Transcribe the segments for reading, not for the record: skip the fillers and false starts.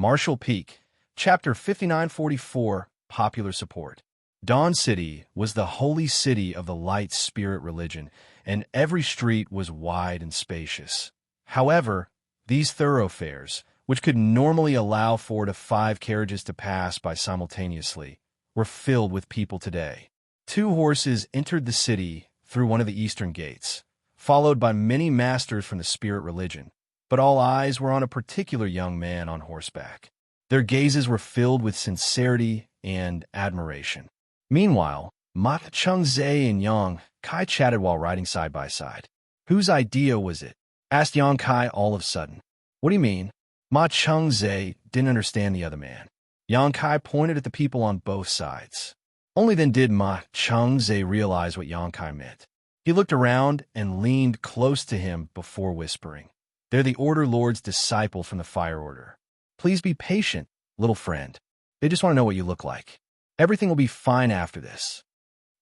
Marshall Peak, Chapter 5944, Popular Support. Dawn City was the holy city of the light spirit religion, and every street was wide and spacious. However, these thoroughfares, which could normally allow 4 to 5 carriages to pass by simultaneously, were filled with people today. 2 horses entered the city through one of the eastern gates, followed by many masters from the spirit religion, but all eyes were on a particular young man on horseback. Their gazes were filled with sincerity and admiration. Meanwhile, Ma Chengze and Yang Kai chatted while riding side by side. "Whose idea was it?" asked Yang Kai all of a sudden. "What do you mean?" Ma Chengze didn't understand the other man. Yang Kai pointed at the people on both sides. Only then did Ma Chengze realize what Yang Kai meant. He looked around and leaned close to him before whispering, "They're the Order Lord's disciples from the Fire Order. Please be patient, little friend. They just want to know what you look like. Everything will be fine after this."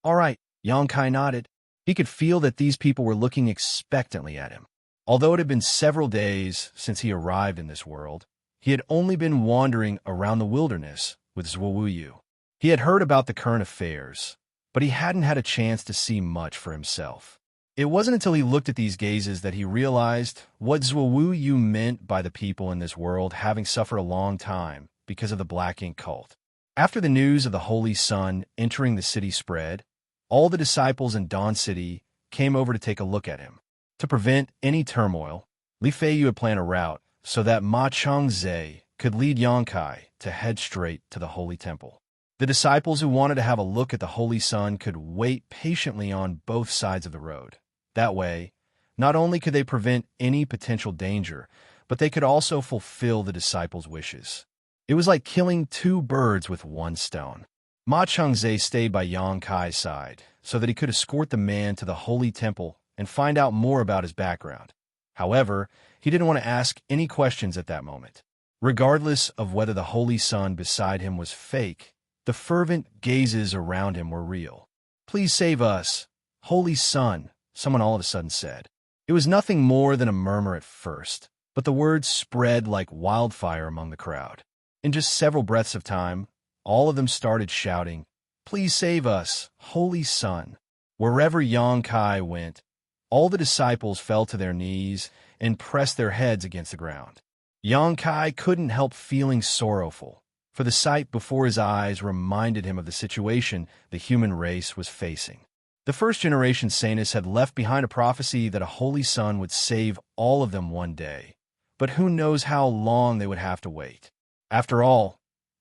"All right," Yang Kai nodded. He could feel that these people were looking expectantly at him. Although it had been several days since he arrived in this world, he had only been wandering around the wilderness with Zhuowu. He had heard about the current affairs, but he hadn't had a chance to see much for himself. It wasn't until he looked at these gazes that he realized what Zhuowu meant by the people in this world having suffered a long time because of the Black Ink cult. After the news of the Holy Sun entering the city spread, all the disciples in Dawn City came over to take a look at him. To prevent any turmoil, Li Feiyu had planned a route so that Ma Chengze could lead Yang Kai to head straight to the Holy Temple. The disciples who wanted to have a look at the Holy Sun could wait patiently on both sides of the road. That way, not only could they prevent any potential danger, but they could also fulfill the disciples' wishes. It was like killing 2 birds with 1 stone. Ma Chengze stayed by Yang Kai's side so that he could escort the man to the Holy Temple and find out more about his background. However, he didn't want to ask any questions at that moment. Regardless of whether the Holy Sun beside him was fake, the fervent gazes around him were real. "Please save us, Holy Sun," someone all of a sudden said. It was nothing more than a murmur at first, but the words spread like wildfire among the crowd. In just several breaths of time, all of them started shouting, "Please save us, Holy Sun." Wherever Yang Kai went, all the disciples fell to their knees and pressed their heads against the ground. Yang Kai couldn't help feeling sorrowful, for the sight before his eyes reminded him of the situation the human race was facing. The first-generation Saints had left behind a prophecy that a Holy Sun would save all of them one day, but who knows how long they would have to wait. After all,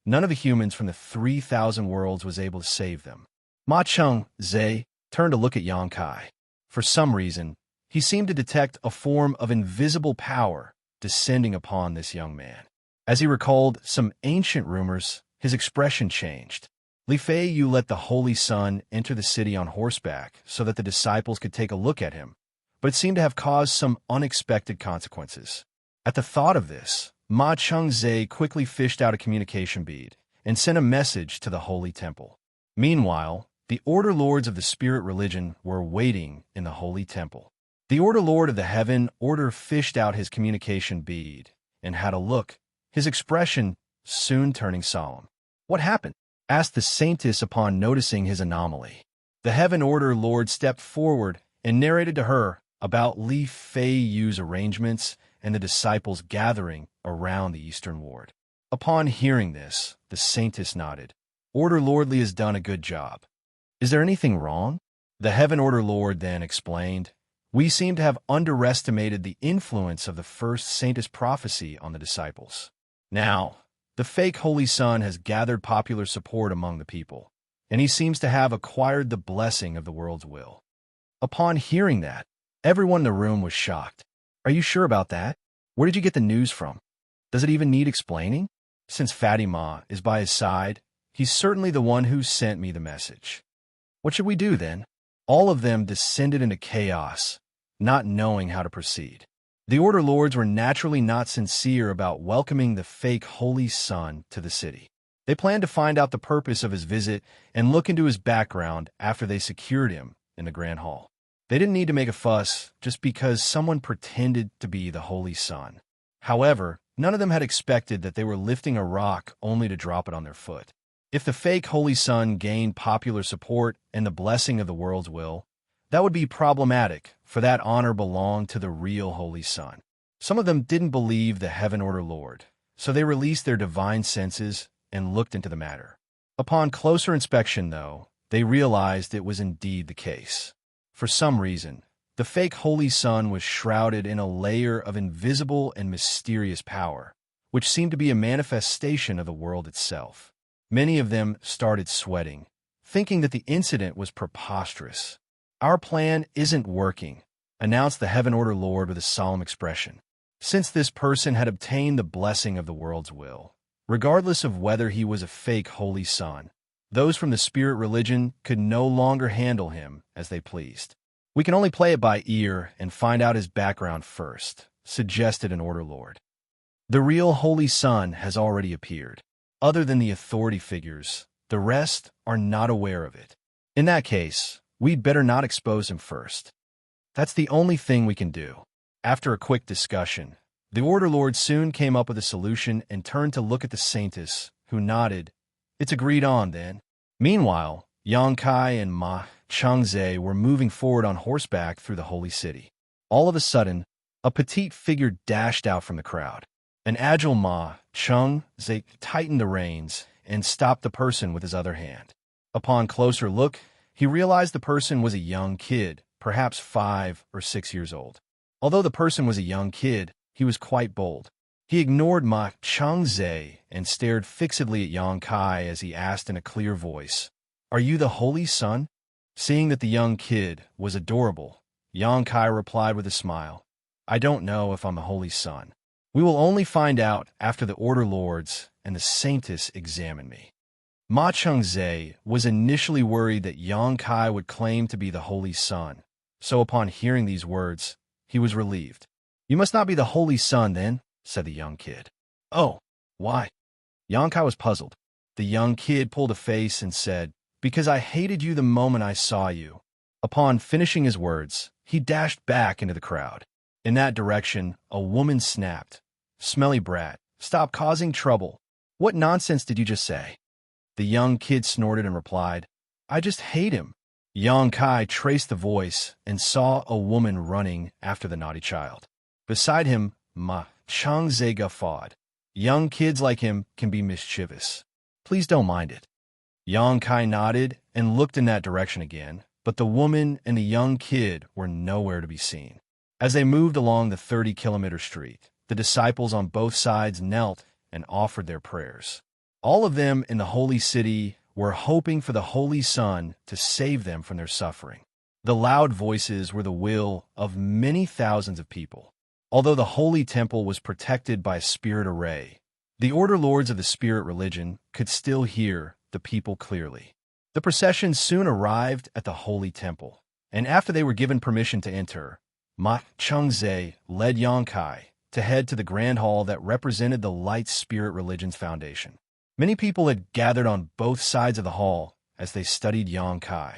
none of the humans from the 3,000 worlds was able to save them. Ma Chengze turned to look at Yang Kai. For some reason, he seemed to detect a form of invisible power descending upon this young man. As he recalled some ancient rumors, his expression changed. Li Feiyu let the Holy Sun enter the city on horseback so that the disciples could take a look at him, but it seemed to have caused some unexpected consequences. At the thought of this, Ma Chengze quickly fished out a communication bead and sent a message to the Holy Temple. Meanwhile, the Order Lords of the Spirit Religion were waiting in the Holy Temple. The Order Lord of the Heaven Order fished out his communication bead and had a look, his expression soon turning solemn. "What happened?" asked the Saintess upon noticing his anomaly. The Heaven Order Lord stepped forward and narrated to her about Li Feiyu's arrangements and the disciples gathering around the Eastern Ward. Upon hearing this, the Saintess nodded. "Order Lord Li has done a good job. Is there anything wrong?" The Heaven Order Lord then explained, "We seem to have underestimated the influence of the first Saintess prophecy on the disciples. Now, the fake Holy Sun has gathered popular support among the people, and he seems to have acquired the blessing of the world's will." Upon hearing that, everyone in the room was shocked. "Are you sure about that? Where did you get the news from? Does it even need explaining? Since Fatima is by his side, he's certainly the one who sent me the message. What should we do then?" All of them descended into chaos, not knowing how to proceed. The Order Lords were naturally not sincere about welcoming the fake Holy Sun to the city. They planned to find out the purpose of his visit and look into his background after they secured him in the Grand Hall. They didn't need to make a fuss just because someone pretended to be the Holy Sun. However, None of them had expected that they were lifting a rock only to drop it on their foot. If the fake Holy Son gained popular support and the blessing of the world's will, that would be problematic, for that honor belonged to the real Holy Son. Some of them didn't believe the Heaven Order Lord, so they released their divine senses and looked into the matter. Upon closer inspection, though, they realized it was indeed the case. For some reason, the fake Holy Son was shrouded in a layer of invisible and mysterious power, which seemed to be a manifestation of the world itself. Many of them started sweating, thinking that the incident was preposterous. "Our plan isn't working," announced the Heaven Order Lord with a solemn expression. Since this person had obtained the blessing of the world's will, regardless of whether he was a fake Holy Son, those from the spirit religion could no longer handle him as they pleased. "We can only play it by ear and find out his background first," suggested an Order Lord. "The real Holy Son has already appeared. Other than the authority figures, the rest are not aware of it. In that case, we'd better not expose him first. That's the only thing we can do." After a quick discussion, the Order Lord soon came up with a solution and turned to look at the Saintess, who nodded. "It's agreed on, then." Meanwhile, Xianxia and Ma Xianxia were moving forward on horseback through the holy city. All of a sudden, a petite figure dashed out from the crowd. An agile Ma Xianxia tightened the reins and stopped the person with his other hand. Upon closer look, he realized the person was a young kid, perhaps 5 or 6 years old. Although the person was a young kid, he was quite bold. He ignored Ma Xianxia and stared fixedly at Xianxia as he asked in a clear voice, "Are you the Holy Son?" Seeing that the young kid was adorable, Xianxia replied with a smile, "I don't know if I'm the Holy Son. We will only find out after the Order Lords and the Saintess examine me." Ma Xianxia was initially worried that Xianxia would claim to be the Holy Son, so upon hearing these words, he was relieved. "You must not be the Holy Son, then," said the young kid. "Oh, why?" Xianxia was puzzled. The young kid pulled a face and said, "Because I hated you the moment I saw you." Upon finishing his words, he dashed back into the crowd. In that direction, a woman snapped, "Smelly brat, stop causing trouble. What nonsense did you just say?" The young kid snorted and replied, "I just hate him." Xianxia traced the voice and saw a woman running after the naughty child. Beside him, Ma Xianxia guffawed. "Young kids like him can be mischievous. Please don't mind it." Xianxia nodded and looked in that direction again, but the woman and the young kid were nowhere to be seen. As they moved along the 30-kilometer street, the disciples on both sides knelt and offered their prayers. All of them in the holy city were hoping for the Holy Son to save them from their suffering. The loud voices were the will of many thousands of people. Although the holy temple was protected by a spirit array, the Order Lords of the spirit religion could still hear the people clearly. The procession soon arrived at the holy temple, and after they were given permission to enter, Ma Xianxia led Xianxia to head to the grand hall that represented the light spirit religion's foundation. Many people had gathered on both sides of the hall as they studied Xianxia.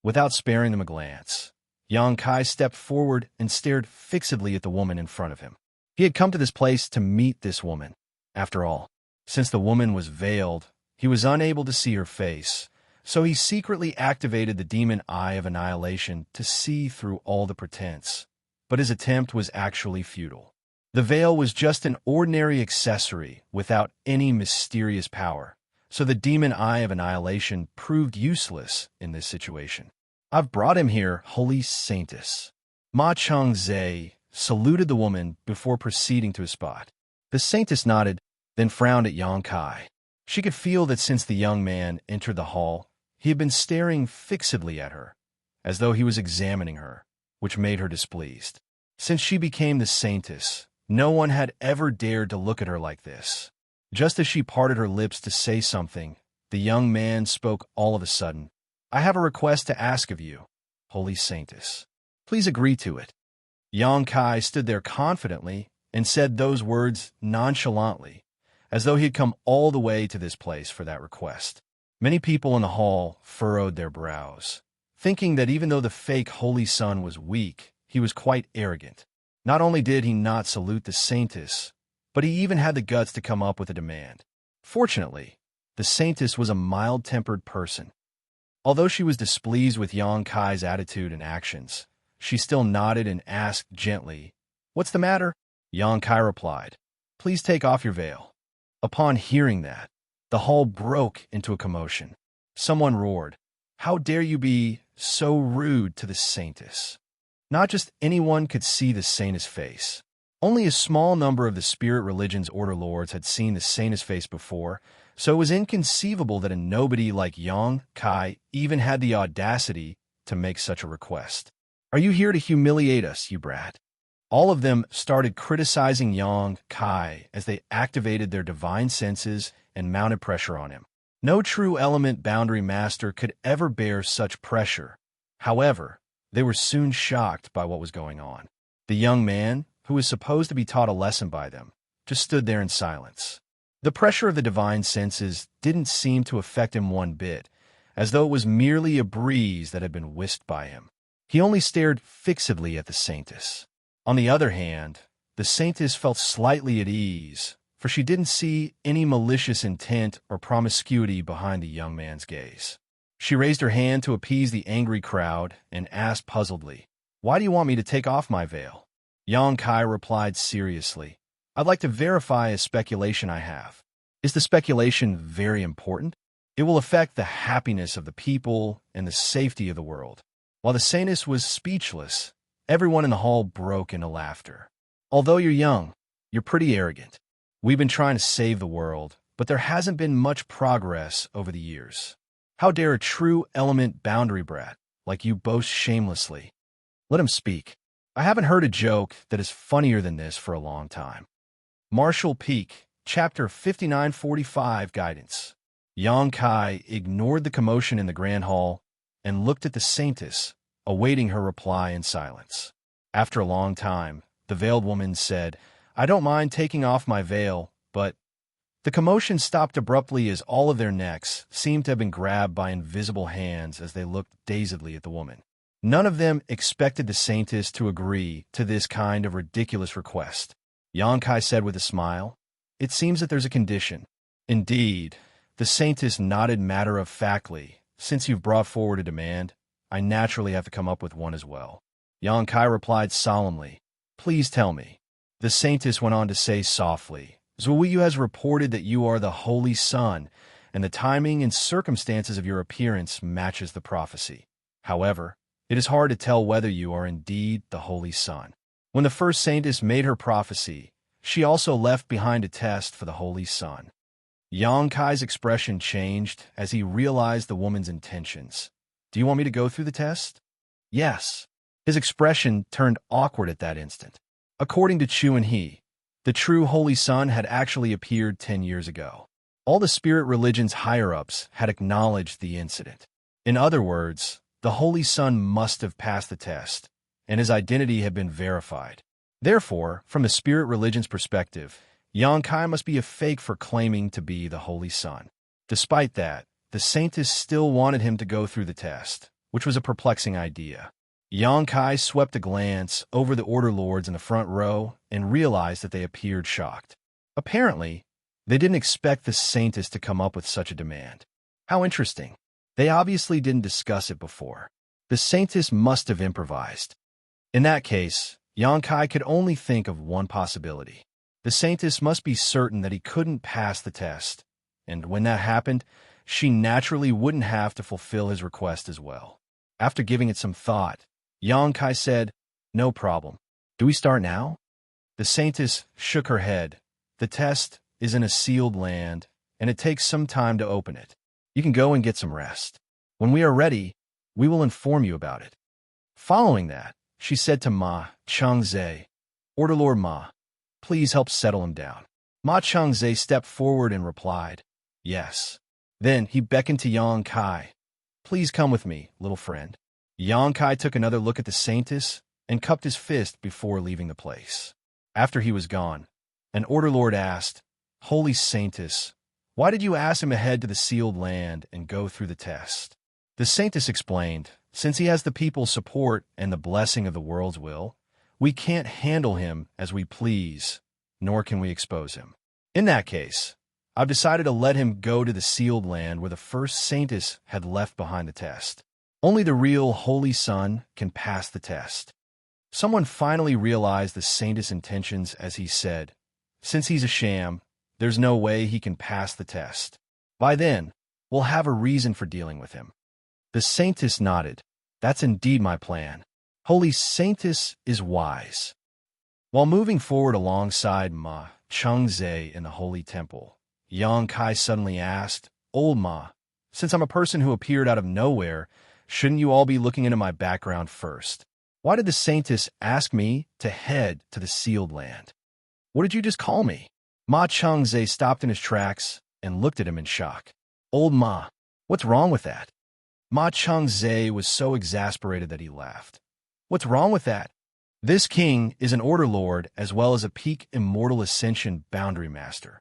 Without sparing them a glance, Xianxia stepped forward and stared fixedly at the woman in front of him. He had come to this place to meet this woman. After all, since the woman was veiled, he was unable to see her face, so he secretly activated the demon eye of annihilation to see through all the pretense. But his attempt was actually futile. The veil was just an ordinary accessory without any mysterious power, so the demon eye of annihilation proved useless in this situation. "I've brought him here, Holy Saintess." Ma Xianxia saluted the woman before proceeding to his spot. The Saintess nodded, then frowned at Xianxia. She could feel that since the young man entered the hall, he had been staring fixedly at her, as though he was examining her, which made her displeased. Since she became the Saintess, no one had ever dared to look at her like this. Just as she parted her lips to say something, the young man spoke all of a sudden. "I have a request to ask of you, Holy Saintess. Please agree to it." Xianxia stood there confidently and said those words nonchalantly, as though he had come all the way to this place for that request. Many people in the hall furrowed their brows, thinking that even though the fake Holy Son was weak, he was quite arrogant. Not only did he not salute the Saintess, but he even had the guts to come up with a demand. Fortunately, the saintess was a mild-tempered person. Although she was displeased with Xianxia's attitude and actions, she still nodded and asked gently, "What's the matter?" Xianxia replied, "Please take off your veil." Upon hearing that, the hall broke into a commotion. Someone roared, "How dare you be so rude to the saintess?" Not just anyone could see the saintess' face. Only a small number of the spirit religion's order lords had seen the saintess' face before, so it was inconceivable that a nobody like Xianxia even had the audacity to make such a request. "Are you here to humiliate us, you brat?" All of them started criticizing Xianxia as they activated their divine senses and mounted pressure on him. No true element boundary master could ever bear such pressure. However, they were soon shocked by what was going on. The young man, who was supposed to be taught a lesson by them, just stood there in silence. The pressure of the divine senses didn't seem to affect him one bit, as though it was merely a breeze that had been whisked by him. He only stared fixedly at the saintess. On the other hand, the saintess felt slightly at ease, for she didn't see any malicious intent or promiscuity behind the young man's gaze. She raised her hand to appease the angry crowd and asked puzzledly, "Why do you want me to take off my veil?" Xianxia replied seriously, "I'd like to verify a speculation I have." "Is the speculation very important?" "It will affect the happiness of the people and the safety of the world." While the saintess was speechless, everyone in the hall broke into laughter. "Although you're young, you're pretty arrogant. We've been trying to save the world, but there hasn't been much progress over the years. How dare a true element boundary brat like you boast shamelessly?" "Let him speak. I haven't heard a joke that is funnier than this for a long time." Martial Peak, Chapter 5945 Guidance. Xianxia ignored the commotion in the grand hall and looked at the saintess, awaiting her reply in silence. After a long time, the veiled woman said, "I don't mind taking off my veil, but—" The commotion stopped abruptly as all of their necks seemed to have been grabbed by invisible hands as they looked dazedly at the woman. None of them expected the saintess to agree to this kind of ridiculous request. Xianxia said with a smile, "It seems that there's a condition." "Indeed," the saintess nodded matter-of-factly. "Since you've brought forward a demand, I naturally have to come up with one as well." Xianxia replied solemnly, "Please tell me." The saintess went on to say softly, "Zuiyu has reported that you are the Holy Son, and the timing and circumstances of your appearance matches the prophecy. However, it is hard to tell whether you are indeed the Holy Son. When the first saintess made her prophecy, she also left behind a test for the Holy Son." Xianxia's expression changed as he realized the woman's intentions. "Do you want me to go through the test?" "Yes." His expression turned awkward at that instant. According to Chu and He, the true Holy Son had actually appeared 10 years ago. All the spirit religion's higher-ups had acknowledged the incident. In other words, the Holy Son must have passed the test, and his identity had been verified. Therefore, from the spirit religion's perspective, Xianxia must be a fake for claiming to be the Holy Son. Despite that, the saintess still wanted him to go through the test, which was a perplexing idea. Xianxia swept a glance over the order lords in the front row and realized that they appeared shocked. Apparently, they didn't expect the saintess to come up with such a demand. How interesting. They obviously didn't discuss it before. The saintess must have improvised. In that case, Xianxia could only think of one possibility. The saintess must be certain that he couldn't pass the test, and when that happened, she naturally wouldn't have to fulfill his request as well. After giving it some thought, Xianxia said, "No problem. Do we start now?" The saintess shook her head. "The test is in a sealed land, and it takes some time to open it. You can go and get some rest. When we are ready, we will inform you about it." Following that, she said to Ma Changzhe, "Order Lord Ma, please help settle him down." Ma Changzhe stepped forward and replied, "Yes." Then he beckoned to Xianxia, "Please come with me, little friend." Xianxia took another look at the saintess and cupped his fist before leaving the place. After he was gone, an order lord asked, "Holy saintess, why did you ask him ahead to the sealed land and go through the test?" The saintess explained, "Since he has the people's support and the blessing of the world's will, we can't handle him as we please, nor can we expose him. In that case, I've decided to let him go to the sealed land where the first saintess had left behind the test. Only the real Holy Son can pass the test. Someone finally realized the saintess' intentions as he said, "Since he's a sham, there's no way he can pass the test. By then, we'll have a reason for dealing with him." The saintess nodded. "That's indeed my plan. Holy Saintess is wise." While moving forward alongside Ma Chengze in the Holy Temple, Xianxia suddenly asked, "Old Ma, since I'm a person who appeared out of nowhere, shouldn't you all be looking into my background first? Why did the saintess ask me to head to the sealed land? What did you just call me?" Ma Chengze stopped in his tracks and looked at him in shock. "Old Ma, what's wrong with that?" Ma Chengze was so exasperated that he laughed. "What's wrong with that? This king is an Order Lord as well as a peak Immortal Ascension Boundary Master.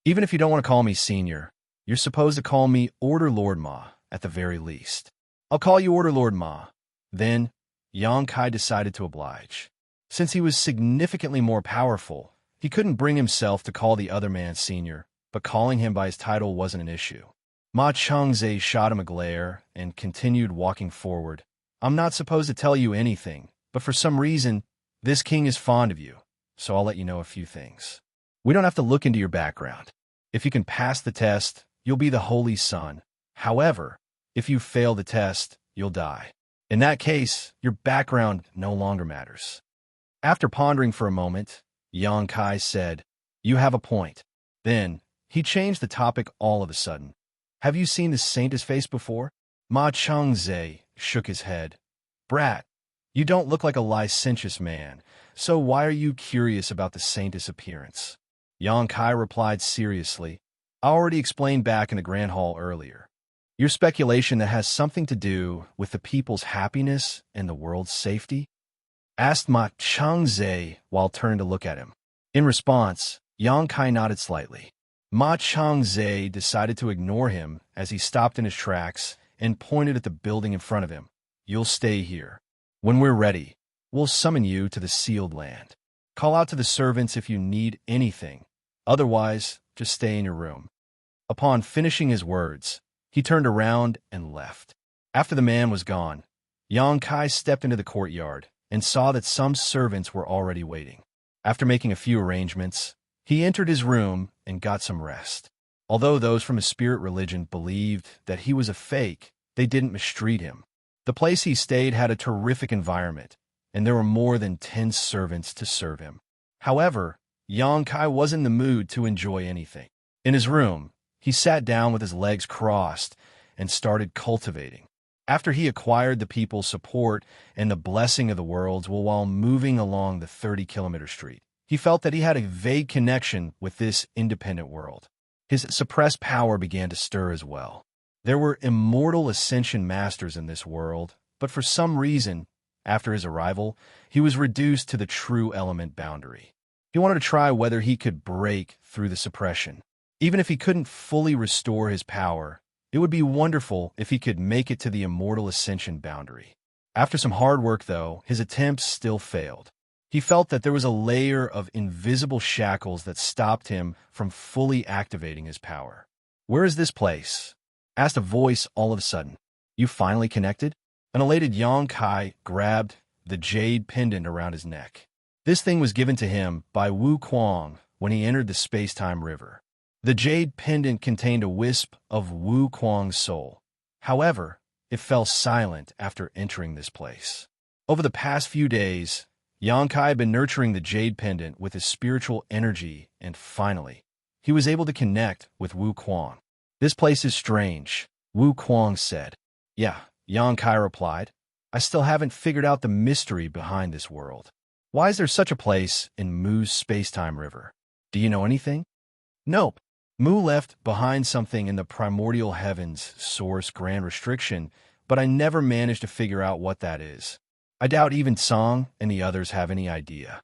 Even if you don't want to call me Senior, you're supposed to call me Order Lord Ma at the very least." "I'll call you Order Lord Ma." Then, Xianxia decided to oblige. Since he was significantly more powerful, he couldn't bring himself to call the other man Senior, but calling him by his title wasn't an issue. Ma Chengze shot him a glare and continued walking forward. "I'm not supposed to tell you anything, but for some reason, this king is fond of you, so I'll let you know a few things. We don't have to look into your background. If you can pass the test, you'll be the Holy Son. However, if you fail the test, you'll die. In that case, your background no longer matters." After pondering for a moment, Xianxia said, "You have a point." Then, he changed the topic all of a sudden. "Have you seen the saintess face before?" Ma Chengze shook his head. "Brat, you don't look like a licentious man, so why are you curious about the saintess' appearance?" Xianxia replied seriously, "I already explained back in the Grand Hall earlier. Your speculation that has something to do with the people's happiness and the world's safety?" asked Ma Chengze while turning to look at him. In response, Xianxia nodded slightly. Ma Chengze decided to ignore him as he stopped in his tracks and pointed at the building in front of him. "You'll stay here. When we're ready, we'll summon you to the sealed land. Call out to the servants if you need anything. Otherwise, just stay in your room." Upon finishing his words, he turned around and left. After the man was gone, Xianxia stepped into the courtyard and saw that some servants were already waiting. After making a few arrangements, he entered his room and got some rest. Although those from his spirit religion believed that he was a fake, they didn't mistreat him. The place he stayed had a terrific environment, and there were more than 10 servants to serve him. However, Xianxia wasn't in the mood to enjoy anything. In his room, he sat down with his legs crossed and started cultivating. After he acquired the people's support and the blessing of the worlds while moving along the 30-kilometer street, he felt that he had a vague connection with this independent world. His suppressed power began to stir as well. There were immortal ascension masters in this world, but for some reason, after his arrival, he was reduced to the true element boundary. He wanted to try whether he could break through the suppression. Even if he couldn't fully restore his power, it would be wonderful if he could make it to the immortal ascension boundary. After some hard work, though, his attempts still failed. He felt that there was a layer of invisible shackles that stopped him from fully activating his power. "Where is this place?" asked a voice all of a sudden. "You finally connected?" An elated Xianxia grabbed the jade pendant around his neck. This thing was given to him by Wu Kuang when he entered the space-time river. The jade pendant contained a wisp of Wu Kuang's soul. However, it fell silent after entering this place. Over the past few days, Xianxia had been nurturing the jade pendant with his spiritual energy, and finally, he was able to connect with Wu Kuang. "This place is strange," Wu Kuang said. "Yeah," Xianxia replied. "I still haven't figured out the mystery behind this world. Why is there such a place in Mu's space-time river? Do you know anything?" "Nope. Mu left behind something in the primordial heavens source grand restriction, but I never managed to figure out what that is. I doubt even Song and the others have any idea."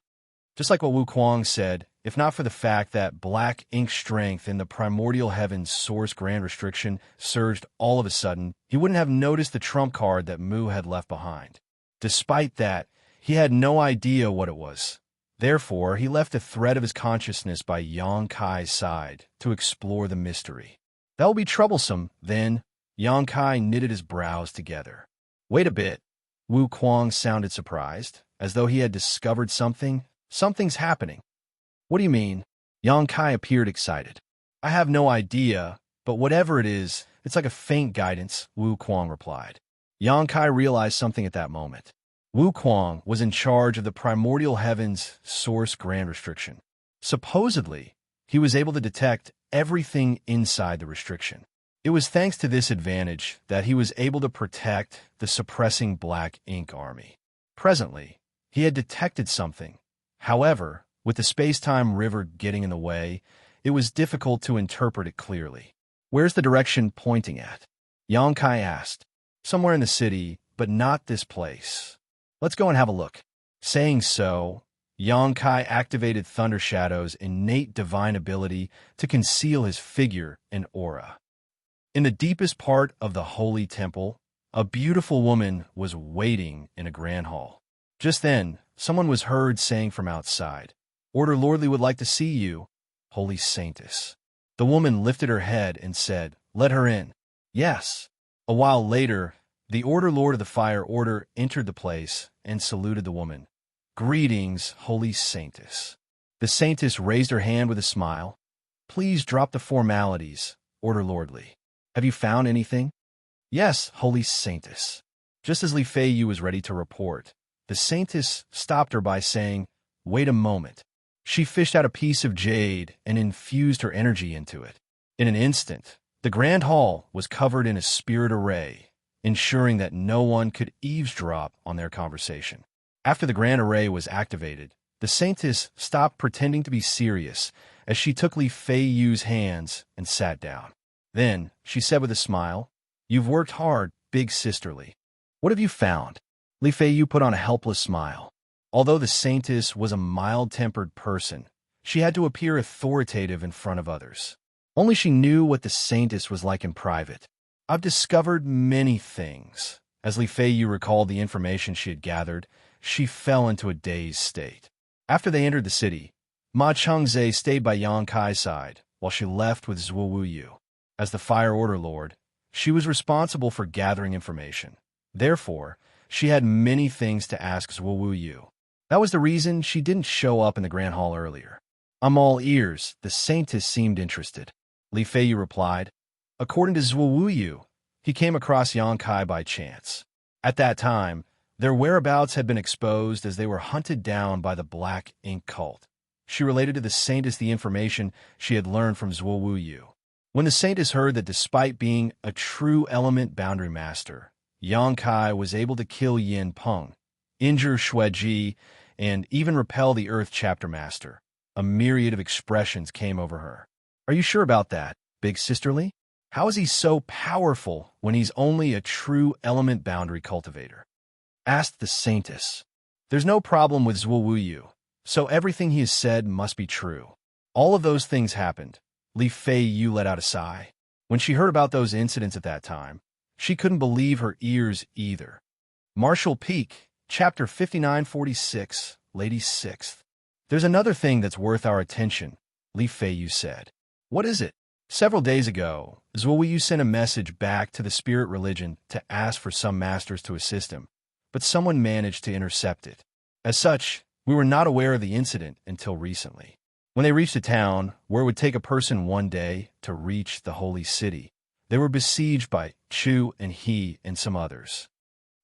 Just like what Wu Kuang said, if not for the fact that black ink strength in the primordial heavens source grand restriction surged all of a sudden, he wouldn't have noticed the trump card that Mu had left behind. Despite that, he had no idea what it was. Therefore, he left the thread of his consciousness by Yang Kai's side to explore the mystery. That will be troublesome, then. Yang Kai knitted his brows together. Wait a bit. Wu Kuang sounded surprised, as though he had discovered something. Something's happening. What do you mean? Yang Kai appeared excited. I have no idea, but whatever it is, it's like a faint guidance, Wu Kuang replied. Yang Kai realized something at that moment. Wu Kuang was in charge of the primordial heavens source grand restriction. Supposedly, he was able to detect everything inside the restriction. It was thanks to this advantage that he was able to protect the suppressing black ink army. Presently, he had detected something. However, with the space-time river getting in the way, it was difficult to interpret it clearly. Where's the direction pointing at? Yang Kai asked. Somewhere in the city, but not this place. Let's go and have a look. Saying so, Yang Kai activated Thunder Shadow's innate divine ability to conceal his figure and aura. In the deepest part of the holy temple, a beautiful woman was waiting in a grand hall. Just then, someone was heard saying from outside, Order Lordly would like to see you, Holy Saintess. The woman lifted her head and said, Let her in. Yes. A while later, the Order Lord of the Fire Order entered the place and saluted the woman. Greetings, Holy Saintess. The Saintess raised her hand with a smile. Please drop the formalities, Order Lordly. Have you found anything? Yes, Holy Saintess. Just as Li Fei Yu was ready to report, the Saintess stopped her by saying, Wait a moment. She fished out a piece of jade and infused her energy into it. In an instant, the grand hall was covered in a spirit array, ensuring that no one could eavesdrop on their conversation. After the grand array was activated, the Saintess stopped pretending to be serious as she took Li Fei Yu's hands and sat down. Then, she said with a smile, You've worked hard, big sisterly. What have you found? Li Fei Yu put on a helpless smile. Although the Saintess was a mild-tempered person, she had to appear authoritative in front of others. Only she knew what the Saintess was like in private. I've discovered many things. As Li Fei Yu recalled the information she had gathered, she fell into a dazed state. After they entered the city, Ma Chengze stayed by Yang Kai's side, while she left with Zhuo Wu Yu. As the Fire Order Lord, she was responsible for gathering information. Therefore, she had many things to ask Zhuo Wu Yu. That was the reason she didn't show up in the Grand Hall earlier. I'm all ears, the Saintess seemed interested. Li Fei Yu replied. According to Zhuo Wu Yu, he came across Yang Kai by chance. At that time, their whereabouts had been exposed as they were hunted down by the Black Ink cult. She related to the Saintess the information she had learned from Zhuo Wu Yu. When the Saintess heard that despite being a true element boundary master, Yang Kai was able to kill Yin Peng, injure Xueji, and even repel the Earth Chapter Master, a myriad of expressions came over her. Are you sure about that, big sisterly? How is he so powerful when he's only a true element boundary cultivator? Asked the Saintess. There's no problem with Zhuo Wu Yu, so everything he has said must be true. All of those things happened. Li Fei Yu let out a sigh. When she heard about those incidents at that time, she couldn't believe her ears either. Martial Peak, Chapter 5946, Lady Sixth. There's another thing that's worth our attention, Li Fei Yu said. What is it? Several days ago, Zhuo Yu sent a message back to the spirit religion to ask for some masters to assist him, but someone managed to intercept it. As such, we were not aware of the incident until recently. When they reached a town where it would take a person one day to reach the holy city, they were besieged by Chu and He and some others.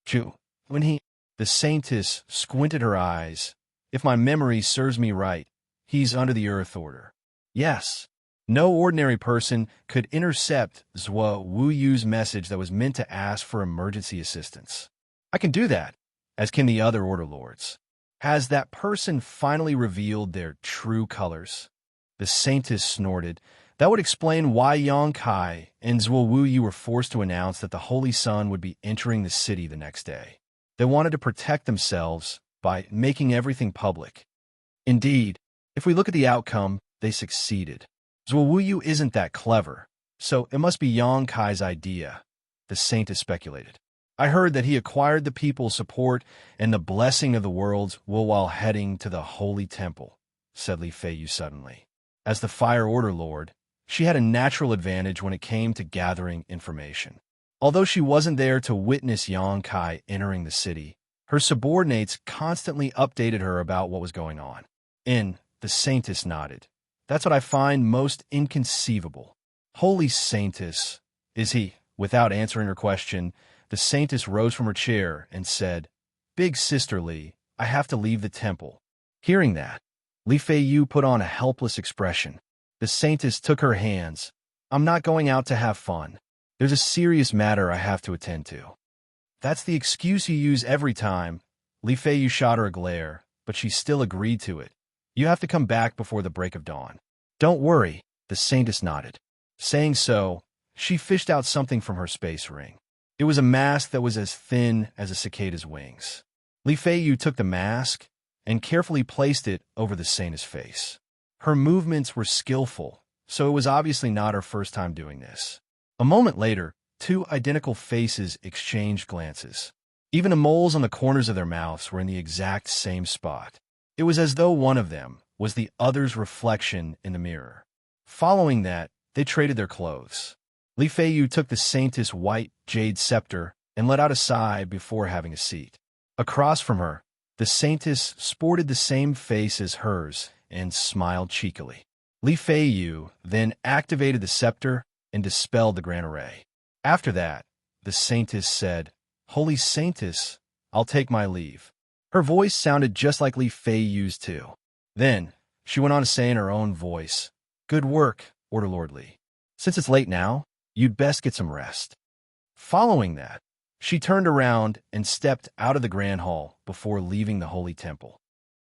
Chu, when he... The Saintess squinted her eyes. If my memory serves me right, he's under the Earth Order. Yes. No ordinary person could intercept Zhuo Wu Yu's message that was meant to ask for emergency assistance. I can do that, as can the other Order Lords. Has that person finally revealed their true colors? The Saintess snorted. That would explain why Yang Kai and Zhuo Wu Yu were forced to announce that the Holy Sun would be entering the city the next day. They wanted to protect themselves by making everything public. Indeed, if we look at the outcome, they succeeded. Zhuo Wu Yu isn't that clever, so it must be Yang Kai's idea, the Saintess speculated. I heard that he acquired the people's support and the blessing of the worlds while heading to the Holy Temple, said Li Feiyu suddenly. As the Fire Order Lord, she had a natural advantage when it came to gathering information. Although she wasn't there to witness Xianxia entering the city, her subordinates constantly updated her about what was going on. The Saintess nodded. That's what I find most inconceivable. Holy Saintess, is he? Without answering her question, the Saintess rose from her chair and said, Big Sister Li, I have to leave the temple. Hearing that, Li Feiyu put on a helpless expression. The Saintess took her hands. I'm not going out to have fun. There's a serious matter I have to attend to. That's the excuse you use every time. Li Feiyu shot her a glare, but she still agreed to it. You have to come back before the break of dawn. Don't worry, the Saintess nodded. Saying so, she fished out something from her space ring. It was a mask that was as thin as a cicada's wings. Li Feiyu took the mask and carefully placed it over the Saintess' face. Her movements were skillful, so it was obviously not her first time doing this. A moment later, two identical faces exchanged glances. Even the moles on the corners of their mouths were in the exact same spot. It was as though one of them was the other's reflection in the mirror. Following that, they traded their clothes. Li Feiyu took the Saintess' white jade scepter and let out a sigh before having a seat. Across from her, the Saintess sported the same face as hers and smiled cheekily. Li Feiyu then activated the scepter and dispelled the Grand Array. After that, the Saintess said, Holy Saintess, I'll take my leave. Her voice sounded just like Li Feiyu's too. Then, she went on to say in her own voice, Good work, Order Lord Li. Since it's late now, you'd best get some rest. Following that, she turned around and stepped out of the Grand Hall before leaving the Holy Temple.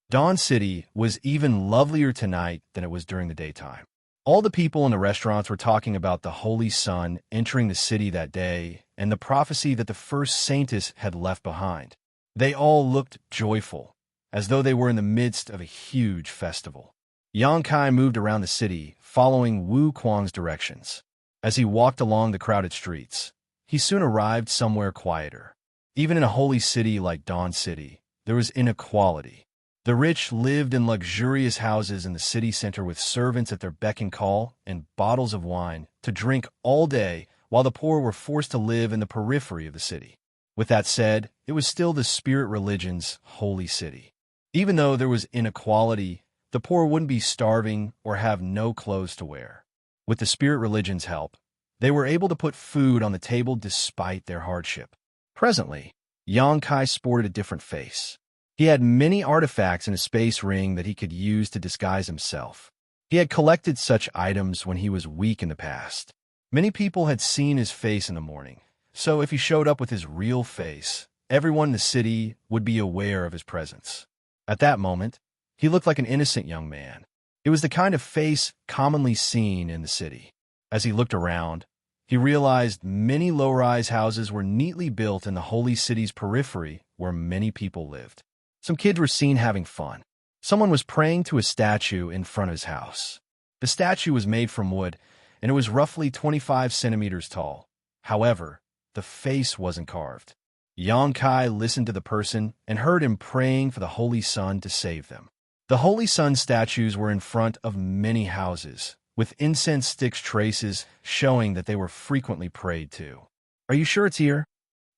Dawn City was even lovelier tonight than it was during the daytime. All the people in the restaurants were talking about the Holy Sun entering the city that day and the prophecy that the first Saintess had left behind. They all looked joyful, as though they were in the midst of a huge festival. Xianxia moved around the city, following Wu Kuang's directions. As he walked along the crowded streets, he soon arrived somewhere quieter. Even in a holy city like Dawn City, there was inequality. The rich lived in luxurious houses in the city center with servants at their beck and call and bottles of wine to drink all day, while the poor were forced to live in the periphery of the city. With that said, it was still the spirit religion's holy city. Even though there was inequality, the poor wouldn't be starving or have no clothes to wear. With the spirit religion's help, they were able to put food on the table despite their hardship. Presently, Xianxia sported a different face. He had many artifacts in a space ring that he could use to disguise himself. He had collected such items when he was weak in the past. Many people had seen his face in the morning, so if he showed up with his real face, everyone in the city would be aware of his presence. At that moment, he looked like an innocent young man. It was the kind of face commonly seen in the city. As he looked around, he realized many low-rise houses were neatly built in the holy city's periphery where many people lived. Some kids were seen having fun. Someone was praying to a statue in front of his house. The statue was made from wood, and it was roughly 25 centimeters tall. However, the face wasn't carved. Xianxia listened to the person and heard him praying for the Holy Sun to save them. The Holy Sun statues were in front of many houses, with incense sticks traces showing that they were frequently prayed to. Are you sure it's here?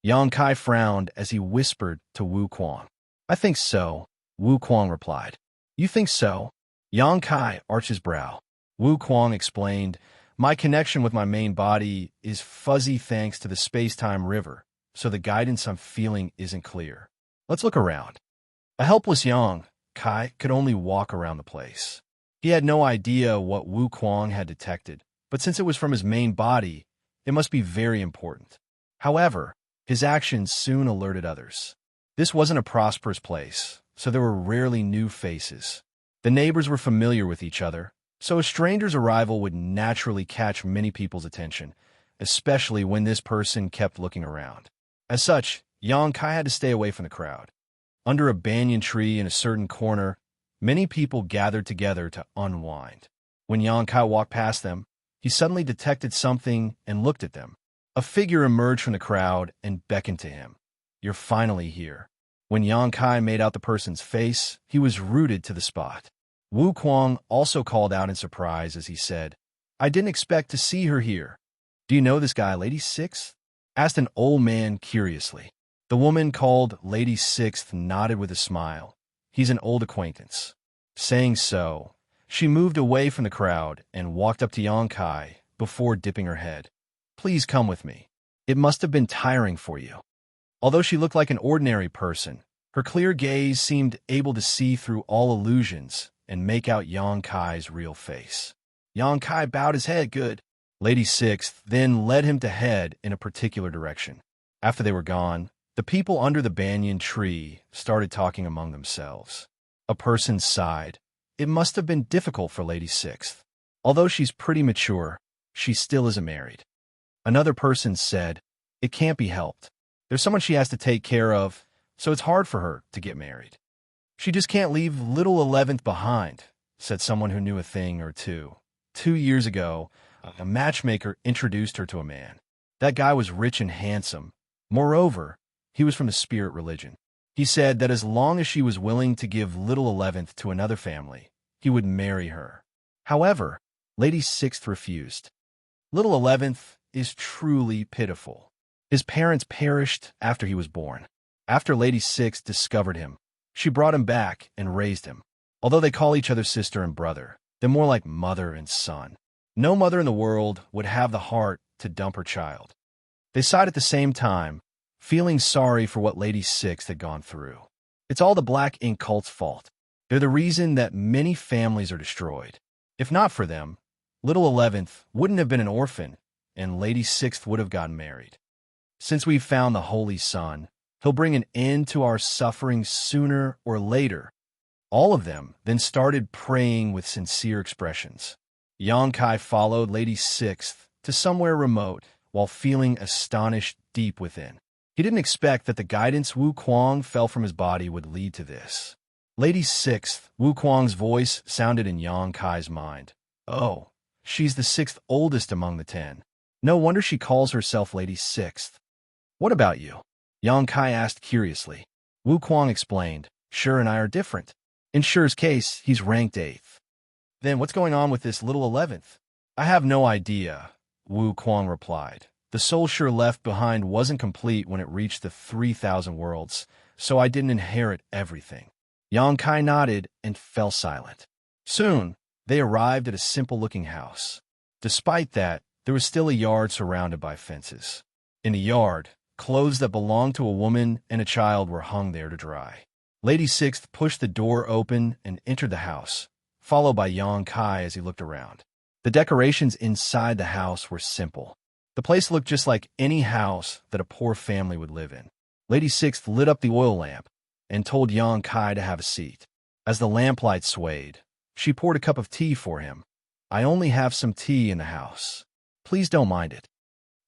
Xianxia frowned as he whispered to Wu Kuang. I think so, Wu Kuang replied. You think so? Xianxia arched his brow. Wu Kuang explained, My connection with my main body is fuzzy thanks to the space-time river, so the guidance I'm feeling isn't clear. Let's look around. A helpless Xianxia could only walk around the place. He had no idea what Wu Kuang had detected, but since it was from his main body, it must be very important. However, his actions soon alerted others. This wasn't a prosperous place, so there were rarely new faces. The neighbors were familiar with each other, so a stranger's arrival would naturally catch many people's attention, especially when this person kept looking around. As such, Xianxia had to stay away from the crowd. Under a banyan tree in a certain corner, many people gathered together to unwind. When Xianxia walked past them, he suddenly detected something and looked at them. A figure emerged from the crowd and beckoned to him. "You're finally here." When Xianxia made out the person's face, he was rooted to the spot. Wu Kuang also called out in surprise as he said, "I didn't expect to see her here." "Do you know this guy, Lady Sixth?" asked an old man curiously. The woman called Lady Sixth nodded with a smile. "He's an old acquaintance." Saying so, she moved away from the crowd and walked up to Xianxia before dipping her head. "Please come with me. It must have been tiring for you." Although she looked like an ordinary person, her clear gaze seemed able to see through all illusions and make out Xianxia's real face. Xianxia bowed his head. "Good." Lady Sixth then led him to head in a particular direction. After they were gone, the people under the banyan tree started talking among themselves. A person sighed. "It must have been difficult for Lady Sixth. Although she's pretty mature, she still isn't married." Another person said, "It can't be helped. There's someone she has to take care of, so it's hard for her to get married." "She just can't leave little 11th behind," said someone who knew a thing or two. 2 years ago, a matchmaker introduced her to a man. That guy was rich and handsome. Moreover, he was from the spirit religion. He said that as long as she was willing to give little 11th to another family, he would marry her. However, Lady Sixth refused. Little 11th is truly pitiful. His parents perished after he was born. After Lady Sixth discovered him, she brought him back and raised him. Although they call each other sister and brother, they're more like mother and son. No mother in the world would have the heart to dump her child. They sighed at the same time, feeling sorry for what Lady Sixth had gone through. It's all the black ink cult's fault. They're the reason that many families are destroyed. If not for them, little 11th wouldn't have been an orphan, and Lady Sixth would have gotten married. Since we've found the Holy Son, he'll bring an end to our suffering sooner or later. All of them then started praying with sincere expressions. Xianxia followed Lady Sixth to somewhere remote while feeling astonished deep within. He didn't expect that the guidance Wu Kuang felt from his body would lead to this. Lady Sixth, Wu Kuang's voice sounded in Xianxia's mind. "Oh, she's the 6th oldest among the 10. No wonder she calls herself Lady Sixth." "What about you?" Xianxia asked curiously. Wu Kuang explained, "Sure and I are different. In Shure's case, he's ranked 8th. Then what's going on with this little 11th? "I have no idea," Wu Kuang replied. "The soul Shure left behind wasn't complete when it reached the 3,000 worlds, so I didn't inherit everything." Xianxia nodded and fell silent. Soon, they arrived at a simple-looking house. Despite that, there was still a yard surrounded by fences. In the yard, clothes that belonged to a woman and a child were hung there to dry. Lady Sixth pushed the door open and entered the house, followed by Xianxia as he looked around. The decorations inside the house were simple. The place looked just like any house that a poor family would live in. Lady Sixth lit up the oil lamp and told Xianxia to have a seat. As the lamplight swayed, she poured a cup of tea for him. "I only have some tea in the house. Please don't mind it."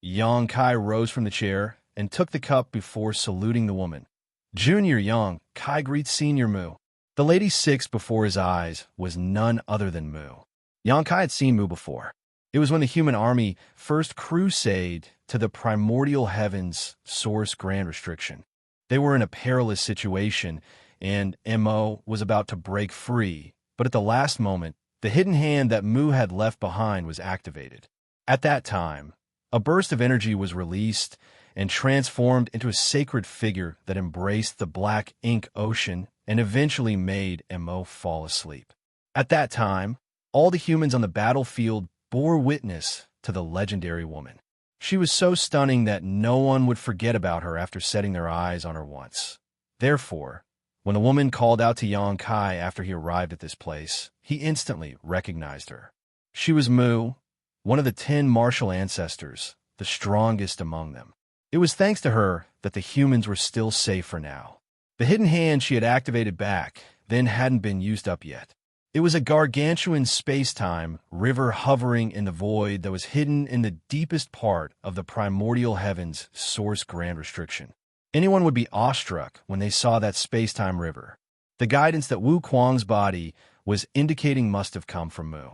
Xianxia rose from the chair and took the cup before saluting the woman. "Junior Yang, Kai greets Senior Mu." The Lady Sixth before his eyes was none other than Mu. Xianxia had seen Mu before. It was when the human army first crusade to the primordial heavens source grand restriction. They were in a perilous situation, and Mo was about to break free, but at the last moment, the hidden hand that Mu had left behind was activated. At that time, a burst of energy was released and transformed into a sacred figure that embraced the black ink ocean and eventually made Mo fall asleep. At that time, all the humans on the battlefield bore witness to the legendary woman. She was so stunning that no one would forget about her after setting their eyes on her once. Therefore, when the woman called out to Xianxia after he arrived at this place, he instantly recognized her. She was Mu, one of the 10 martial ancestors, the strongest among them. It was thanks to her that the humans were still safe for now. The hidden hand she had activated back then hadn't been used up yet. It was a gargantuan space-time river hovering in the void that was hidden in the deepest part of the primordial heavens source grand restriction. Anyone would be awestruck when they saw that space-time river. The guidance that Wu Kuang's body was indicating must have come from Mu.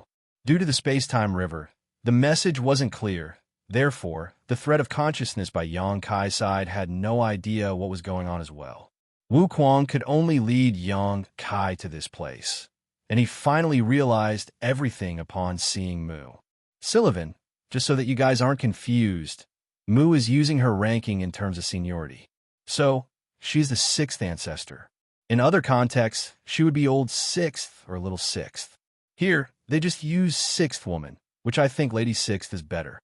Due to the space-time river, the message wasn't clear. Therefore, the thread of consciousness by Yang Kai's side had no idea what was going on as well. Wu Kuang could only lead Yang Kai to this place, and he finally realized everything upon seeing Mu. Sullivan, just so that you guys aren't confused, Mu is using her ranking in terms of seniority. So, she's the 6th ancestor. In other contexts, she would be old 6th or little 6th. Here, they just use 6th woman, which I think Lady 6th is better.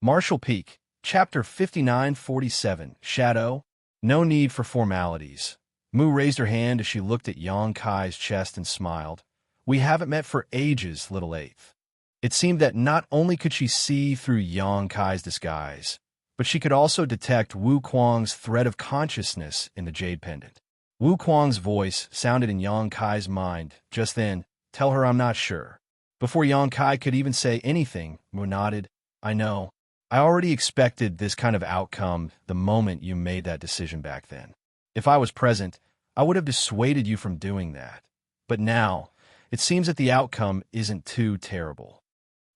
Marshall Peak, Chapter 5947, Shadow. No need for formalities. Mu raised her hand as she looked at Yang Kai's chest and smiled. We haven't met for ages, little 8th. It seemed that not only could she see through Yang Kai's disguise, but she could also detect Wu Kuang's thread of consciousness in the jade pendant. Wu Kuang's voice sounded in Yang Kai's mind just then. Tell her I'm not sure. Before Yang Kai could even say anything, Mu nodded. I know. I already expected this kind of outcome the moment you made that decision back then. If I was present, I would have dissuaded you from doing that. But now, it seems that the outcome isn't too terrible.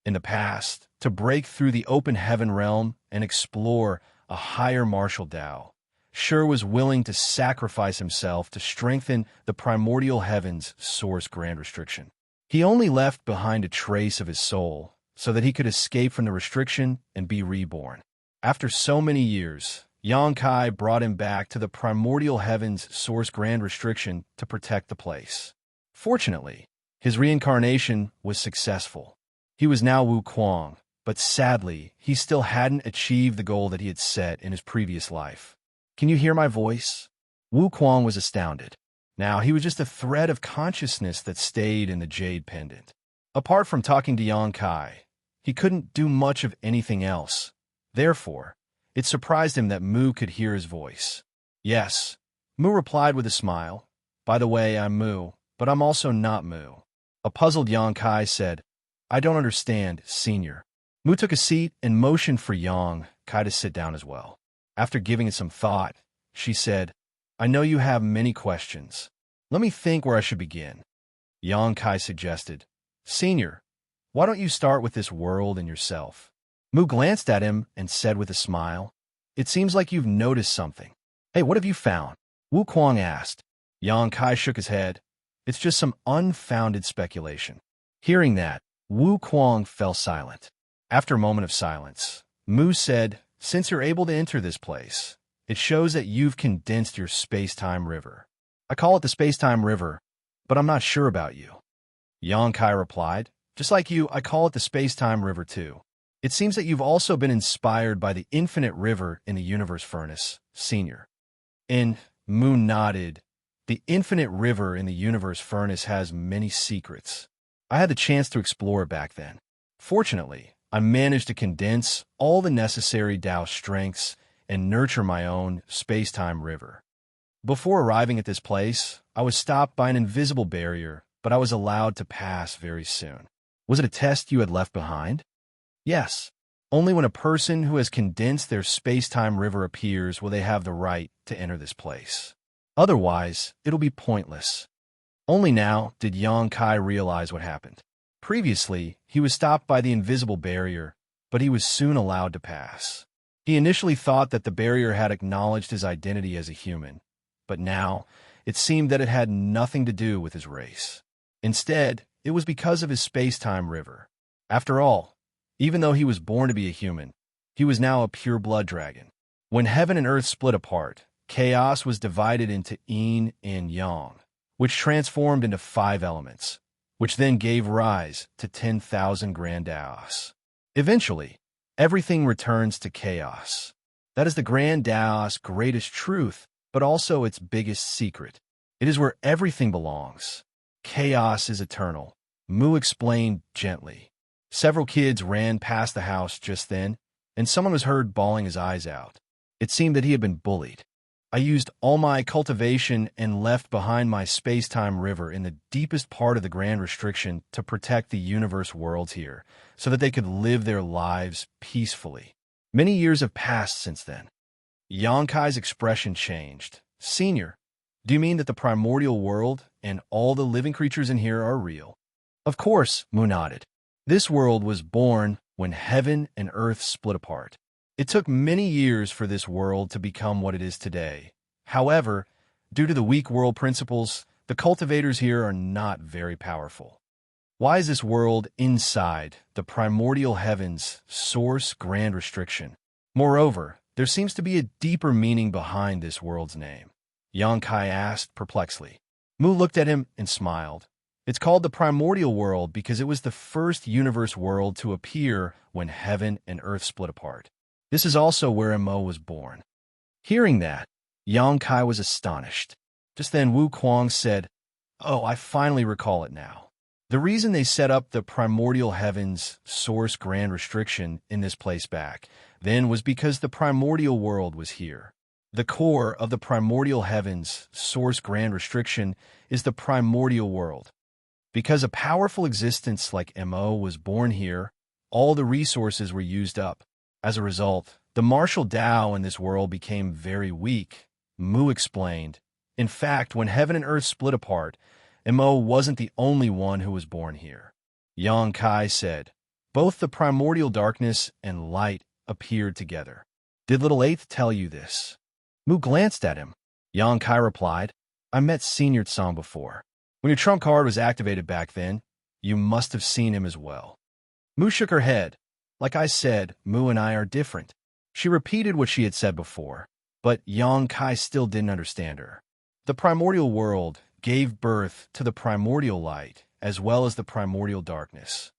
In the past, to break through the open heaven realm and explore a higher martial Tao, Shi was willing to sacrifice himself to strengthen the primordial heaven's source grand restriction. He only left behind a trace of his soul so that he could escape from the restriction and be reborn. After so many years, Yang Kai brought him back to the primordial heaven's source grand restriction to protect the place. Fortunately, his reincarnation was successful. He was now Wu Kuang, but sadly, he still hadn't achieved the goal that he had set in his previous life. Can you hear my voice? Wu Kuang was astounded. Now, he was just a thread of consciousness that stayed in the jade pendant. Apart from talking to Yang Kai, he couldn't do much of anything else. Therefore, it surprised him that Mu could hear his voice. Yes, Mu replied with a smile. By the way, I'm Mu, but I'm also not Mu. A puzzled Yang Kai said, I don't understand, senior. Mu took a seat and motioned for Yang Kai to sit down as well. After giving it some thought, she said, I know you have many questions. Let me think where I should begin. Yang Kai suggested, Senior, why don't you start with this world and yourself? Mu glanced at him and said with a smile, It seems like you've noticed something. Hey, what have you found? Wu Kuang asked. Yang Kai shook his head. It's just some unfounded speculation. Hearing that, Wu Kuang fell silent. After a moment of silence, Mu said, Since you're able to enter this place, it shows that you've condensed your space-time river. I call it the space-time river, but I'm not sure about you. Yang Kai replied, Just like you, I call it the space-time river too. It seems that you've also been inspired by the infinite river in the universe furnace, senior. And Mu nodded. The infinite river in the universe furnace has many secrets. I had the chance to explore it back then. Fortunately, I managed to condense all the necessary Tao strengths and nurture my own space-time river. Before arriving at this place, I was stopped by an invisible barrier, but I was allowed to pass very soon. Was it a test you had left behind? Yes. Only when a person who has condensed their space-time river appears will they have the right to enter this place. Otherwise, it'll be pointless. Only now did Yang Kai realize what happened. Previously, he was stopped by the invisible barrier, but he was soon allowed to pass. He initially thought that the barrier had acknowledged his identity as a human, but now it seemed that it had nothing to do with his race. Instead, it was because of his space-time river. After all, even though he was born to be a human, he was now a pure-blood dragon. When heaven and earth split apart, chaos was divided into yin and yang, which transformed into 5 elements, which then gave rise to 10,000 grand Daos. Eventually, everything returns to chaos. That is the grand Daos' greatest truth, but also its biggest secret. It is where everything belongs. Chaos is eternal, Mu explained gently. Several kids ran past the house just then, and someone was heard bawling his eyes out. It seemed that he had been bullied. I used all my cultivation and left behind my space-time river in the deepest part of the grand restriction to protect the universe worlds here, so that they could live their lives peacefully. Many years have passed since then. Yang Kai's expression changed. Senior, do you mean that the primordial world and all the living creatures in here are real? Of course, Mu nodded. This world was born when heaven and earth split apart. It took many years for this world to become what it is today. However, due to the weak world principles, the cultivators here are not very powerful. Why is this world inside the primordial heavens source grand restriction? Moreover, there seems to be a deeper meaning behind this world's name. Xianxia asked perplexedly. Mu looked at him and smiled. It's called the primordial world because it was the first universe world to appear when heaven and earth split apart. This is also where Mo was born. Hearing that, Xianxia was astonished. Just then Wu Kuang said, "Oh, I finally recall it now. The reason they set up the primordial heavens source grand restriction in this place back then was because the primordial world was here. The core of the primordial heavens source grand restriction is the primordial world. Because a powerful existence like Mo was born here, all the resources were used up. As a result, the martial Tao in this world became very weak," Mu explained. In fact, when heaven and earth split apart, Mo wasn't the only one who was born here. Xianxia said, "Both the primordial darkness and light appeared together. Did little Eighth tell you this?" Mu glanced at him. Xianxia replied, "I met Senior Tsang before. When your trump card was activated back then, you must have seen him as well." Mu shook her head. "Like I said, Mu and I are different." She repeated what she had said before, but Xianxia still didn't understand her. The primordial world gave birth to the primordial light as well as the primordial darkness.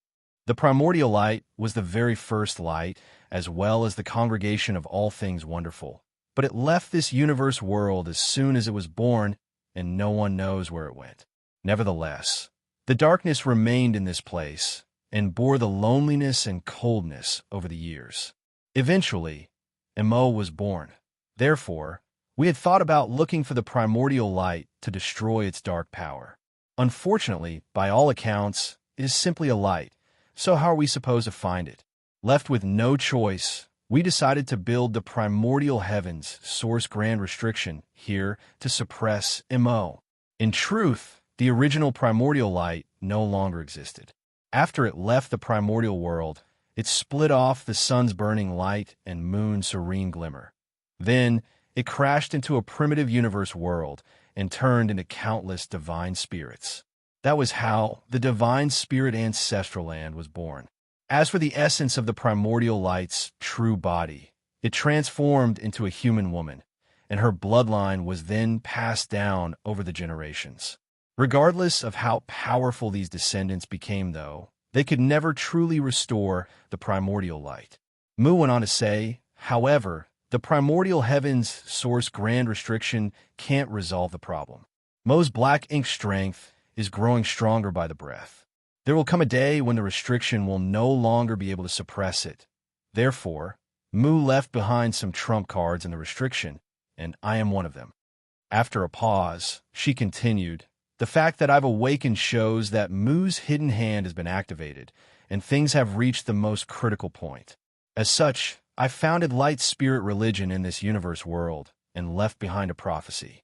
The primordial light was the very first light as well as the congregation of all things wonderful, but it left this universe world as soon as it was born, and no one knows where it went. Nevertheless, the darkness remained in this place and bore the loneliness and coldness over the years. Eventually, Mo was born. Therefore, we had thought about looking for the primordial light to destroy its dark power. Unfortunately, by all accounts, it is simply a light, so how are we supposed to find it? Left with no choice, we decided to build the primordial heavens source grand restriction here to suppress Mo. In truth, the original primordial light no longer existed. After it left the primordial world, it split off the sun's burning light and moon's serene glimmer. Then, it crashed into a primitive universe world and turned into countless divine spirits. That was how the divine spirit ancestral land was born. As for the essence of the primordial light's true body, it transformed into a human woman, and her bloodline was then passed down over the generations. Regardless of how powerful these descendants became, though, they could never truly restore the primordial light. Mu went on to say, however, the primordial heavens source grand restriction can't resolve the problem. Mo's black ink strength is growing stronger by the breath. There will come a day when the restriction will no longer be able to suppress it. Therefore, Mu left behind some trump cards in the restriction, and I am one of them. After a pause, she continued, "The fact that I've awakened shows that Mu's hidden hand has been activated, and things have reached the most critical point. As such, I founded light spirit religion in this universe world and left behind a prophecy."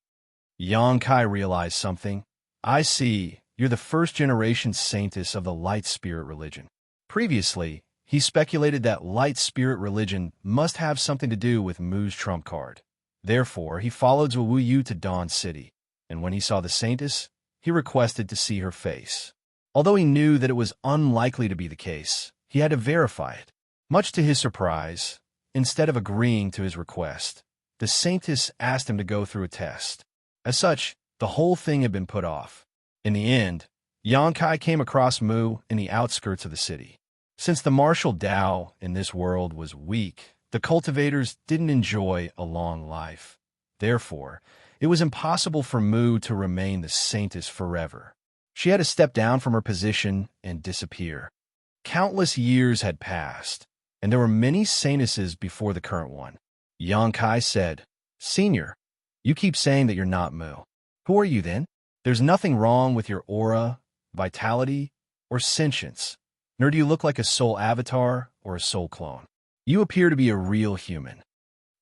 Xianxia realized something. "I see, you're the first generation saintess of the light spirit religion." Previously, he speculated that light spirit religion must have something to do with Mu's trump card. Therefore, he followed Zhuwu Yu to Dawn City, and when he saw the saintess, he requested to see her face. Although he knew that it was unlikely to be the case, he had to verify it. Much to his surprise, instead of agreeing to his request, the saintess asked him to go through a test. As such, the whole thing had been put off. In the end, Xianxia came across Mu in the outskirts of the city. Since the martial Tao in this world was weak, the cultivators didn't enjoy a long life. Therefore, it was impossible for Mu to remain the saintess forever. She had to step down from her position and disappear. Countless years had passed, and there were many saintesses before the current one. Xianxia said, "Senior, you keep saying that you're not Mu. Who are you then? There's nothing wrong with your aura, vitality, or sentience, nor do you look like a soul avatar or a soul clone. You appear to be a real human."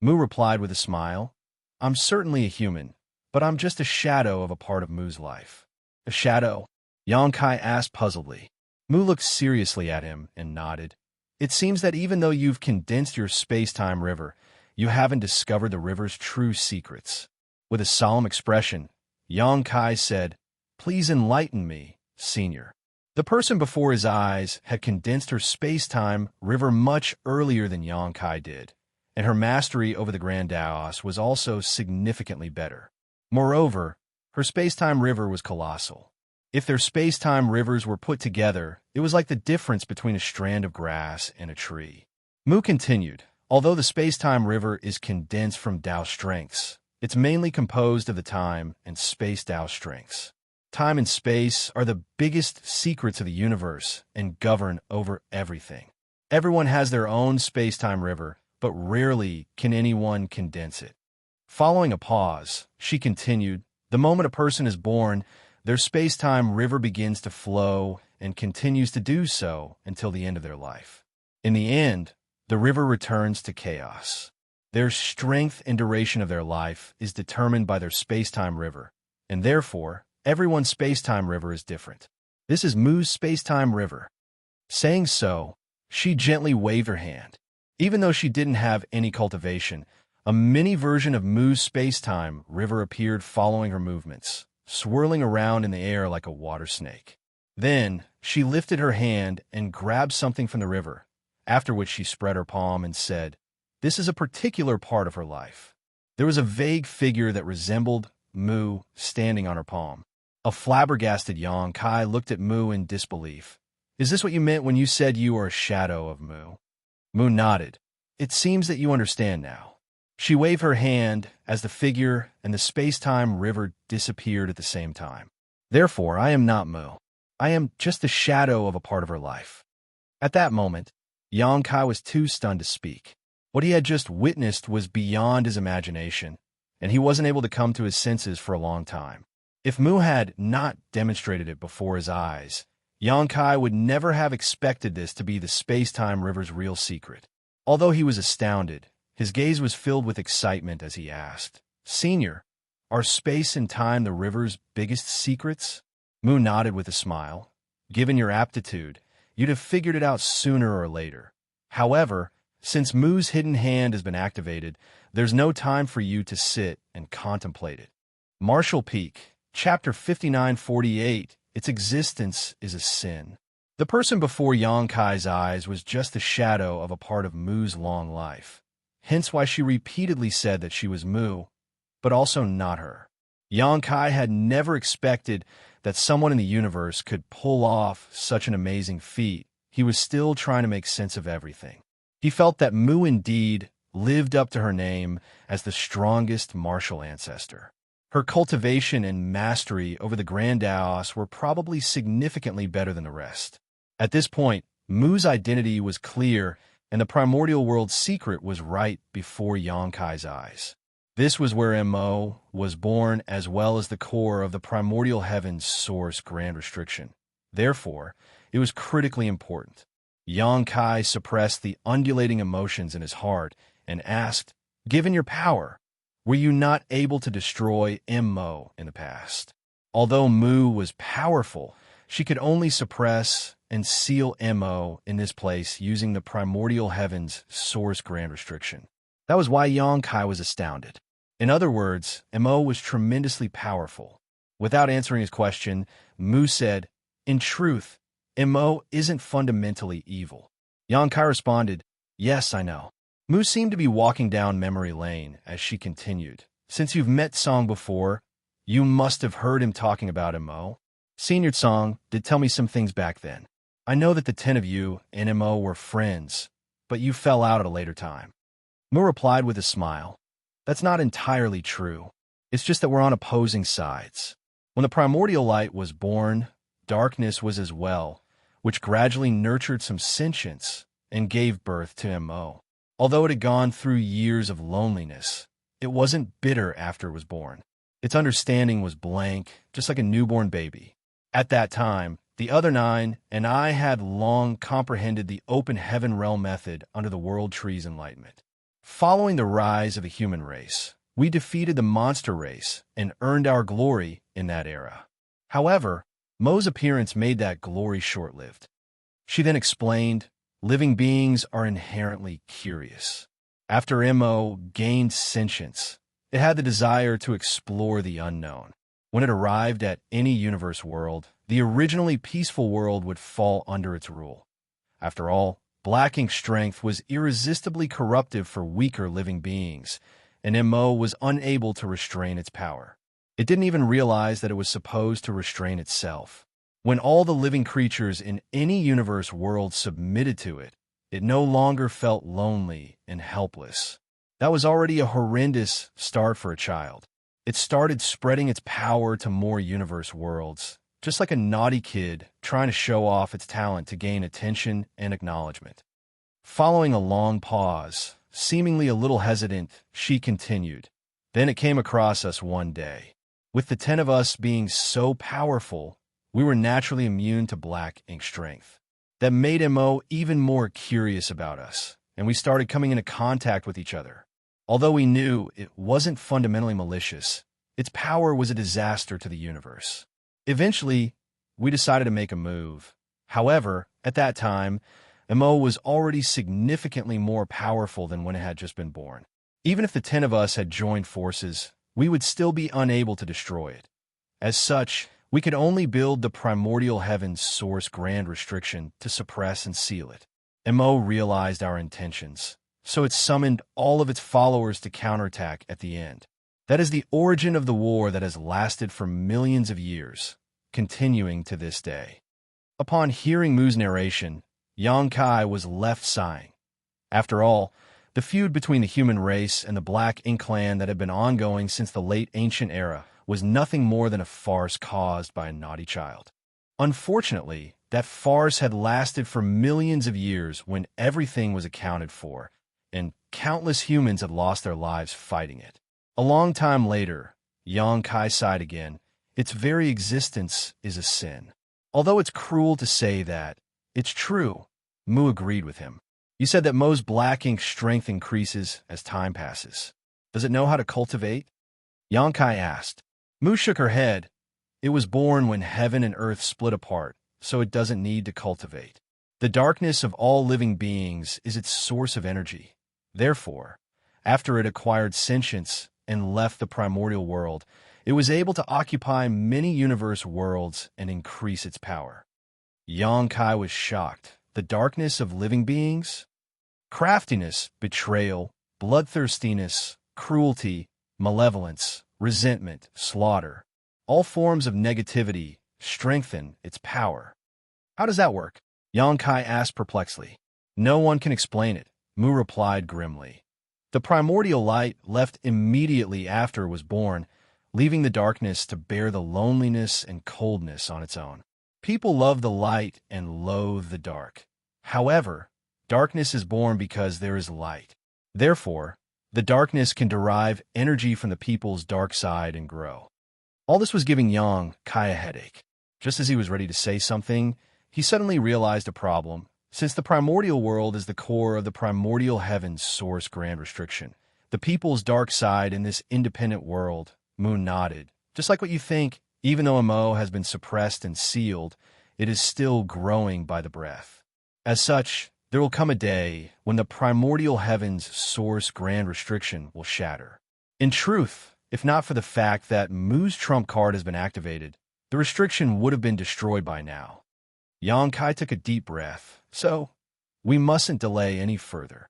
Mu replied with a smile, "I'm certainly a human, but I'm just a shadow of a part of Mu's life." "A shadow?" Xianxia asked puzzledly. Mu looked seriously at him and nodded. It seems that even though you've condensed your space-time river, you haven't discovered the river's true secrets. With a solemn expression, Xianxia said, "Please enlighten me, Senior." The person before his eyes had condensed her space-time river much earlier than Xianxia did, and her mastery over the Grand Daos was also significantly better. Moreover, her space-time river was colossal. If their space-time rivers were put together, it was like the difference between a strand of grass and a tree. Mu continued, "Although the space-time river is condensed from Dao strengths, it's mainly composed of the time and space Dao strengths. Time and space are the biggest secrets of the universe and govern over everything. Everyone has their own space-time river, but rarely can anyone condense it." Following a pause, she continued, "The moment a person is born, their space-time river begins to flow and continues to do so until the end of their life. In the end, the river returns to chaos. Their strength and duration of their life is determined by their space-time river, and therefore, everyone's space-time river is different. This is Mu's space-time river." Saying so, she gently waved her hand. Even though she didn't have any cultivation, a mini version of Mu's space-time river appeared following her movements, swirling around in the air like a water snake. Then, she lifted her hand and grabbed something from the river, after which she spread her palm and said, "This is a particular part of her life." There was a vague figure that resembled Mu standing on her palm. A flabbergasted Xianxia looked at Mu in disbelief. "Is this what you meant when you said you are a shadow of Mu?" Mu nodded. "It seems that you understand now." She waved her hand as the figure and the space-time river disappeared at the same time. "Therefore, I am not Mu. I am just the shadow of a part of her life." At that moment, Xianxia was too stunned to speak. What he had just witnessed was beyond his imagination, and he wasn't able to come to his senses for a long time. If Mu had not demonstrated it before his eyes, Xianxia would never have expected this to be the space-time river's real secret. Although he was astounded, his gaze was filled with excitement as he asked, "Senior, are space and time the river's biggest secrets?" Mu nodded with a smile. "Given your aptitude, you'd have figured it out sooner or later. However, since Mu's hidden hand has been activated, there's no time for you to sit and contemplate it." Martial Peak, Chapter 5948, Its Existence is a Sin. The person before Xianxia's eyes was just the shadow of a part of Mu's long life, hence why she repeatedly said that she was Mu, but also not her. Xianxia had never expected that someone in the universe could pull off such an amazing feat. He was still trying to make sense of everything. He felt that Mu indeed lived up to her name as the strongest martial ancestor. Her cultivation and mastery over the Grand Daos were probably significantly better than the rest. At this point, Mu's identity was clear, and the primordial world's secret was right before Xianxia's eyes. This was where Mo was born, as well as the core of the primordial heaven's source grand restriction. Therefore, it was critically important. Xianxia suppressed the undulating emotions in his heart and asked, "Given your power, were you not able to destroy Mo in the past?" Although Mu was powerful, she could only suppress and seal Mo in this place using the primordial heaven's source grand restriction. That was why Xianxia was astounded. In other words, Mo was tremendously powerful. Without answering his question, Mu said, "In truth, Mo isn't fundamentally evil." Xianxia responded, "Yes, I know." Mu seemed to be walking down memory lane as she continued. "Since you've met Song before, you must have heard him talking about Mo. Senior Song did tell me some things back then. I know that the 10 of you and Mo were friends, but you fell out at a later time." Mu replied with a smile, "That's not entirely true. It's just that we're on opposing sides. When the primordial light was born, darkness was as well, which gradually nurtured some sentience and gave birth to Mo. Although it had gone through years of loneliness, it wasn't bitter after it was born. Its understanding was blank, just like a newborn baby. At that time, the other 9 and I had long comprehended the open heaven realm method under the World Tree's enlightenment. Following the rise of the human race, we defeated the monster race and earned our glory in that era. However, Mo's appearance made that glory short-lived." She then explained, living beings are inherently curious. After Mo gained sentience, it had the desire to explore the unknown. When it arrived at any universe world, the originally peaceful world would fall under its rule. After all, black ink strength was irresistibly corruptive for weaker living beings, and Mo was unable to restrain its power. It didn't even realize that it was supposed to restrain itself. When all the living creatures in any universe world submitted to it, it no longer felt lonely and helpless. That was already a horrendous start for a child. It started spreading its power to more universe worlds, just like a naughty kid trying to show off its talent to gain attention and acknowledgement. Following a long pause, seemingly a little hesitant, she continued, "Then it came across us one day. With the 10 of us being so powerful, we were naturally immune to black ink strength. That made Mo even more curious about us, and we started coming into contact with each other. Although we knew it wasn't fundamentally malicious, its power was a disaster to the universe. Eventually, we decided to make a move. However, at that time, Mo was already significantly more powerful than when it had just been born. Even if the 10 of us had joined forces, we would still be unable to destroy it. As such, we could only build the primordial heaven's source grand restriction to suppress and seal it. Mo realized our intentions, so it summoned all of its followers to counterattack at the end. That is the origin of the war that has lasted for millions of years, continuing to this day. Upon hearing Mu's narration, Xianxia was left sighing. After all, the feud between the human race and the Black Ink clan that had been ongoing since the late ancient era was nothing more than a farce caused by a naughty child. Unfortunately, that farce had lasted for millions of years when everything was accounted for, and countless humans had lost their lives fighting it. A long time later, Xianxia sighed again. Its very existence is a sin. Although it's cruel to say that, it's true. Mu agreed with him. You said that Mo's black ink strength increases as time passes. Does it know how to cultivate? Xianxia asked. Mu shook her head. It was born when heaven and earth split apart, so it doesn't need to cultivate. The darkness of all living beings is its source of energy. Therefore, after it acquired sentience and left the primordial world, it was able to occupy many universe worlds and increase its power. Xianxia was shocked. The darkness of living beings? Craftiness, betrayal, bloodthirstiness, cruelty, malevolence, resentment, slaughter, all forms of negativity strengthen its power. How does that work? Xianxia asked perplexedly. No one can explain it, Mu replied grimly. The primordial light left immediately after it was born, leaving the darkness to bear the loneliness and coldness on its own. People love the light and loathe the dark. However, darkness is born because there is light. Therefore, the darkness can derive energy from the people's dark side and grow. All this was giving Xianxia a headache. Just as he was ready to say something, he suddenly realized a problem. Since the primordial world is the core of the primordial heaven's source grand restriction, the people's dark side in this independent world, Mu nodded. Just like what you think, even though Mo has been suppressed and sealed, it is still growing by the breath. As such, there will come a day when the primordial heaven's source grand restriction will shatter. In truth, if not for the fact that Mu's trump card has been activated, the restriction would have been destroyed by now. Xianxia took a deep breath. So, we mustn't delay any further.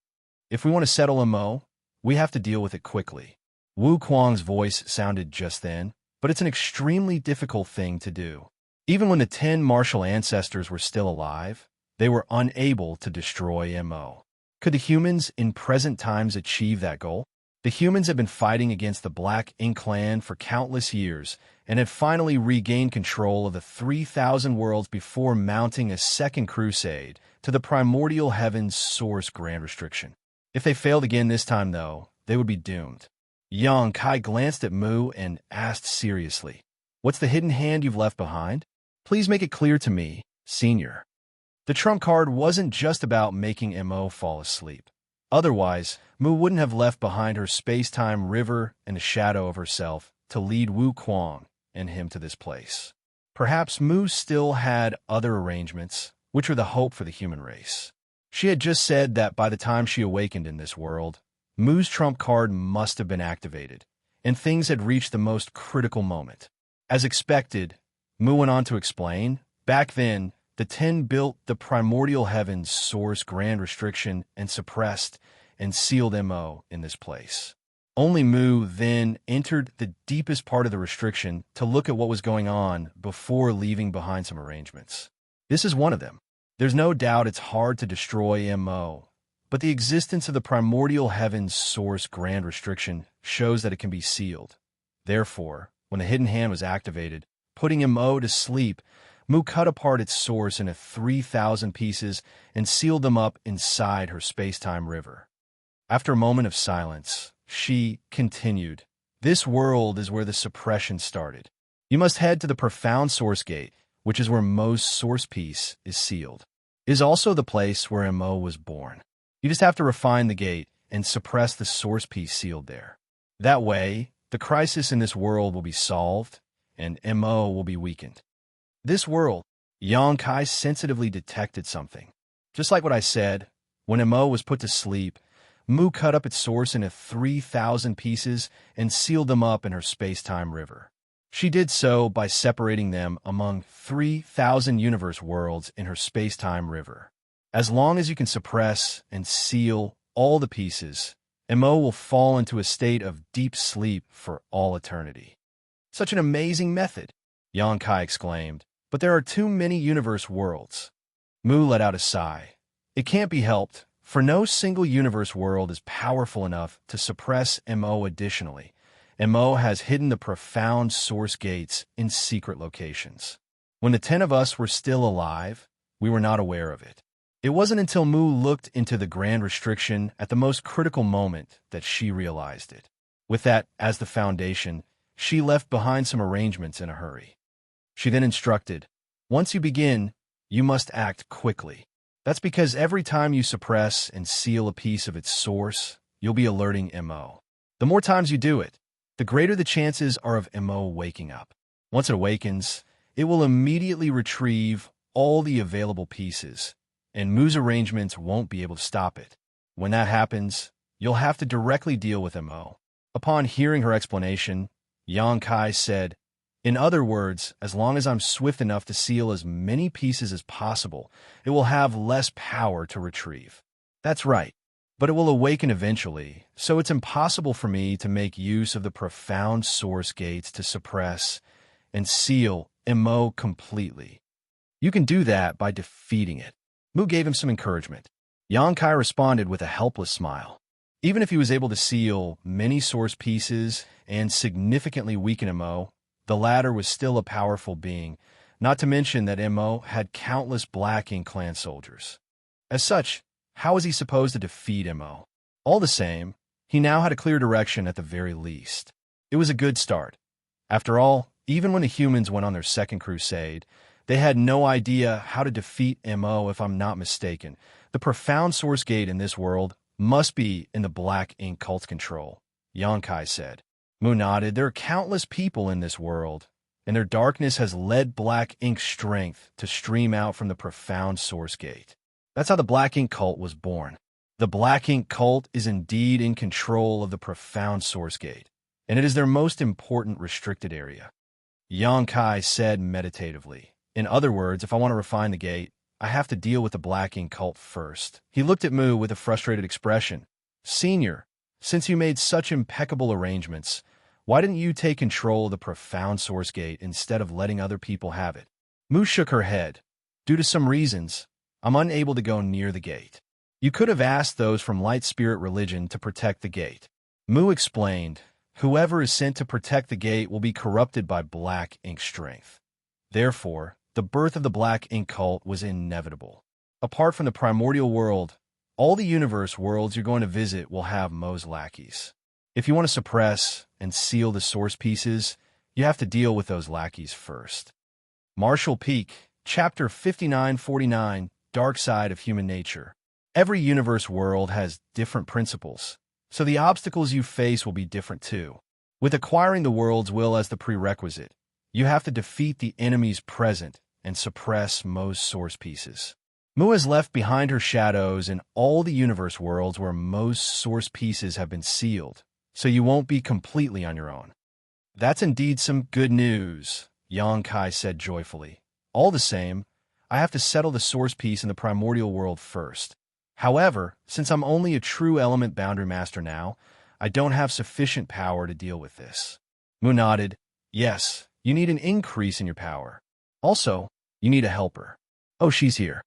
If we want to settle Mo, we have to deal with it quickly. Wu Kuang's voice sounded just then, but it's an extremely difficult thing to do. Even when the 10 martial ancestors were still alive, they were unable to destroy Mo. Could the humans in present times achieve that goal? The humans have been fighting against the Black Ink clan for countless years and had finally regained control of the 3,000 worlds before mounting a second crusade to the primordial heaven's source grand restriction. If they failed again this time, though, they would be doomed. Xianxia glanced at Mu and asked seriously, "What's the hidden hand you've left behind? Please make it clear to me, Senior." The trump card wasn't just about making Mo fall asleep. Otherwise, Mu wouldn't have left behind her space-time river and a shadow of herself to lead Wu Kuang and him to this place. Perhaps Mu still had other arrangements, which were the hope for the human race. She had just said that by the time she awakened in this world, Mu's trump card must have been activated, and things had reached the most critical moment. As expected, Mu went on to explain, back then, the Ten built the primordial heavens source grand restriction and suppressed and sealed Mo in this place. Only Mu then entered the deepest part of the restriction to look at what was going on before leaving behind some arrangements. This is one of them. There's no doubt it's hard to destroy Mo, but the existence of the primordial heavens source grand restriction shows that it can be sealed. Therefore, when the hidden hand was activated, putting Mo to sleep, Mu cut apart its source into 3,000 pieces and sealed them up inside her space-time river. After a moment of silence, she continued, "This world is where the suppression started. You must head to the profound source gate, which is where Mo's source piece is sealed. It is also the place where Mo was born. You just have to refine the gate and suppress the source piece sealed there. That way, the crisis in this world will be solved, and Mo will be weakened." This world, Xianxia sensitively detected something. Just like what I said, when Mo was put to sleep, Mu cut up its source into 3,000 pieces and sealed them up in her space-time river. She did so by separating them among 3,000 universe worlds in her space-time river. As long as you can suppress and seal all the pieces, Mo will fall into a state of deep sleep for all eternity. "Such an amazing method," Xianxia exclaimed, "but there are too many universe worlds." Mu let out a sigh. It can't be helped, for no single universe world is powerful enough to suppress Mo additionally. Mo has hidden the profound source gates in secret locations. When the 10 of us were still alive, we were not aware of it. It wasn't until Mu looked into the grand restriction at the most critical moment that she realized it. With that as the foundation, she left behind some arrangements in a hurry. She then instructed, "Once you begin, you must act quickly. That's because every time you suppress and seal a piece of its source, you'll be alerting Mo. The more times you do it, the greater the chances are of Mo waking up. Once it awakens, it will immediately retrieve all the available pieces, and Mu's arrangements won't be able to stop it. When that happens, you'll have to directly deal with Mo." Upon hearing her explanation, Xianxia said, "In other words, as long as I'm swift enough to seal as many pieces as possible, it will have less power to retrieve." "That's right, but it will awaken eventually, so it's impossible for me to make use of the profound source gates to suppress and seal Mo completely. You can do that by defeating it." Mu gave him some encouragement. Xianxia responded with a helpless smile. Even if he was able to seal many source pieces and significantly weaken Mo, the latter was still a powerful being, not to mention that Mo had countless Black Ink clan soldiers. As such, how was he supposed to defeat Mo? All the same, he now had a clear direction at the very least. It was a good start. After all, even when the humans went on their second crusade, they had no idea how to defeat Mo, if I'm not mistaken. The profound source gate in this world must be in the Black Ink cult's control, Xianxia said. Mu nodded. There are countless people in this world, and their darkness has led Black Ink's strength to stream out from the profound source gate. That's how the Black Ink cult was born. The Black Ink cult is indeed in control of the profound source gate, and it is their most important restricted area. Xianxia said meditatively. In other words, if I want to refine the gate, I have to deal with the Black Ink cult first. He looked at Mu with a frustrated expression. "Senior, since you made such impeccable arrangements, why didn't you take control of the profound source gate instead of letting other people have it?" Mu shook her head. "Due to some reasons, I'm unable to go near the gate. You could have asked those from Light Spirit Religion to protect the gate." Mu explained, "Whoever is sent to protect the gate will be corrupted by Black Ink strength. Therefore, the birth of the Black Ink cult was inevitable. Apart from the primordial world, all the universe worlds you're going to visit will have Mo's lackeys. If you want to suppress and seal the source pieces, you have to deal with those lackeys first." Marshall Peak, Chapter 5949, Dark Side of Human Nature. Every universe world has different principles, so the obstacles you face will be different too. With acquiring the world's will as the prerequisite, you have to defeat the enemies present and suppress Mo's source pieces. Mu has left behind her shadows in all the universe worlds where most source pieces have been sealed, so you won't be completely on your own. That's indeed some good news, Xianxia said joyfully. All the same, I have to settle the source piece in the primordial world first. However, since I'm only a true element boundary master now, I don't have sufficient power to deal with this. Mu nodded. Yes, you need an increase in your power. Also, you need a helper. Oh, she's here.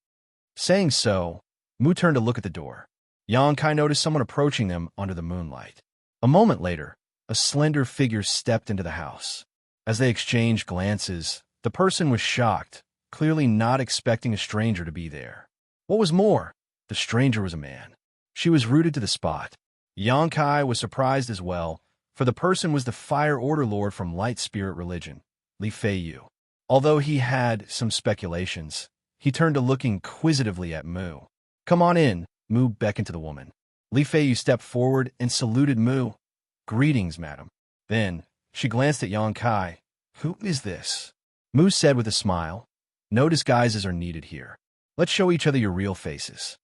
Saying so, Mu turned to look at the door. Xianxia noticed someone approaching them under the moonlight. A moment later, a slender figure stepped into the house. As they exchanged glances, the person was shocked, clearly not expecting a stranger to be there. What was more, the stranger was a man. She was rooted to the spot. Xianxia was surprised as well, for the person was the Fire Order Lord from Light Spirit Religion, Li Feiyu. Although he had some speculations, he turned to look inquisitively at Mu. Come on in, Mu beckoned to the woman. Li Feiyu stepped forward and saluted Mu. Greetings, madam. Then, she glanced at Xianxia. Who is this? Mu said with a smile. No disguises are needed here. Let's show each other your real faces.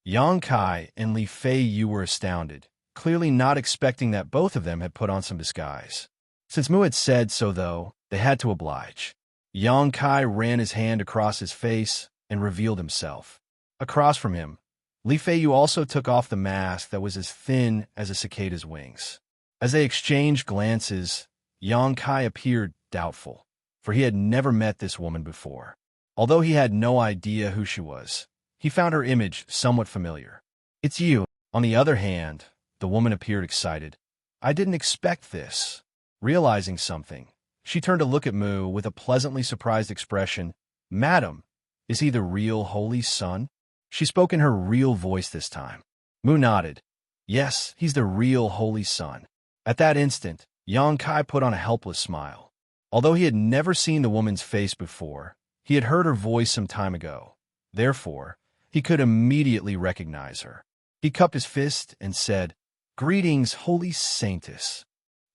Xianxia and Li Feiyu were astounded, clearly not expecting that both of them had put on some disguise. Since Mu had said so, though, they had to oblige. Xianxia ran his hand across his face and revealed himself. Across from him, Li Feiyu also took off the mask that was as thin as a cicada's wings. As they exchanged glances, Xianxia appeared doubtful, for he had never met this woman before. Although he had no idea who she was, he found her image somewhat familiar. It's you. On the other hand, the woman appeared excited. I didn't expect this. Realizing something, she turned to look at Mu with a pleasantly surprised expression. Madam, is he the real Holy Son? She spoke in her real voice this time. Mu nodded. Yes, he's the real Holy Son. At that instant, Xianxia put on a helpless smile. Although he had never seen the woman's face before, he had heard her voice some time ago. Therefore, he could immediately recognize her. He cupped his fist and said, Greetings, Holy Saintess.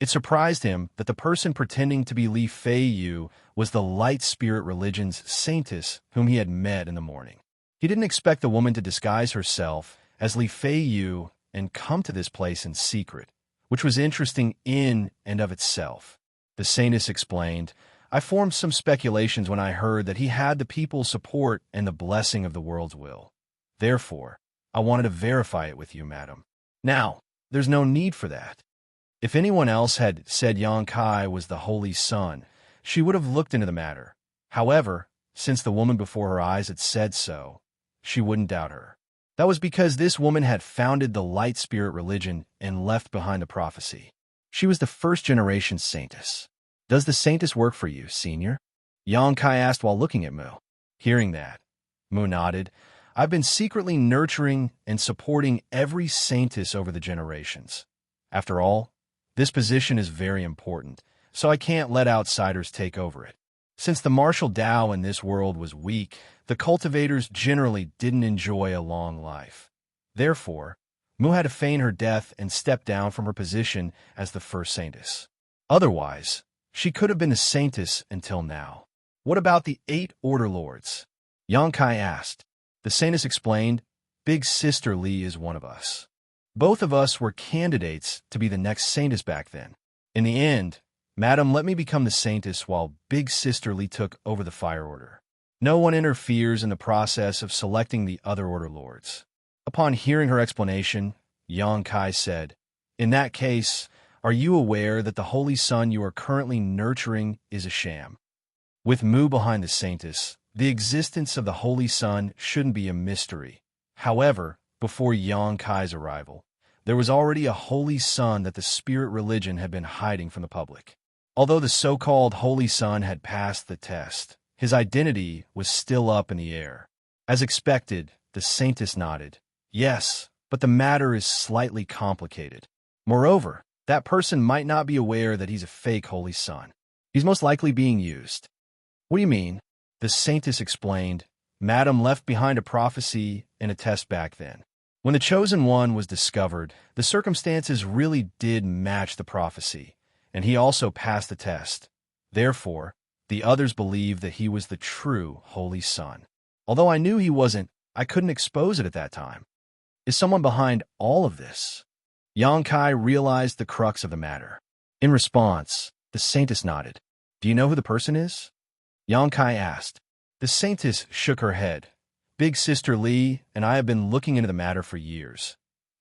It surprised him that the person pretending to be Li Feiyu was the Light Spirit Religion's Saintess whom he had met in the morning. He didn't expect the woman to disguise herself as Li Feiyu and come to this place in secret, which was interesting in and of itself. The Saintess explained, I formed some speculations when I heard that he had the people's support and the blessing of the world's will. Therefore, I wanted to verify it with you, madam. Now, there's no need for that. If anyone else had said Xianxia was the Holy Son, she would have looked into the matter. However, since the woman before her eyes had said so, she wouldn't doubt her. That was because this woman had founded the Light Spirit Religion and left behind the prophecy. She was the first-generation Saintess. Does the Saintess work for you, Senior? Xianxia asked while looking at Mu. Hearing that, Mu nodded. I've been secretly nurturing and supporting every Saintess over the generations. After all, this position is very important, so I can't let outsiders take over it. Since the martial Tao in this world was weak, the cultivators generally didn't enjoy a long life. Therefore, Mu had to feign her death and step down from her position as the first Saintess. Otherwise, she could have been a Saintess until now. What about the 8 Order Lords? Xianxia asked. The Saintess explained, Big Sister Li is one of us. Both of us were candidates to be the next Saintess back then. In the end, Madam let me become the Saintess while Big Sister Li took over the Fire Order. No one interferes in the process of selecting the other Order Lords. Upon hearing her explanation, Xianxia said, In that case, are you aware that the Holy Son you are currently nurturing is a sham? With Mu behind the Saintess, the existence of the Holy Son shouldn't be a mystery. However, before Xianxia's arrival, there was already a Holy Son that the Spirit Religion had been hiding from the public. Although the so-called Holy Son had passed the test, his identity was still up in the air. As expected, the Saintess nodded. Yes, but the matter is slightly complicated. Moreover, that person might not be aware that he's a fake Holy Son. He's most likely being used. What do you mean? The Saintess explained, Madam left behind a prophecy and a test back then. When the Chosen One was discovered, the circumstances really did match the prophecy, and he also passed the test. Therefore, the others believed that he was the true Holy Son. Although I knew he wasn't, I couldn't expose it at that time. Is someone behind all of this? Xianxia realized the crux of the matter. In response, the saintess nodded. Do you know who the person is? Xianxia asked. The saintess shook her head. Big Sister Li and I have been looking into the matter for years.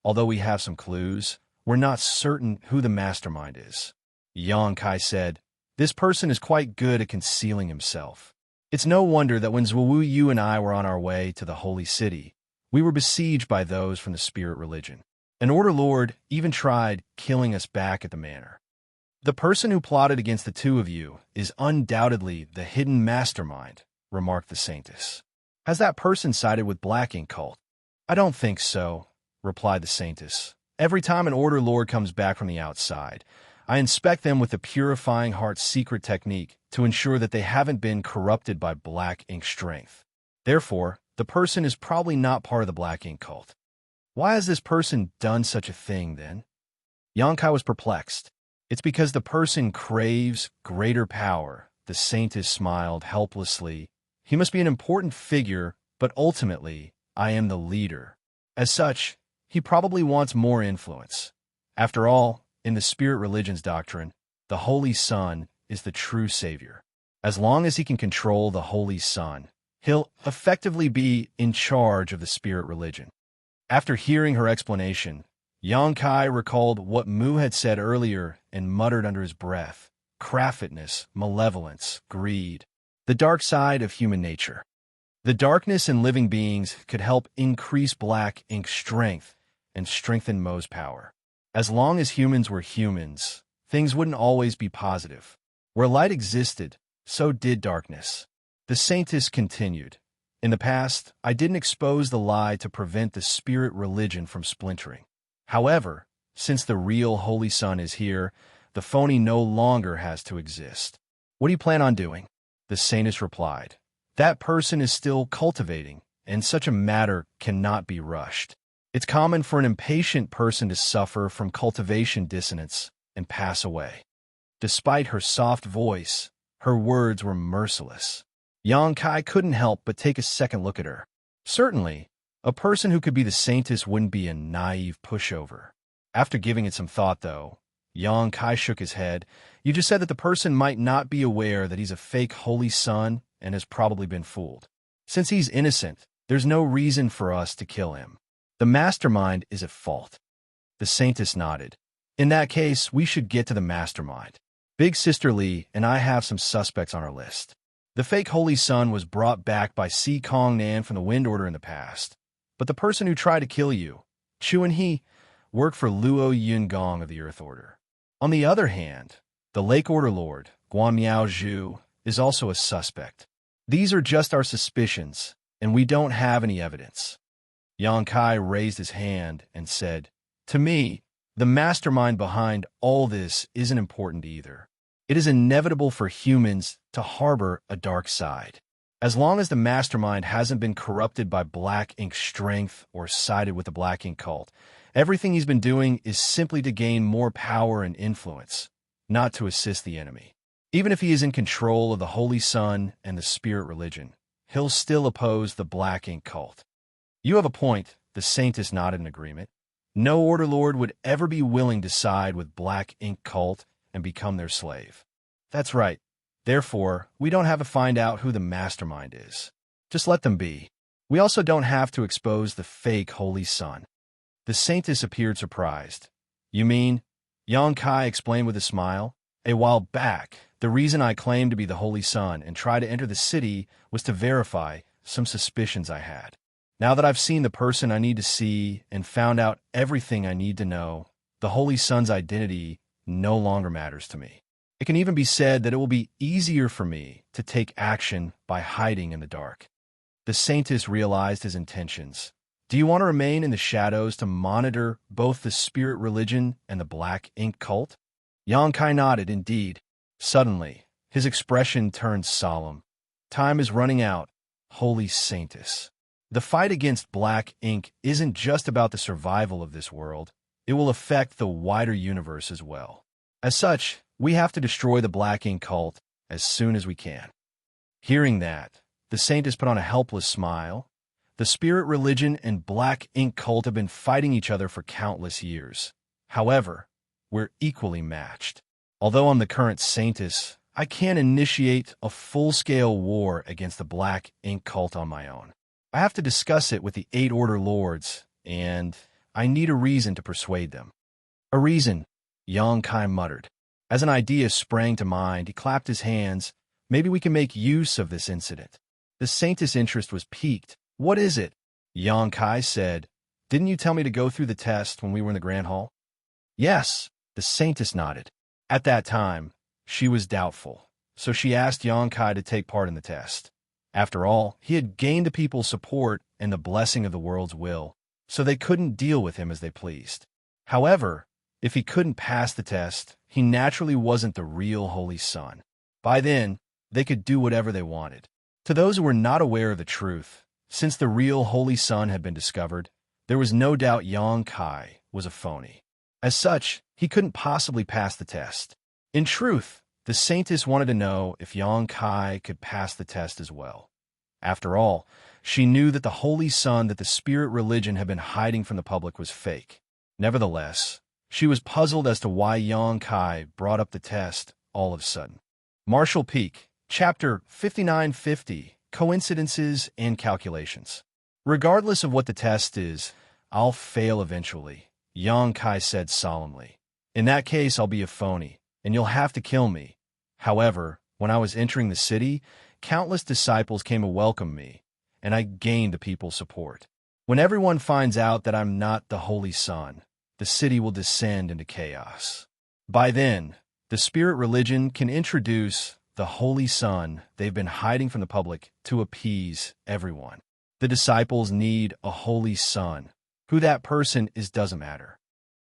Although we have some clues, we're not certain who the mastermind is. Xianxia said, this person is quite good at concealing himself. It's no wonder that when Zhuwu Yu and I were on our way to the holy city, we were besieged by those from the spirit religion. An order lord even tried killing us back at the manor. The person who plotted against the two of you is undoubtedly the hidden mastermind, remarked the saintess. Has that person sided with Black Ink Cult? I don't think so, replied the saintess. Every time an order lord comes back from the outside, I inspect them with the Purifying Heart secret technique to ensure that they haven't been corrupted by Black Ink strength. Therefore, the person is probably not part of the Black Ink Cult. Why has this person done such a thing, then? Xianxia was perplexed. It's because the person craves greater power, the saintess smiled helplessly. He must be an important figure, but ultimately, I am the leader. As such, he probably wants more influence. After all, in the spirit religion's doctrine, the Holy Sun is the true savior. As long as he can control the Holy Sun, he'll effectively be in charge of the spirit religion. After hearing her explanation, Xianxia recalled what Mu had said earlier and muttered under his breath. Craftedness, malevolence, greed. The dark side of human nature. The darkness in living beings could help increase Black Ink's strength and strengthen Mo's power. As long as humans were humans, things wouldn't always be positive. Where light existed, so did darkness. The saintess continued. In the past, I didn't expose the lie to prevent the spirit religion from splintering. However, since the real Holy Sun is here, the phony no longer has to exist. What do you plan on doing? The saintess replied. That person is still cultivating, and such a matter cannot be rushed. It's common for an impatient person to suffer from cultivation dissonance and pass away. Despite her soft voice, her words were merciless. Xianxia couldn't help but take a second look at her. Certainly, a person who could be the saintess wouldn't be a naive pushover. After giving it some thought, though, Xianxia shook his head. You just said that the person might not be aware that he's a fake Holy Sun and has probably been fooled. Since he's innocent, there's no reason for us to kill him. The mastermind is at fault. The saintess nodded. In that case, we should get to the mastermind. Big Sister Li and I have some suspects on our list. The fake Holy Sun was brought back by Si Kong Nan from the Wind Order in the past, but the person who tried to kill you, Chu and he, worked for Luo Yun Gong of the Earth Order. On the other hand, the Lake Order Lord, Guan Miao Zhu, is also a suspect. These are just our suspicions, and we don't have any evidence. Xianxia raised his hand and said, To me, the mastermind behind all this isn't important either. It is inevitable for humans to harbor a dark side. As long as the mastermind hasn't been corrupted by Black Ink's strength or sided with the Black Ink Cult, everything he's been doing is simply to gain more power and influence, not to assist the enemy. Even if he is in control of the Holy Sun and the spirit religion, he'll still oppose the Black Ink Cult. You have a point, the saintess nodded in agreement. No Order Lord would ever be willing to side with Black Ink Cult and become their slave. That's right. Therefore, we don't have to find out who the mastermind is. Just let them be. We also don't have to expose the fake Holy Sun. The saintess appeared surprised. You mean? Xianxia explained with a smile. A while back, the reason I claimed to be the Holy Sun and tried to enter the city was to verify some suspicions I had. Now that I've seen the person I need to see and found out everything I need to know, the Holy Sun's identity no longer matters to me. It can even be said that it will be easier for me to take action by hiding in the dark. The saintess realized his intentions. Do you want to remain in the shadows to monitor both the spirit religion and the Black Ink Cult? Xianxia nodded, indeed. Suddenly, his expression turned solemn. Time is running out, Holy Saintess. The fight against Black Ink isn't just about the survival of this world. It will affect the wider universe as well. As such, we have to destroy the Black Ink Cult as soon as we can. Hearing that, the saintess put on a helpless smile. The spirit religion and black ink cult have been fighting each other for countless years. However, we're equally matched. Although I'm the current saintess, I can't initiate a full-scale war against the black ink cult on my own. I have to discuss it with the 8 Order Lords, and I need a reason to persuade them. A reason, Xianxia muttered. As an idea sprang to mind, he clapped his hands. Maybe we can make use of this incident. The saintess' interest was piqued. What is it? Xianxia said. Didn't you tell me to go through the test when we were in the Grand Hall? Yes, the saintess nodded. At that time, she was doubtful, so she asked Xianxia to take part in the test. After all, he had gained the people's support and the blessing of the world's will, so they couldn't deal with him as they pleased. However, if he couldn't pass the test, he naturally wasn't the real Holy Son. By then, they could do whatever they wanted. To those who were not aware of the truth, since the real Holy Son had been discovered, there was no doubt Xianxia was a phony. As such, he couldn't possibly pass the test. In truth, the saintess wanted to know if Xianxia could pass the test as well. After all, she knew that the Holy Son that the spirit religion had been hiding from the public was fake. Nevertheless, she was puzzled as to why Xianxia brought up the test all of a sudden. Martial Peak, Chapter 5950, Coincidences and Calculations. Regardless of what the test is, I'll fail eventually, Xianxia said solemnly. In that case, I'll be a phony, and you'll have to kill me. However, when I was entering the city, countless disciples came to welcome me, and I gained the people's support. When everyone finds out that I'm not the Holy Son, the city will descend into chaos. By then, the spirit religion can introduce the Holy Son they've been hiding from the public to appease everyone. The disciples need a Holy Son. Who that person is doesn't matter.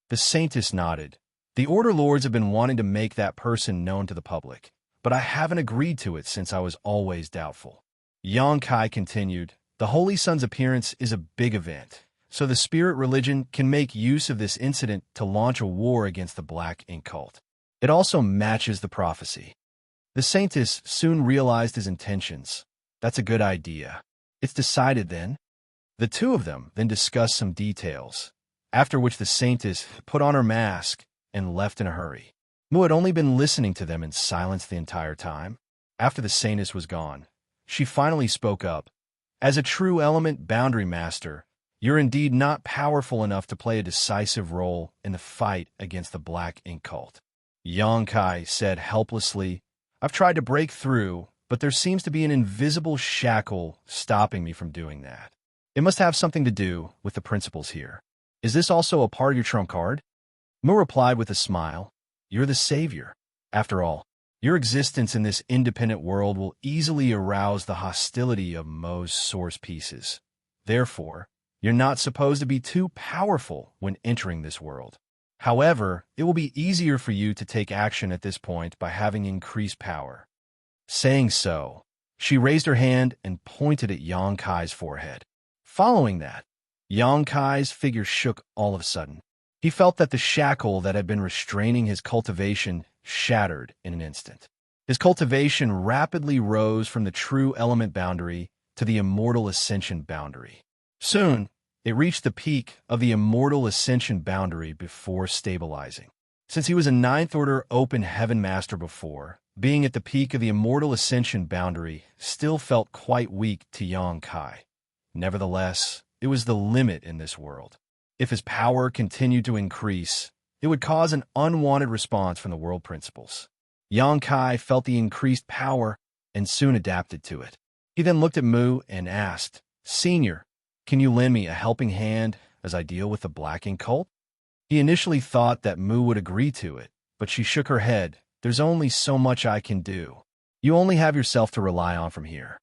The saintess nodded. The Order Lords have been wanting to make that person known to the public, but I haven't agreed to it since I was always doubtful. Xianxia continued, the Holy Son's appearance is a big event, so the spirit religion can make use of this incident to launch a war against the black ink cult. It also matches the prophecy. The saintess soon realized his intentions. That's a good idea. It's decided then. The two of them then discussed some details, after which the saintess put on her mask and left in a hurry. Mu had only been listening to them in silence the entire time. After the saintess was gone, she finally spoke up. As a true element boundary master, you're indeed not powerful enough to play a decisive role in the fight against the black ink cult. Xianxia said helplessly, I've tried to break through, but there seems to be an invisible shackle stopping me from doing that. It must have something to do with the principles here. Is this also a part of your trump card? Mu replied with a smile, You're the savior. After all, your existence in this independent world will easily arouse the hostility of Mo's source pieces. Therefore, you're not supposed to be too powerful when entering this world. However, it will be easier for you to take action at this point by having increased power. Saying so, she raised her hand and pointed at Xianxia's forehead. Following that, Xianxia's figure shook all of a sudden. He felt that the shackle that had been restraining his cultivation shattered in an instant. His cultivation rapidly rose from the true element boundary to the immortal ascension boundary. Soon, it reached the peak of the immortal ascension boundary before stabilizing. Since he was a Ninth Order Open Heaven Master before, being at the peak of the immortal ascension boundary still felt quite weak to Xianxia. Nevertheless, it was the limit in this world. If his power continued to increase, it would cause an unwanted response from the world principles. Xianxia felt the increased power and soon adapted to it. He then looked at Mu and asked, Senior, can you lend me a helping hand as I deal with the black ink cult? He initially thought that Mu would agree to it, but she shook her head. There's only so much I can do. You only have yourself to rely on from here.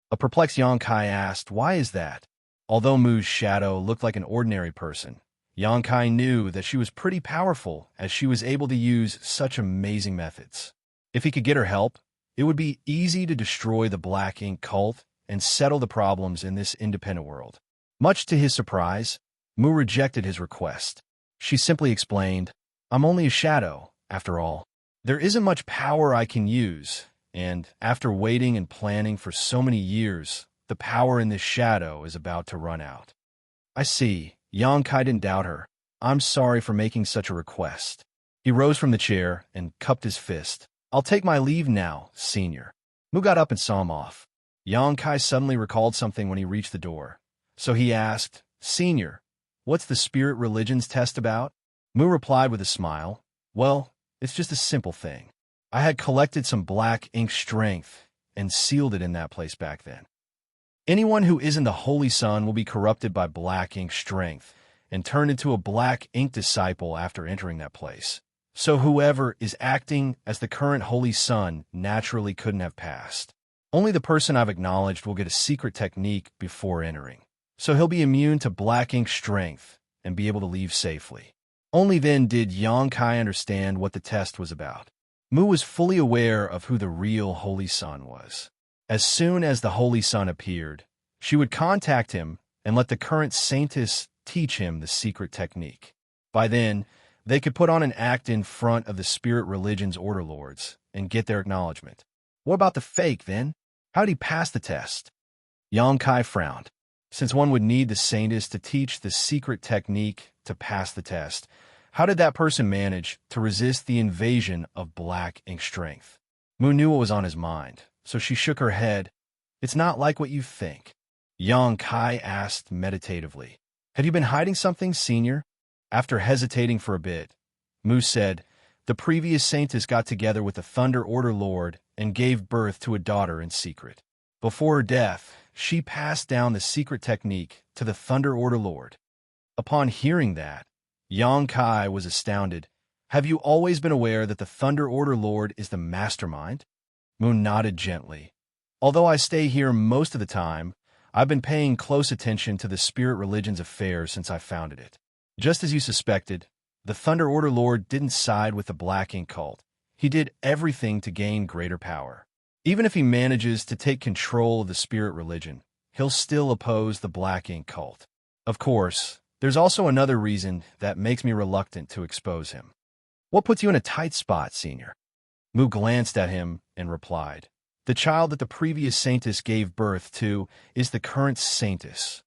A perplexed Xianxia asked, Why is that? Although Mu's shadow looked like an ordinary person, Xianxia knew that she was pretty powerful as she was able to use such amazing methods. If he could get her help, it would be easy to destroy the black ink cult and settle the problems in this independent world. Much to his surprise, Mu rejected his request. She simply explained, I'm only a shadow, after all. There isn't much power I can use, and after waiting and planning for so many years, the power in this shadow is about to run out." "I see." Xianxia didn't doubt her. "I'm sorry for making such a request." He rose from the chair and cupped his fist. "I'll take my leave now, senior." Mu got up and saw him off. Xianxia suddenly recalled something when he reached the door. So he asked, "Senior, what's the spirit religions test about?" Mu replied with a smile, "Well, it's just a simple thing. I had collected some black ink strength and sealed it in that place back then. Anyone who isn't the Holy Son will be corrupted by black ink strength and turned into a black ink disciple after entering that place. So whoever is acting as the current Holy Son naturally couldn't have passed. Only the person I've acknowledged will get a secret technique before entering. So he'll be immune to black ink strength and be able to leave safely." Only then did Xianxia understand what the test was about. Mu was fully aware of who the real Holy Son was. As soon as the Holy Son appeared, she would contact him and let the current saintess teach him the secret technique. By then, they could put on an act in front of the spirit religion's order lords and get their acknowledgement. What about the fake, then? How did he pass the test? Xianxia frowned. Since one would need the saintess to teach the secret technique to pass the test, how did that person manage to resist the invasion of black ink strength? Mu knew what was on his mind, so she shook her head. "It's not like what you think." Xianxia asked meditatively, "Have you been hiding something, senior?" After hesitating for a bit, Mu said, "The previous saintess got together with the Thunder Order Lord and gave birth to a daughter in secret. Before her death, she passed down the secret technique to the Thunder Order Lord." Upon hearing that, Xianxia was astounded. "Have you always been aware that the Thunder Order Lord is the mastermind?" Mu nodded gently. "Although I stay here most of the time, I've been paying close attention to the spirit religion's affairs since I founded it. Just as you suspected, the Thunder Order Lord didn't side with the Black Ink cult. He did everything to gain greater power. Even if he manages to take control of the spirit religion, he'll still oppose the Black Ink cult. Of course, there's also another reason that makes me reluctant to expose him." "What puts you in a tight spot, senior?" Mu glanced at him and replied, "The child that the previous saintess gave birth to is the current saintess."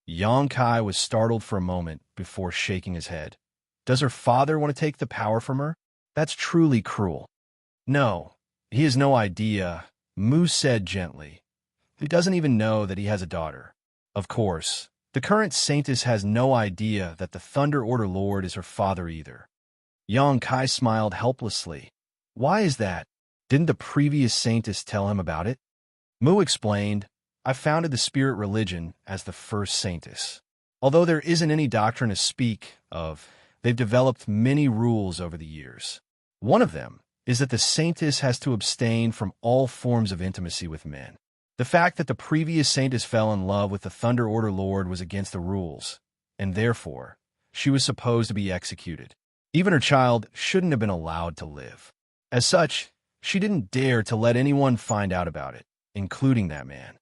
Xianxia was startled for a moment before shaking his head. "Does her father want to take the power from her? That's truly cruel." "No, he has no idea," Mu said gently. "He doesn't even know that he has a daughter. Of course, the current saintess has no idea that the Thunder Order Lord is her father either." Xianxia smiled helplessly. "Why is that? Didn't the previous saintess tell him about it?" Mu explained, "I founded the spirit religion as the first saintess. Although there isn't any doctrine to speak of, they've developed many rules over the years. One of them is that the saintess has to abstain from all forms of intimacy with men. The fact that the previous saintess fell in love with the Thunder Order Lord was against the rules, and therefore, she was supposed to be executed. Even her child shouldn't have been allowed to live. As such, she didn't dare to let anyone find out about it, including that man."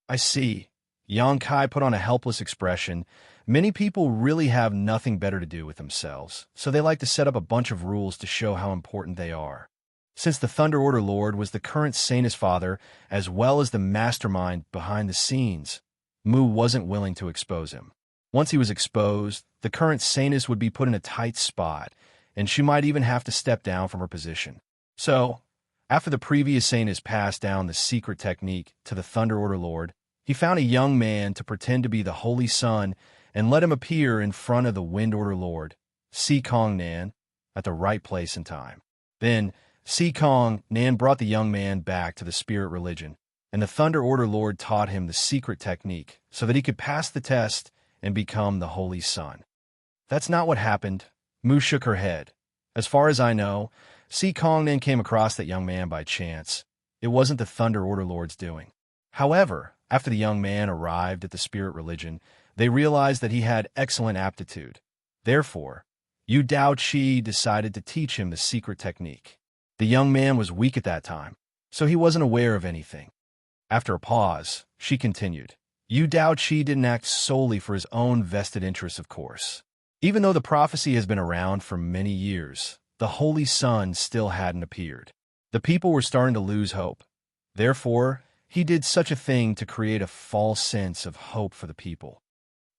"I see." Xianxia put on a helpless expression. "Many people really have nothing better to do with themselves, so they like to set up a bunch of rules to show how important they are. Since the Thunder Order Lord was the current saintess father as well as the mastermind behind the scenes, Mu wasn't willing to expose him. Once he was exposed, the current saintess would be put in a tight spot, and she might even have to step down from her position. So, after the previous saintess passed down the secret technique to the Thunder Order Lord, he found a young man to pretend to be the Holy Son and let him appear in front of the Wind Order Lord, Sikong Nan, at the right place and time. Then, Sikong Nan brought the young man back to the spirit religion, and the Thunder Order Lord taught him the secret technique so that he could pass the test and become the Holy Son." "That's not what happened." Mu shook her head. "As far as I know, Sikong Nan came across that young man by chance. It wasn't the Thunder Order Lord's doing. However, after the young man arrived at the spirit religion, they realized that he had excellent aptitude. Therefore, Yu Dao Qi decided to teach him the secret technique. The young man was weak at that time, so he wasn't aware of anything." After a pause, she continued, "Yu Dao Qi didn't act solely for his own vested interests, of course. Even though the prophecy has been around for many years, the Holy Son still hadn't appeared. The people were starting to lose hope. Therefore, he did such a thing to create a false sense of hope for the people.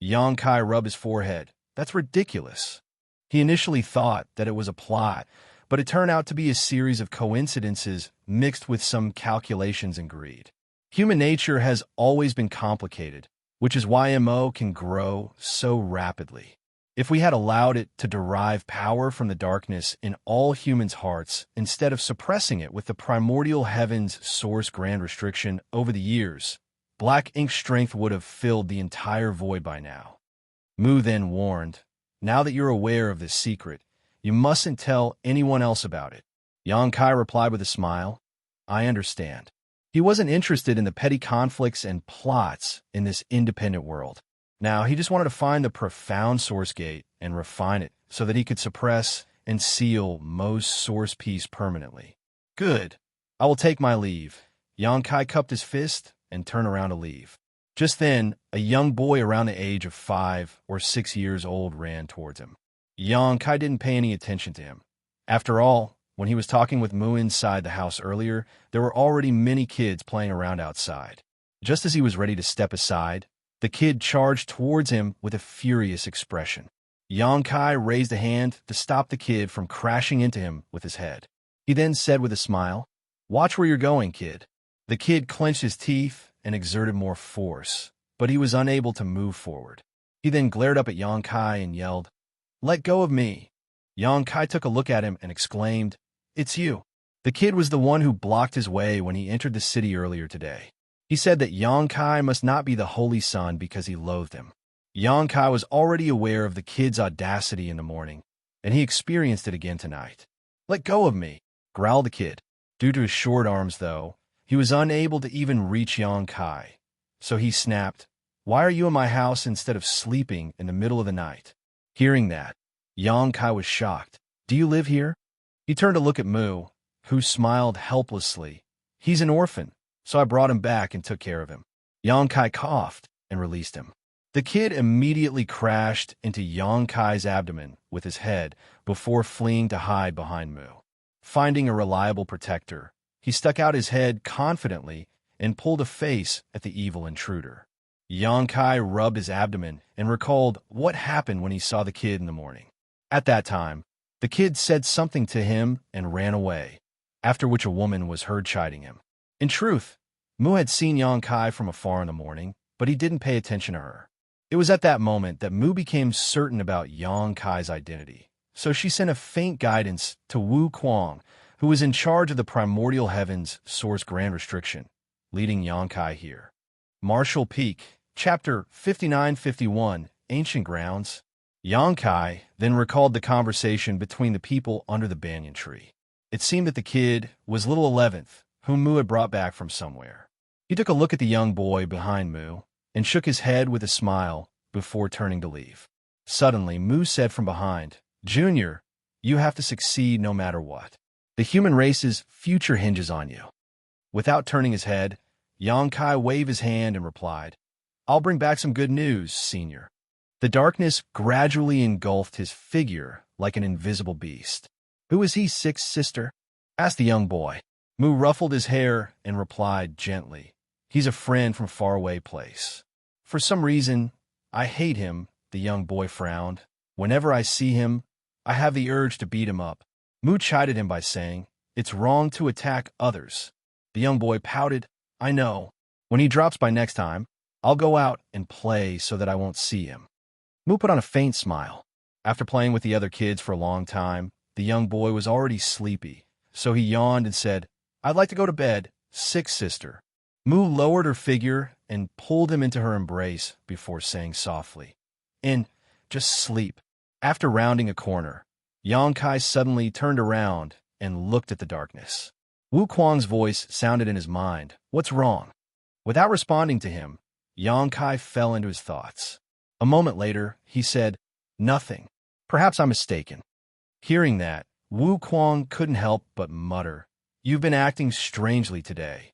Xianxia rubbed his forehead. That's ridiculous. He initially thought that it was a plot, but it turned out to be a series of coincidences mixed with some calculations and greed. Human nature has always been complicated, which is why MO can grow so rapidly. If we had allowed it to derive power from the darkness in all humans' hearts instead of suppressing it with the primordial heaven's source grand restriction over the years, Black Ink's strength would have filled the entire void by now. Mu then warned, now that you're aware of this secret, you mustn't tell anyone else about it. Xianxia replied with a smile, I understand. He wasn't interested in the petty conflicts and plots in this independent world. Now, he just wanted to find the profound source gate and refine it so that he could suppress and seal Mo's source piece permanently. Good. I will take my leave. Xianxia cupped his fist and turned around to leave. Just then, a young boy around the age of 5 or 6 years old ran towards him. Xianxia didn't pay any attention to him. After all, when he was talking with Mu inside the house earlier, there were already many kids playing around outside. Just as he was ready to step aside, the kid charged towards him with a furious expression. Xianxia raised a hand to stop the kid from crashing into him with his head. He then said with a smile, Watch where you're going, kid. The kid clenched his teeth and exerted more force, but he was unable to move forward. He then glared up at Xianxia and yelled, Let go of me. Xianxia took a look at him and exclaimed, It's you. The kid was the one who blocked his way when he entered the city earlier today. He said that Xianxia must not be the Holy Son because he loathed him. Xianxia was already aware of the kid's audacity in the morning, and he experienced it again tonight. Let go of me, growled the kid. Due to his short arms, though, he was unable to even reach Xianxia. So he snapped, Why are you in my house instead of sleeping in the middle of the night? Hearing that, Xianxia was shocked. Do you live here? He turned to look at Mu, who smiled helplessly. He's an orphan, so I brought him back and took care of him. Xianxia coughed and released him. The kid immediately crashed into Xianxia's abdomen with his head before fleeing to hide behind Mu. Finding a reliable protector, he stuck out his head confidently and pulled a face at the evil intruder. Xianxia rubbed his abdomen and recalled what happened when he saw the kid in the morning. At that time, the kid said something to him and ran away, after which a woman was heard chiding him. In truth, Mu had seen Xianxia from afar in the morning, but he didn't pay attention to her. It was at that moment that Mu became certain about Xianxia's identity, so she sent a faint guidance to Wu Kuang, who was in charge of the primordial heavens source grand restriction, leading Xianxia here. Martial Peak, Chapter 5951, Ancient Grounds. Xianxia then recalled the conversation between the people under the banyan tree. It seemed that the kid was little 11th, whom Mu had brought back from somewhere. He took a look at the young boy behind Mu and shook his head with a smile before turning to leave. Suddenly, Mu said from behind, Junior, you have to succeed no matter what. The human race's future hinges on you. Without turning his head, Xianxia waved his hand and replied, I'll bring back some good news, Senior. The darkness gradually engulfed his figure like an invisible beast. Who is he, sixth sister? Asked the young boy. Mu ruffled his hair and replied gently, He's a friend from faraway place. For some reason, I hate him, the young boy frowned. Whenever I see him, I have the urge to beat him up. Mu chided him by saying, It's wrong to attack others. The young boy pouted, I know. When he drops by next time, I'll go out and play so that I won't see him. Mu put on a faint smile. After playing with the other kids for a long time, the young boy was already sleepy, so he yawned and said, I'd like to go to bed, sixth sister. Mu lowered her figure and pulled him into her embrace before saying softly, And just sleep. After rounding a corner, Xianxia suddenly turned around and looked at the darkness. Wu Kuang's voice sounded in his mind, What's wrong? Without responding to him, Xianxia fell into his thoughts. A moment later, he said, Nothing. Perhaps I'm mistaken. Hearing that, Wu Kuang couldn't help but mutter, You've been acting strangely today.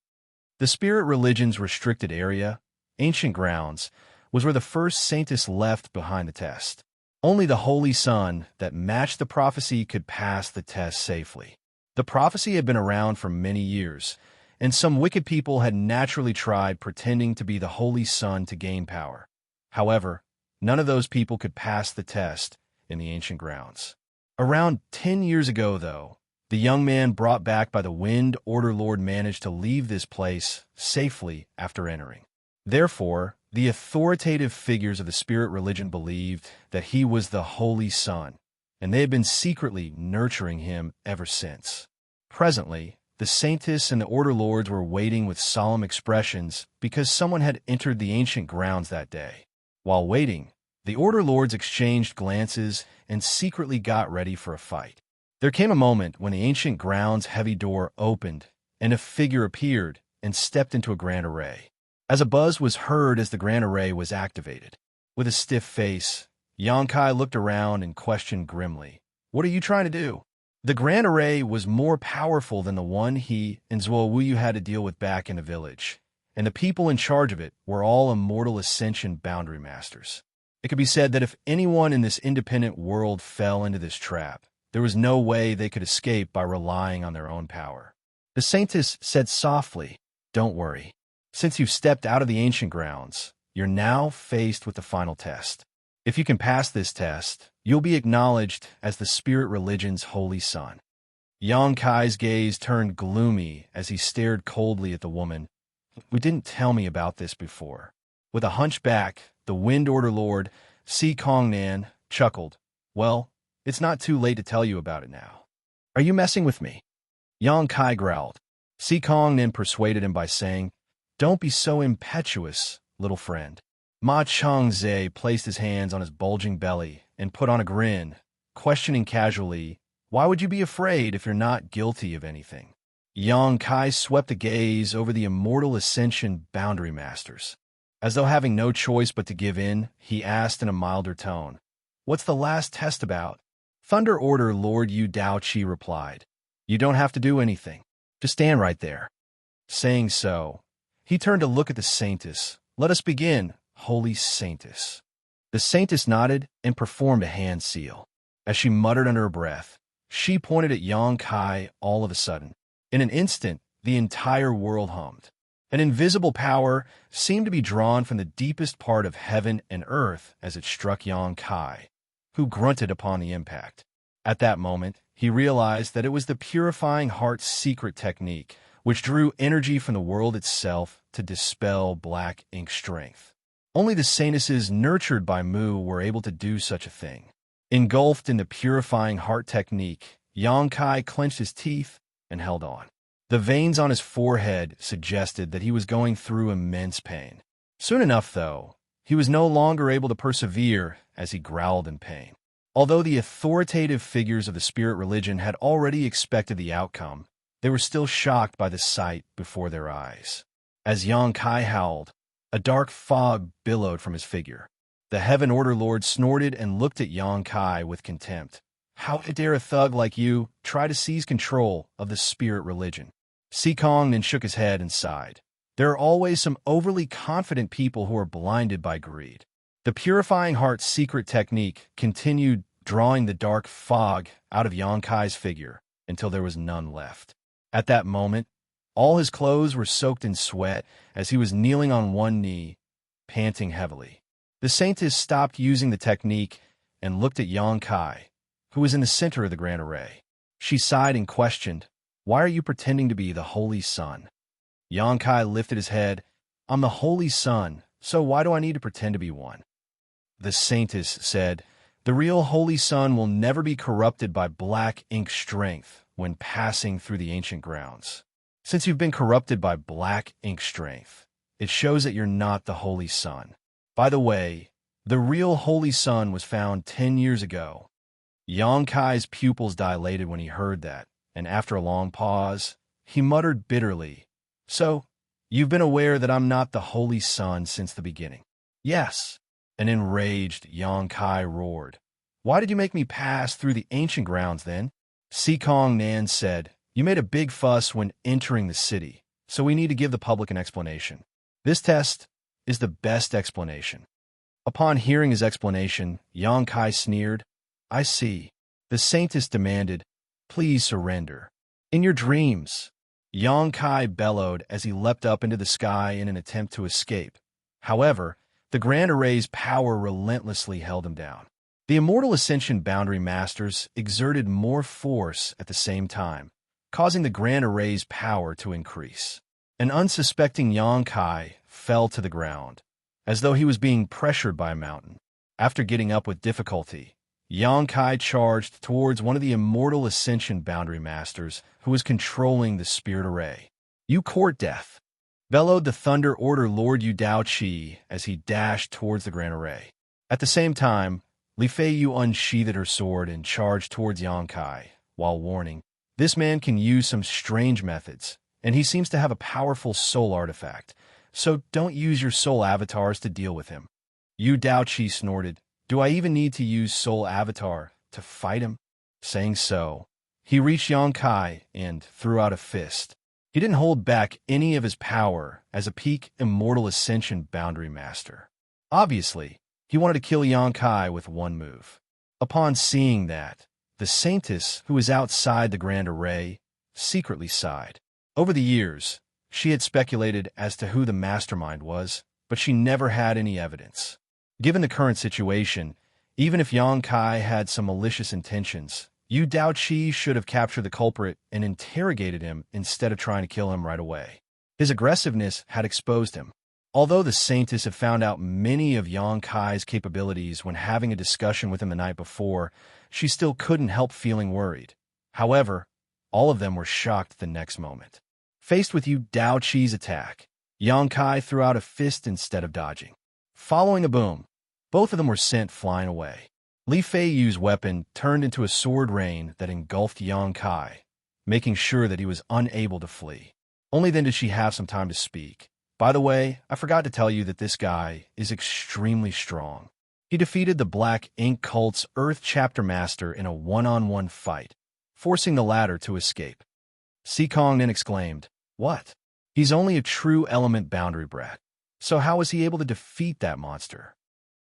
The spirit religion's restricted area, Ancient Grounds, was where the first saintess left behind the test. Only the Holy Son that matched the prophecy could pass the test safely. The prophecy had been around for many years, and some wicked people had naturally tried pretending to be the Holy Son to gain power. However, none of those people could pass the test in the ancient grounds. Around 10 years ago, though, the young man brought back by the Wind Order Lord managed to leave this place safely after entering. Therefore, the authoritative figures of the spirit religion believed that he was the Holy Son, and they had been secretly nurturing him ever since. Presently, the Saintess and the Order Lords were waiting with solemn expressions because someone had entered the ancient grounds that day. While waiting, the Order Lords exchanged glances and secretly got ready for a fight. There came a moment when the ancient grounds' heavy door opened, and a figure appeared and stepped into a grand array. As a buzz was heard as the grand array was activated. With a stiff face, Xianxia looked around and questioned grimly, "What are you trying to do?" The grand array was more powerful than the one he and Zuowuyu had to deal with back in the village, and the people in charge of it were all Immortal Ascension boundary masters. It could be said that if anyone in this independent world fell into this trap, there was no way they could escape by relying on their own power. The Saintess said softly, "Don't worry. Since you've stepped out of the ancient grounds, you're now faced with the final test. If you can pass this test, you'll be acknowledged as the spirit religion's holy son." Xianxia's gaze turned gloomy as he stared coldly at the woman. "We didn't tell me about this before." With a hunchback, the Wind Order Lord, Xianxia, chuckled. "Well, it's not too late to tell you about it now. Are you messing with me?" Xianxia growled. Xianxia persuaded him by saying, "Don't be so impetuous, little friend." Ma Changze placed his hands on his bulging belly and put on a grin, questioning casually, "Why would you be afraid if you're not guilty of anything?" Xianxia swept a gaze over the Immortal Ascension boundary masters. As though having no choice but to give in, he asked in a milder tone, "What's the last test about?" "Thunder Order Lord Yu Daoqi replied, "You don't have to do anything. Just stand right there." Saying so, he turned to look at the Saintess. "Let us begin, Holy Saintess." The Saintess nodded and performed a hand seal. As she muttered under her breath, she pointed at Xianxia all of a sudden. In an instant, the entire world hummed. An invisible power seemed to be drawn from the deepest part of heaven and earth as it struck Xianxia, who grunted upon the impact. At that moment, he realized that it was the Purifying Heart's secret technique, which drew energy from the world itself to dispel black ink strength. Only the Saintesses nurtured by Mu were able to do such a thing. Engulfed in the Purifying Heart technique, Xianxia clenched his teeth and held on. The veins on his forehead suggested that he was going through immense pain. Soon enough, though, he was no longer able to persevere as he growled in pain. Although the authoritative figures of the spirit religion had already expected the outcome, they were still shocked by the sight before their eyes. As Xianxia howled, a dark fog billowed from his figure. The Heaven Order Lord snorted and looked at Xianxia with contempt. "How dare a thug like you try to seize control of the spirit religion?" Xianxia shook his head and sighed. There are always some overly confident people who are blinded by greed. The Purifying Heart's secret technique continued drawing the dark fog out of Xianxia's figure until there was none left. At that moment, all his clothes were soaked in sweat as he was kneeling on one knee, panting heavily. The Saintess stopped using the technique and looked at Xianxia, who was in the center of the grand array. She sighed and questioned, "Why are you pretending to be the Holy Son?" Xianxia lifted his head. "I'm the Holy Son, so why do I need to pretend to be one?" The Saintess said, "The real Holy Son will never be corrupted by black ink strength when passing through the ancient grounds. Since you've been corrupted by black ink strength, it shows that you're not the Holy Son. By the way, the real Holy Son was found 10 years ago." Xianxia's pupils dilated when he heard that, and after a long pause, he muttered bitterly, "So, you've been aware that I'm not the Holy Son since the beginning?" "Yes." An enraged Xianxia roared. "Why did you make me pass through the ancient grounds then?" Xianxia said, "You made a big fuss when entering the city, so we need to give the public an explanation. This test is the best explanation." Upon hearing his explanation, Xianxia sneered. "I see." The Saintess demanded, "Please surrender." "In your dreams." Xianxia bellowed as he leapt up into the sky in an attempt to escape. However, the Grand Array's power relentlessly held him down. The Immortal Ascension Boundary Masters exerted more force at the same time, causing the Grand Array's power to increase. An unsuspecting Xianxia fell to the ground, as though he was being pressured by a mountain. After getting up with difficulty, Xianxia charged towards one of the Immortal Ascension Boundary Masters who was controlling the Spirit Array. "You court death!" bellowed the Thunder Order Lord Yu Daoqi as he dashed towards the Grand Array. At the same time, Li Feiyu unsheathed her sword and charged towards Xianxia, while warning, "This man can use some strange methods, and he seems to have a powerful soul artifact, so don't use your soul avatars to deal with him." Yu Daoqi snorted, "Do I even need to use soul avatar to fight him?" Saying so, he reached Xianxia and threw out a fist. He didn't hold back any of his power as a peak Immortal Ascension Boundary Master. Obviously, he wanted to kill Xianxia with one move. Upon seeing that, the Saintess, who was outside the Grand Array, secretly sighed. Over the years, she had speculated as to who the mastermind was, but she never had any evidence. Given the current situation, even if Xianxia had some malicious intentions, Yu Daoqi should have captured the culprit and interrogated him instead of trying to kill him right away. His aggressiveness had exposed him. Although the Saintess had found out many of Xianxia's capabilities when having a discussion with him the night before, she still couldn't help feeling worried. However, all of them were shocked the next moment. Faced with Yu Daoqi's attack, Xianxia threw out a fist instead of dodging. Following a boom, both of them were sent flying away. Li Feiyu's weapon turned into a sword rain that engulfed Xianxia, making sure that he was unable to flee. Only then did she have some time to speak. "By the way, I forgot to tell you that this guy is extremely strong. He defeated the Black Ink Cult's Earth Chapter Master in a one-on-one fight, forcing the latter to escape." Xikong then exclaimed, "What? He's only a true element boundary brat. So how was he able to defeat that monster?"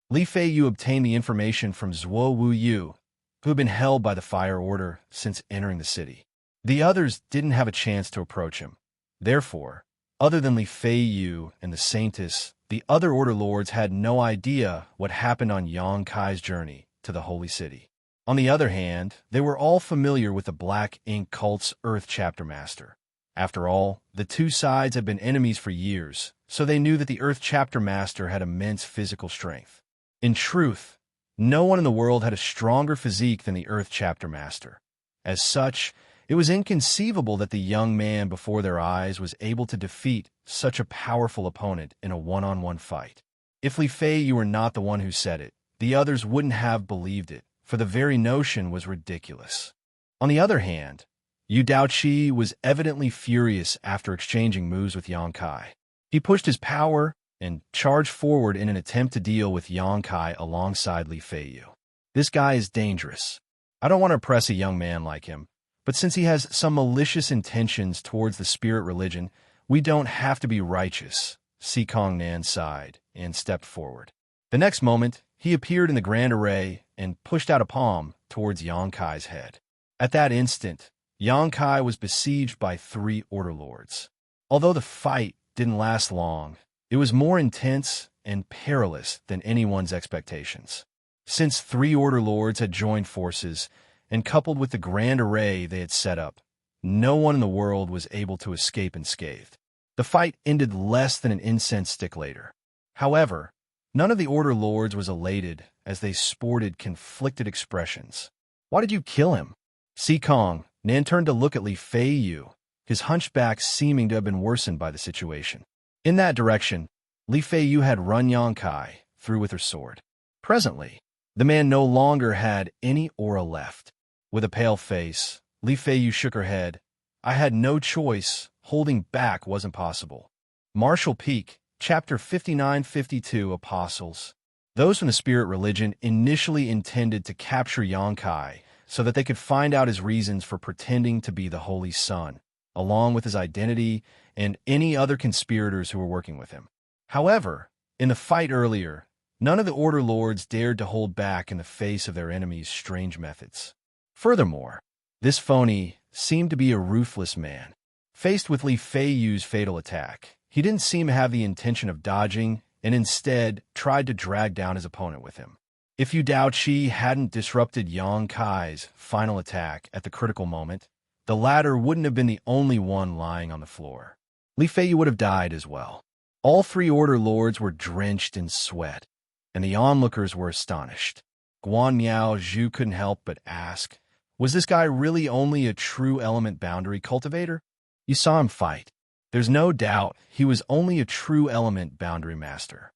Li Feiyu obtained the information from Zhuo Wuyu, who had been held by the Fire Order since entering the city. The others didn't have a chance to approach him. Therefore, other than Li Feiyu and the Saintess, the other Order Lords had no idea what happened on Xianxia's journey to the Holy City. On the other hand, they were all familiar with the Black Ink Cult's Earth Chapter Master. After all, the two sides had been enemies for years, so they knew that the Earth Chapter Master had immense physical strength. In truth, no one in the world had a stronger physique than the Earth Chapter Master. As such, it was inconceivable that the young man before their eyes was able to defeat such a powerful opponent in a one-on-one fight. If Li Feiyu were not the one who said it, the others wouldn't have believed it, for the very notion was ridiculous. On the other hand, Yu Daoqi was evidently furious after exchanging moves with Xianxia. He pushed his power and charged forward in an attempt to deal with Xianxia alongside Li Feiyu. "This guy is dangerous. I don't want to oppress a young man like him, but since he has some malicious intentions towards the spirit religion, we don't have to be righteous." Xikong Nan sighed and stepped forward. The next moment, he appeared in the Grand Array and pushed out a palm towards Xianxia's head. At that instant, Xianxia was besieged by 3 Order Lords. Although the fight didn't last long, it was more intense and perilous than anyone's expectations. Since 3 Order Lords had joined forces, and coupled with the Grand Array they had set up, no one in the world was able to escape unscathed. The fight ended less than an incense stick later. However, none of the Order Lords was elated as they sported conflicted expressions. "Why did you kill him?" Xikong Nan turned to look at Li Feiyu, his hunchback seeming to have been worsened by the situation. In that direction, Li Feiyu had run Xianxia through with her sword. Presently, the man no longer had any aura left. With a pale face, Li Feiyu shook her head. "I had no choice. Holding back wasn't possible." Martial Peak, Chapter 59-52 Apostles. Those from the Spirit Religion initially intended to capture Xianxia so that they could find out his reasons for pretending to be the Holy Son, along with his identity and any other conspirators who were working with him. However, in the fight earlier, none of the Order Lords dared to hold back in the face of their enemies' strange methods. Furthermore, this phony seemed to be a ruthless man. Faced with Li Feiyu's fatal attack, he didn't seem to have the intention of dodging and instead tried to drag down his opponent with him. If Yu Daoqi hadn't disrupted Yang Kai's final attack at the critical moment, the latter wouldn't have been the only one lying on the floor. Li Feiyu would have died as well. All three Order Lords were drenched in sweat, and the onlookers were astonished. Guan Miao Zhu couldn't help but ask, was this guy really only a true element boundary cultivator? You saw him fight. There's no doubt he was only a true element boundary master.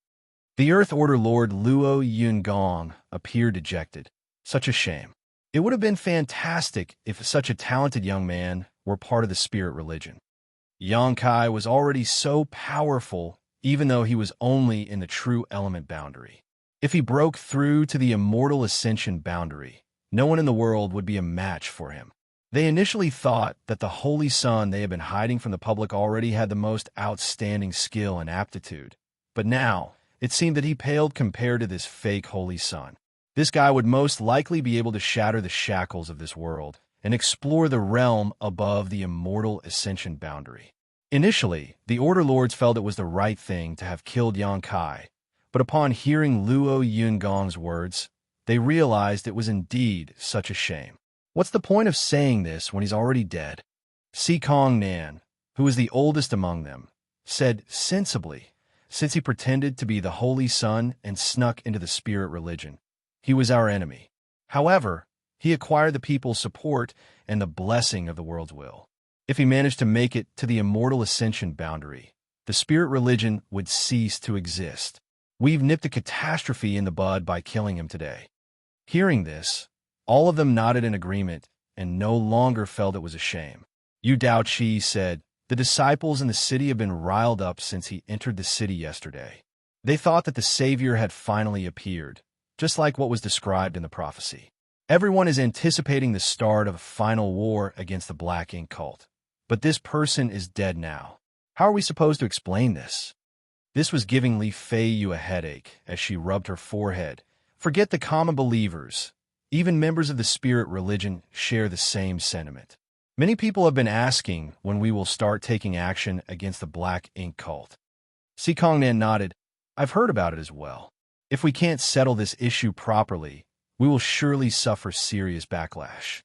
The Earth Order Lord Luo Yungong appeared dejected. Such a shame. It would have been fantastic if such a talented young man were part of the spirit religion. Yang Kai was already so powerful, even though he was only in the true element boundary. If he broke through to the immortal ascension boundary, no one in the world would be a match for him. They initially thought that the Holy Sun they had been hiding from the public already had the most outstanding skill and aptitude. But now, it seemed that he paled compared to this fake Holy Sun. This guy would most likely be able to shatter the shackles of this world and explore the realm above the immortal ascension boundary. Initially, the Order Lords felt it was the right thing to have killed Yang Kai, but upon hearing Luo Yungong's words, they realized it was indeed such a shame. What's the point of saying this when he's already dead? Si Kong Nan, who was the oldest among them, said sensibly, since he pretended to be the Holy Sun and snuck into the spirit religion, he was our enemy. However, he acquired the people's support and the blessing of the world's will. If he managed to make it to the immortal ascension boundary, the spirit religion would cease to exist. We've nipped a catastrophe in the bud by killing him today. Hearing this, all of them nodded in agreement and no longer felt it was a shame. Yu Daoqi said, the disciples in the city have been riled up since he entered the city yesterday. They thought that the Savior had finally appeared, just like what was described in the prophecy. Everyone is anticipating the start of a final war against the Black Ink cult. But this person is dead now. How are we supposed to explain this? This was giving Li Feiyu a headache as she rubbed her forehead. Forget the common believers. Even members of the spirit religion share the same sentiment. Many people have been asking when we will start taking action against the Black Ink cult. Si Kongnan nodded. I've heard about it as well. If we can't settle this issue properly, we will surely suffer serious backlash.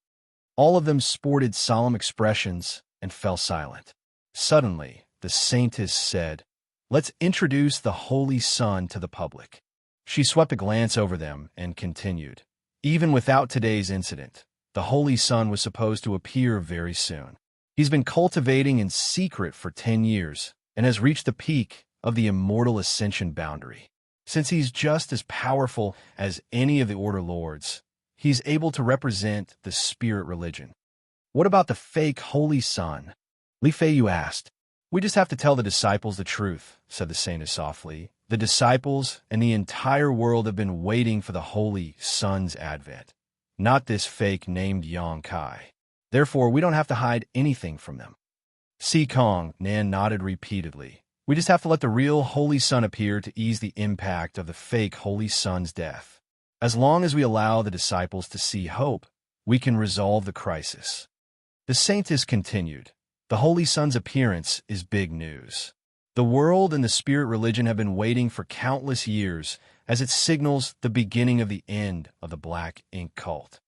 All of them sported solemn expressions and fell silent. Suddenly, the saintess said, let's introduce the Holy Sun to the public. She swept a glance over them and continued, even without today's incident, the Holy Sun was supposed to appear very soon. He's been cultivating in secret for 10 years and has reached the peak of the immortal ascension boundary. Since he's just as powerful as any of the Order Lords, he's able to represent the spirit religion. What about the fake Holy Sun? Li Feiyu asked. We just have to tell the disciples the truth, said the saintess softly. The disciples and the entire world have been waiting for the Holy Sun's advent, not this fake named Yang Kai. Therefore, we don't have to hide anything from them. Si Kong Nan nodded repeatedly. We just have to let the real Holy Sun appear to ease the impact of the fake Holy Sun's death. As long as we allow the disciples to see hope, we can resolve the crisis. The saintess continued, the Holy Sun's appearance is big news. The world and the spirit religion have been waiting for countless years as it signals the beginning of the end of the Black Ink cult.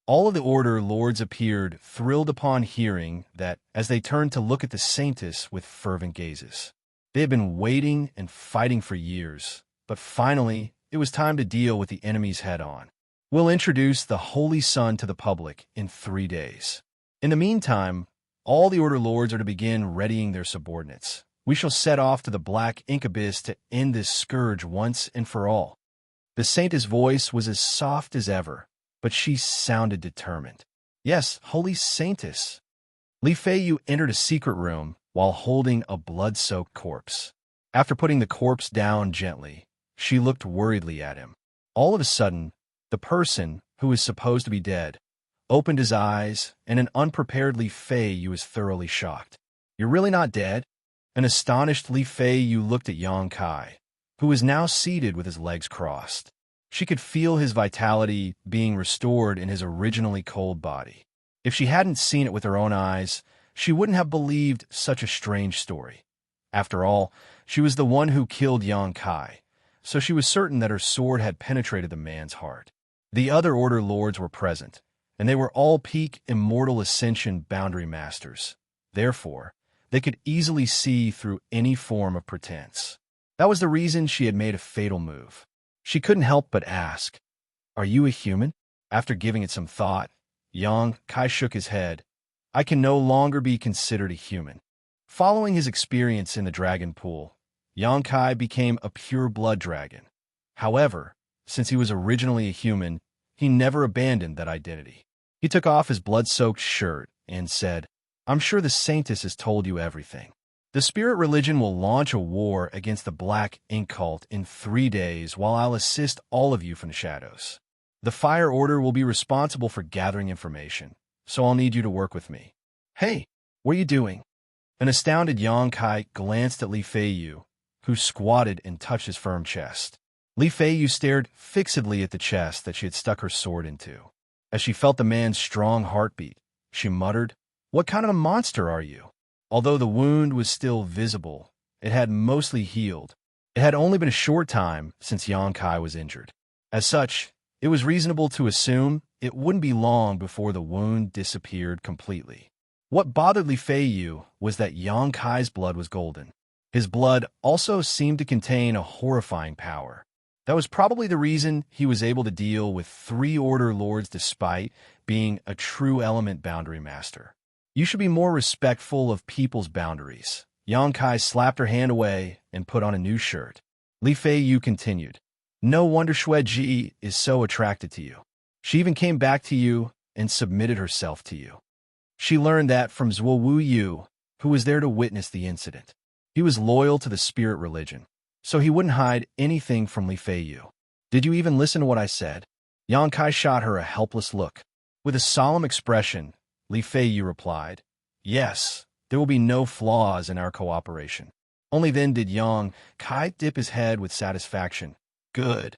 All of the Order Lords appeared thrilled upon hearing that as they turned to look at the saintess with fervent gazes. They had been waiting and fighting for years, but finally, it was time to deal with the enemies head-on. We'll introduce the Holy Sun to the public in 3 days. In the meantime, all the Order Lords are to begin readying their subordinates. We shall set off to the Black Ink Abyss to end this scourge once and for all. The saintess' voice was as soft as ever, but she sounded determined. Yes, Holy Saintess. Li Feiyu entered a secret room while holding a blood-soaked corpse. After putting the corpse down gently, she looked worriedly at him. All of a sudden, the person, who was supposed to be dead, opened his eyes, and an unprepared Li Feiyu was thoroughly shocked. You're really not dead? An astonished Li Feiyu looked at Yang Kai, who was now seated with his legs crossed. She could feel his vitality being restored in his originally cold body. If she hadn't seen it with her own eyes, she wouldn't have believed such a strange story. After all, she was the one who killed Xianxia, so she was certain that her sword had penetrated the man's heart. The other Order Lords were present, and they were all peak Immortal Ascension Boundary Masters. Therefore, they could easily see through any form of pretense. That was the reason she had made a fatal move. She couldn't help but ask, "Are you a human?" After giving it some thought, Xianxia shook his head. "I can no longer be considered a human." Following his experience in the dragon pool, Xianxia became a pure-blood dragon. However, since he was originally a human, he never abandoned that identity. He took off his blood-soaked shirt and said, "I'm sure the Saintess has told you everything. The spirit religion will launch a war against the Black Ink cult in 3 days while I'll assist all of you from the shadows. The Fire Order will be responsible for gathering information, so I'll need you to work with me." "Hey, what are you doing?" An astounded Xianxia glanced at Li Feiyu, who squatted and touched his firm chest. Li Feiyu stared fixedly at the chest that she had stuck her sword into. As she felt the man's strong heartbeat, she muttered, "What kind of a monster are you?" Although the wound was still visible, it had mostly healed. It had only been a short time since Xianxia was injured. As such, it was reasonable to assume it wouldn't be long before the wound disappeared completely. What bothered Li Feiyu was that Xianxia's blood was golden. His blood also seemed to contain a horrifying power. That was probably the reason he was able to deal with 3 Order Lords despite being a true element boundary master. "You should be more respectful of people's boundaries." Xianxia slapped her hand away and put on a new shirt. Li Feiyu continued, "No wonder Xueji is so attracted to you. She even came back to you and submitted herself to you. She learned that from Zuowu Yu, who was there to witness the incident. He was loyal to the spirit religion, so he wouldn't hide anything from Li Feiyu. Did you even listen to what I said?" Xianxia shot her a helpless look. With a solemn expression, Li Feiyu replied, "Yes, there will be no flaws in our cooperation." Only then did Xianxia dip his head with satisfaction. "Good."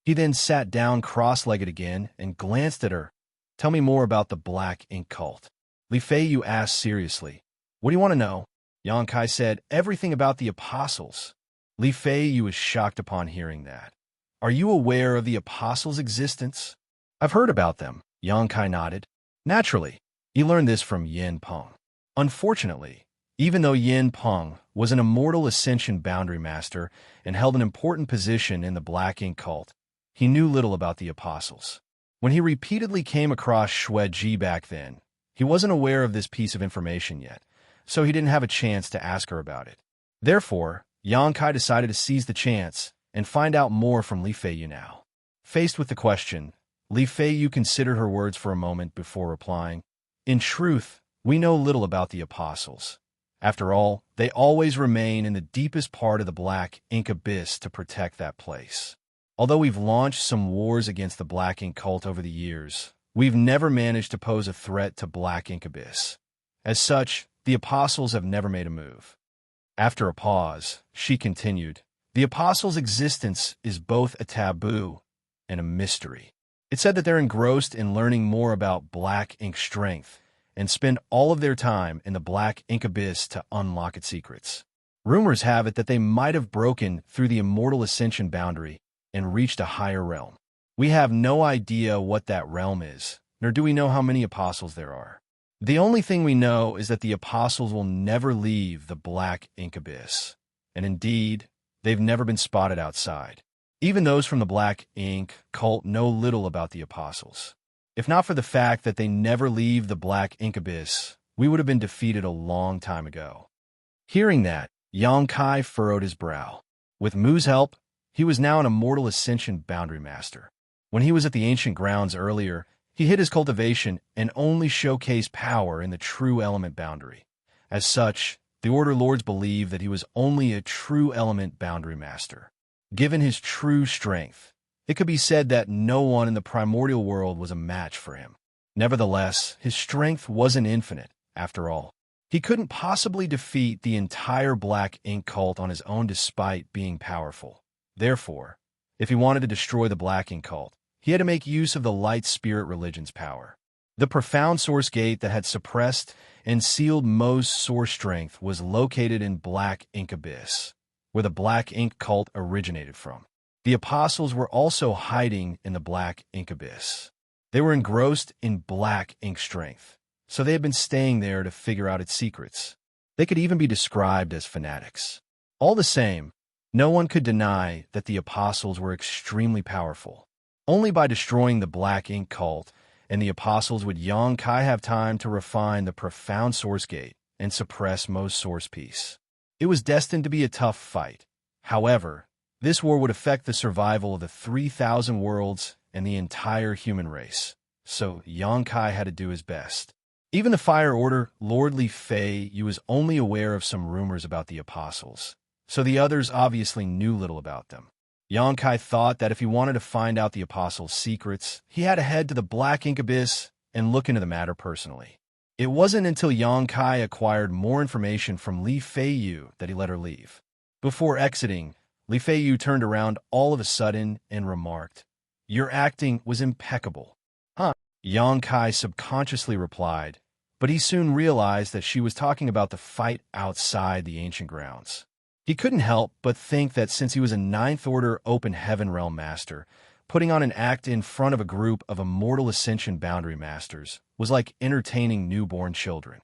He then sat down cross-legged again and glanced at her. "Tell me more about the Black Ink cult." Li Feiyu asked seriously. "What do you want to know?" Xianxia said, "Everything about the Apostles." Li Feiyu was shocked upon hearing that. "Are you aware of the Apostles' existence?" "I've heard about them," Xianxia nodded. "Naturally. You learned this from Yin Peng." Unfortunately, even though Yin Peng was an Immortal Ascension Boundary Master and held an important position in the Black Ink cult, he knew little about the Apostles. When he repeatedly came across Xueji back then, he wasn't aware of this piece of information yet, so he didn't have a chance to ask her about it. Therefore, Xianxia decided to seize the chance and find out more from Li Feiyu now. Faced with the question, Li Feiyu considered her words for a moment before replying, "In truth, we know little about the Apostles. After all, they always remain in the deepest part of the Black Ink abyss to protect that place. Although we've launched some wars against the Black Ink cult over the years, we've never managed to pose a threat to Black Ink abyss. As such, the Apostles have never made a move." After a pause, she continued, "The Apostles' existence is both a taboo and a mystery. It's said that they're engrossed in learning more about Black Ink strength and spend all of their time in the Black Ink abyss to unlock its secrets. Rumors have it that they might have broken through the Immortal Ascension boundary and reached a higher realm. We have no idea what that realm is, nor do we know how many Apostles there are. The only thing we know is that the Apostles will never leave the Black Ink abyss, and indeed, they've never been spotted outside. Even those from the Black Ink cult know little about the Apostles. If not for the fact that they never leave the Black Ink abyss, we would have been defeated a long time ago." Hearing that, Xianxia furrowed his brow. With Mu's help, he was now an Immortal Ascension Boundary Master. When he was at the Ancient Grounds earlier, he hid his cultivation and only showcased power in the true element boundary. As such, the Order Lords believed that he was only a true element boundary master. Given his true strength, it could be said that no one in the primordial world was a match for him. Nevertheless, his strength wasn't infinite, after all. He couldn't possibly defeat the entire Black Ink cult on his own despite being powerful. Therefore, if he wanted to destroy the Black Ink cult, he had to make use of the light spirit religion's power. The profound source gate that had suppressed and sealed Mo's source strength was located in Black Ink Abyss, where the Black Ink cult originated from. The apostles were also hiding in the Black Ink Abyss. They were engrossed in Black Ink strength, so they had been staying there to figure out its secrets. They could even be described as fanatics. All the same, no one could deny that the apostles were extremely powerful. Only by destroying the Black Ink cult and the apostles would Xianxia have time to refine the profound source gate and suppress Mo's source piece. It was destined to be a tough fight. However, this war would affect the survival of the 3,000 worlds and the entire human race, so Xianxia had to do his best. Even the Fire Order, Lord Li Fei, was only aware of some rumors about the apostles, so the others obviously knew little about them. Xianxia thought that if he wanted to find out the apostles' secrets, he had to head to the Black Ink Abyss and look into the matter personally. It wasn't until Xianxia acquired more information from Li Fei that he let her leave. Before exiting, Li Fei turned around all of a sudden and remarked, "Your acting was impeccable." "Huh?" Xianxia subconsciously replied, but he soon realized that she was talking about the fight outside the ancient grounds. He couldn't help but think that since he was a Ninth Order Open Heaven Realm Master, putting on an act in front of a group of Immortal Ascension Boundary Masters was like entertaining newborn children.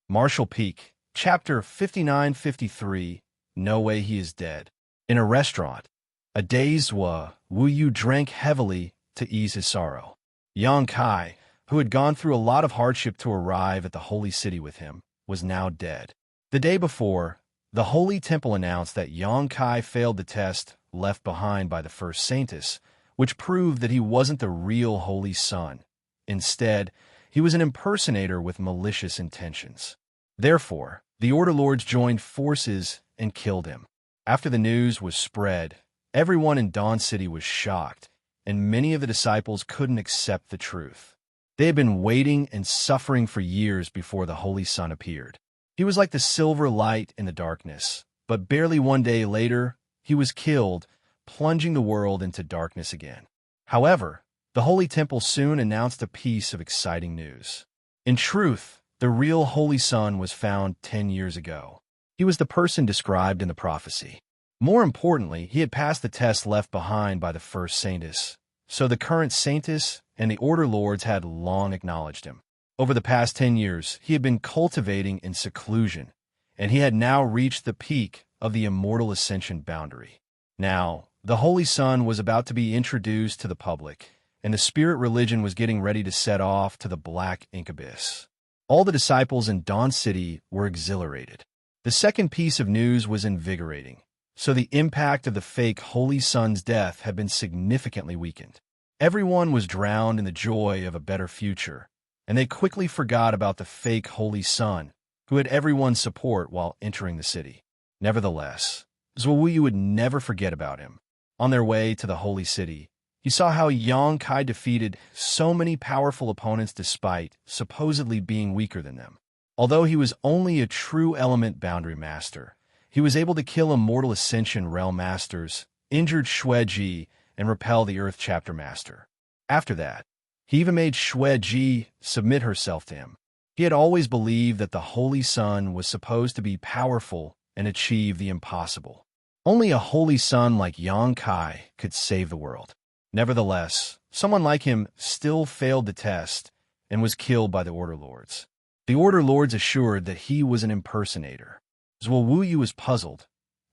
Marshall Peak, Chapter 5953, No Way He Is Dead. In a restaurant, a dazed Wu Yu drank heavily to ease his sorrow. Xianxia, who had gone through a lot of hardship to arrive at the Holy City with him, was now dead. The day before, the Holy Temple announced that Xianxia failed the test left behind by the First Saintess, which proved that he wasn't the real Holy Son. Instead, he was an impersonator with malicious intentions. Therefore, the Order Lords joined forces and killed him. After the news was spread, everyone in Dawn City was shocked, and many of the disciples couldn't accept the truth. They had been waiting and suffering for years before the Holy Son appeared. He was like the silver light in the darkness, but barely one day later, he was killed, plunging the world into darkness again. However, the Holy Temple soon announced a piece of exciting news. In truth, the real Holy Son was found 10 years ago. He was the person described in the prophecy. More importantly, he had passed the test left behind by the First Saintess, so the current Saintess and the Order Lords had long acknowledged him. Over the past 10 years, he had been cultivating in seclusion, and he had now reached the peak of the Immortal Ascension boundary. Now, the Holy Son was about to be introduced to the public, and the spirit religion was getting ready to set off to the Black Ink Abyss. All the disciples in Dawn City were exhilarated. The second piece of news was invigorating, so the impact of the fake Holy Son's death had been significantly weakened. Everyone was drowned in the joy of a better future, and they quickly forgot about the fake Holy Son, who had everyone's support while entering the city. Nevertheless, Zuowu would never forget about him. On their way to the Holy City, he saw how Xianxia defeated so many powerful opponents despite supposedly being weaker than them. Although he was only a true element boundary master, he was able to kill Immortal Ascension Realm Masters, injured Xueji, and repel the Earth Chapter Master. After that, he even made Xueji submit herself to him. He had always believed that the Holy Son was supposed to be powerful and achieve the impossible. Only a Holy Son like Xianxia could save the world. Nevertheless, someone like him still failed the test and was killed by the Order Lords. The Order Lords assured that he was an impersonator. Zuowu was puzzled,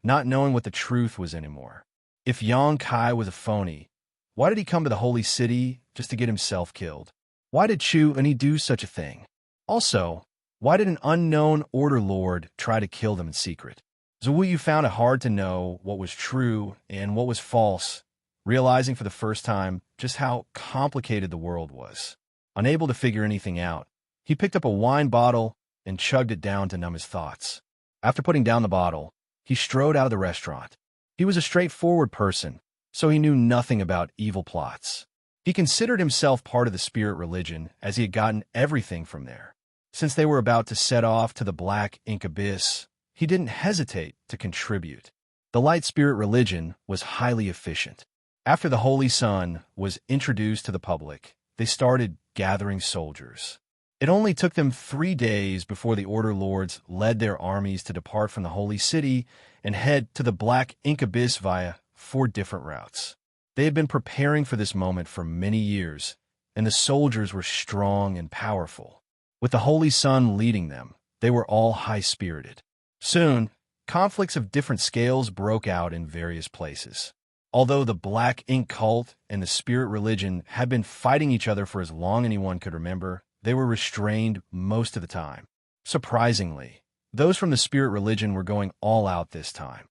not knowing what the truth was anymore. If Xianxia was a phony, why did he come to the Holy City just to get himself killed? Why did Chu and he do such a thing? Also, why did an unknown Order Lord try to kill them in secret? Zuowu found it hard to know what was true and what was false, realizing for the first time just how complicated the world was. Unable to figure anything out, he picked up a wine bottle and chugged it down to numb his thoughts. After putting down the bottle, he strode out of the restaurant. He was a straightforward person, so he knew nothing about evil plots. He considered himself part of the spirit religion as he had gotten everything from there. Since they were about to set off to the Black Ink Abyss, he didn't hesitate to contribute. The light spirit religion was highly efficient. After the Holy Son was introduced to the public, they started gathering soldiers. It only took them 3 days before the Order Lords led their armies to depart from the Holy City and head to the Black Ink Abyss via 4 different routes. They had been preparing for this moment for many years, and the soldiers were strong and powerful. With the Holy Sun leading them, they were all high-spirited. Soon, conflicts of different scales broke out in various places. Although the Black Ink cult and the Spirit religion had been fighting each other for as long as anyone could remember, they were restrained most of the time. Surprisingly, those from the Spirit religion were going all out this time.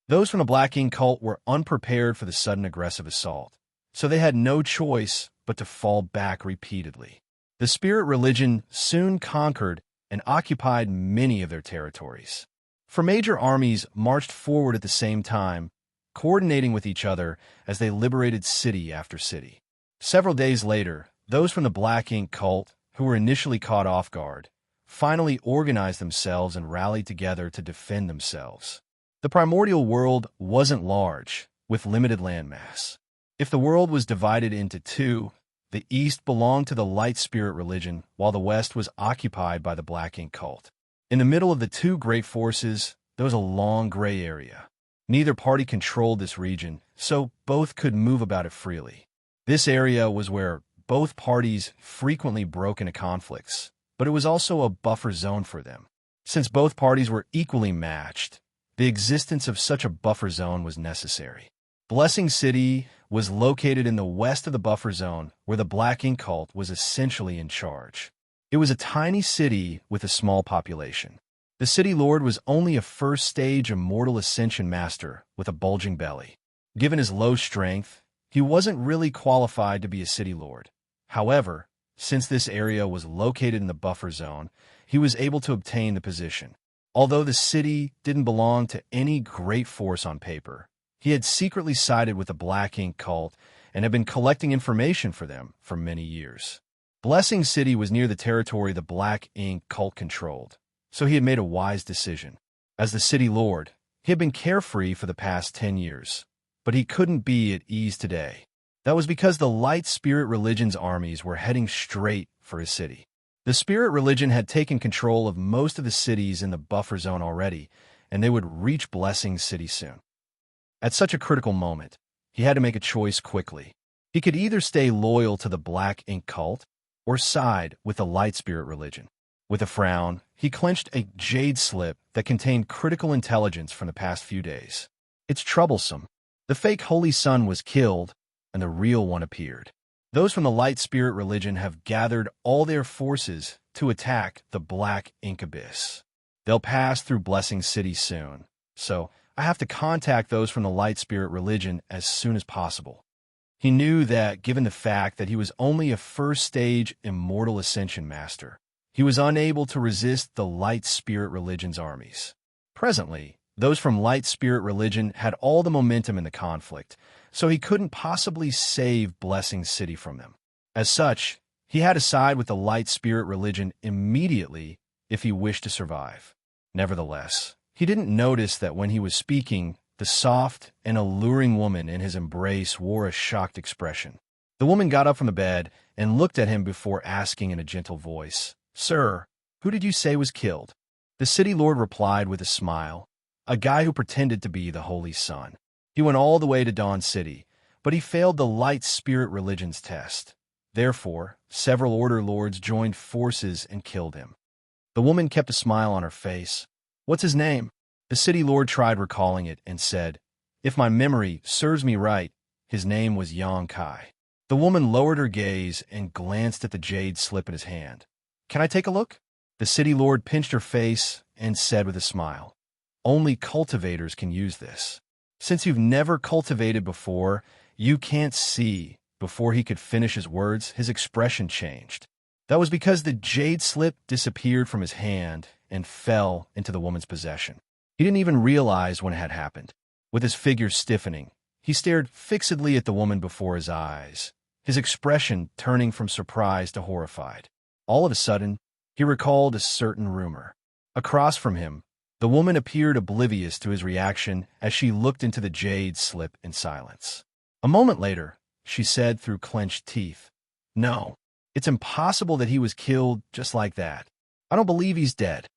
Those from the Black Ink cult were unprepared for the sudden aggressive assault, so they had no choice but to fall back repeatedly. The Spirit religion soon conquered and occupied many of their territories. 4 major armies marched forward at the same time, coordinating with each other as they liberated city after city. Several days later, those from the Black Ink cult, who were initially caught off guard, finally organized themselves and rallied together to defend themselves. The primordial world wasn't large, with limited landmass. If the world was divided into 2, the East belonged to the Light Spirit religion, while the West was occupied by the Black Ink cult. In the middle of the 2 great forces, there was a long gray area. Neither party controlled this region, so both could move about it freely. This area was where both parties frequently broke into conflicts, but it was also a buffer zone for them. Since both parties were equally matched, the existence of such a buffer zone was necessary. Blessing City was located in the west of the buffer zone, where the Black Ink cult was essentially in charge. It was a tiny city with a small population. The city lord was only a first-stage immortal ascension master with a bulging belly. Given his low strength, he wasn't really qualified to be a city lord. However, since this area was located in the buffer zone, he was able to obtain the position. Although the city didn't belong to any great force on paper, he had secretly sided with the Black Ink cult and had been collecting information for them for many years. Blessing City was near the territory the Black Ink cult controlled, so he had made a wise decision. As the city lord, he had been carefree for the past 10 years, but he couldn't be at ease today. That was because the Light Spirit religion's armies were heading straight for his city. The Spirit religion had taken control of most of the cities in the buffer zone already, and they would reach Blessing City soon. At such a critical moment, he had to make a choice quickly. He could either stay loyal to the Black Ink cult or side with the Light Spirit religion. With a frown, he clenched a jade slip that contained critical intelligence from the past few days. It's troublesome. The fake Holy Sun was killed, and the real one appeared. Those from the Light Spirit religion have gathered all their forces to attack the Black Ink Abyss. They'll pass through Blessing City soon, so I have to contact those from the Light Spirit religion as soon as possible. He knew that, given the fact that he was only a first-stage Immortal Ascension Master, he was unable to resist the Light Spirit religion's armies. Presently, those from Light Spirit religion had all the momentum in the conflict, so he couldn't possibly save Blessing City from them. As such, he had to side with the Light Spirit religion immediately if he wished to survive. Nevertheless, he didn't notice that when he was speaking, the soft and alluring woman in his embrace wore a shocked expression. The woman got up from the bed and looked at him before asking in a gentle voice, "Sir, who did you say was killed?" The city lord replied with a smile, "A guy who pretended to be the Holy Sun. He went all the way to Dawn City, but he failed the Light Spirit religion's test. Therefore, several Order Lords joined forces and killed him." The woman kept a smile on her face. "What's his name?" The city lord tried recalling it and said, "If my memory serves me right, his name was Xianxia." The woman lowered her gaze and glanced at the jade slip in his hand. "Can I take a look?" The city lord pinched her face and said with a smile, "Only cultivators can use this. Since you've never cultivated before, you can't see." Before he could finish his words, his expression changed. That was because the jade slip disappeared from his hand and fell into the woman's possession. He didn't even realize when it had happened. With his figure stiffening, he stared fixedly at the woman before his eyes, his expression turning from surprise to horrified. All of a sudden, he recalled a certain rumor. Across from him, the woman appeared oblivious to his reaction as she looked into the jade slip in silence. A moment later, she said through clenched teeth, "No, It's impossible that he was killed just like that. I don't believe he's dead."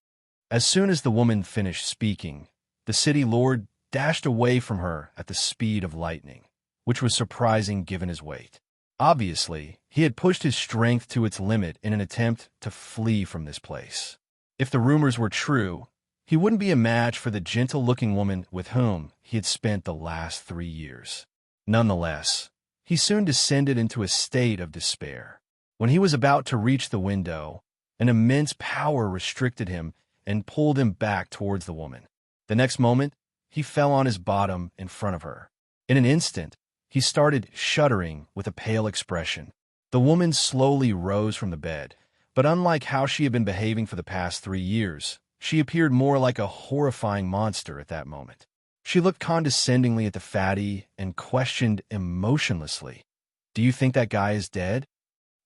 As soon as the woman finished speaking, the city lord dashed away from her at the speed of lightning, which was surprising given his weight. Obviously, he had pushed his strength to its limit in an attempt to flee from this place. If the rumors were true, he wouldn't be a match for the gentle-looking woman with whom he had spent the last 3 years. Nonetheless, he soon descended into a state of despair. When he was about to reach the window, an immense power restricted him and pulled him back towards the woman. The next moment, he fell on his bottom in front of her. In an instant, he started shuddering with a pale expression. The woman slowly rose from the bed, but unlike how she had been behaving for the past 3 years, she appeared more like a horrifying monster at that moment. She looked condescendingly at the fatty and questioned emotionlessly, "Do you think that guy is dead?"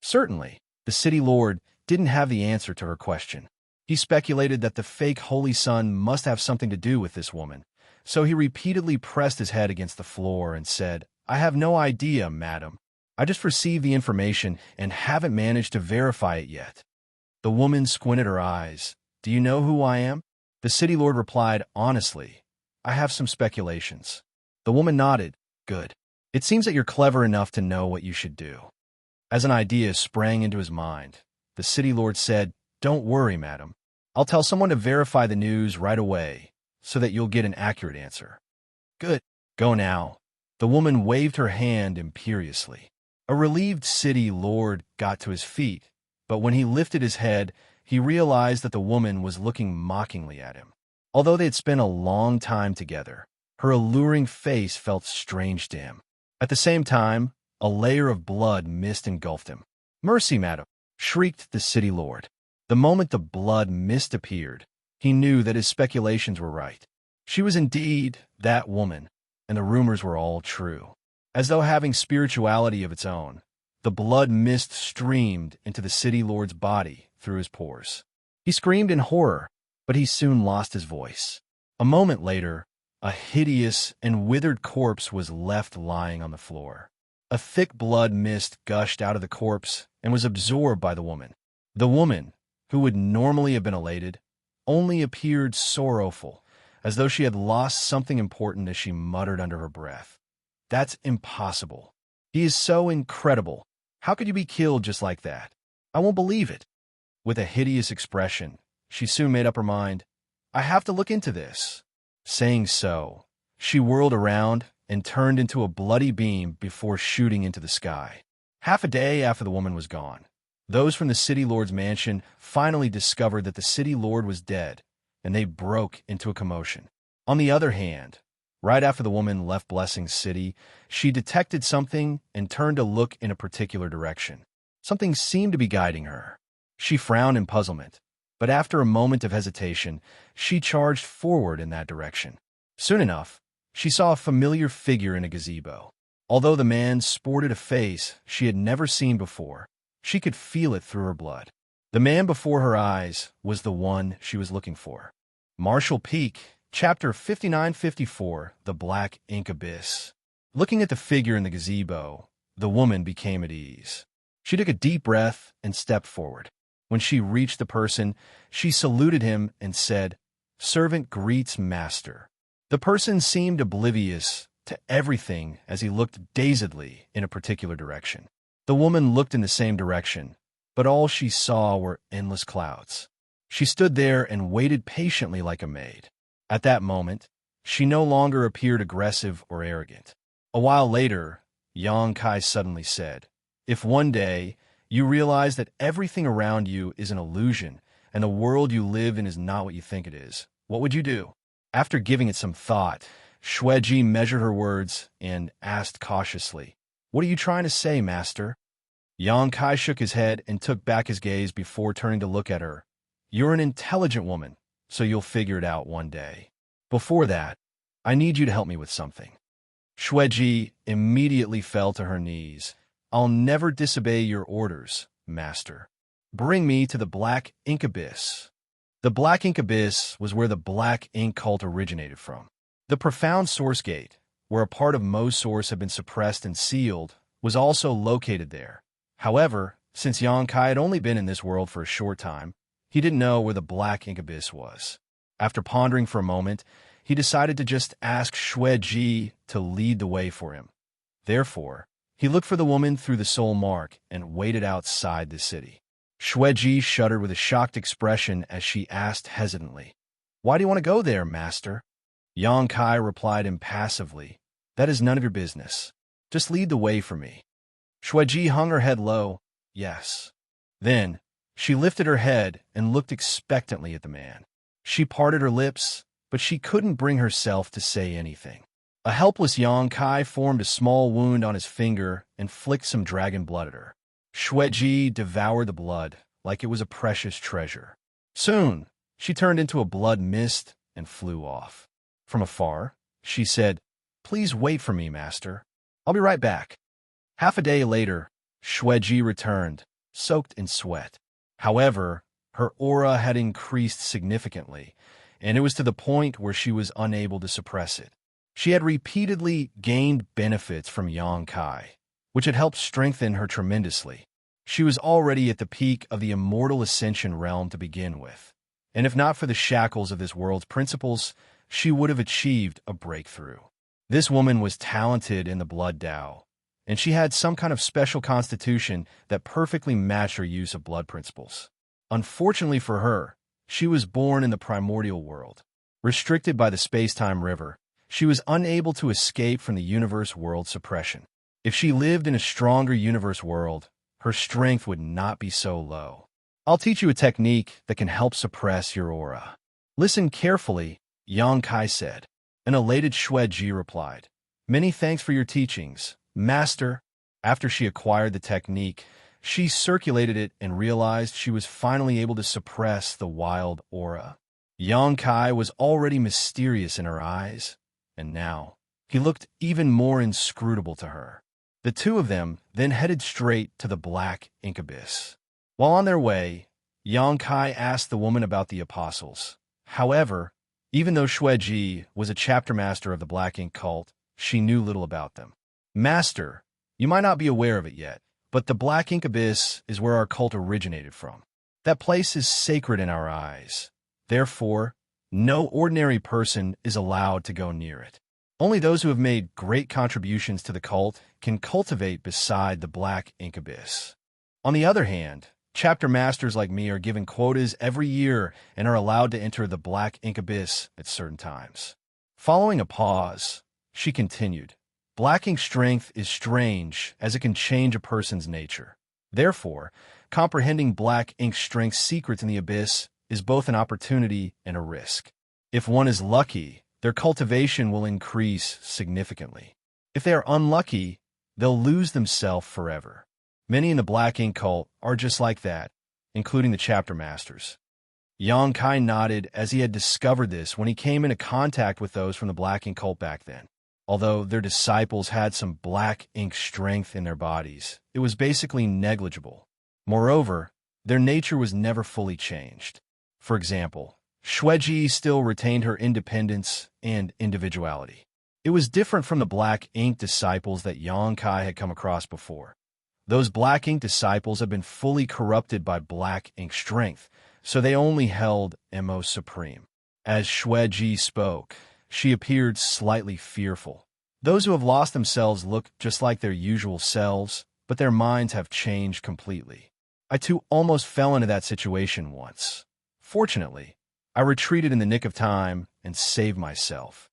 Certainly, the city lord didn't have the answer to her question. He speculated that the fake holy sun must have something to do with this woman, so he repeatedly pressed his head against the floor and said, "I have no idea, madam. I just received the information and haven't managed to verify it yet." The woman squinted her eyes. "Do you know who I am?" The city lord replied, "Honestly, I have some speculations." The woman nodded. "Good. It seems that you're clever enough to know what you should do." As an idea sprang into his mind, the city lord said, "Don't worry, madam. I'll tell someone to verify the news right away so that you'll get an accurate answer." "Good. Go now." The woman waved her hand imperiously. A relieved city lord got to his feet, but when he lifted his head, he realized that the woman was looking mockingly at him. Although they had spent a long time together, her alluring face felt strange to him. At the same time, a layer of blood mist engulfed him. "Mercy, madam!" shrieked the city lord. The moment the blood mist appeared, he knew that his speculations were right. She was indeed that woman, and the rumors were all true. As though having spirituality of its own, the blood mist streamed into the city lord's body through his pores. He screamed in horror, but he soon lost his voice. A moment later, a hideous and withered corpse was left lying on the floor. A thick blood mist gushed out of the corpse and was absorbed by the woman. The woman, who would normally have been elated, only appeared sorrowful, as though she had lost something important as she muttered under her breath, "That's impossible. He is so incredible. How could you be killed just like that? I won't believe it." With a hideous expression, she soon made up her mind, "I have to look into this." Saying so, she whirled around and turned into a bloody beam before shooting into the sky. Half a day after the woman was gone, those from the city lord's mansion finally discovered that the city lord was dead, and they broke into a commotion. On the other hand, right after the woman left Blessing City, she detected something and turned to look in a particular direction. Something seemed to be guiding her. She frowned in puzzlement, but after a moment of hesitation, she charged forward in that direction. Soon enough, she saw a familiar figure in a gazebo. Although the man sported a face she had never seen before, she could feel it through her blood. The man before her eyes was the one she was looking for. Marshall Peak, Chapter 5954, The Black Ink Abyss. Looking at the figure in the gazebo, the woman became at ease. She took a deep breath and stepped forward. When she reached the person, she saluted him and said, "Servant greets master." The person seemed oblivious to everything as he looked dazedly in a particular direction. The woman looked in the same direction, but all she saw were endless clouds. She stood there and waited patiently like a maid. At that moment, she no longer appeared aggressive or arrogant. A while later, Xianxia suddenly said, "If one day you realize that everything around you is an illusion and the world you live in is not what you think it is, what would you do?" After giving it some thought, Xueji measured her words and asked cautiously, "What are you trying to say, master?" Xianxia shook his head and took back his gaze before turning to look at her. "You're an intelligent woman, so you'll figure it out one day. Before that, I need you to help me with something." Xueji immediately fell to her knees. "I'll never disobey your orders, master. Bring me to the Black Ink Abyss." The Black Ink Abyss was where the Black Ink cult originated from. The profound source gate, where a part of Mo's source had been suppressed and sealed, was also located there. However, Since Xianxia had only been in this world for a short time, he didn't know where the black ink abyss was. After pondering for a moment, he decided to just ask Xueji to lead the way for him. Therefore, he looked for the woman through the soul mark and waited outside the city. Xueji shuddered with a shocked expression as she asked hesitantly, "Why do you want to go there, master?" Xianxia replied impassively, "That is none of your business. Just lead the way for me." Xueji hung her head low, "Yes." Then, she lifted her head and looked expectantly at the man. She parted her lips, but she couldn't bring herself to say anything. A helpless Xianxia formed a small wound on his finger and flicked some dragon blood at her. Xueji devoured the blood like it was a precious treasure. Soon, she turned into a blood mist and flew off. From afar, she said, "Please wait for me, master. I'll be right back." Half a day later, Xueji returned, soaked in sweat. However, her aura had increased significantly, and it was to the point where she was unable to suppress it. She had repeatedly gained benefits from Xianxia, which had helped strengthen her tremendously. She was already at the peak of the immortal ascension realm to begin with, and if not for the shackles of this world's principles, she would have achieved a breakthrough. This woman was talented in the blood Tao, and she had some kind of special constitution that perfectly matched her use of blood principles. Unfortunately for her, she was born in the primordial world. Restricted by the space-time river, she was unable to escape from the universe world suppression. If she lived in a stronger universe world, her strength would not be so low. "I'll teach you a technique that can help suppress your aura." "Listen carefully," Xianxia said. An elated Xueji replied, "Many thanks for your teachings, master." After she acquired the technique, she circulated it and realized she was finally able to suppress the wild aura. Xianxia was already mysterious in her eyes, and now he looked even more inscrutable to her. The two of them then headed straight to the black ink abyss. While on their way, Xianxia asked the woman about the apostles. However, even though Xueji was a chapter master of the black ink cult, she knew little about them. "Master, you might not be aware of it yet, but the black ink abyss is where our cult originated from. That place is sacred in our eyes. Therefore, no ordinary person is allowed to go near it. Only those who have made great contributions to the cult can cultivate beside the black ink abyss. On the other hand, chapter masters like me are given quotas every year and are allowed to enter the black ink abyss at certain times." Following a pause, she continued, "Black ink strength is strange as it can change a person's nature. Therefore, comprehending black ink strength's secrets in the abyss is both an opportunity and a risk. If one is lucky, their cultivation will increase significantly. If they are unlucky, they'll lose themselves forever. Many in the black ink cult are just like that, including the chapter masters." Xianxia nodded as he had discovered this when he came into contact with those from the black ink cult back then. Although their disciples had some black ink strength in their bodies, it was basically negligible. Moreover, their nature was never fully changed. For example, Xueji still retained her independence and individuality. It was different from the black ink disciples that Xianxia had come across before. Those black ink disciples had been fully corrupted by black ink strength, so they only held Mo supreme. As Xueji spoke, she appeared slightly fearful. Those who have lost themselves look just like their usual selves, but their minds have changed completely. I too almost fell into that situation once. Fortunately, I retreated in the nick of time and saved myself.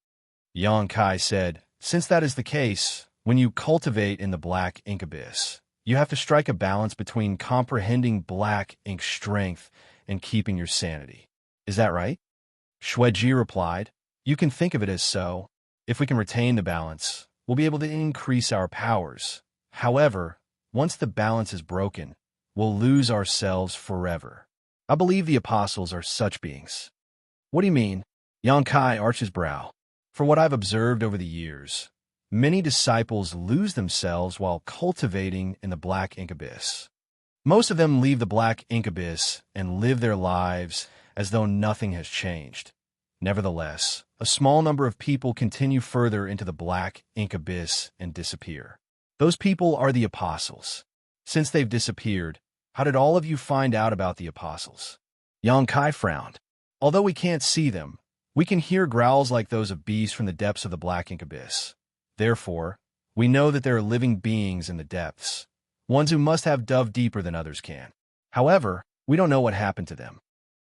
Xianxia said, "Since that is the case, when you cultivate in the black ink abyss, you have to strike a balance between comprehending black ink strength and keeping your sanity. Is that right?" Xueji replied, "You can think of it as so. If we can retain the balance, we'll be able to increase our powers. However, once the balance is broken, we'll lose ourselves forever. I believe the apostles are such beings." "What do you mean?" Xianxia arched his brow. "For what I've observed over the years, many disciples lose themselves while cultivating in the black ink abyss. Most of them leave the black ink abyss and live their lives as though nothing has changed. Nevertheless, a small number of people continue further into the black ink abyss and disappear. Those people are the apostles. Since they've disappeared, How did all of you find out about the apostles? Xianxia frowned. Although we can't see them, we can hear growls like those of beasts from the depths of the black ink abyss. Therefore, we know that there are living beings in the depths, ones who must have dove deeper than others can. However, we don't know what happened to them.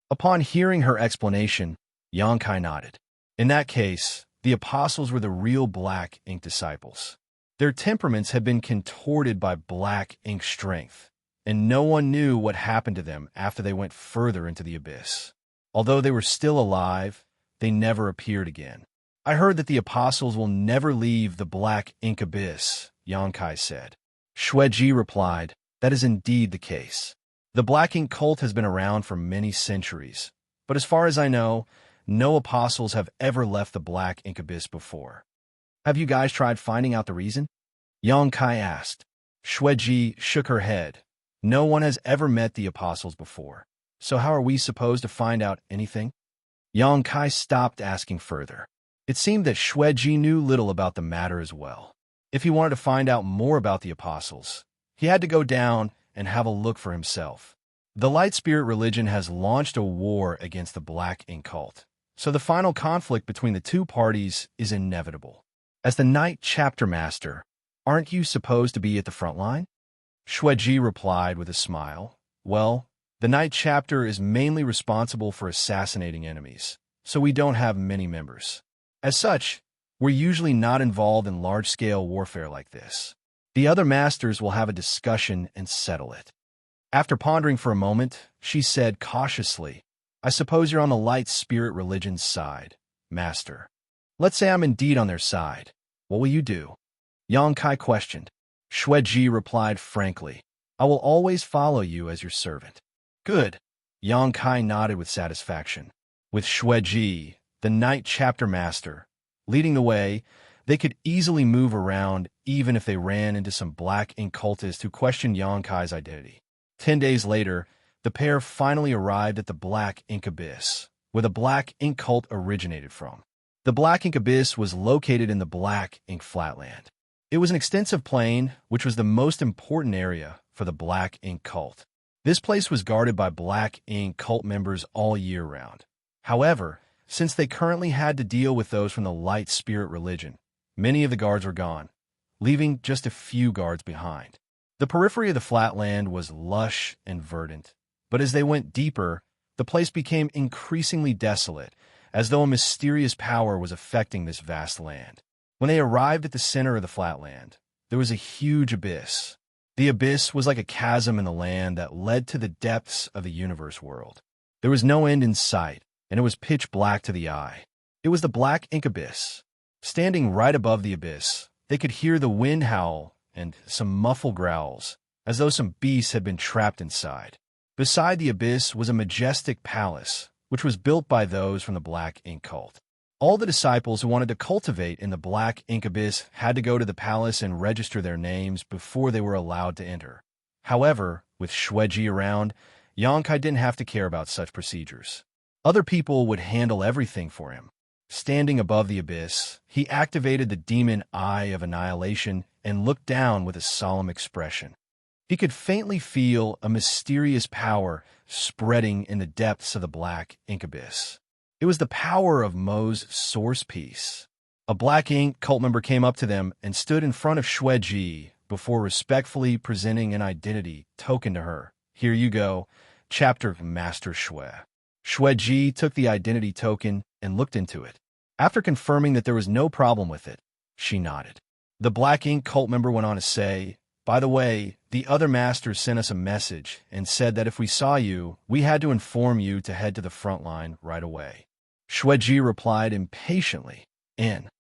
Upon hearing her explanation, Xianxia nodded. In that case, the apostles were the real black ink disciples. Their temperaments had been contorted by black ink strength, and no one knew what happened to them after they went further into the abyss. Although they were still alive, they never appeared again. I heard that the apostles will never leave the black ink abyss, Xianxia said. Xueji replied, that is indeed the case. The black ink cult has been around for many centuries, but as far as I know, no apostles have ever left the black ink abyss before. Have you guys tried finding out the reason? Xianxia asked. Xueji shook her head. No one has ever met the apostles before, so how are we supposed to find out anything? Xianxia stopped asking further. It seemed that Xueji knew little about the matter as well. If he wanted to find out more about the apostles, he had to go down and have a look for himself. The Light Spirit religion has launched a war against the Black Ink cult, so the final conflict between the two parties is inevitable. As the Night Chapter Master, aren't you supposed to be at the front line? Xueji replied with a smile. Well, the Night Chapter is mainly responsible for assassinating enemies, so we don't have many members. As such, we're usually not involved in large-scale warfare like this. The other masters will have a discussion and settle it. After pondering for a moment, she said cautiously, I suppose you're on the Light Spirit religion's side, Master. Let's say I'm indeed on their side. What will you do? Xianxia questioned. Xueji replied frankly, I will always follow you as your servant. Good. Xianxia nodded with satisfaction. With Xueji, the Night Chapter Master, leading the way, they could easily move around even if they ran into some Black Ink cultists who questioned Xianxia's identity. 10 days later, the pair finally arrived at the Black Ink Abyss, where the Black Ink cult originated from. The Black Ink Abyss was located in the Black Ink Flatland. It was an extensive plain, which was the most important area for the Black Ink cult. This place was guarded by Black Ink cult members all year round. However, since they currently had to deal with those from the Light Spirit religion, many of the guards were gone, leaving just a few guards behind. The periphery of the flatland was lush and verdant, but as they went deeper, the place became increasingly desolate, as though a mysterious power was affecting this vast land. When they arrived at the center of the flatland, there was a huge abyss. The abyss was like a chasm in the land that led to the depths of the universe world. There was no end in sight, and it was pitch black to the eye. It was the Black Ink Abyss. Standing right above the abyss, they could hear the wind howl and some muffled growls, as though some beasts had been trapped inside. Beside the abyss was a majestic palace, which was built by those from the Black Ink cult. All the disciples who wanted to cultivate in the Black Ink Abyss had to go to the palace and register their names before they were allowed to enter. However, with Xueji around, Xianxia didn't have to care about such procedures. Other people would handle everything for him. Standing above the abyss, he activated the demon Eye of Annihilation and looked down with a solemn expression. He could faintly feel a mysterious power spreading in the depths of the Black Ink Abyss. It was the power of Mo's source piece. A Black Ink cult member came up to them and stood in front of Xueji before respectfully presenting an identity token to her. Here you go, Chapter Master Xue. Xueji took the identity token and looked into it. After confirming that there was no problem with it, she nodded. The Black Ink cult member went on to say, by the way, the other masters sent us a message and said that if we saw you, we had to inform you to head to the front line right away. Xueji replied impatiently,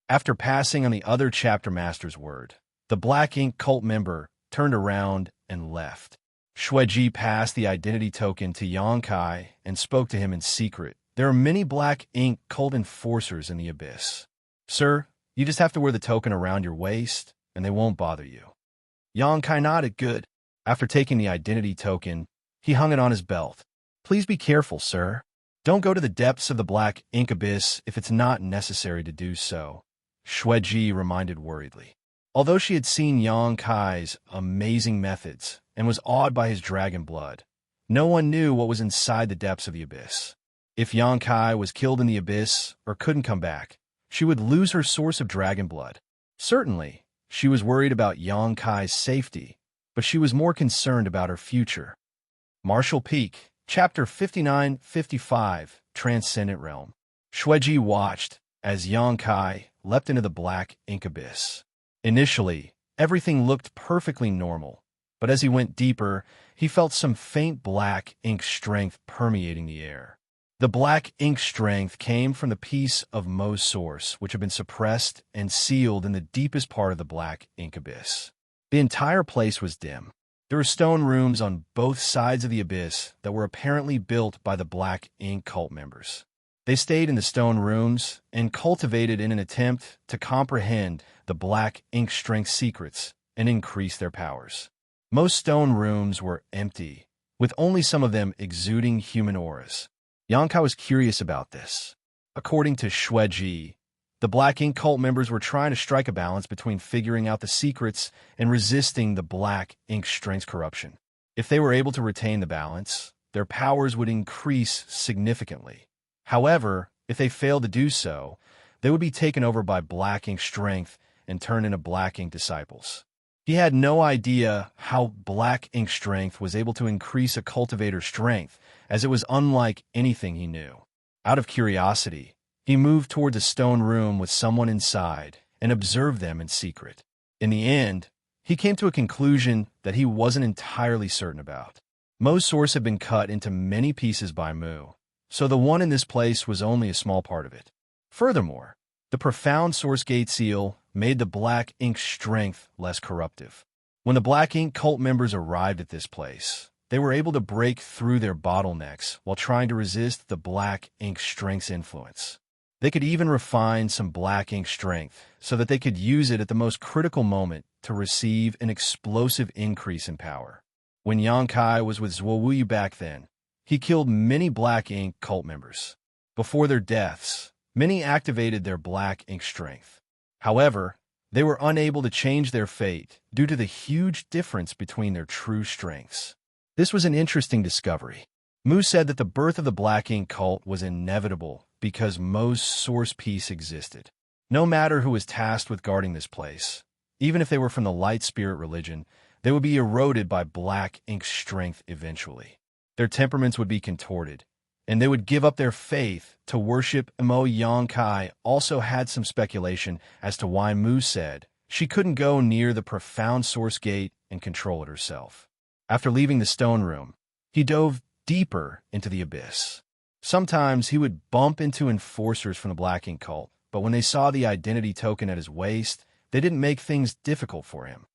After passing on the other chapter master's word, the Black Ink cult member turned around and left. Xueji passed the identity token to Xianxia and spoke to him in secret. There are many Black Ink cult enforcers in the abyss. Sir, you just have to wear the token around your waist, and they won't bother you. Xianxia nodded good. After taking the identity token, he hung it on his belt. Please be careful, sir. Don't go to the depths of the Black Ink Abyss if it's not necessary to do so, Xueji reminded worriedly. Although she had seen Xianxia's amazing methods and was awed by his dragon blood, no one knew what was inside the depths of the abyss. If Xianxia was killed in the abyss or couldn't come back, she would lose her source of dragon blood. Certainly, she was worried about Xianxia's safety, but she was more concerned about her future. Martial Peak, Chapter 59-55, Transcendent Realm. Xueji watched as Xianxia leapt into the black ink abyss. Initially, everything looked perfectly normal, but as he went deeper, he felt some faint black ink strength permeating the air. The black ink strength came from the piece of Mo's source, which had been suppressed and sealed in the deepest part of the black ink abyss. The entire place was dim. There were stone rooms on both sides of the abyss that were apparently built by the black ink cult members. They stayed in the stone rooms and cultivated in an attempt to comprehend the black ink strength secrets and increase their powers. Most stone rooms were empty, with only some of them exuding human auras. Xianxia was curious about this. According to Xueji, the black ink cult members were trying to strike a balance between figuring out the secrets and resisting the black ink strength's corruption. If they were able to retain the balance, their powers would increase significantly. However, if they failed to do so, they would be taken over by black ink strength and turned into black ink disciples. He had no idea how black ink strength was able to increase a cultivator's strength, as it was unlike anything he knew. Out of curiosity, he moved towards a stone room with someone inside and observed them in secret. In the end, he came to a conclusion that he wasn't entirely certain about. Mo's source had been cut into many pieces by Mu, so the one in this place was only a small part of it. Furthermore, the profound source gate seal made the black ink strength less corruptive. When the black ink cult members arrived at this place, they were able to break through their bottlenecks while trying to resist the black ink strength's influence. They could even refine some black ink strength so that they could use it at the most critical moment to receive an explosive increase in power. When Xianxia was with Zhuowu back then, he killed many black ink cult members. Before their deaths, many activated their black ink strength. However, they were unable to change their fate due to the huge difference between their true strengths. This was an interesting discovery. Mu said that the birth of the black ink cult was inevitable because Mo's source piece existed. No matter who was tasked with guarding this place, even if they were from the light spirit religion, they would be eroded by black ink strength eventually. Their temperaments would be contorted, and they would give up their faith to worship Mo. Xianxia also had some speculation as to why Mu said she couldn't go near the profound source gate and control it herself. After leaving the stone room, he dove deeper into the abyss. Sometimes he would bump into enforcers from the black ink cult, but when they saw the identity token at his waist, they didn't make things difficult for him.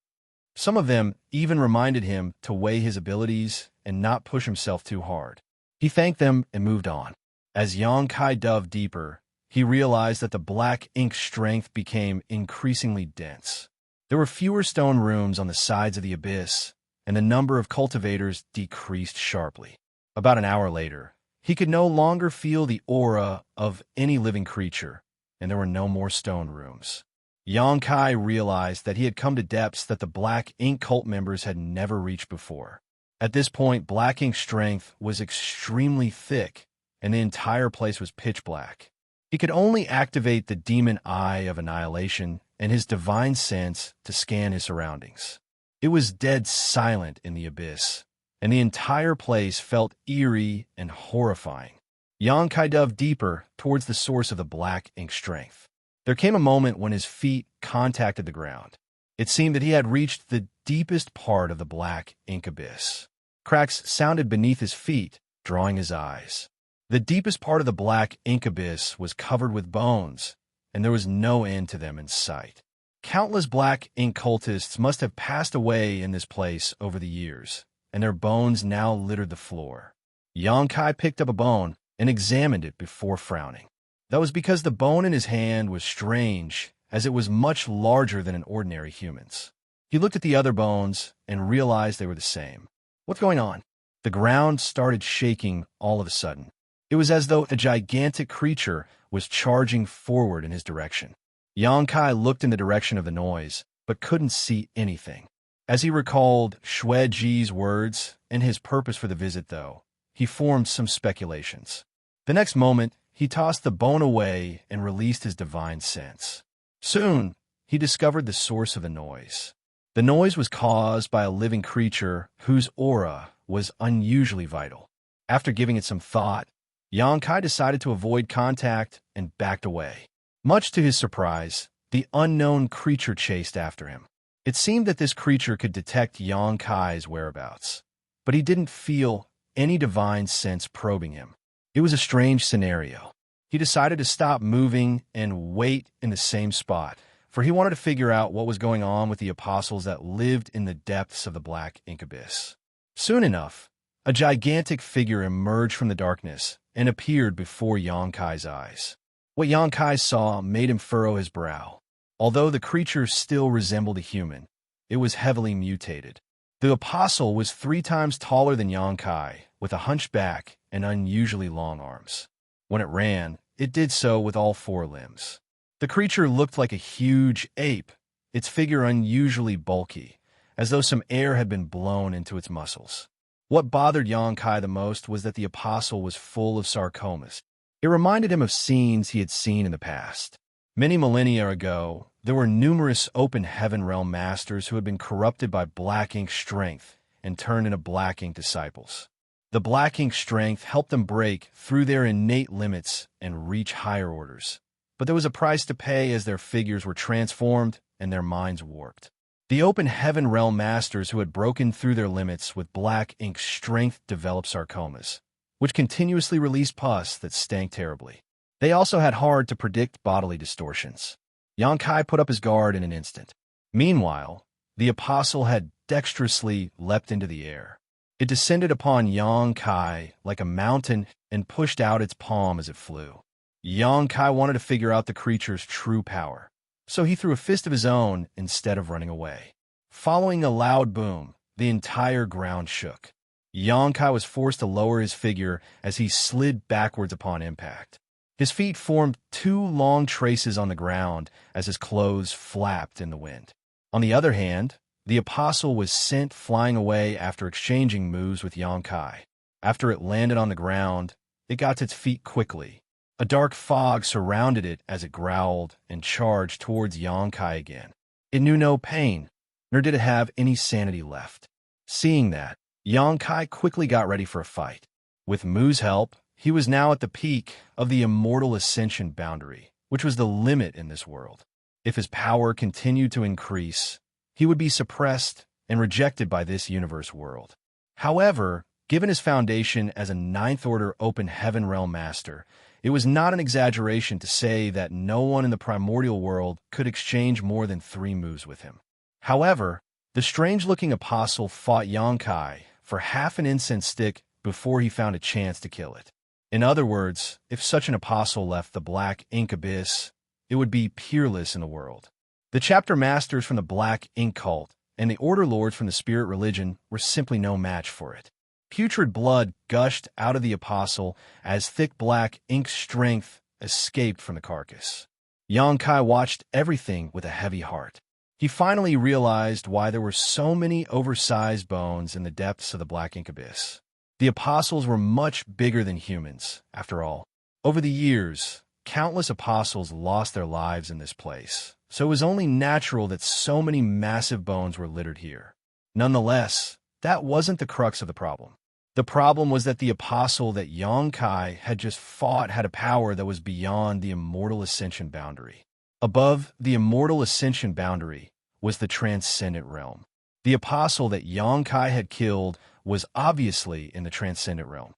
Some of them even reminded him to weigh his abilities and not push himself too hard. He thanked them and moved on. As Xianxia dove deeper, he realized that the black ink strength became increasingly dense. There were fewer stone rooms on the sides of the abyss, and the number of cultivators decreased sharply. About an hour later, he could no longer feel the aura of any living creature, and there were no more stone rooms. Xianxia realized that he had come to depths that the black ink cult members had never reached before. At this point, black ink strength was extremely thick, and the entire place was pitch black. He could only activate the demon eye of annihilation and his divine sense to scan his surroundings. It was dead silent in the abyss, and the entire place felt eerie and horrifying. Xianxia dove deeper towards the source of the black ink strength. There came a moment when his feet contacted the ground. It seemed that he had reached the deepest part of the black ink abyss. Cracks sounded beneath his feet, drawing his eyes. The deepest part of the black ink abyss was covered with bones, and there was no end to them in sight. Countless black ink cultists must have passed away in this place over the years, and their bones now littered the floor. Xianxia picked up a bone and examined it before frowning. That was because the bone in his hand was strange, as it was much larger than an ordinary human's. He looked at the other bones and realized they were the same. What's going on? The ground started shaking all of a sudden. It was as though a gigantic creature was charging forward in his direction. Xianxia looked in the direction of the noise but couldn't see anything. As he recalled Xue Ji's words and his purpose for the visit, though, he formed some speculations. The next moment, he tossed the bone away and released his divine sense. Soon, he discovered the source of the noise. The noise was caused by a living creature whose aura was unusually vital. After giving it some thought, Xianxia decided to avoid contact and backed away. Much to his surprise, the unknown creature chased after him. It seemed that this creature could detect Xianxia's whereabouts, but he didn't feel any divine sense probing him. It was a strange scenario. He decided to stop moving and wait in the same spot, for he wanted to figure out what was going on with the apostles that lived in the depths of the black ink abyss. Soon enough, a gigantic figure emerged from the darkness and appeared before Xianxia's eyes. What Xianxia saw made him furrow his brow. Although the creature still resembled a human, it was heavily mutated. The apostle was 3 times taller than Xianxia, with a hunched back and unusually long arms. When it ran, it did so with all 4 limbs. The creature looked like a huge ape, its figure unusually bulky, as though some air had been blown into its muscles. What bothered Xianxia the most was that the apostle was full of sarcomas. It reminded him of scenes he had seen in the past. Many millennia ago, there were numerous open heaven realm masters who had been corrupted by black ink strength and turned into black ink disciples. The black ink strength helped them break through their innate limits and reach higher orders. But there was a price to pay as their figures were transformed and their minds warped. The open heaven realm masters who had broken through their limits with black ink strength developed sarcomas, which continuously released pus that stank terribly. They also had hard-to-predict bodily distortions. Xianxia put up his guard in an instant. Meanwhile, the apostle had dexterously leapt into the air. It descended upon Xianxia like a mountain and pushed out its palm as it flew. Xianxia wanted to figure out the creature's true power, so he threw a fist of his own instead of running away. Following a loud boom, the entire ground shook. Xianxia was forced to lower his figure as he slid backwards upon impact. His feet formed 2 long traces on the ground as his clothes flapped in the wind. On the other hand, the apostle was sent flying away after exchanging moves with Xianxia. After it landed on the ground, it got to its feet quickly. A dark fog surrounded it as it growled and charged towards Xianxia again. It knew no pain, nor did it have any sanity left. Seeing that, Xianxia quickly got ready for a fight. With Mu's help, he was now at the peak of the immortal ascension boundary, which was the limit in this world. If his power continued to increase, he would be suppressed and rejected by this universe world. However, given his foundation as a 9th-order open heaven realm master, it was not an exaggeration to say that no one in the primordial world could exchange more than 3 moves with him. However, the strange-looking apostle fought Xianxia for half an incense stick before he found a chance to kill it. In other words, if such an apostle left the black ink abyss, it would be peerless in the world. The chapter masters from the black ink cult and the order lords from the spirit religion were simply no match for it. Putrid blood gushed out of the apostle as thick black ink strength escaped from the carcass. Xianxia watched everything with a heavy heart. He finally realized why there were so many oversized bones in the depths of the black ink abyss. The apostles were much bigger than humans, after all. Over the years, countless apostles lost their lives in this place, so it was only natural that so many massive bones were littered here. Nonetheless, that wasn't the crux of the problem. The problem was that the apostle that Xianxia had just fought had a power that was beyond the immortal ascension boundary. Above the immortal ascension boundary was the transcendent realm. The apostle that Xianxia had killed was obviously in the transcendent realm.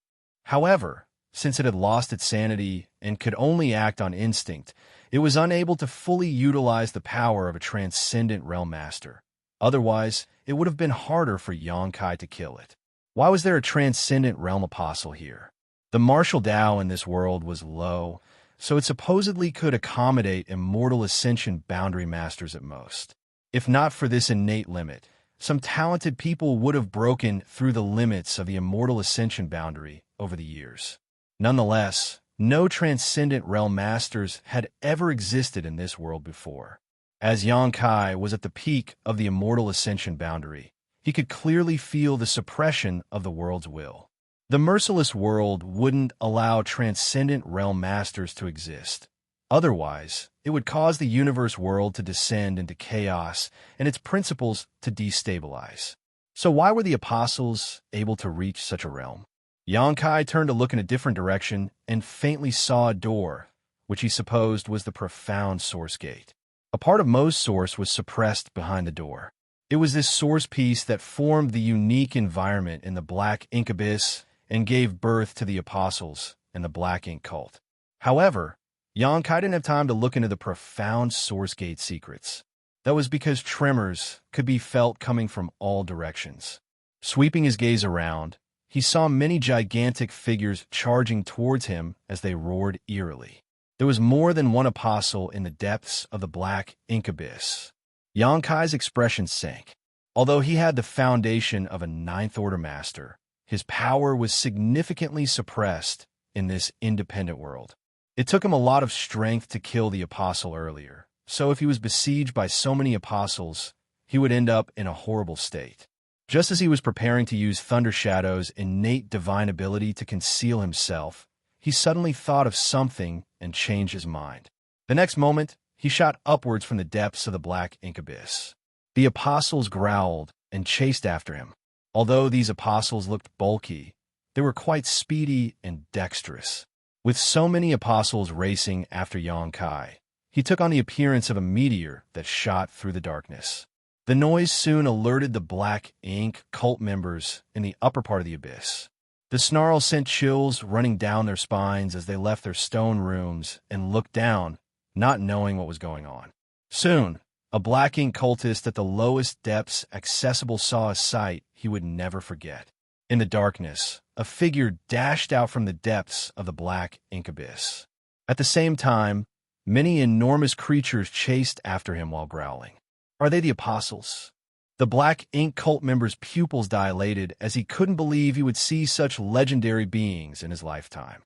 However, since it had lost its sanity and could only act on instinct, it was unable to fully utilize the power of a transcendent realm master. Otherwise, it would have been harder for Xianxia to kill it. Why was there a transcendent realm apostle here? The martial Tao in this world was low, so it supposedly could accommodate immortal ascension boundary masters at most. If not for this innate limit, some talented people would have broken through the limits of the immortal ascension boundary over the years. Nonetheless, no transcendent realm masters had ever existed in this world before. As Xianxia was at the peak of the Immortal Ascension boundary, he could clearly feel the suppression of the world's will. The merciless world wouldn't allow Transcendent Realm Masters to exist. Otherwise, it would cause the universe world to descend into chaos and its principles to destabilize. So why were the apostles able to reach such a realm? Xianxia turned to look in a different direction and faintly saw a door, which he supposed was the profound source gate. A part of Mo's source was suppressed behind the door. It was this source piece that formed the unique environment in the Black Ink Abyss and gave birth to the apostles and the Black Ink cult. However, Xianxia didn't have time to look into the profound source gate secrets. That was because tremors could be felt coming from all directions. Sweeping his gaze around, he saw many gigantic figures charging towards him as they roared eerily. There was more than one apostle in the depths of the Black Ink Abyss. Xianxia's expression sank. Although he had the foundation of a Ninth Order Master, his power was significantly suppressed in this independent world. It took him a lot of strength to kill the apostle earlier, so if he was besieged by so many apostles, he would end up in a horrible state. Just as he was preparing to use Thunder Shadow's innate divine ability to conceal himself, he suddenly thought of something and changed his mind. The next moment, he shot upwards from the depths of the Black Ink Abyss. The apostles growled and chased after him. Although these apostles looked bulky, they were quite speedy and dexterous. With so many apostles racing after Xianxia, he took on the appearance of a meteor that shot through the darkness. The noise soon alerted the Black Ink cult members in the upper part of the abyss. The snarl sent chills running down their spines as they left their stone rooms and looked down, not knowing what was going on. Soon, a Black Ink cultist at the lowest depths accessible saw a sight he would never forget. In the darkness, a figure dashed out from the depths of the Black Ink Abyss. At the same time, many enormous creatures chased after him while growling. Are they the apostles? The Black Ink cult member's pupils dilated as he couldn't believe he would see such legendary beings in his lifetime.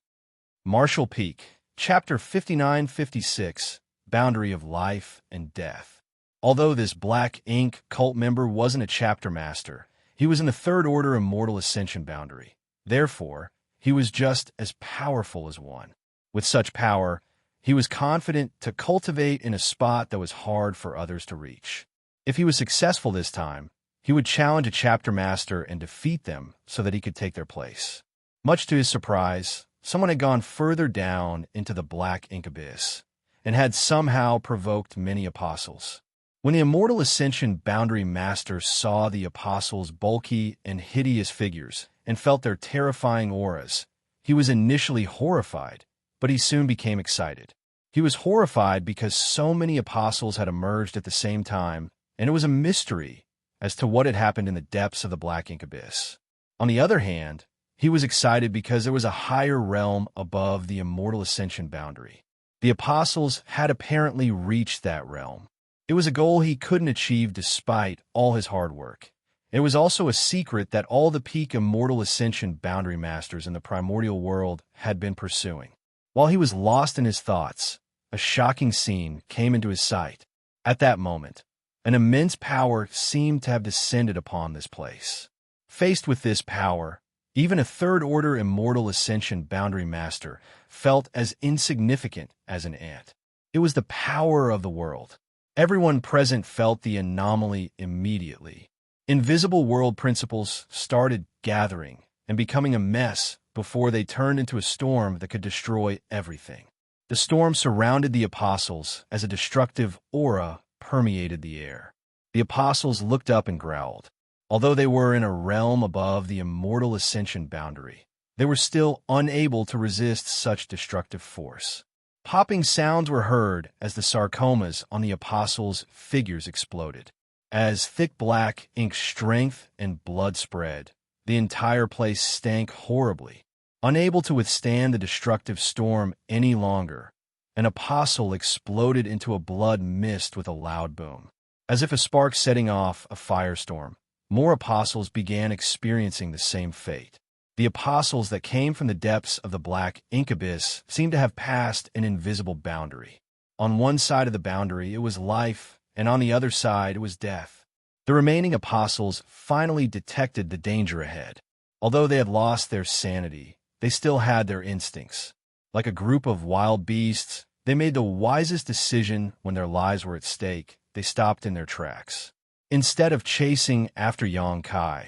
Marshall Peak, Chapter 5956, Boundary of Life and Death. Although this Black Ink cult member wasn't a chapter master, he was in the Third Order Immortal Ascension boundary. Therefore, he was just as powerful as one. With such power, he was confident to cultivate in a spot that was hard for others to reach. If he was successful this time, he would challenge a chapter master and defeat them so that he could take their place. Much to his surprise, someone had gone further down into the Black Ink Abyss and had somehow provoked many apostles. When the Immortal Ascension boundary master saw the apostles' bulky and hideous figures and felt their terrifying auras, he was initially horrified, but he soon became excited. He was horrified because so many apostles had emerged at the same time, and it was a mystery as to what had happened in the depths of the Black Ink Abyss. On the other hand, he was excited because there was a higher realm above the Immortal Ascension boundary. The apostles had apparently reached that realm. It was a goal he couldn't achieve despite all his hard work. It was also a secret that all the peak Immortal Ascension boundary masters in the primordial world had been pursuing. While he was lost in his thoughts, a shocking scene came into his sight. At that moment, an immense power seemed to have descended upon this place. Faced with this power, even a Third Order Immortal Ascension boundary master felt as insignificant as an ant. It was the power of the world. Everyone present felt the anomaly immediately. Invisible world principles started gathering and becoming a mess before they turned into a storm that could destroy everything. The storm surrounded the apostles as a destructive aura permeated the air. The apostles looked up and growled. Although they were in a realm above the Immortal Ascension boundary, they were still unable to resist such destructive force. Popping sounds were heard as the sarcomas on the apostles' figures exploded. As thick black ink strength and blood spread, the entire place stank horribly. Unable to withstand the destructive storm any longer, an apostle exploded into a blood mist with a loud boom. As if a spark setting off a firestorm, more apostles began experiencing the same fate. The apostles that came from the depths of the Black Ink Abyss seemed to have passed an invisible boundary. On one side of the boundary, it was life and on the other side was death. The remaining apostles finally detected the danger ahead. Although they had lost their sanity, they still had their instincts. Like a group of wild beasts, they made the wisest decision when their lives were at stake. They stopped in their tracks. Instead of chasing after Xianxia,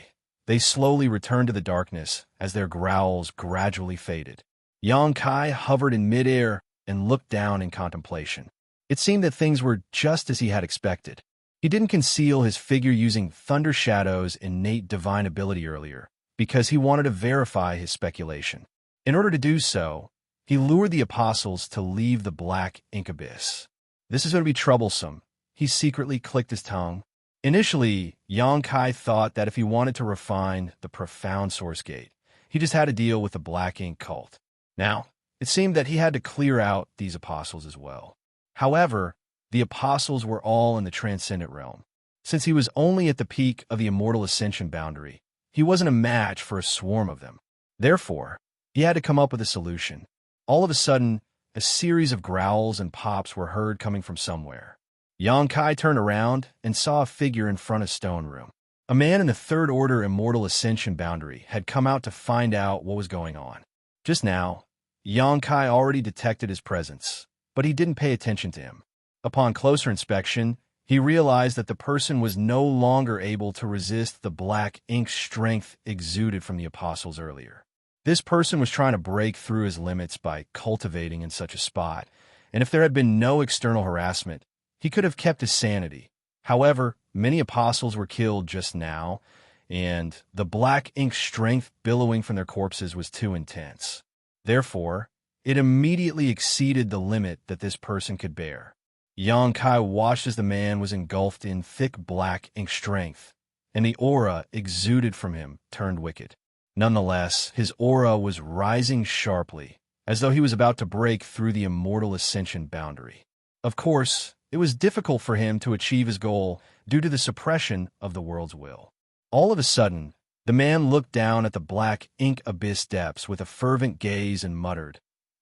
they slowly returned to the darkness as their growls gradually faded. Xianxia hovered in midair and looked down in contemplation. It seemed that things were just as he had expected. He didn't conceal his figure using Thunder Shadow's innate divine ability earlier, because he wanted to verify his speculation. In order to do so, he lured the apostles to leave the black ink abyss. This is going to be troublesome. He secretly clicked his tongue. Initially, Xianxia thought that if he wanted to refine the profound source gate, he just had to deal with the black ink cult. Now, it seemed that he had to clear out these apostles as well. However, the apostles were all in the Transcendent realm. Since he was only at the peak of the Immortal Ascension boundary, he wasn't a match for a swarm of them. Therefore, he had to come up with a solution. All of a sudden, a series of growls and pops were heard coming from somewhere. Xianxia turned around and saw a figure in front of Stone Room. A man in the Third Order Immortal Ascension boundary had come out to find out what was going on. Just now, Xianxia already detected his presence, but he didn't pay attention to him. Upon closer inspection, he realized that the person was no longer able to resist the black ink strength exuded from the apostles earlier. This person was trying to break through his limits by cultivating in such a spot, and if there had been no external harassment, he could have kept his sanity. However, many apostles were killed just now, and the black ink strength billowing from their corpses was too intense. Therefore, it immediately exceeded the limit that this person could bear. Xianxia watched as the man was engulfed in thick black ink strength, and the aura exuded from him turned wicked. Nonetheless, his aura was rising sharply, as though he was about to break through the Immortal Ascension boundary. Of course, it was difficult for him to achieve his goal due to the suppression of the world's will. All of a sudden, the man looked down at the black ink abyss depths with a fervent gaze and muttered,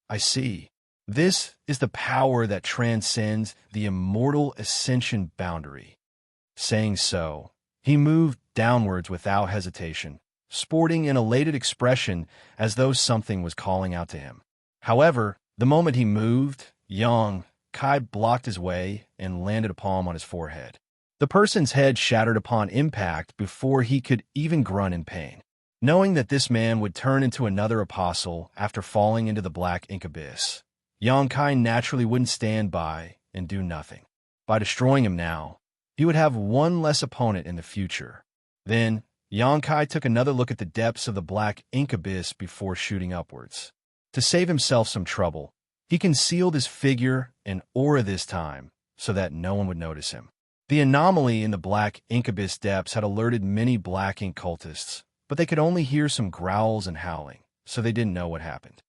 "I see. This is the power that transcends the Immortal Ascension boundary." Saying so, he moved downwards without hesitation, sporting an elated expression as though something was calling out to him. However, the moment he moved, Xianxia blocked his way and landed a palm on his forehead. The person's head shattered upon impact before he could even grunt in pain. Knowing that this man would turn into another apostle after falling into the black ink abyss, Xianxia naturally wouldn't stand by and do nothing. By destroying him now, he would have one less opponent in the future. Then, Xianxia took another look at the depths of the black ink abyss before shooting upwards. To save himself some trouble, he concealed his figure and aura this time so that no one would notice him. The anomaly in the black ink abyss depths had alerted many black ink cultists, but they could only hear some growls and howling, so they didn't know what happened.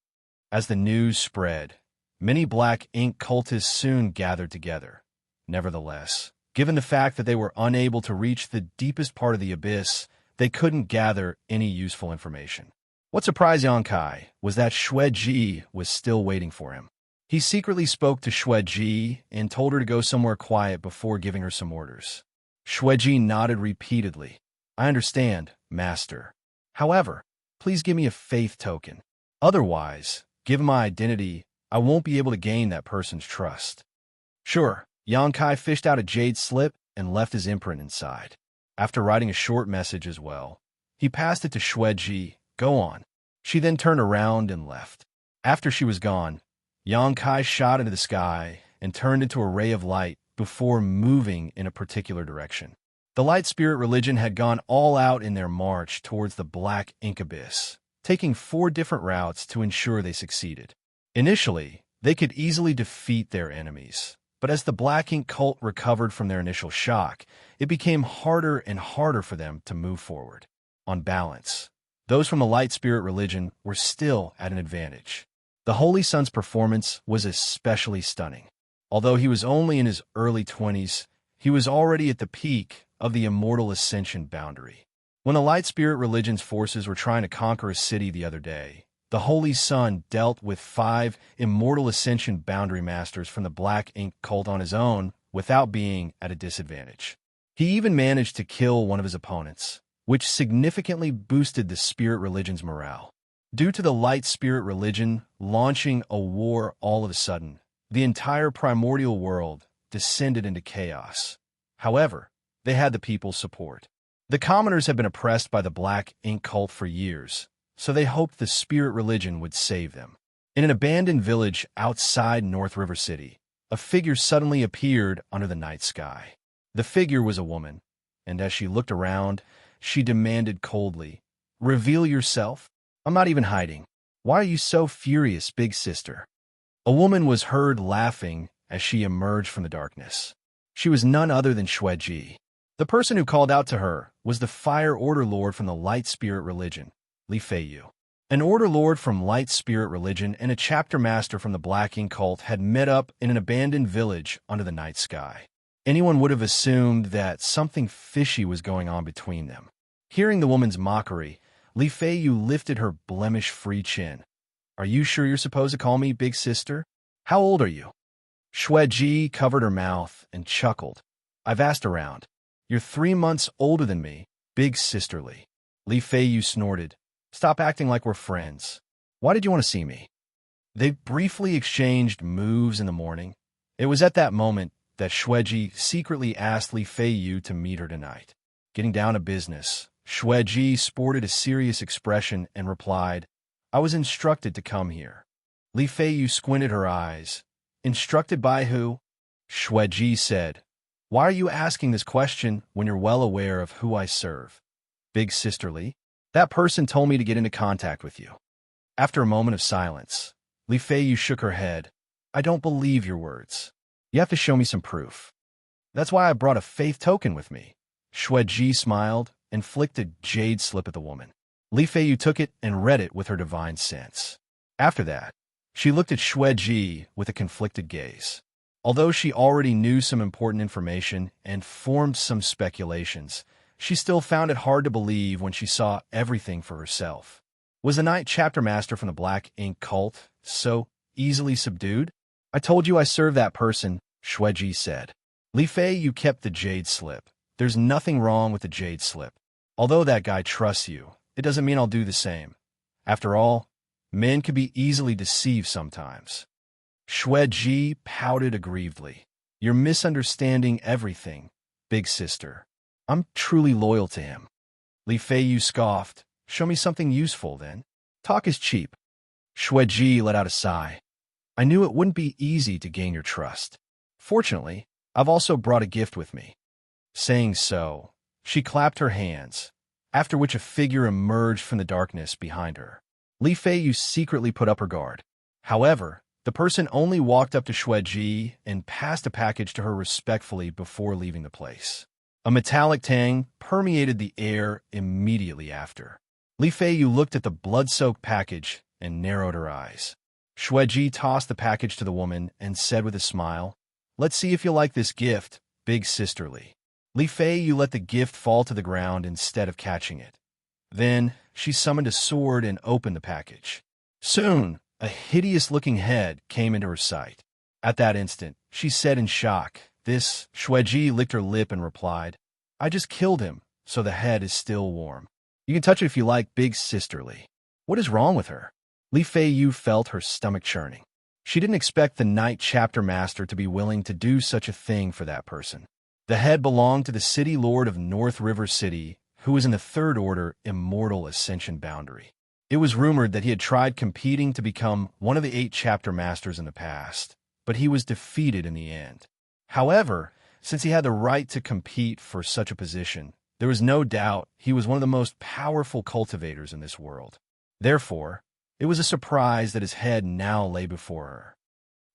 As the news spread, many black ink cultists soon gathered together. Nevertheless, given the fact that they were unable to reach the deepest part of the abyss, they couldn't gather any useful information. What surprised Xianxia was that Xueji was still waiting for him. He secretly spoke to Xueji and told her to go somewhere quiet before giving her some orders. Xueji nodded repeatedly. "I understand, Master. However, please give me a faith token. Otherwise, given my identity, I won't be able to gain that person's trust." "Sure." Xianxia fished out a jade slip and left his imprint inside. After writing a short message as well, he passed it to Xueji. "Go on." She then turned around and left. After she was gone, Xianxia shot into the sky and turned into a ray of light before moving in a particular direction. The Light Spirit religion had gone all out in their march towards the black ink abyss, taking 4 different routes to ensure they succeeded. Initially, they could easily defeat their enemies, but as the black ink cult recovered from their initial shock, it became harder and harder for them to move forward. On balance, those from the Light Spirit religion were still at an advantage. The Holy Son's performance was especially stunning. Although he was only in his early 20s, he was already at the peak of the Immortal Ascension boundary. When the Light Spirit religion's forces were trying to conquer a city the other day, the Holy Son dealt with 5 Immortal Ascension boundary masters from the Black Ink cult on his own without being at a disadvantage. He even managed to kill one of his opponents, which significantly boosted the spirit religion's morale. Due to the light spirit religion launching a war all of a sudden, the entire primordial world descended into chaos. However, they had the people's support. The commoners had been oppressed by the black ink cult for years, so they hoped the spirit religion would save them. In an abandoned village outside North River City, a figure suddenly appeared under the night sky. The figure was a woman, and as she looked around, she demanded coldly, "Reveal yourself. I'm not even hiding. Why are you so furious, big sister?" A woman was heard laughing as she emerged from the darkness. She was none other than Xueji. The person who called out to her was the Fire Order Lord from the Light Spirit Religion, Li Feiyu. An Order Lord from Light Spirit Religion and a Chapter Master from the Black Ink Cult had met up in an abandoned village under the night sky. Anyone would have assumed that something fishy was going on between them. Hearing the woman's mockery, Li Feiyu lifted her blemish-free chin. "Are you sure you're supposed to call me big sister? How old are you?" Xueji covered her mouth and chuckled. "I've asked around. You're 3 months older than me, big sisterly." Li Feiyu snorted. "Stop acting like we're friends. Why did you want to see me?" They briefly exchanged moves in the morning. It was at that moment that Xueji secretly asked Li Feiyu to meet her tonight. Getting down to business, Xueji sported a serious expression and replied, "I was instructed to come here." Li Feiyu squinted her eyes. "Instructed by who?" Xueji said, "Why are you asking this question when you're well aware of who I serve?" "Big sisterly, that person told me to get into contact with you." After a moment of silence, Li Feiyu shook her head. "I don't believe your words. You have to show me some proof." "That's why I brought a faith token with me." Xueji smiled and flicked a jade slip at the woman. Li Feiyu took it and read it with her divine sense. After that, she looked at Xueji with a conflicted gaze. Although she already knew some important information and formed some speculations, she still found it hard to believe when she saw everything for herself. Was the Night Chapter Master from the Black Ink Cult so easily subdued? "I told you I served that person," Xueji said. "Li Feiyu kept the jade slip. There's nothing wrong with the jade slip. Although that guy trusts you, it doesn't mean I'll do the same. After all, men can be easily deceived sometimes." Xueji pouted aggrievedly. "You're misunderstanding everything, big sister. I'm truly loyal to him." Li Feiyu scoffed. "Show me something useful, then. Talk is cheap." Xueji let out a sigh. "I knew it wouldn't be easy to gain your trust. Fortunately, I've also brought a gift with me." Saying so, she clapped her hands, after which a figure emerged from the darkness behind her. Li Feiyu secretly put up her guard. However, the person only walked up to Xueji and passed a package to her respectfully before leaving the place. A metallic tang permeated the air immediately after. Li Feiyu looked at the blood-soaked package and narrowed her eyes. Xueji tossed the package to the woman and said with a smile, "Let's see if you like this gift, big sisterly." Li Feiyu let the gift fall to the ground instead of catching it. Then she summoned a sword and opened the package. Soon, a hideous-looking head came into her sight. At that instant, she said in shock, "This..." Xueji licked her lip and replied, "I just killed him, so the head is still warm. You can touch it if you like, big sisterly." What is wrong with her? Li Feiyu felt her stomach churning. She didn't expect the Night Chapter Master to be willing to do such a thing for that person. The head belonged to the City Lord of North River City, who was in the Third Order Immortal Ascension boundary. It was rumored that he had tried competing to become one of the 8 Chapter Masters in the past, but he was defeated in the end. However, since he had the right to compete for such a position, there was no doubt he was one of the most powerful cultivators in this world. Therefore, it was a surprise that his head now lay before her.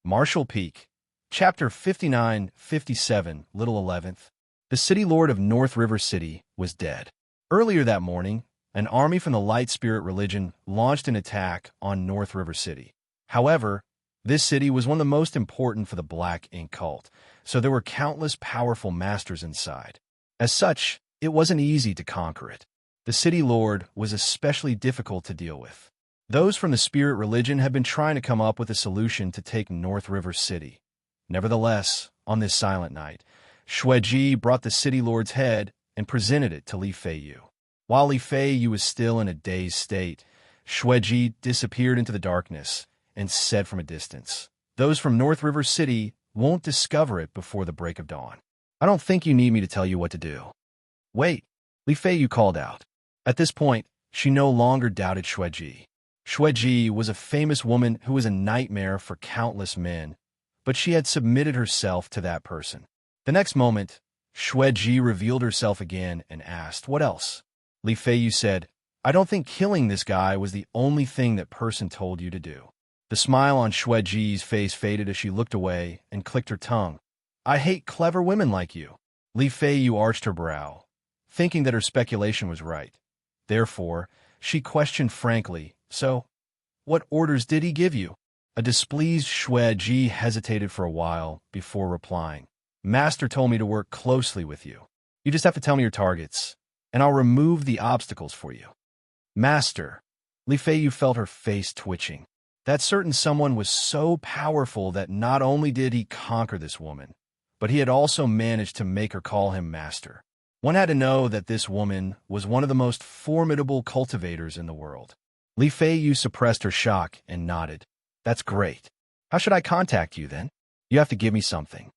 Marshall Peak, Chapter 59-57, Little 11th. The City Lord of North River City was dead. Earlier that morning, an army from the Light Spirit Religion launched an attack on North River City. However, this city was one of the most important for the Black Ink Cult, so there were countless powerful masters inside. As such, it wasn't easy to conquer it. The City Lord was especially difficult to deal with. Those from the Spirit Religion had been trying to come up with a solution to take North River City. Nevertheless, on this silent night, Xueji brought the city lord's head and presented it to Li Feiyu. While Li Feiyu was still in a dazed state, Xueji disappeared into the darkness and said from a distance, "Those from North River City won't discover it before the break of dawn. I don't think you need me to tell you what to do." "Wait," Li Feiyu called out. At this point, she no longer doubted Xueji. Xueji was a famous woman who was a nightmare for countless men, but she had submitted herself to that person. The next moment, Xueji revealed herself again and asked, "What else?" Li Feiyu said, "I don't think killing this guy was the only thing that person told you to do." The smile on Xueji's face faded as she looked away and clicked her tongue. "I hate clever women like you." Li Feiyu arched her brow, thinking that her speculation was right. Therefore, she questioned frankly, "So, what orders did he give you?" A displeased Xueji hesitated for a while before replying, "Master told me to work closely with you. You just have to tell me your targets, and I'll remove the obstacles for you." "Master." Li Feiyu felt her face twitching. That certain someone was so powerful that not only did he conquer this woman, but he had also managed to make her call him master. One had to know that this woman was one of the most formidable cultivators in the world. Li Feiyu suppressed her shock and nodded. "That's great. How should I contact you, then? You have to give me something."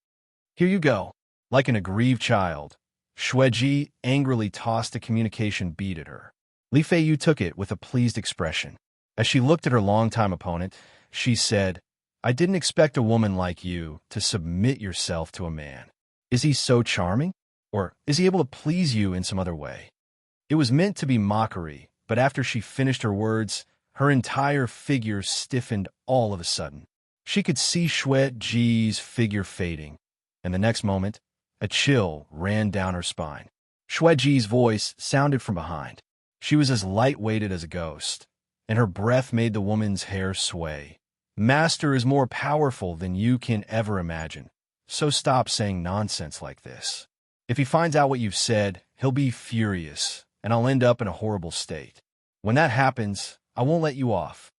"Here you go." Like an aggrieved child, Xueji angrily tossed a communication bead at her. Li Feiyu took it with a pleased expression. As she looked at her longtime opponent, she said, "I didn't expect a woman like you to submit yourself to a man. Is he so charming? Or is he able to please you in some other way?" It was meant to be mockery, but after she finished her words, her entire figure stiffened all of a sudden. She could see Xueji's figure fading, and the next moment, a chill ran down her spine. Xueji's voice sounded from behind. She was as light-weighted as a ghost, and her breath made the woman's hair sway. "Master is more powerful than you can ever imagine, so stop saying nonsense like this. If he finds out what you've said, he'll be furious, and I'll end up in a horrible state. When that happens, I won't let you off."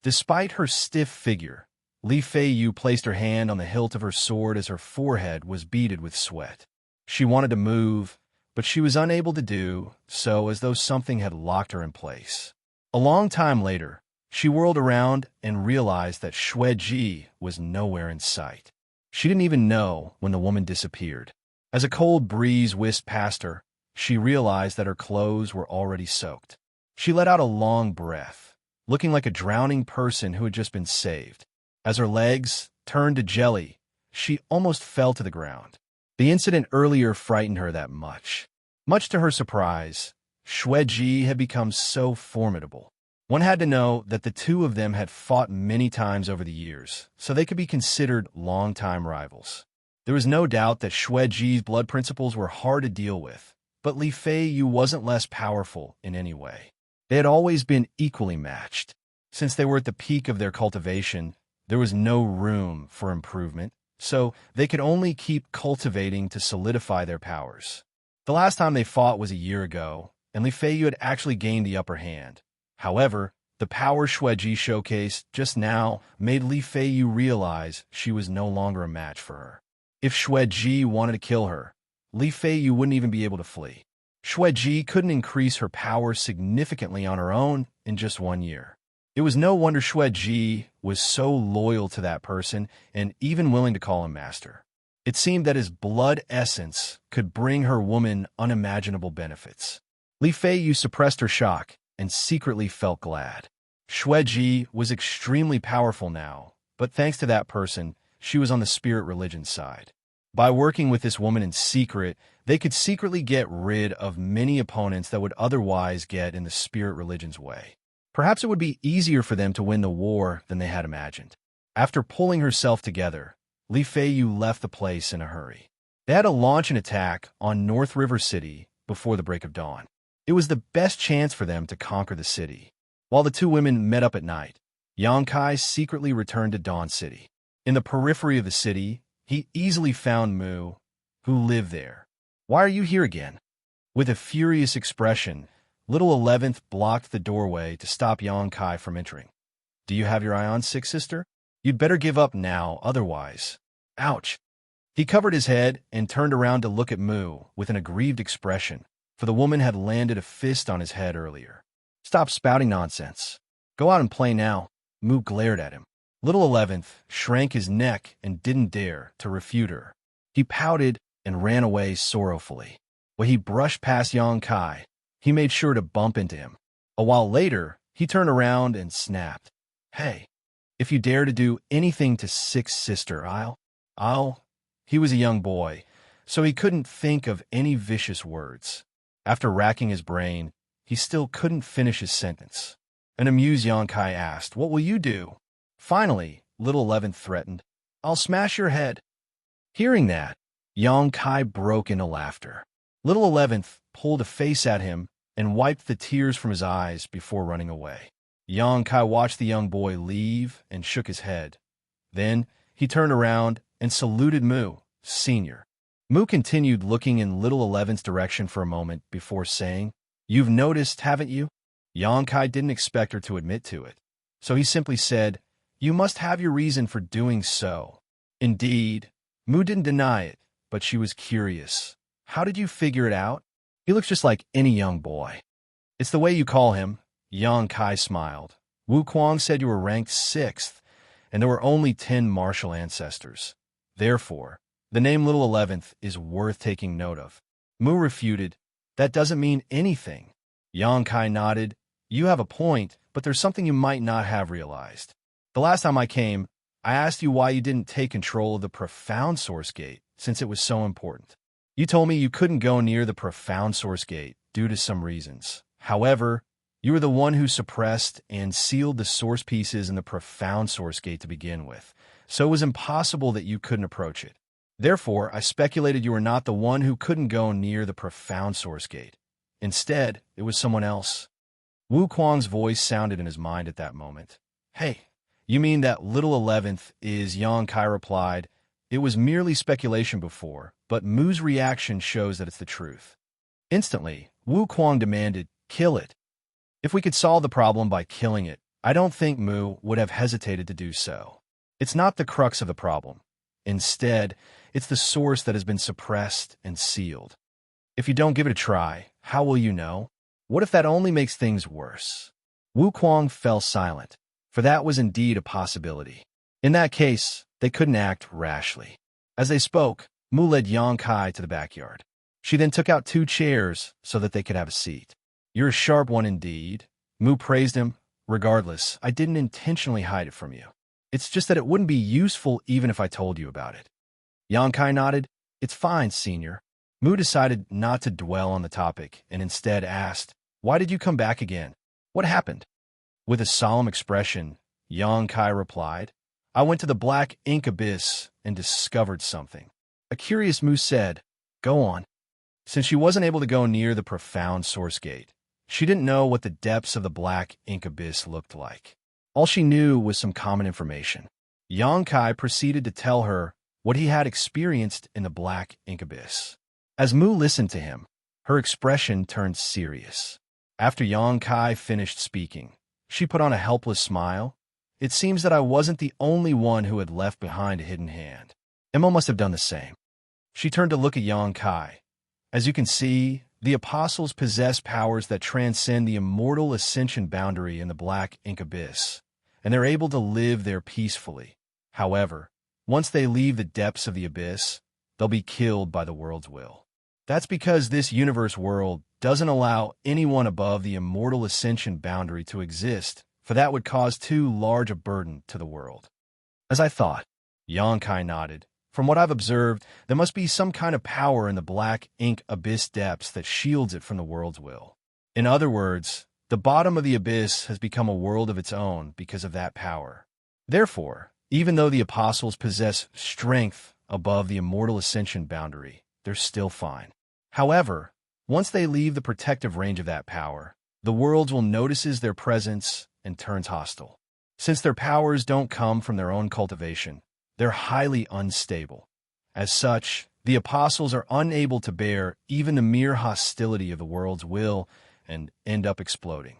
Despite her stiff figure, Li Feiyu placed her hand on the hilt of her sword as her forehead was beaded with sweat. She wanted to move, but she was unable to do so, as though something had locked her in place. A long time later, she whirled around and realized that Xueji was nowhere in sight. She didn't even know when the woman disappeared. As a cold breeze whisked past her, she realized that her clothes were already soaked. She let out a long breath, looking like a drowning person who had just been saved. As her legs turned to jelly, she almost fell to the ground. The incident earlier frightened her that much. Much to her surprise, Xueji had become so formidable. One had to know that the two of them had fought many times over the years, so they could be considered longtime rivals. There was no doubt that Xueji's blood principles were hard to deal with, but Li Feiyu wasn't less powerful in any way. They had always been equally matched. Since they were at the peak of their cultivation, there was no room for improvement, so they could only keep cultivating to solidify their powers. The last time they fought was a year ago, and Li Feiyu had actually gained the upper hand. However, the power Xueji showcased just now made Li Feiyu realize she was no longer a match for her. If Xueji wanted to kill her, Li Feiyu wouldn't even be able to flee. Xueji couldn't increase her power significantly on her own in just 1 year. It was no wonder Xueji was so loyal to that person and even willing to call him master. It seemed that his blood essence could bring her woman unimaginable benefits. Li Feiyu suppressed her shock and secretly felt glad. Xueji was extremely powerful now, but thanks to that person, she was on the spirit religion side. By working with this woman in secret, they could secretly get rid of many opponents that would otherwise get in the spirit religion's way. Perhaps it would be easier for them to win the war than they had imagined. After pulling herself together, Li Feiyu left the place in a hurry. They had to launch an attack on North River City before the break of dawn. It was the best chance for them to conquer the city. While the two women met up at night, Xianxia secretly returned to Dawn City. In the periphery of the city, he easily found Mu, who lived there. "Why are you here again?" With a furious expression, little 11th blocked the doorway to stop Xianxia from entering. "Do you have your eye on, sick sister? You'd better give up now, otherwise." "Ouch!" He covered his head and turned around to look at Mu with an aggrieved expression, for the woman had landed a fist on his head earlier. Stop spouting nonsense. Go out and play now. Mu glared at him. Little 11th shrank his neck and didn't dare to refute her. He pouted and ran away sorrowfully. When he brushed past Xianxia, he made sure to bump into him. A while later, he turned around and snapped. Hey, if you dare to do anything to Sixth Sister, I'll... He was a young boy, so he couldn't think of any vicious words. After racking his brain, he still couldn't finish his sentence. An amused Xianxia asked, What will you do? Finally, little 11th threatened, I'll smash your head. Hearing that, Xianxia broke into laughter. Little 11th pulled a face at him and wiped the tears from his eyes before running away. Xianxia watched the young boy leave and shook his head. Then he turned around and saluted Mu, Senior. Mu continued looking in little 11th's direction for a moment before saying, You've noticed, haven't you? Xianxia didn't expect her to admit to it, so he simply said, You must have your reason for doing so. Indeed, Mu didn't deny it, but she was curious. How did you figure it out? He looks just like any young boy. It's the way you call him. Xianxia smiled. Wu Kuang said you were ranked 6th, and there were only 10 martial ancestors. Therefore, the name Little 11th is worth taking note of. Mu refuted, That doesn't mean anything. Xianxia nodded, You have a point, but there's something you might not have realized. The last time I came, I asked you why you didn't take control of the Profound Source Gate, since it was so important. You told me you couldn't go near the Profound Source Gate due to some reasons. However, you were the one who suppressed and sealed the source pieces in the Profound Source Gate to begin with, so it was impossible that you couldn't approach it. Therefore, I speculated you were not the one who couldn't go near the Profound Source Gate. Instead, it was someone else. Wu Kuang's voice sounded in his mind at that moment. Hey, you mean that Little 11th is? Xianxia replied. It was merely speculation before, but Mu's reaction shows that it's the truth. Instantly, Wu Kuang demanded, Kill it. If we could solve the problem by killing it, I don't think Mu would have hesitated to do so. It's not the crux of the problem. Instead, it's the source that has been suppressed and sealed. If you don't give it a try, how will you know? What if that only makes things worse? Wu Kuang fell silent, for that was indeed a possibility. In that case, they couldn't act rashly. As they spoke, Mu led Xianxia to the backyard. She then took out 2 chairs so that they could have a seat. You're a sharp one indeed. Mu praised him. Regardless, I didn't intentionally hide it from you. It's just that it wouldn't be useful even if I told you about it. Xianxia nodded. It's fine, Senior. Mu decided not to dwell on the topic and instead asked, Why did you come back again? What happened? With a solemn expression, Xianxia replied, I went to the black ink abyss and discovered something. A curious Mu said, Go on. Since she wasn't able to go near the Profound Source Gate, she didn't know what the depths of the black ink abyss looked like. All she knew was some common information. Xianxia proceeded to tell her what he had experienced in the black ink abyss. As Mu listened to him, her expression turned serious. After Xianxia finished speaking, she put on a helpless smile. It seems that I wasn't the only one who had left behind a hidden hand. Emma must have done the same. She turned to look at Xianxia. As you can see, the apostles possess powers that transcend the immortal ascension boundary in the black ink abyss, and they're able to live there peacefully. However, once they leave the depths of the abyss, they'll be killed by the world's will. That's because this universe world doesn't allow anyone above the immortal ascension boundary to exist, for that would cause too large a burden to the world. As I thought, Xianxia nodded. From what I've observed, there must be some kind of power in the black ink abyss depths that shields it from the world's will. In other words, the bottom of the abyss has become a world of its own because of that power. Therefore, even though the apostles possess strength above the immortal ascension boundary, they're still fine. However, once they leave the protective range of that power, the world will notices their presence and turns hostile. Since their powers don't come from their own cultivation, they're highly unstable. As such, the apostles are unable to bear even the mere hostility of the world's will and end up exploding.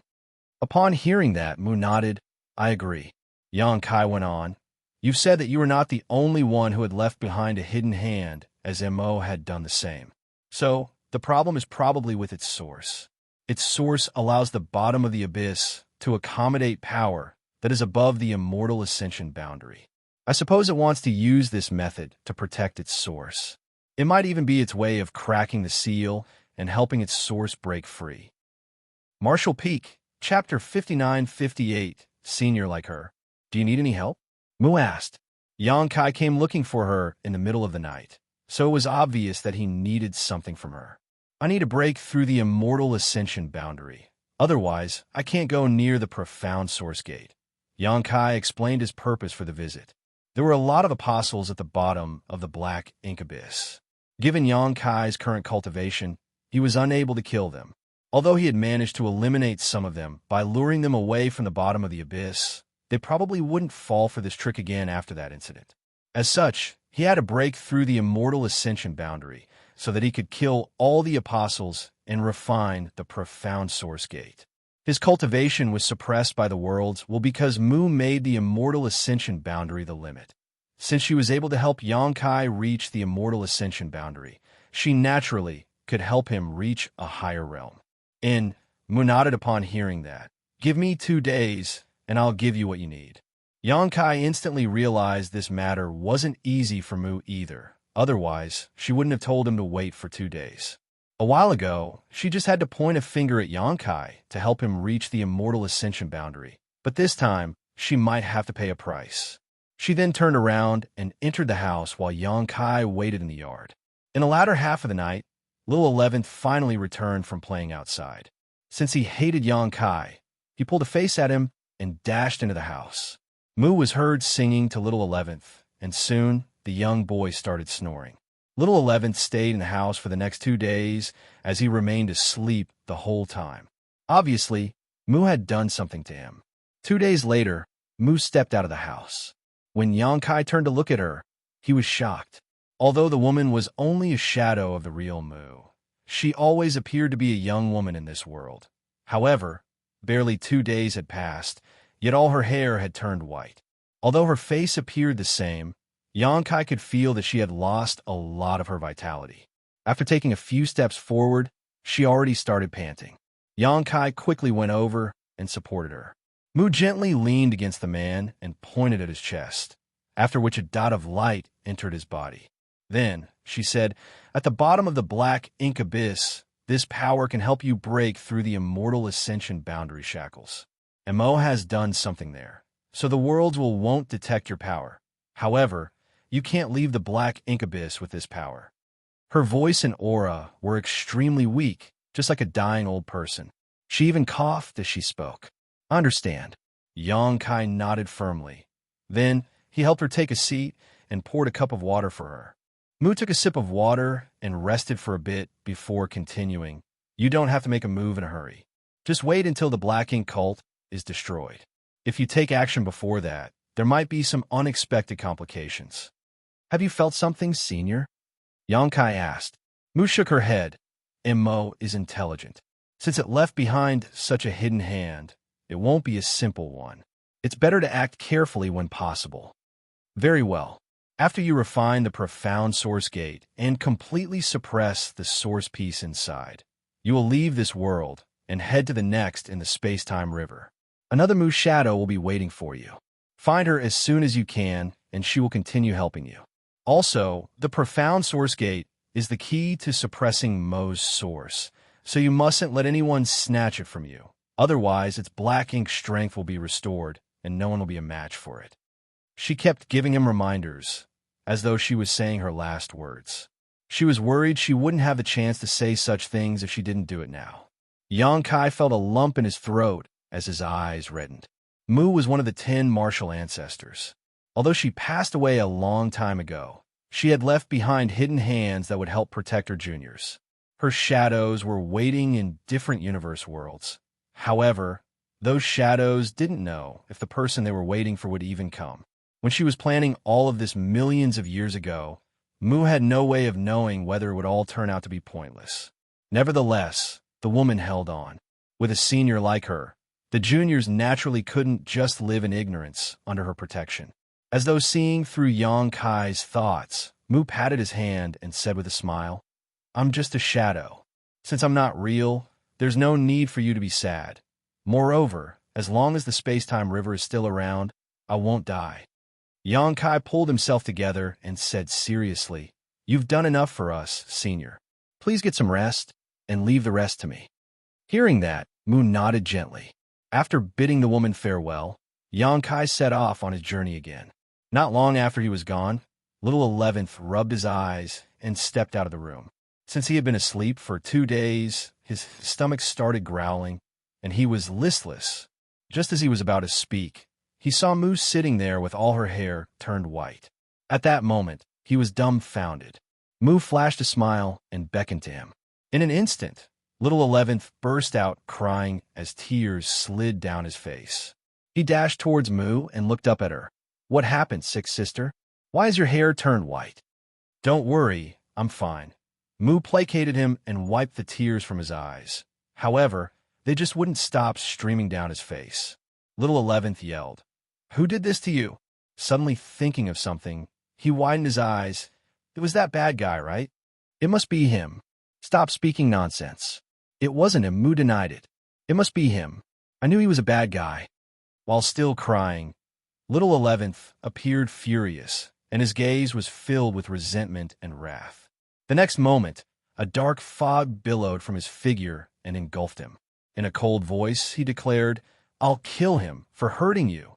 Upon hearing that, Mu nodded. I agree. Xianxia went on. You've said that you were not the only one who had left behind a hidden hand, as Mo had done the same. So, the problem is probably with its source. Its source allows the bottom of the abyss to accommodate power that is above the immortal ascension boundary. I suppose it wants to use this method to protect its source. It might even be its way of cracking the seal and helping its source break free. Marshall Peak, Chapter 59-58, Senior Like Her. Do you need any help? Mu asked. Xianxia came looking for her in the middle of the night, so it was obvious that he needed something from her. I need to break through the immortal ascension boundary. Otherwise, I can't go near the profound source gate. Xianxia explained his purpose for the visit. There were a lot of apostles at the bottom of the black ink abyss. Given Xianxia's current cultivation, he was unable to kill them. Although he had managed to eliminate some of them by luring them away from the bottom of the abyss, they probably wouldn't fall for this trick again after that incident. As such, he had to break through the immortal ascension boundary so that he could kill all the apostles and refine the profound source gate. His cultivation was suppressed by the worlds because Mu made the immortal ascension boundary the limit. Since she was able to help Xianxia reach the immortal ascension boundary, she naturally could help him reach a higher realm. And Mu nodded upon hearing that. Give me 2 days, and I'll give you what you need. Xianxia instantly realized this matter wasn't easy for Mu either. Otherwise, she wouldn't have told him to wait for 2 days. A while ago, she just had to point a finger at Xianxia to help him reach the immortal ascension boundary. But this time, she might have to pay a price. She then turned around and entered the house while Xianxia waited in the yard. In the latter half of the night, little 11th finally returned from playing outside. Since he hated Xianxia, he pulled a face at him and dashed into the house. Mu was heard singing to little 11th, and soon the young boy started snoring. Little 11th stayed in the house for the next 2 days as he remained asleep the whole time. Obviously, Mu had done something to him. 2 days later, Mu stepped out of the house. When Xianxia turned to look at her, he was shocked. Although the woman was only a shadow of the real Mu, she always appeared to be a young woman in this world. However, barely 2 days had passed, yet all her hair had turned white. Although her face appeared the same, Xianxia could feel that she had lost a lot of her vitality. After taking a few steps forward, she already started panting. Xianxia quickly went over and supported her. Mu gently leaned against the man and pointed at his chest, after which a dot of light entered his body. Then, she said, at the bottom of the black ink abyss, this power can help you break through the immortal ascension boundary shackles. Mo has done something there, so the worlds won't detect your power. However, you can't leave the black ink abyss with this power. Her voice and aura were extremely weak, just like a dying old person. She even coughed as she spoke. I understand. Xianxia nodded firmly. Then, he helped her take a seat and poured a cup of water for her. Mu took a sip of water and rested for a bit before continuing. You don't have to make a move in a hurry. Just wait until the black ink cult is destroyed. If you take action before that, there might be some unexpected complications. Have you felt something, Senior? Xianxia asked. Mu shook her head. Mo is intelligent. Since it left behind such a hidden hand, it won't be a simple one. It's better to act carefully when possible. Very well. After you refine the profound source gate and completely suppress the source piece inside, you will leave this world and head to the next in the space-time river. Another Mu shadow will be waiting for you. Find her as soon as you can, and she will continue helping you. Also, the profound source gate is the key to suppressing Mo's source, so you mustn't let anyone snatch it from you. Otherwise, its black ink strength will be restored, and no one will be a match for it. She kept giving him reminders, as though she was saying her last words. She was worried she wouldn't have the chance to say such things if she didn't do it now. Xianxia felt a lump in his throat as his eyes reddened. Mu was one of the 10 martial ancestors. Although she passed away a long time ago, she had left behind hidden hands that would help protect her juniors. Her shadows were waiting in different universe worlds. However, those shadows didn't know if the person they were waiting for would even come. When she was planning all of this millions of years ago, Mu had no way of knowing whether it would all turn out to be pointless. Nevertheless, the woman held on. With a senior like her, the juniors naturally couldn't just live in ignorance under her protection. As though seeing through Yang Kai's thoughts, Mu patted his hand and said with a smile, I'm just a shadow. Since I'm not real, there's no need for you to be sad. Moreover, as long as the space-time river is still around, I won't die. Yang Kai pulled himself together and said seriously, You've done enough for us, Senior. Please get some rest and leave the rest to me. Hearing that, Mu nodded gently. After bidding the woman farewell, Yang Kai set off on his journey again. Not long after he was gone, little 11th rubbed his eyes and stepped out of the room. Since he had been asleep for 2 days, his stomach started growling, and he was listless. Just as he was about to speak, he saw Mu sitting there with all her hair turned white. At that moment, he was dumbfounded. Mu flashed a smile and beckoned to him. In an instant, little 11th burst out crying as tears slid down his face. He dashed towards Mu and looked up at her. What happened, sick sister? Why is your hair turned white? Don't worry, I'm fine. Mu placated him and wiped the tears from his eyes. However, they just wouldn't stop streaming down his face. Little 11th yelled, Who did this to you? Suddenly thinking of something, he widened his eyes. It was that bad guy, right? It must be him. Stop speaking nonsense. It wasn't him, Mu denied it. It must be him. I knew he was a bad guy. While still crying, little 11th appeared furious, and his gaze was filled with resentment and wrath. The next moment, a dark fog billowed from his figure and engulfed him. In a cold voice, he declared, I'll kill him for hurting you.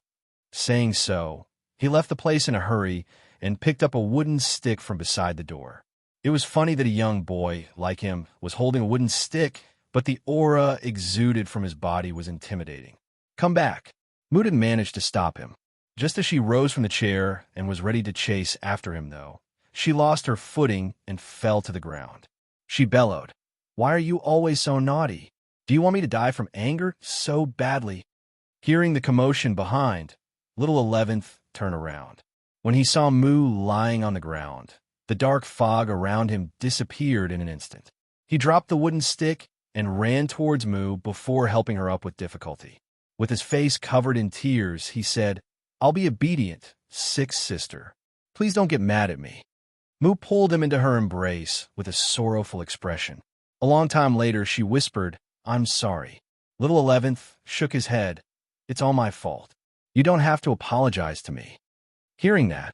Saying so, he left the place in a hurry and picked up a wooden stick from beside the door. It was funny that a young boy, like him, was holding a wooden stick, but the aura exuded from his body was intimidating. Come back. Mu didn't manage to stop him. Just as she rose from the chair and was ready to chase after him, though, she lost her footing and fell to the ground. She bellowed, Why are you always so naughty? Do you want me to die from anger so badly? Hearing the commotion behind, little 11th turned around. When he saw Mu lying on the ground, the dark fog around him disappeared in an instant. He dropped the wooden stick and ran towards Mu before helping her up with difficulty. With his face covered in tears, he said, I'll be obedient, sick sister. Please don't get mad at me. Mu pulled him into her embrace with a sorrowful expression. A long time later, she whispered, I'm sorry. Little 11th shook his head. It's all my fault. You don't have to apologize to me. Hearing that,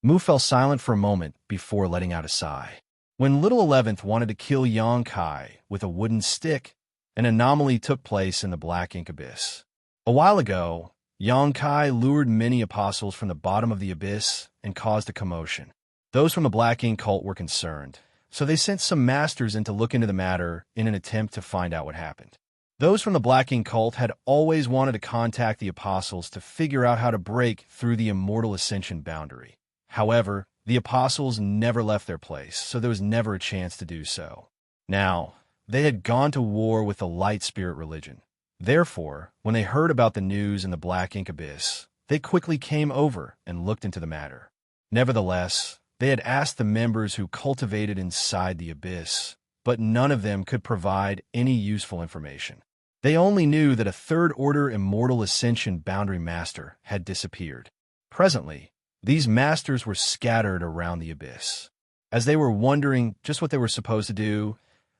Mu fell silent for a moment before letting out a sigh. When little 11th wanted to kill Yang Kai with a wooden stick, an anomaly took place in the black ink abyss. A while ago, Yang Kai lured many apostles from the bottom of the abyss and caused a commotion. Those from the black ink cult were concerned, so they sent some masters in to look into the matter in an attempt to find out what happened. Those from the black ink cult had always wanted to contact the apostles to figure out how to break through the immortal ascension boundary. However, the apostles never left their place, so there was never a chance to do so. Now, they had gone to war with the light spirit religion. Therefore, when they heard about the news in the black ink abyss, they quickly came over and looked into the matter. Nevertheless, they had asked the members who cultivated inside the abyss, but none of them could provide any useful information. They only knew that a third-order immortal ascension boundary master had disappeared. Presently, these masters were scattered around the abyss. As they were wondering just what they were supposed to do,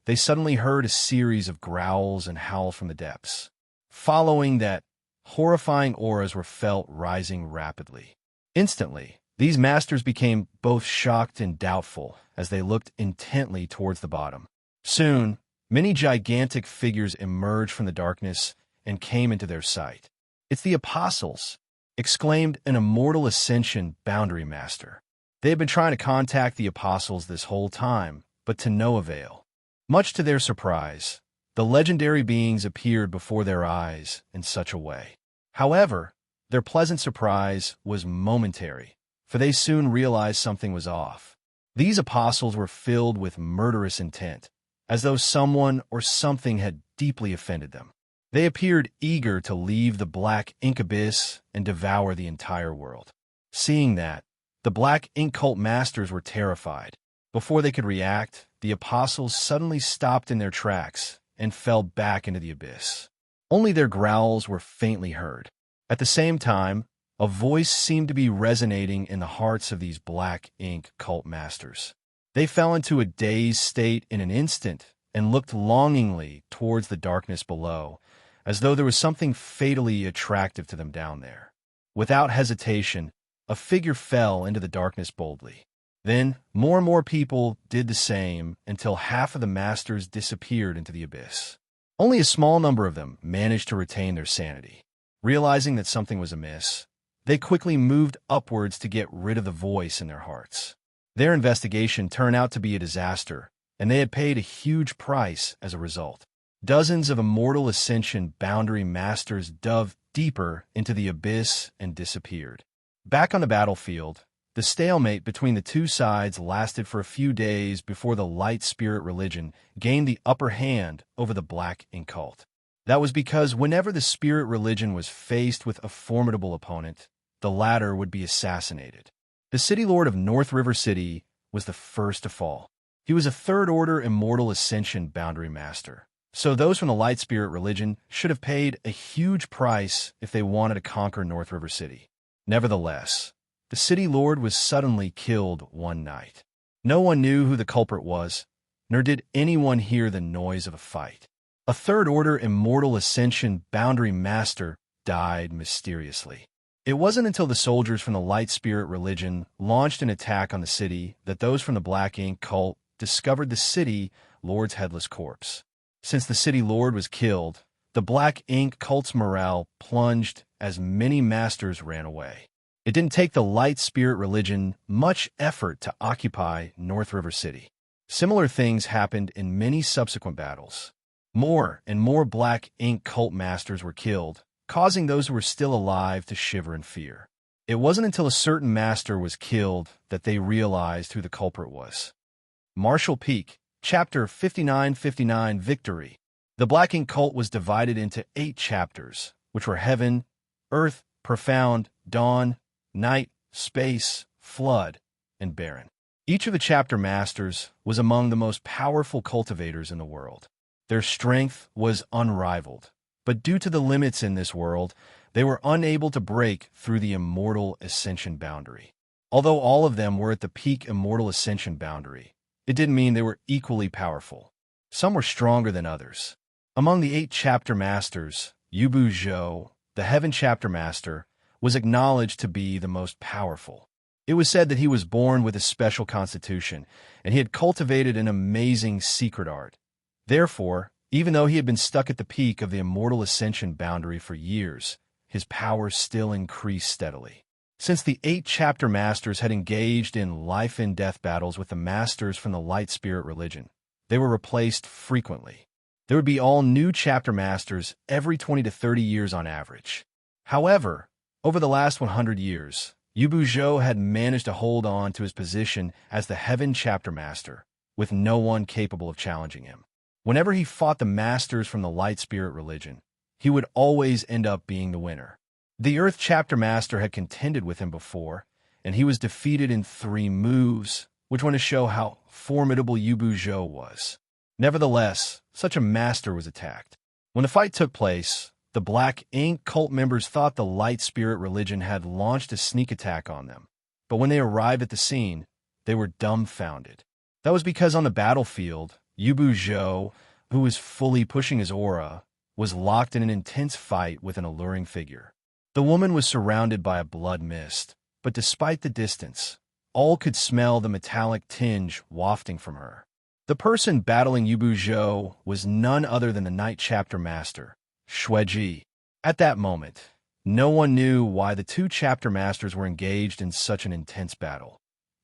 they suddenly heard a series of growls and howls from the depths. Following that, horrifying auras were felt rising rapidly. Instantly, these masters became both shocked and doubtful as they looked intently towards the bottom. Soon, many gigantic figures emerged from the darkness and came into their sight. It's the apostles, exclaimed an immortal ascension boundary master. They had been trying to contact the apostles this whole time, but to no avail. Much to their surprise, the legendary beings appeared before their eyes in such a way. However, their pleasant surprise was momentary, for they soon realized something was off. These apostles were filled with murderous intent, as though someone or something had deeply offended them. They appeared eager to leave the black ink abyss and devour the entire world. Seeing that, the black ink cult masters were terrified. Before they could react, the apostles suddenly stopped in their tracks and fell back into the abyss. Only their growls were faintly heard. At the same time, A voice seemed to be resonating in the hearts of these black ink cult masters. They fell into a dazed state in an instant and looked longingly towards the darkness below, as though there was something fatally attractive to them down there. Without hesitation, a figure fell into the darkness boldly. Then, more and more people did the same until half of the masters disappeared into the abyss. Only a small number of them managed to retain their sanity. Realizing that something was amiss, they quickly moved upwards to get rid of the voice in their hearts. Their investigation turned out to be a disaster, and they had paid a huge price as a result. Dozens of Immortal Ascension boundary masters dove deeper into the abyss and disappeared. Back on the battlefield, the stalemate between the two sides lasted for a few days before the light spirit religion gained the upper hand over the black ink cult. That was because whenever the spirit religion was faced with a formidable opponent, the latter would be assassinated. The city lord of North River City was the first to fall. He was a third-order Immortal Ascension boundary master, so those from the light spirit religion should have paid a huge price if they wanted to conquer North River City. Nevertheless, the city lord was suddenly killed one night. No one knew who the culprit was, nor did anyone hear the noise of a fight. A third-order Immortal Ascension boundary master died mysteriously. It wasn't until the soldiers from the light spirit religion launched an attack on the city that those from the black ink cult discovered the city lord's headless corpse. Since the city lord was killed, the black ink cult's morale plunged as many masters ran away. It didn't take the light spirit religion much effort to occupy North River City. Similar things happened in many subsequent battles. More and more black ink cult masters were killed, causing those who were still alive to shiver in fear. It wasn't until a certain master was killed that they realized who the culprit was. Martial Peak, Chapter 5959 Victory. The black ink cult was divided into 8 chapters, which were Heaven, Earth, Profound, Dawn, Night, Space, Flood, and Barren. Each of the chapter masters was among the most powerful cultivators in the world. Their strength was unrivaled, but due to the limits in this world, they were unable to break through the Immortal Ascension boundary. Although all of them were at the peak Immortal Ascension boundary, it didn't mean they were equally powerful. Some were stronger than others. Among the 8 chapter masters, Yubu Zhou, the Heaven chapter master, was acknowledged to be the most powerful. It was said that he was born with a special constitution, and he had cultivated an amazing secret art. Therefore, even though he had been stuck at the peak of the Immortal Ascension boundary for years, his power still increased steadily. Since the 8 chapter masters had engaged in life-and-death battles with the masters from the light spirit religion, they were replaced frequently. There would be all new chapter masters every 20 to 30 years on average. However, over the last 100 years, Yubu Zhou had managed to hold on to his position as the Heaven chapter master, with no one capable of challenging him. Whenever he fought the masters from the light spirit religion, he would always end up being the winner. The Earth chapter master had contended with him before, and he was defeated in 3 moves, which went to show how formidable Yubu Zhou was. Nevertheless, such a master was attacked. When the fight took place, the black ink cult members thought the light spirit religion had launched a sneak attack on them, but when they arrived at the scene, they were dumbfounded. That was because on the battlefield, Yubu Zhou, who was fully pushing his aura, was locked in an intense fight with an alluring figure. The woman was surrounded by a blood mist, but despite the distance, all could smell the metallic tinge wafting from her. The person battling Yubu Zhou was none other than the Night Chapter Master, Xueji. At that moment, no one knew why the 2 chapter masters were engaged in such an intense battle.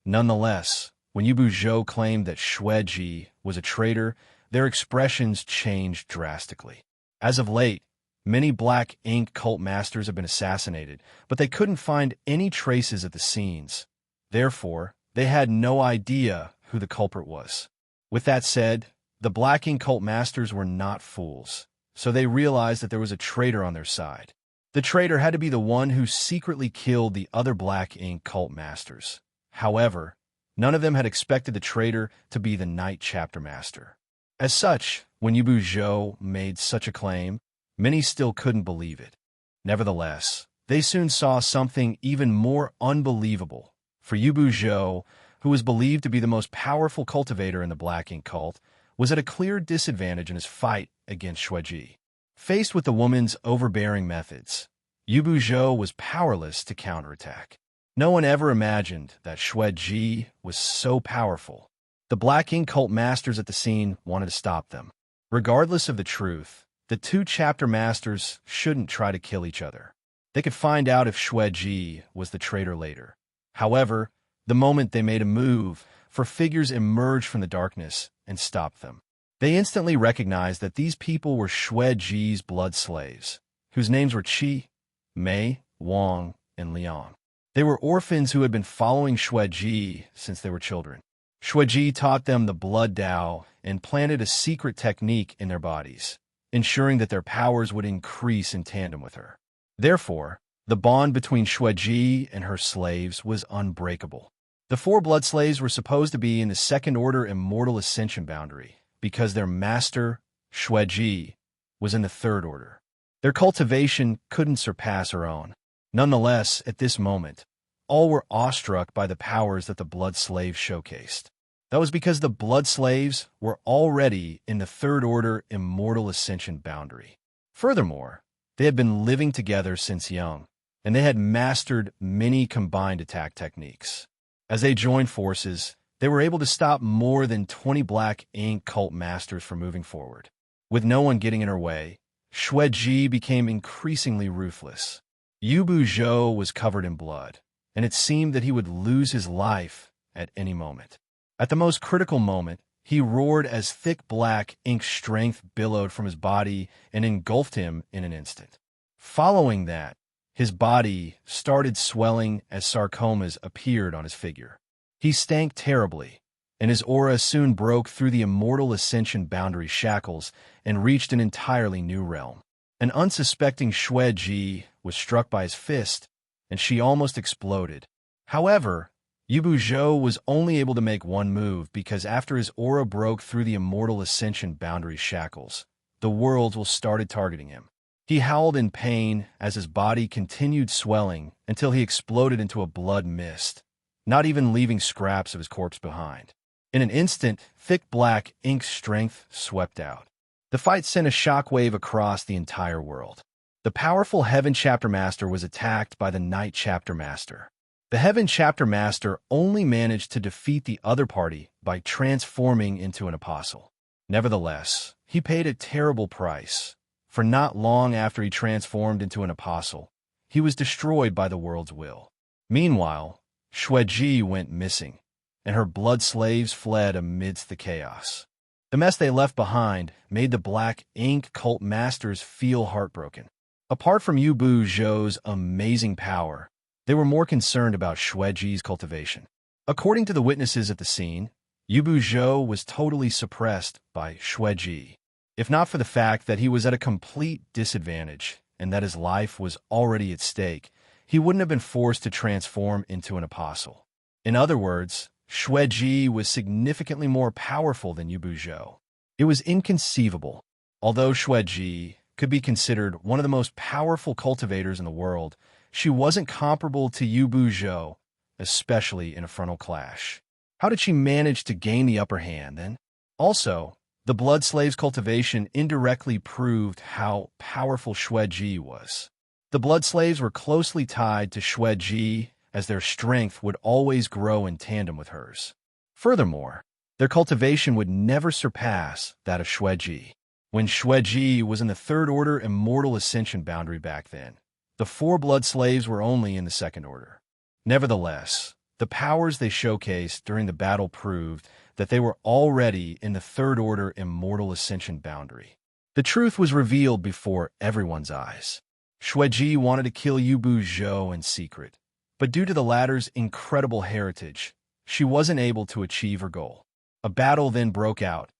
Nonetheless, when Yubu Zhou claimed that Xueji was a traitor, their expressions changed drastically. As of late, many black ink cult masters have been assassinated, but they couldn't find any traces at the scenes. Therefore, they had no idea who the culprit was. With that said, the black ink cult masters were not fools, so they realized that there was a traitor on their side. The traitor had to be the one who secretly killed the other black ink cult masters. However, none of them had expected the traitor to be the Night Chapter Master. As such, when Yubu Zhou made such a claim, many still couldn't believe it. Nevertheless, they soon saw something even more unbelievable. For Yubu Zhou, who was believed to be the most powerful cultivator in the Black Ink cult, was at a clear disadvantage in his fight against Xueji. Faced with the woman's overbearing methods, Yubu Zhou was powerless to counterattack. No one ever imagined that Xueji was so powerful. The Black Ink cult masters at the scene wanted to stop them. Regardless of the truth, the two chapter masters shouldn't try to kill each other. They could find out if Xueji was the traitor later. However, the moment they made a move, four figures emerged from the darkness and stopped them. They instantly recognized that these people were Xueji's blood slaves, whose names were Qi, Mei, Wang, and Liang. They were orphans who had been following Xueji since they were children. Xueji taught them the blood Tao and planted a secret technique in their bodies, ensuring that their powers would increase in tandem with her. Therefore, the bond between Xueji and her slaves was unbreakable. The four blood slaves were supposed to be in the second-order immortal ascension boundary, because their master, Xueji, was in the third order. Their cultivation couldn't surpass her own. Nonetheless, at this moment, all were awestruck by the powers that the blood slaves showcased. That was because the blood slaves were already in the third-order immortal ascension boundary. Furthermore, they had been living together since young, and they had mastered many combined attack techniques. As they joined forces, they were able to stop more than 20 Black Ink cult masters from moving forward. With no one getting in her way, Xueji became increasingly ruthless. Yubu Zhou was covered in blood, and it seemed that he would lose his life at any moment. At the most critical moment, he roared as thick Black Ink strength billowed from his body and engulfed him in an instant. Following that, his body started swelling as sarcomas appeared on his figure. He stank terribly, and his aura soon broke through the immortal ascension boundary shackles and reached an entirely new realm. An unsuspecting Xueji was struck by his fist, and she almost exploded. However, Yubu Zhou was only able to make one move because after his aura broke through the immortal ascension boundary shackles, the worlds started targeting him. He howled in pain as his body continued swelling until he exploded into a blood mist, not even leaving scraps of his corpse behind. In an instant, thick Black Ink strength swept out. The fight sent a shockwave across the entire world. The powerful Heaven Chapter Master was attacked by the Night Chapter Master. The Heaven Chapter Master only managed to defeat the other party by transforming into an apostle. Nevertheless, he paid a terrible price, for not long after he transformed into an apostle, he was destroyed by the world's will. Meanwhile, Xueji went missing, and her blood slaves fled amidst the chaos. The mess they left behind made the Black Ink cult masters feel heartbroken. Apart from Yubu Zhou's amazing power, they were more concerned about Xueji's cultivation. According to the witnesses at the scene, Yubu Zhou was totally suppressed by Xueji. If not for the fact that he was at a complete disadvantage and that his life was already at stake, he wouldn't have been forced to transform into an apostle. In other words, Xueji was significantly more powerful than Yubu Zhou. It was inconceivable. Although Xueji could be considered one of the most powerful cultivators in the world, she wasn't comparable to Yubu Zhou, especially in a frontal clash. How did she manage to gain the upper hand, then? Also, the Blood Slaves' cultivation indirectly proved how powerful Xueji was. The Blood Slaves were closely tied to Xueji, as their strength would always grow in tandem with hers. Furthermore, their cultivation would never surpass that of Xueji. When Xueji was in the third order immortal ascension boundary back then, the four blood slaves were only in the second order. Nevertheless, the powers they showcased during the battle proved that they were already in the third order immortal ascension boundary. The truth was revealed before everyone's eyes. Xueji wanted to kill Yubu Zhou in secret, but due to the latter's incredible heritage, she wasn't able to achieve her goal. A battle then broke out,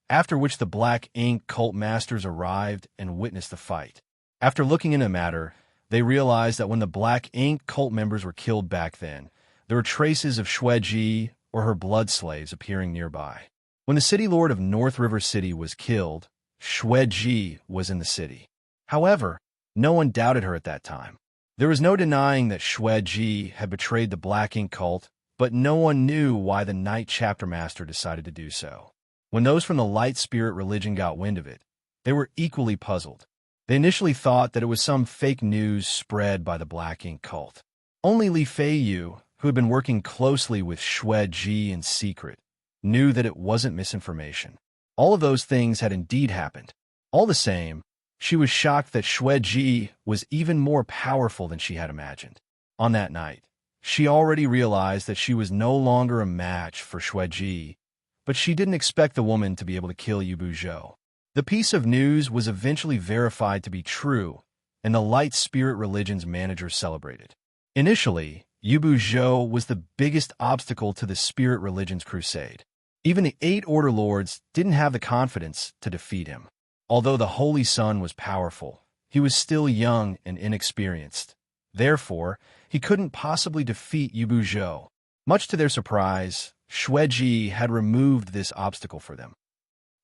after which the Black Ink cult masters arrived and witnessed the fight. After looking into the matter, they realized that when the Black Ink cult members were killed back then, there were traces of Xueji or her blood slaves appearing nearby. When the city lord of North River City was killed, Xueji was in the city. However, no one doubted her at that time. There was no denying that Xueji had betrayed the Black Ink cult, but no one knew why the Night Chapter Master decided to do so. When those from the Light Spirit religion got wind of it, they were equally puzzled. They initially thought that it was some fake news spread by the Black Ink cult. Only Li Feiyu, who had been working closely with Xueji in secret, knew that it wasn't misinformation. All of those things had indeed happened. All the same, she was shocked that Xueji was even more powerful than she had imagined. On that night, she already realized that she was no longer a match for Xueji, but she didn't expect the woman to be able to kill Yubu Zhou. The piece of news was eventually verified to be true, and the Light Spirit Religion's manager celebrated. Initially, Yubu Zhou was the biggest obstacle to the Spirit Religion's crusade. Even the 8 Order Lords didn't have the confidence to defeat him. Although the Holy Sun was powerful, he was still young and inexperienced. Therefore, he couldn't possibly defeat Yubu Zhou. Much to their surprise, Xueji had removed this obstacle for them.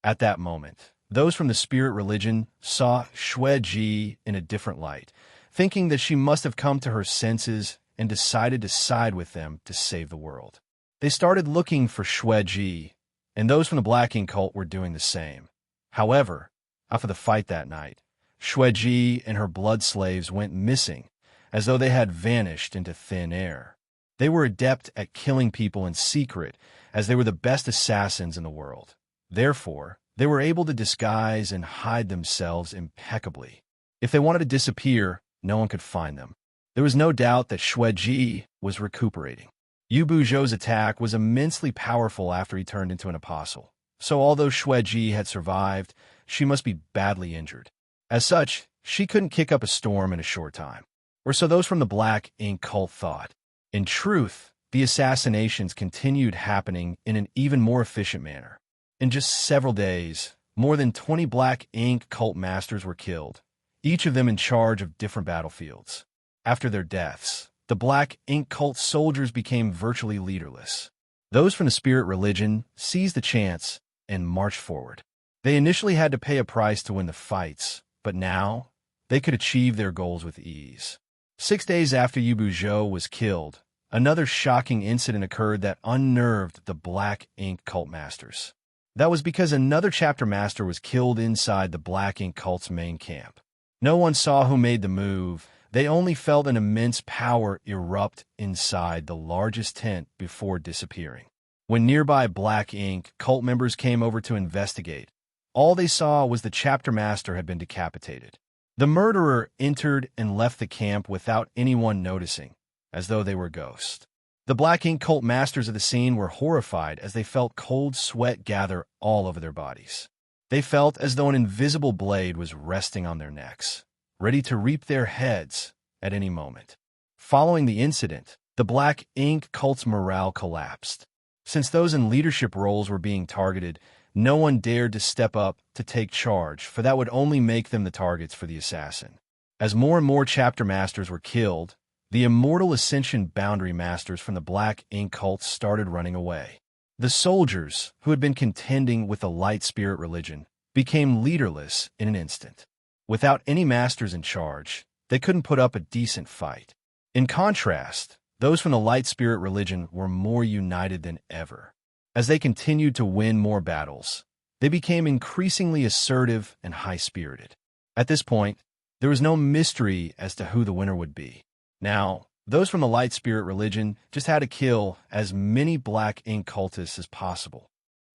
At that moment, those from the Spirit Religion saw Xueji in a different light, thinking that she must have come to her senses and decided to side with them to save the world. They started looking for Xueji, and those from the Black Ink cult were doing the same. However, after the fight that night, Xueji and her blood slaves went missing, as though they had vanished into thin air. They were adept at killing people in secret, as they were the best assassins in the world. Therefore, they were able to disguise and hide themselves impeccably. If they wanted to disappear, no one could find them. There was no doubt that Xueji was recuperating. Yubu Zhou's attack was immensely powerful after he turned into an apostle. So although Xueji had survived, she must be badly injured. As such, she couldn't kick up a storm in a short time. Or so those from the Black Ink cult thought. In truth, the assassinations continued happening in an even more efficient manner. In just several days, more than 20 Black Ink cult masters were killed, each of them in charge of different battlefields. After their deaths, the Black Ink cult soldiers became virtually leaderless. Those from the Spirit Religion seized the chance and marched forward. They initially had to pay a price to win the fights, but now they could achieve their goals with ease. 6 days after Yubu Zhou was killed, another shocking incident occurred that unnerved the Black Ink cult masters. That was because another chapter master was killed inside the Black Ink cult's main camp. No one saw who made the move. They only felt an immense power erupt inside the largest tent before disappearing. When nearby Black Ink cult members came over to investigate, all they saw was the chapter master had been decapitated. The murderer entered and left the camp without anyone noticing, as though they were ghosts. The Black Ink cult masters of the scene were horrified as they felt cold sweat gather all over their bodies. They felt as though an invisible blade was resting on their necks, ready to reap their heads at any moment. Following the incident, the Black Ink cult's morale collapsed. Since those in leadership roles were being targeted, no one dared to step up to take charge, for that would only make them the targets for the assassin. As more and more chapter masters were killed, the Immortal Ascension boundary masters from the Black Ink cult started running away. The soldiers, who had been contending with the Light Spirit Religion, became leaderless in an instant. Without any masters in charge, they couldn't put up a decent fight. In contrast, those from the Light Spirit Religion were more united than ever. As they continued to win more battles, they became increasingly assertive and high-spirited. At this point, there was no mystery as to who the winner would be. Now, those from the Light Spirit Religion just had to kill as many Black Ink cultists as possible.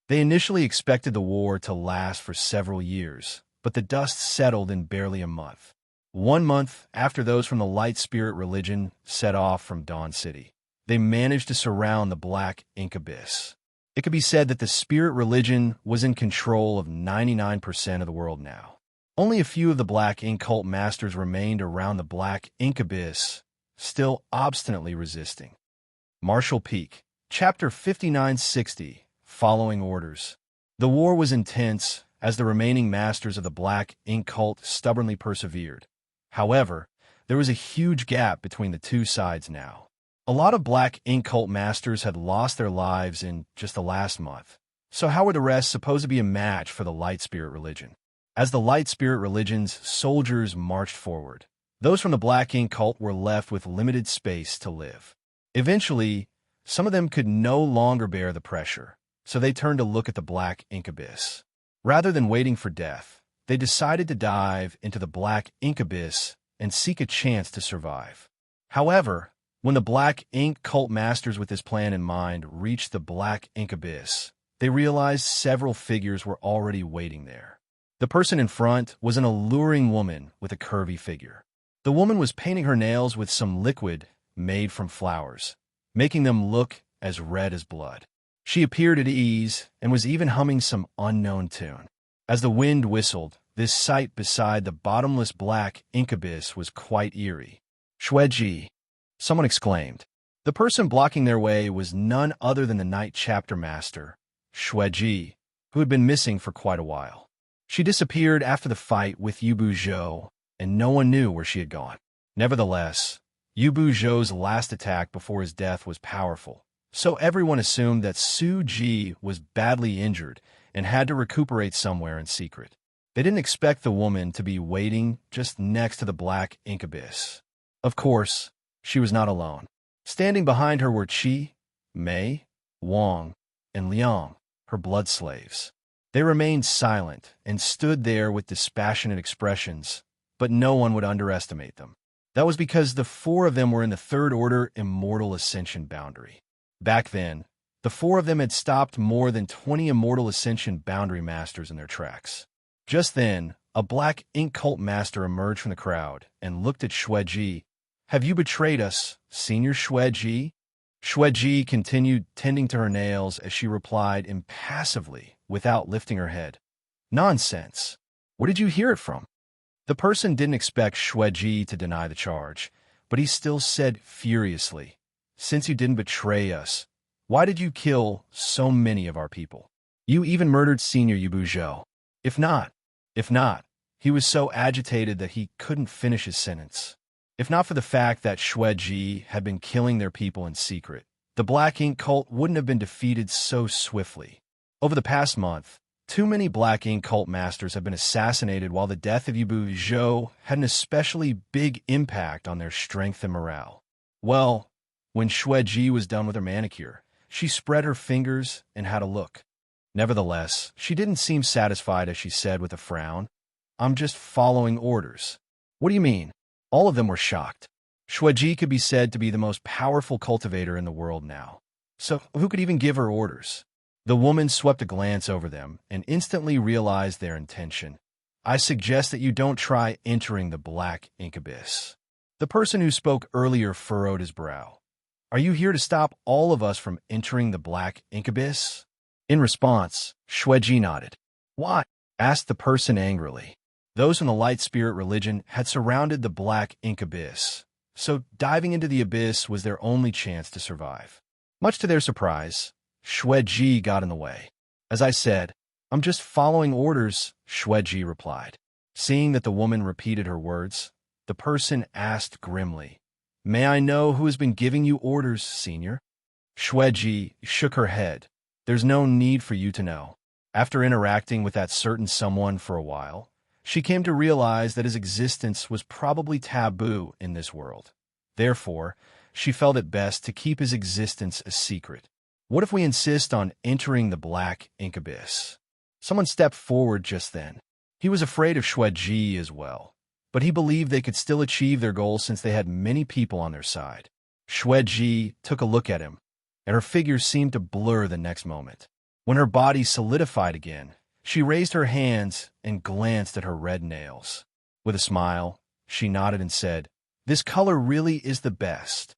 They initially expected the war to last for several years, but the dust settled in barely a month. 1 month after those from the Light Spirit Religion set off from Dawn City, they managed to surround the Black Ink abyss. It could be said that the Spirit Religion was in control of 99% of the world now. Only a few of the Black Ink cult masters remained around the Black Ink abyss, still obstinately resisting. Marshall Peak, Chapter 5960, Following Orders. The war was intense as the remaining masters of the Black Ink cult stubbornly persevered. However, there was a huge gap between the two sides now. A lot of Black Ink cult masters had lost their lives in just the last month. So how were the rest supposed to be a match for the Light Spirit Religion? As the Light Spirit Religion's soldiers marched forward, Those from the Black Ink cult were left with limited space to live. Eventually, some of them could no longer bear the pressure, so they turned to look at the Black Ink abyss. Rather than waiting for death, they decided to dive into the Black Ink abyss and seek a chance to survive. However, when the Black Ink cult masters with this plan in mind reached the Black Ink abyss, they realized several figures were already waiting there. The person in front was an alluring woman with a curvy figure. The woman was painting her nails with some liquid made from flowers, making them look as red as blood. She appeared at ease and was even humming some unknown tune. As the wind whistled, this sight beside the bottomless Black Ink abyss was quite eerie. "Xueji," someone exclaimed. The person blocking their way was none other than the Night Chapter Master, Xueji, who had been missing for quite a while. She disappeared after the fight with Yubu Zhou, and no one knew where she had gone. Nevertheless, Yubu Zhou's last attack before his death was powerful, so everyone assumed that Su Ji was badly injured and had to recuperate somewhere in secret. They didn't expect the woman to be waiting just next to the Black Ink abyss. Of course, she was not alone. Standing behind her were Qi, Mei, Wang, and Liang, her blood slaves. They remained silent and stood there with dispassionate expressions, but no one would underestimate them. That was because the four of them were in the Third Order Immortal Ascension boundary. Back then, the four of them had stopped more than 20 Immortal Ascension boundary masters in their tracks. Just then, a Black Ink cult master emerged from the crowd and looked at Xueji. "Have you betrayed us, Senior Xueji?" Xueji continued tending to her nails as she replied impassively without lifting her head. "Nonsense. Where did you hear it from?" The person didn't expect Xueji to deny the charge, but he still said furiously, "Since you didn't betray us, why did you kill so many of our people? You even murdered Senior Yubu Zhou. If not, he was so agitated that he couldn't finish his sentence. If not for the fact that Xueji had been killing their people in secret, the Black Ink cult wouldn't have been defeated so swiftly. Over the past month, too many Black Ink cult masters have been assassinated, while the death of Yubu Zhou had an especially big impact on their strength and morale. Well, when Xueji was done with her manicure, she spread her fingers and had a look. Nevertheless, she didn't seem satisfied as she said with a frown, "I'm just following orders." "What do you mean?" All of them were shocked. Xueji could be said to be the most powerful cultivator in the world now. So who could even give her orders? The woman swept a glance over them and instantly realized their intention. "I suggest that you don't try entering the Black Ink abyss." The person who spoke earlier furrowed his brow. "Are you here to stop all of us from entering the Black Ink abyss?" In response, Xueji nodded. "Why?" asked the person angrily. Those from the Light Spirit religion had surrounded the Black Ink abyss, so diving into the abyss was their only chance to survive. Much to their surprise, Xueji got in the way. "As I said, I'm just following orders," Xueji replied. Seeing that the woman repeated her words, the person asked grimly, "May I know who has been giving you orders, Senior?" Xueji shook her head. "There's no need for you to know." After interacting with that certain someone for a while, she came to realize that his existence was probably taboo in this world. Therefore, she felt it best to keep his existence a secret. "What if we insist on entering the Black Ink abyss?" Someone stepped forward just then. He was afraid of Xueji as well, but he believed they could still achieve their goal since they had many people on their side. Xueji took a look at him, and her figure seemed to blur the next moment. When her body solidified again, she raised her hands and glanced at her red nails. With a smile, she nodded and said, "This color really is the best."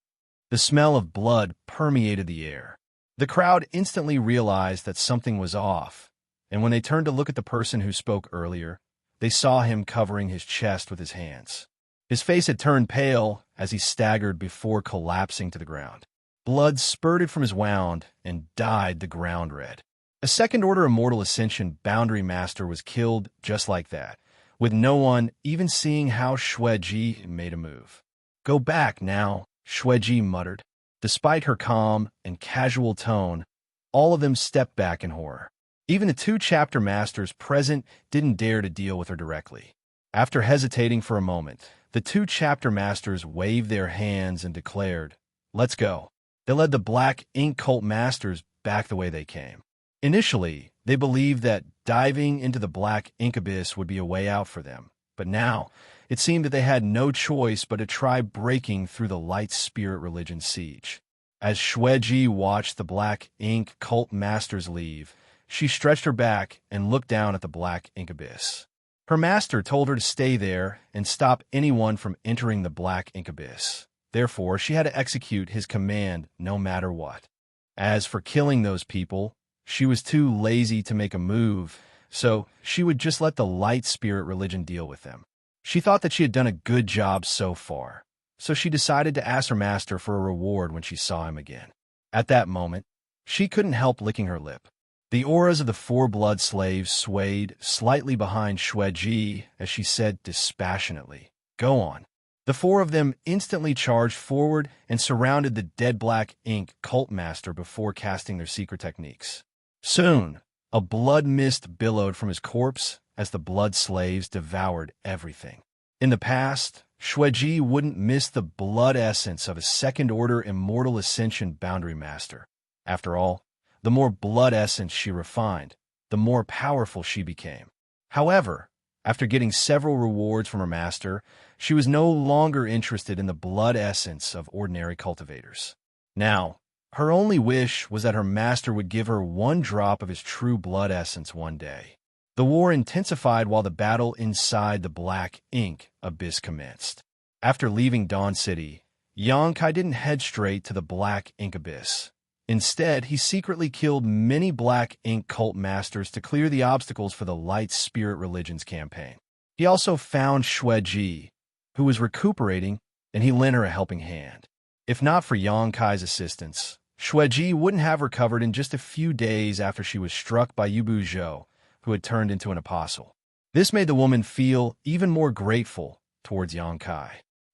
The smell of blood permeated the air. The crowd instantly realized that something was off, and when they turned to look at the person who spoke earlier, they saw him covering his chest with his hands. His face had turned pale as he staggered before collapsing to the ground. Blood spurted from his wound and dyed the ground red. A Second Order Immortal Ascension boundary master was killed just like that, with no one even seeing how Xueji made a move. "Go back now," Xueji muttered. Despite her calm and casual tone, all of them stepped back in horror. Even the two chapter masters present didn't dare to deal with her directly. After hesitating for a moment, The two chapter masters waved their hands and declared, "Let's go." They led the black ink cult masters back the way they came. Initially, they believed that diving into the black ink abyss would be a way out for them, but now it seemed that they had no choice but to try breaking through the light spirit religion siege. As Xueji watched the black ink cult masters leave, she stretched her back and looked down at the black ink abyss. Her master told her to stay there and stop anyone from entering the black ink abyss. Therefore, she had to execute his command no matter what. As for killing those people, she was too lazy to make a move, so she would just let the light spirit religion deal with them. She thought that she had done a good job so far, so she decided to ask her master for a reward when she saw him again. At that moment, she couldn't help licking her lip. The auras of the four blood slaves swayed slightly behind Xueji as she said dispassionately, "Go on." The four of them instantly charged forward and surrounded the dead black ink cult master before casting their secret techniques. Soon, a blood mist billowed from his corpse as the blood slaves devoured everything. In the past, Xueji wouldn't miss the blood essence of a second-order Immortal Ascension boundary master. After all, the more blood essence she refined, the more powerful she became. However, after getting several rewards from her master, she was no longer interested in the blood essence of ordinary cultivators. Now, her only wish was that her master would give her one drop of his true blood essence one day. The war intensified while the battle inside the black ink abyss commenced. After leaving Dawn City, Xianxia didn't head straight to the black ink abyss. Instead, he secretly killed many black ink cult masters to clear the obstacles for the light spirit religions campaign. He also found Xueji, who was recuperating, and he lent her a helping hand. If not for Xianxia's assistance, Xueji wouldn't have recovered in just a few days after she was struck by Yubu Zhou, who had turned into an apostle. This made the woman feel even more grateful towards Xianxia.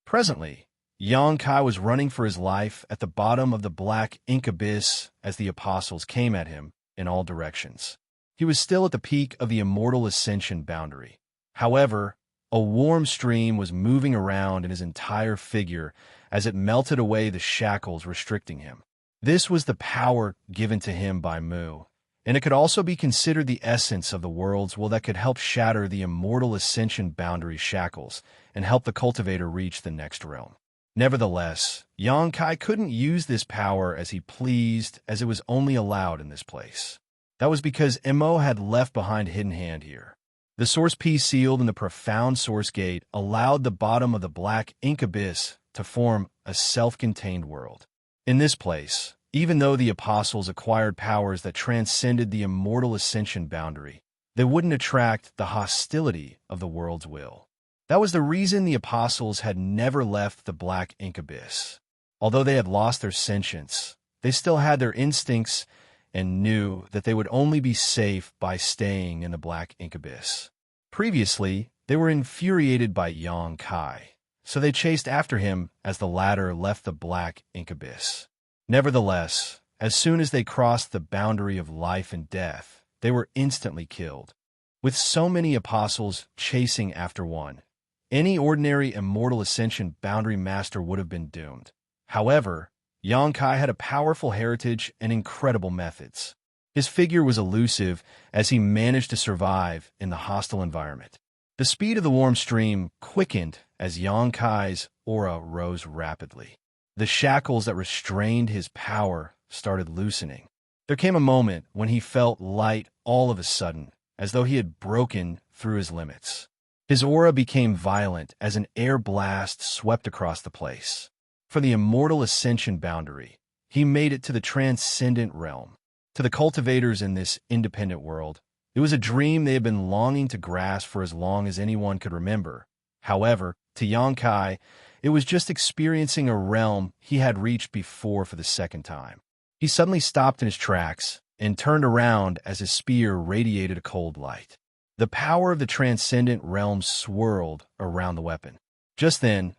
Presently, Xianxia was running for his life at the bottom of the black ink abyss as the apostles came at him in all directions. He was still at the peak of the Immortal Ascension boundary. However, a warm stream was moving around in his entire figure as it melted away the shackles restricting him. This was the power given to him by Mu, and it could also be considered the essence of the world's will that could help shatter the Immortal Ascension boundary shackles and help the cultivator reach the next realm. Nevertheless, Xianxia couldn't use this power as he pleased, as it was only allowed in this place. That was because Mo had left behind Hidden Hand here. The source piece sealed in the profound source gate allowed the bottom of the black ink abyss to form a self-contained world. In this place, even though the apostles acquired powers that transcended the Immortal Ascension boundary, they wouldn't attract the hostility of the world's will. That was the reason the apostles had never left the black ink abyss. Although they had lost their sentience, they still had their instincts and knew that they would only be safe by staying in the black ink abyss. Previously, they were infuriated by Xianxia, so they chased after him as the latter left the black ink abyss. Nevertheless, as soon as they crossed the boundary of life and death, they were instantly killed. With so many apostles chasing after one, any ordinary Immortal Ascension boundary master would have been doomed. However, Xianxia had a powerful heritage and incredible methods. His figure was elusive as he managed to survive in the hostile environment. The speed of the warm stream quickened as Xianxia's aura rose rapidly. The shackles that restrained his power started loosening. There came a moment when he felt light all of a sudden, as though he had broken through his limits. His aura became violent as an air blast swept across the place. For the Immortal Ascension boundary, he made it to the Transcendent realm. To the cultivators in this independent world, it was a dream they had been longing to grasp for as long as anyone could remember. However, to Xianxia, it was just experiencing a realm he had reached before for the second time. He suddenly stopped in his tracks and turned around as his spear radiated a cold light. The power of the Transcendent realm swirled around the weapon. Just then,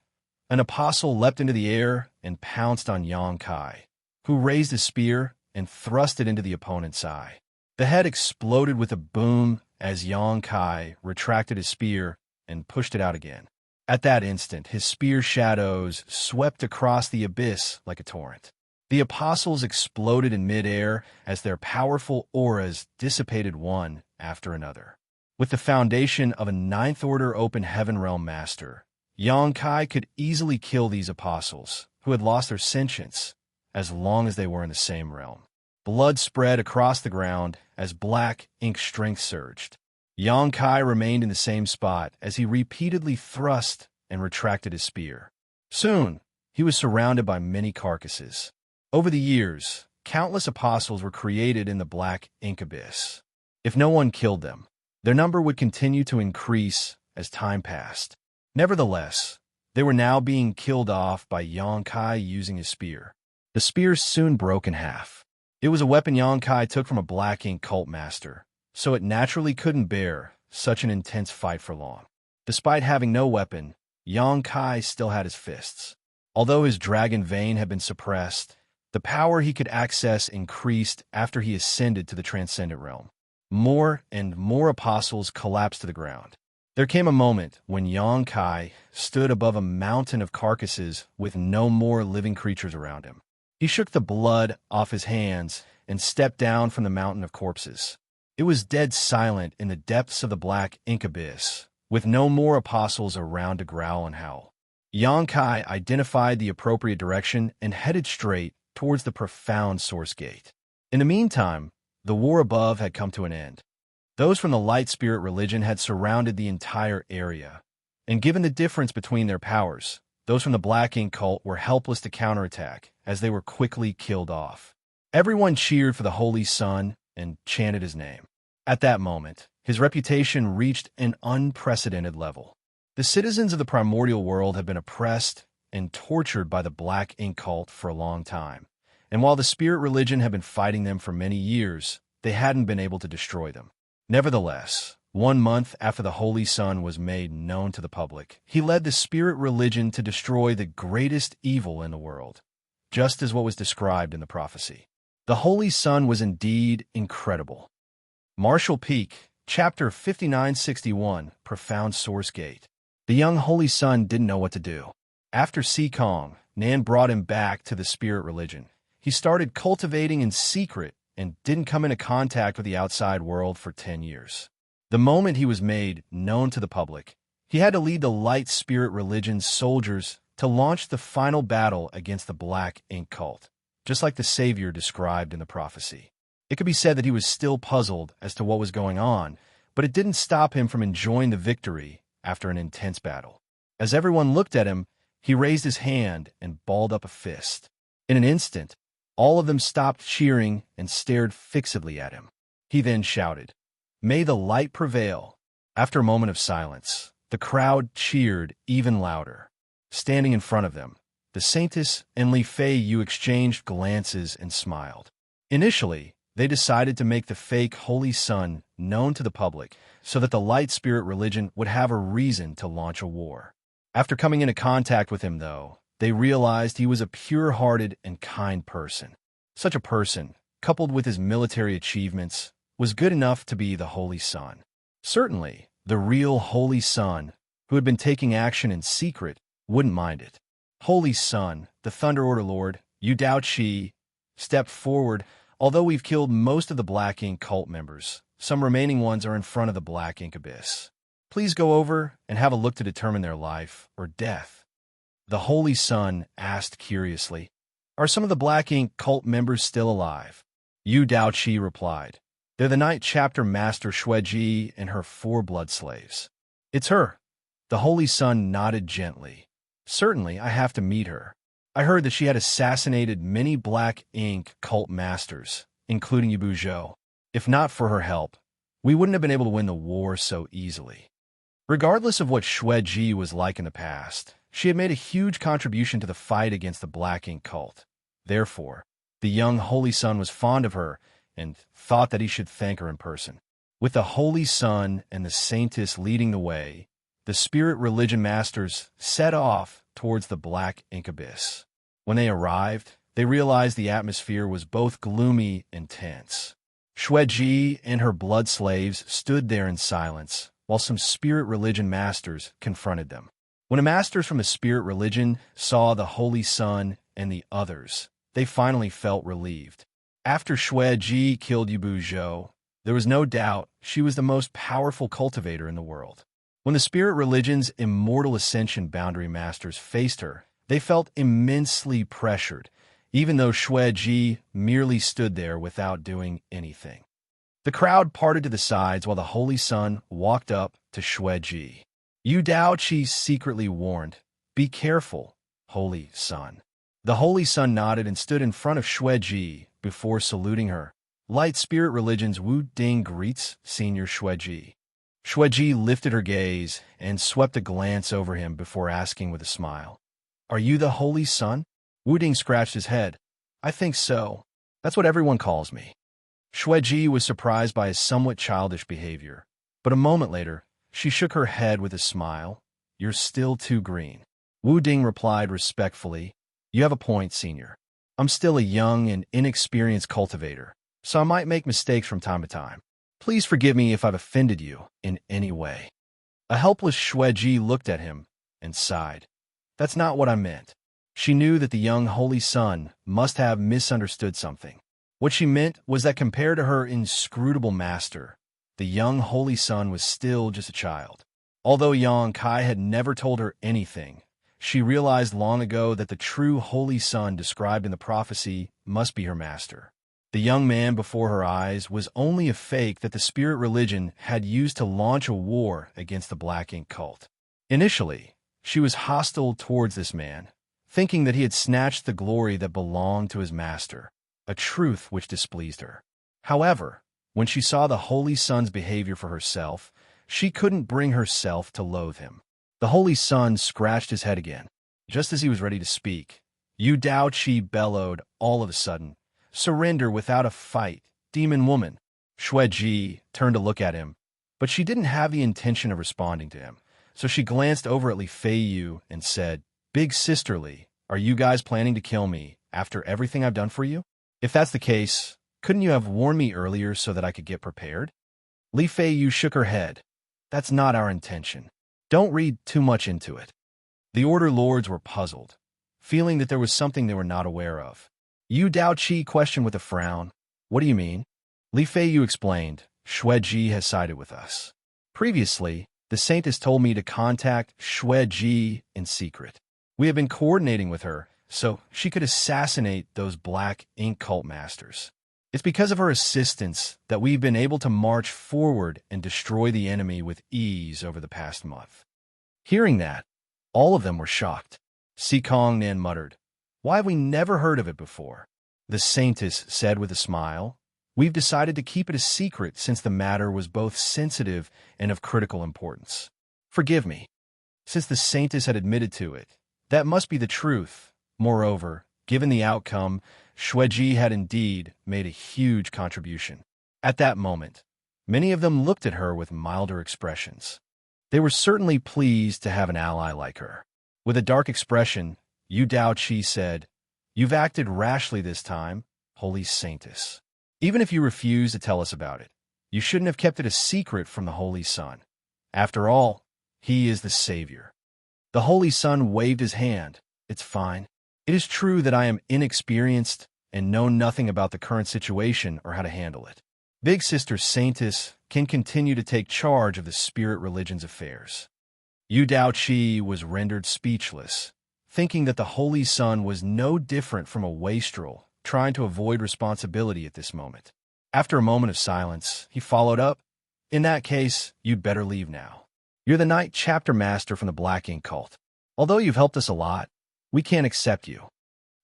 an apostle leapt into the air and pounced on Xianxia, who raised his spear and thrust it into the opponent's eye. The head exploded with a boom as Xianxia retracted his spear and pushed it out again. At that instant, his spear shadows swept across the abyss like a torrent. The apostles exploded in midair as their powerful auras dissipated one after another. With the foundation of a Ninth Order Open Heaven Realm Master, Xianxia could easily kill these apostles, who had lost their sentience, as long as they were in the same realm. Blood spread across the ground as black ink strength surged. Xianxia remained in the same spot as he repeatedly thrust and retracted his spear. Soon, he was surrounded by many carcasses. Over the years, countless apostles were created in the black ink abyss. If no one killed them, their number would continue to increase as time passed. Nevertheless, they were now being killed off by Xianxia using his spear. The spear soon broke in half. It was a weapon Xianxia took from a black ink cult master, so it naturally couldn't bear such an intense fight for long. Despite having no weapon, Xianxia still had his fists. Although his dragon vein had been suppressed, the power he could access increased after he ascended to the Transcendent realm. More and more apostles collapsed to the ground. There came a moment when Xianxia stood above a mountain of carcasses with no more living creatures around him. He shook the blood off his hands and stepped down from the mountain of corpses. It was dead silent in the depths of the black ink abyss, with no more apostles around to growl and howl. Xianxia identified the appropriate direction and headed straight towards the profound source gate. In the meantime, the war above had come to an end. Those from the light spirit religion had surrounded the entire area, and given the difference between their powers, those from the black ink cult were helpless to counterattack, as they were quickly killed off. Everyone cheered for the Holy Sun and chanted his name. At that moment, his reputation reached an unprecedented level. The citizens of the primordial world had been oppressed and tortured by the black ink cult for a long time, and while the spirit religion had been fighting them for many years, they hadn't been able to destroy them. Nevertheless, 1 month after the Holy Sun was made known to the public, he led the spirit religion to destroy the greatest evil in the world, just as what was described in the prophecy. The Holy Sun was indeed incredible. Martial Peak, Chapter 5961, Profound Source Gate. The young Holy Sun didn't know what to do. After Sikong, Nan brought him back to the spirit religion. He started cultivating in secret and didn't come into contact with the outside world for 10 years. The moment he was made known to the public, he had to lead the light spirit religion's soldiers to launch the final battle against the black ink cult, just like the Savior described in the prophecy. It could be said that he was still puzzled as to what was going on, but it didn't stop him from enjoying the victory after an intense battle. As everyone looked at him, he raised his hand and balled up a fist. In an instant, all of them stopped cheering and stared fixedly at him. He then shouted, "May the light prevail." After a moment of silence, the crowd cheered even louder. Standing in front of them, the Saintess and Li Fei Yu exchanged glances and smiled. Initially, they decided to make the fake Holy Sun known to the public so that the light spirit religion would have a reason to launch a war. After coming into contact with him, though, they realized he was a pure-hearted and kind person. Such a person, coupled with his military achievements, was good enough to be the Holy Sun. Certainly, the real Holy Sun, who had been taking action in secret, wouldn't mind it. Holy Sun, the Thunder Order Lord, Yu Daoqi, stepped forward. Although we've killed most of the Black Ink cult members, some remaining ones are in front of the Black Ink abyss. Please go over and have a look to determine their life or death. The Holy Sun asked curiously, "Are some of the Black Ink cult members still alive?" Yu Daoqi replied, "They're the Night Chapter Master Xueji and her 4 blood slaves." "It's her." The Holy Sun nodded gently. "Certainly, I have to meet her. I heard that she had assassinated many Black Ink cult masters, including Yibu Zhou. If not for her help, we wouldn't have been able to win the war so easily." Regardless of what Xueji was like in the past, she had made a huge contribution to the fight against the Black Ink cult. Therefore, the young Holy Sun was fond of her and thought that he should thank her in person. With the Holy Sun and the Saintess leading the way, the spirit religion masters set off towards the Black Ink abyss. When they arrived, they realized the atmosphere was both gloomy and tense. Xueji and her blood slaves stood there in silence, while some spirit religion masters confronted them. When the masters from the spirit religion saw the Holy Sun and the others, they finally felt relieved. After Xueji killed Yubu Zhou, there was no doubt she was the most powerful cultivator in the world. When the spirit religion's immortal ascension boundary masters faced her, they felt immensely pressured, even though Xueji merely stood there without doing anything. The crowd parted to the sides while the Holy Sun walked up to Xueji. Yu Daoqi secretly warned, "Be careful, Holy Sun." The Holy Sun nodded and stood in front of Xueji before saluting her. Light Spirit Religion's Wu Ding greets Senior Xueji. Xueji lifted her gaze and swept a glance over him before asking with a smile, "Are you the Holy Sun?" Wu Ding scratched his head. "I think so. That's what everyone calls me." Xueji was surprised by his somewhat childish behavior, but a moment later, she shook her head with a smile. "You're still too green." Wu Ding replied respectfully, "You have a point, Senior. I'm still a young and inexperienced cultivator, so I might make mistakes from time to time. Please forgive me if I've offended you in any way." A helpless Xueji looked at him and sighed. "That's not what I meant." She knew that the young Holy Sun must have misunderstood something. What she meant was that compared to her inscrutable master, the young Holy Sun was still just a child. Although Yang Kai had never told her anything, she realized long ago that the true Holy Sun described in the prophecy must be her master. The young man before her eyes was only a fake that the spirit religion had used to launch a war against the Black Ink cult. Initially, she was hostile towards this man, thinking that he had snatched the glory that belonged to his master, a truth which displeased her. However, when she saw the Holy Sun's behavior for herself, she couldn't bring herself to loathe him. The Holy Sun scratched his head again. Just as he was ready to speak, Yu Daoqi bellowed all of a sudden, "Surrender without a fight, demon woman." Xueji turned to look at him, but she didn't have the intention of responding to him, so she glanced over at Li Feiyu and said, "Big sisterly, are you guys planning to kill me after everything I've done for you? If that's the case, couldn't you have warned me earlier so that I could get prepared?" Li Feiyu shook her head. "That's not our intention. Don't read too much into it." The Order Lords were puzzled, feeling that there was something they were not aware of. Yu Daoqi questioned with a frown, "What do you mean?" Li Feiyu explained, "Xueji has sided with us. Previously, the Saint has told me to contact Xueji in secret. We have been coordinating with her so she could assassinate those Black Ink cult masters. It's because of her assistance that we've been able to march forward and destroy the enemy with ease over the past month." Hearing that, all of them were shocked. Si Kong Nan muttered, "Why have we never heard of it before?" The Saintess said with a smile, "We've decided to keep it a secret since the matter was both sensitive and of critical importance. Forgive me." Since the Saintess had admitted to it, that must be the truth. Moreover, given the outcome, Xueji had indeed made a huge contribution. At that moment, many of them looked at her with milder expressions. They were certainly pleased to have an ally like her. With a dark expression, Yu Daoqi said, "You've acted rashly this time, Holy Saintess. Even if you refuse to tell us about it, you shouldn't have kept it a secret from the Holy Sun. After all, he is the Savior." The Holy Sun waved his hand. "It's fine. It is true that I am inexperienced and know nothing about the current situation or how to handle it. Big Sister Saintess can continue to take charge of the spirit religion's affairs." Yu Daoqi was rendered speechless, thinking that the Holy Sun was no different from a wastrel trying to avoid responsibility at this moment. After a moment of silence, he followed up, "In that case, you'd better leave now. You're the Knight Chapter Master from the Black Ink cult. Although you've helped us a lot, we can't accept you."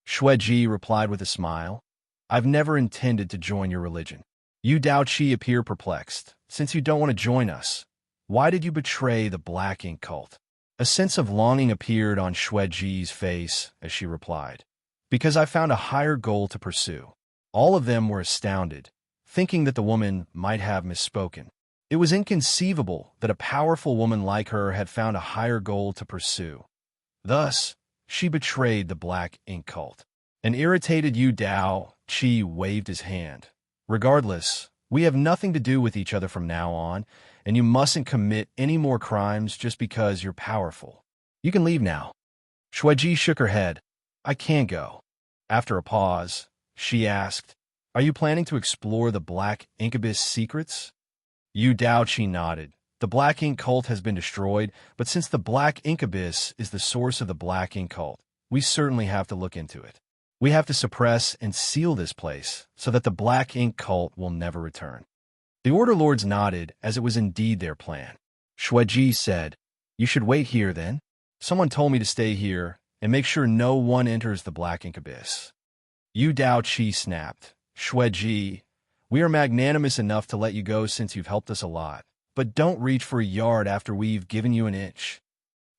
Xueji replied with a smile, "I've never intended to join your religion." Yu Daoqi appeared perplexed. "Since you don't want to join us, why did you betray the Black Ink cult?" A sense of longing appeared on Xueji's face as she replied, "Because I found a higher goal to pursue." All of them were astounded, thinking that the woman might have misspoken. It was inconceivable that a powerful woman like her had found a higher goal to pursue. Thus, she betrayed the Black Ink cult. An irritated Yu Daoqi waved his hand. "Regardless, we have nothing to do with each other from now on, and you mustn't commit any more crimes just because you're powerful." You can leave now. Xueji shook her head. I can't go. After a pause, she asked, Are you planning to explore the Black Incubus secrets? Yu Daoqi nodded. The Black Ink cult has been destroyed, but since the Black Incubus is the source of the Black Ink cult, we certainly have to look into it. We have to suppress and seal this place so that the Black Ink cult will never return. The Order Lords nodded, as it was indeed their plan. Xueji said, You should wait here then. Someone told me to stay here and make sure no one enters the Black Incubus. Yu Daoqi snapped. Xueji, we are magnanimous enough to let you go since you've helped us a lot, but don't reach for a yard after we've given you an inch.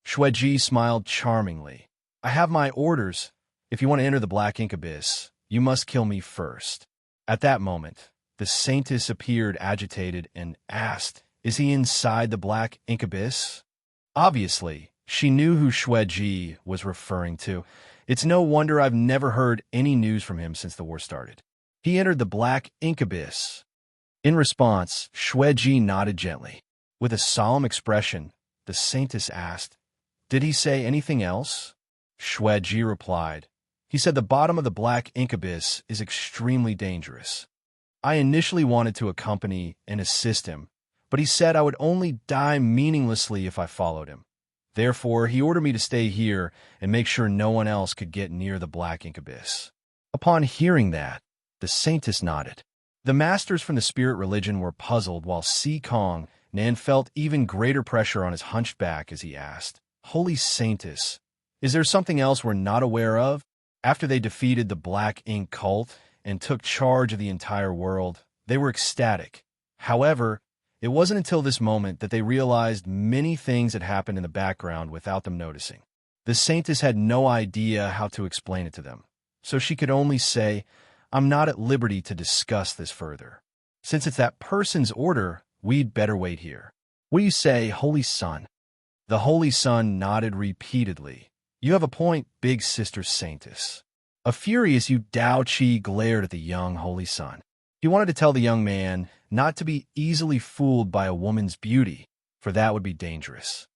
Xueji smiled charmingly. I have my orders. If you want to enter the Black Incubus, you must kill me first. At that moment, the Saintess appeared agitated and asked, Is he inside the Black Incubus? Obviously, she knew who Xueji was referring to. It's no wonder I've never heard any news from him since the war started. He entered the Black Incubus. In response, Xueji nodded gently. With a solemn expression, the Saintess asked, Did he say anything else? Xueji replied, He said the bottom of the Black Incubus is extremely dangerous. I initially wanted to accompany and assist him, but he said I would only die meaninglessly if I followed him. Therefore, he ordered me to stay here and make sure no one else could get near the Black Incubus. Upon hearing that, the Saintess nodded. The masters from the spirit religion were puzzled, while Si Kong Nan felt even greater pressure on his hunched back as he asked, Holy Saintess, is there something else we're not aware of? After they defeated the Black Ink cult and took charge of the entire world, they were ecstatic. However, it wasn't until this moment that they realized many things had happened in the background without them noticing. The Saintess had no idea how to explain it to them, so she could only say, I'm not at liberty to discuss this further. Since it's that person's order, we'd better wait here. What do you say, Holy Sun? The Holy Sun nodded repeatedly. You have a point, big sister Saintess. A furious Yu Daoqi glared at the young Holy Sun. He wanted to tell the young man not to be easily fooled by a woman's beauty, for that would be dangerous.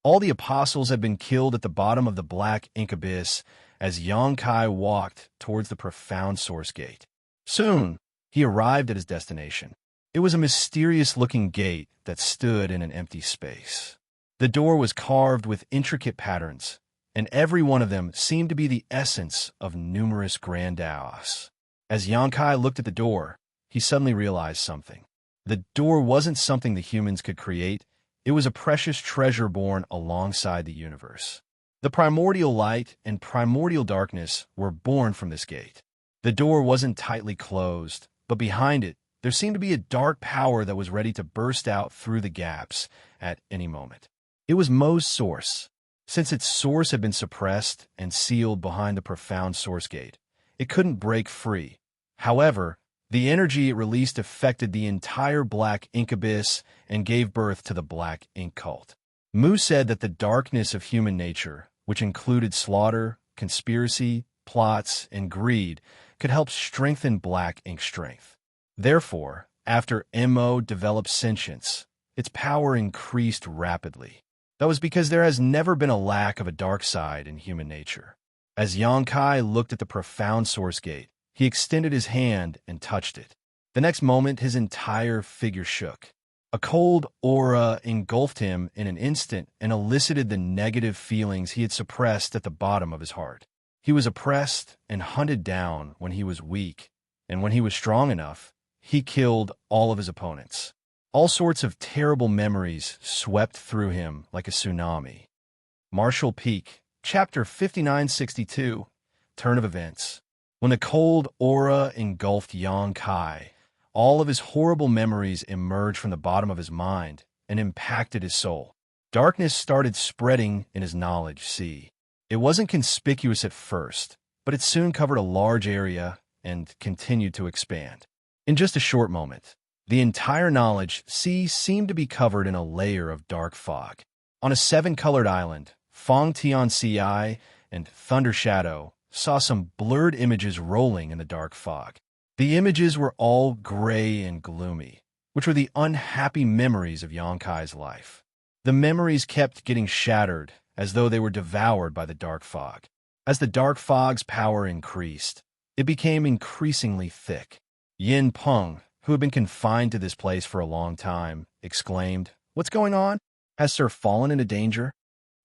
All the apostles had been killed at the bottom of the Black Incubus as Xianxia walked towards the profound source gate. Soon, he arrived at his destination. It was a mysterious-looking gate that stood in an empty space. The door was carved with intricate patterns, and every one of them seemed to be the essence of numerous grand daos. As Xianxia looked at the door, he suddenly realized something. The door wasn't something the humans could create. It was a precious treasure born alongside the universe. The primordial light and primordial darkness were born from this gate. The door wasn't tightly closed, but behind it, there seemed to be a dark power that was ready to burst out through the gaps at any moment. It was Mo's source. Since its source had been suppressed and sealed behind the profound source gate, it couldn't break free. However, the energy it released affected the entire Black Incubus and gave birth to the Black Ink cult. Mu said that the darkness of human nature, which included slaughter, conspiracy, plots, and greed, could help strengthen Black Ink strength. Therefore, after Mo developed sentience, its power increased rapidly. That was because there has never been a lack of a dark side in human nature. As Xianxia looked at the profound source gate, he extended his hand and touched it. The next moment, his entire figure shook. A cold aura engulfed him in an instant and elicited the negative feelings he had suppressed at the bottom of his heart. He was oppressed and hunted down when he was weak, and when he was strong enough, he killed all of his opponents. All sorts of terrible memories swept through him like a tsunami. Marshall Peak, Chapter 5962, Turn of Events. When the cold aura engulfed Xianxia, all of his horrible memories emerged from the bottom of his mind and impacted his soul. Darkness started spreading in his knowledge sea. It wasn't conspicuous at first, but it soon covered a large area and continued to expand. In just a short moment, the entire knowledge sea seemed to be covered in a layer of dark fog. On a 7-colored island, Fong Tianci and Thunder Shadow saw some blurred images rolling in the dark fog. The images were all gray and gloomy, which were the unhappy memories of Xianxia's life. The memories kept getting shattered as though they were devoured by the dark fog. As the dark fog's power increased, it became increasingly thick. Yin Peng, who had been confined to this place for a long time, exclaimed, "What's going on? Has Sir fallen into danger?"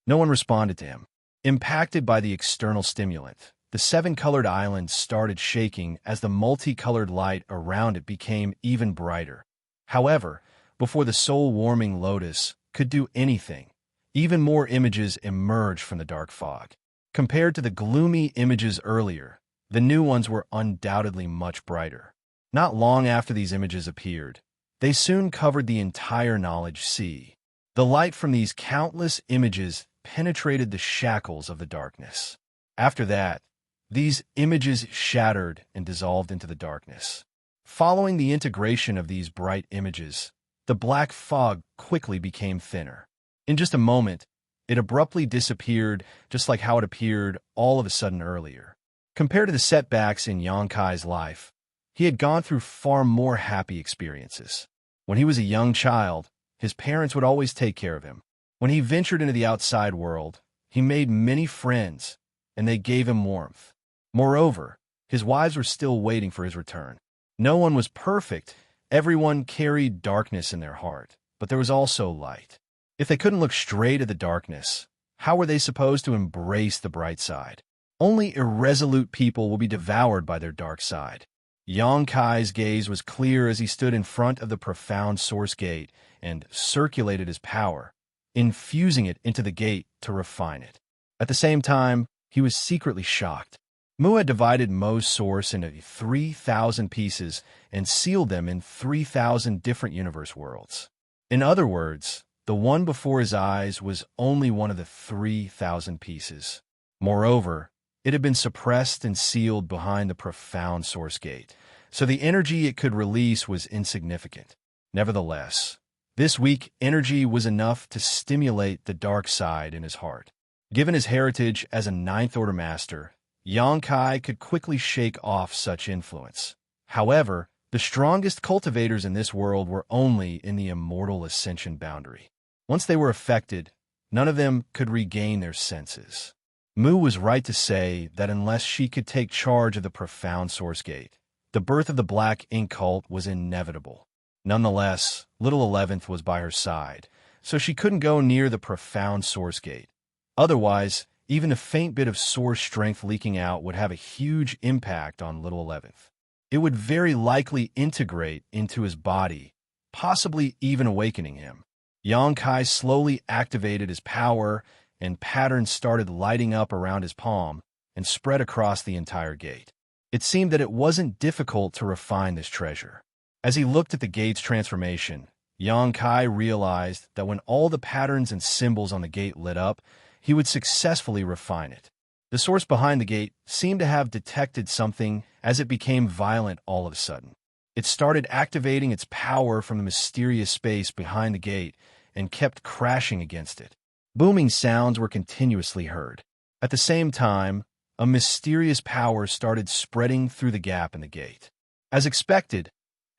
No one responded to him. Impacted by the external stimulant, the seven-colored island started shaking as the multicolored light around it became even brighter. However, before the soul-warming lotus could do anything, even more images emerged from the dark fog. Compared to the gloomy images earlier, the new ones were undoubtedly much brighter. Not long after these images appeared, they soon covered the entire knowledge sea. The light from these countless images penetrated the shackles of the darkness. After that, these images shattered and dissolved into the darkness. Following the integration of these bright images, the black fog quickly became thinner. In just a moment, it abruptly disappeared, just like how it appeared all of a sudden earlier. Compared to the setbacks in Xianxia's life, he had gone through far more happy experiences. When he was a young child, his parents would always take care of him. When he ventured into the outside world, he made many friends, and they gave him warmth. Moreover, his wives were still waiting for his return. No one was perfect. Everyone carried darkness in their heart, but there was also light. If they couldn't look straight at the darkness, how were they supposed to embrace the bright side? Only irresolute people will be devoured by their dark side. Xianxia's gaze was clear as he stood in front of the profound source gate and circulated his power, infusing it into the gate to refine it. At the same time, he was secretly shocked. Mu had divided Mo's source into 3,000 pieces and sealed them in 3,000 different universe worlds. In other words, the one before his eyes was only one of the 3,000 pieces. Moreover, it had been suppressed and sealed behind the profound source gate, so the energy it could release was insignificant. Nevertheless, this weak energy was enough to stimulate the dark side in his heart. Given his heritage as a Ninth-Order Master, Xianxia could quickly shake off such influence. However, the strongest cultivators in this world were only in the immortal ascension boundary. Once they were affected, none of them could regain their senses. Mu was right to say that unless she could take charge of the profound source gate, the birth of the Black Ink cult was inevitable. Nonetheless, little 11th was by her side, so she couldn't go near the profound source gate. Otherwise, even a faint bit of source strength leaking out would have a huge impact on little 11th. It would very likely integrate into his body, possibly even awakening him. Xianxia slowly activated his power, and patterns started lighting up around his palm and spread across the entire gate. It seemed that it wasn't difficult to refine this treasure. As he looked at the gate's transformation, Xianxia realized that when all the patterns and symbols on the gate lit up, he would successfully refine it. The source behind the gate seemed to have detected something as it became violent all of a sudden. It started activating its power from the mysterious space behind the gate and kept crashing against it. Booming sounds were continuously heard. At the same time, a mysterious power started spreading through the gap in the gate. As expected,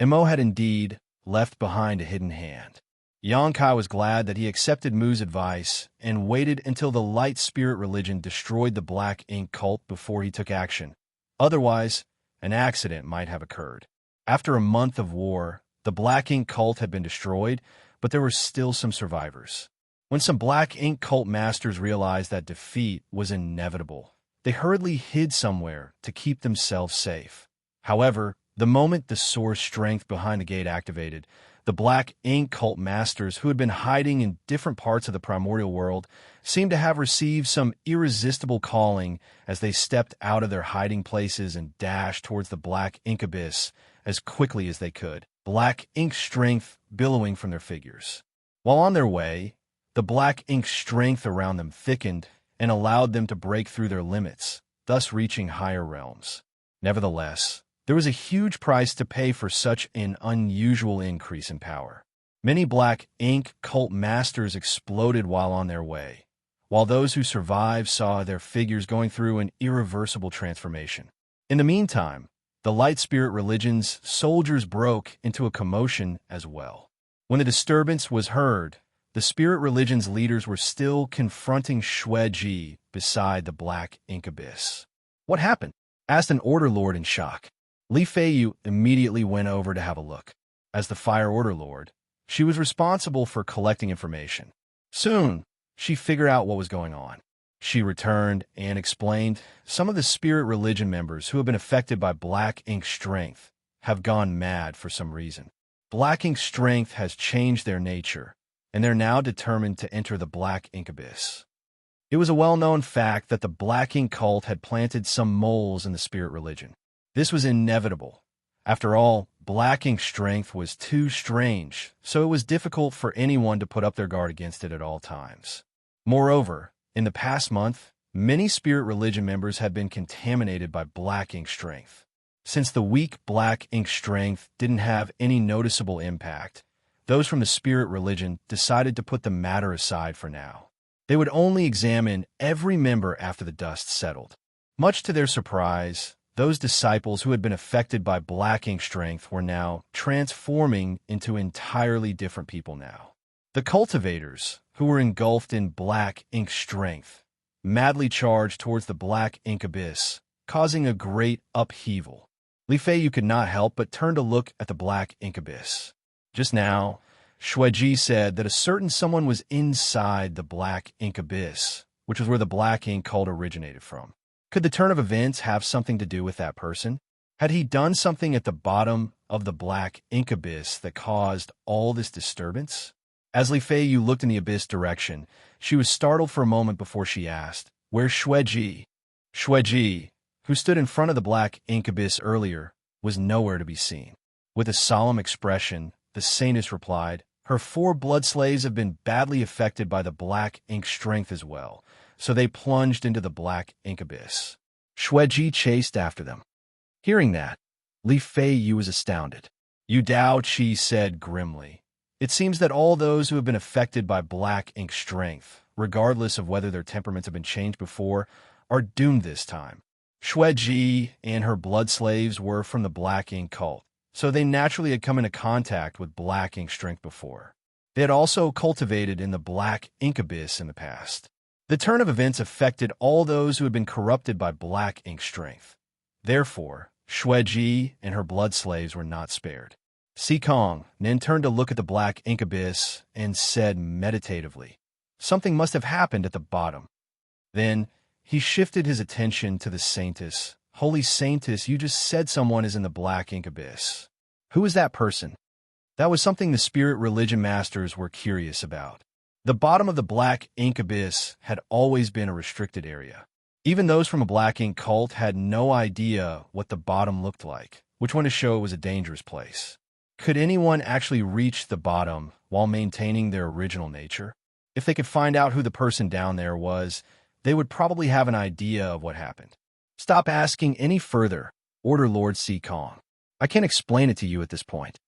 Mo had indeed left behind a hidden hand. Xianxia was glad that he accepted Mu's advice and waited until the light spirit religion destroyed the Black Ink cult before he took action. Otherwise, an accident might have occurred. After a month of war, the Black Ink cult had been destroyed, but there were still some survivors. When some Black Ink cult masters realized that defeat was inevitable, they hurriedly hid somewhere to keep themselves safe. However, the moment the source strength behind the gate activated, the Black Ink cult masters who had been hiding in different parts of the primordial world seemed to have received some irresistible calling as they stepped out of their hiding places and dashed towards the Black Ink abyss as quickly as they could, Black Ink strength billowing from their figures. While on their way, the Black Ink strength around them thickened and allowed them to break through their limits, thus reaching higher realms. Nevertheless, there was a huge price to pay for such an unusual increase in power. Many Black Ink cult masters exploded while on their way, while those who survived saw their figures going through an irreversible transformation. In the meantime, the Light Spirit religion's soldiers broke into a commotion as well. When the disturbance was heard, the spirit religion's leaders were still confronting Xueji beside the black ink abyss. "What happened?" asked an Order Lord in shock. Li Feiyu immediately went over to have a look. As the Fire Order Lord, she was responsible for collecting information. Soon, she figured out what was going on. She returned and explained, "Some of the spirit religion members who have been affected by black ink strength have gone mad for some reason. Black ink strength has changed their nature, and they're now determined to enter the black ink abyss." It was a well-known fact that the black ink cult had planted some moles in the spirit religion. This was inevitable. After all, black ink strength was too strange, so it was difficult for anyone to put up their guard against it at all times. Moreover, in the past month, many spirit religion members had been contaminated by black ink strength. Since the weak black ink strength didn't have any noticeable impact, those from the spirit religion decided to put the matter aside for now. They would only examine every member after the dust settled. Much to their surprise, those disciples who had been affected by black ink strength were now transforming into entirely different people now. The cultivators, who were engulfed in black ink strength, madly charged towards the black ink abyss, causing a great upheaval. Li Feiyu could not help but turn to look at the black ink abyss. Just now, Xueji said that a certain someone was inside the black ink abyss, which was where the black ink cult originated from. Could the turn of events have something to do with that person? Had he done something at the bottom of the black ink abyss that caused all this disturbance? As Li Feiyu looked in the abyss direction, she was startled for a moment before she asked, "Where's Xueji?" Xueji, who stood in front of the black ink abyss earlier, was nowhere to be seen. With a solemn expression, the saintess replied, "Her 4 blood slaves have been badly affected by the black ink strength as well, so they plunged into the black ink abyss." Xueji chased after them. Hearing that, Li Feiyu was astounded. "Yu Dao Qi said grimly, it seems that all those who have been affected by black ink strength, regardless of whether their temperaments have been changed before, are doomed this time. Xueji and her blood slaves were from the black ink cult, so they naturally had come into contact with black ink strength before. They had also cultivated in the black ink abyss in the past. The turn of events affected all those who had been corrupted by black ink strength. Therefore, Xueji and her blood slaves were not spared." Sikong then turned to look at the black ink abyss and said meditatively, "Something must have happened at the bottom." Then, he shifted his attention to the saintess. "Holy saintess, you just said someone is in the black ink abyss. Who is that person?" That was something the spirit religion masters were curious about. The bottom of the black ink abyss had always been a restricted area. Even those from a black ink cult had no idea what the bottom looked like, which went to show it was a dangerous place. Could anyone actually reach the bottom while maintaining their original nature? If they could find out who the person down there was, they would probably have an idea of what happened. "Stop asking any further, Order Lord Sikong. I can't explain it to you at this point."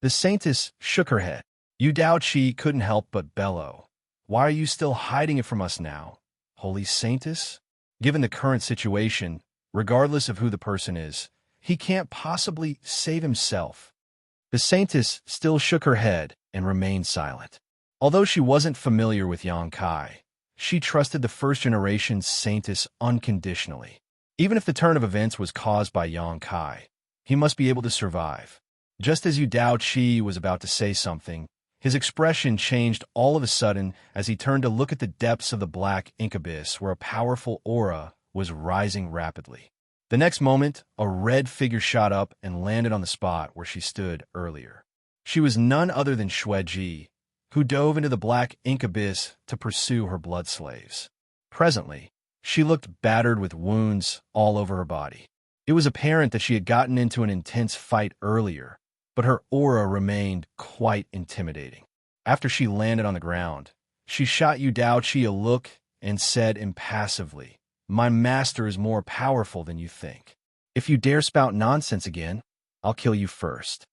The saintess shook her head. Yu Dao Qi couldn't help but bellow, "Why are you still hiding it from us now, Holy Saintess? Given the current situation, regardless of who the person is, he can't possibly save himself." The saintess still shook her head and remained silent. Although she wasn't familiar with Yang Kai, she trusted the first-generation saintess unconditionally. Even if the turn of events was caused by Yang Kai, he must be able to survive. Just as Yu Dao Qi was about to say something, his expression changed all of a sudden as he turned to look at the depths of the black ink abyss where a powerful aura was rising rapidly. The next moment, a red figure shot up and landed on the spot where she stood earlier. She was none other than Xueji, who dove into the black ink abyss to pursue her blood slaves. Presently, she looked battered with wounds all over her body. It was apparent that she had gotten into an intense fight earlier, but her aura remained quite intimidating. After she landed on the ground, she shot Yu Dao Qi a look and said impassively, "My master is more powerful than you think. If you dare spout nonsense again, I'll kill you first."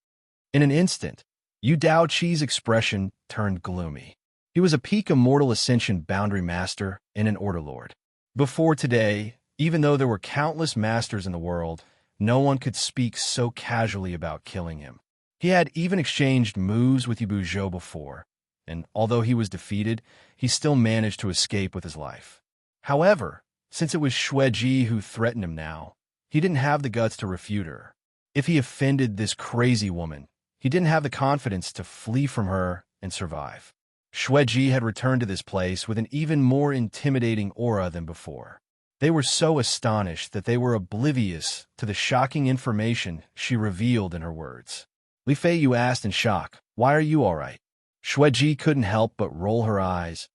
In an instant, Yu Dao Qi's expression turned gloomy. He was a peak Immortal Ascension boundary master and an Order Lord. Before today, even though there were countless masters in the world, no one could speak so casually about killing him. He had even exchanged moves with Yu Buzhou before, and although he was defeated, he still managed to escape with his life. However, since it was Xueji who threatened him now, he didn't have the guts to refute her. If he offended this crazy woman, he didn't have the confidence to flee from her and survive. Xueji had returned to this place with an even more intimidating aura than before. They were so astonished that they were oblivious to the shocking information she revealed in her words. Li Fei Yu asked in shock, "Why are you all right?" Xueji couldn't help but roll her eyes.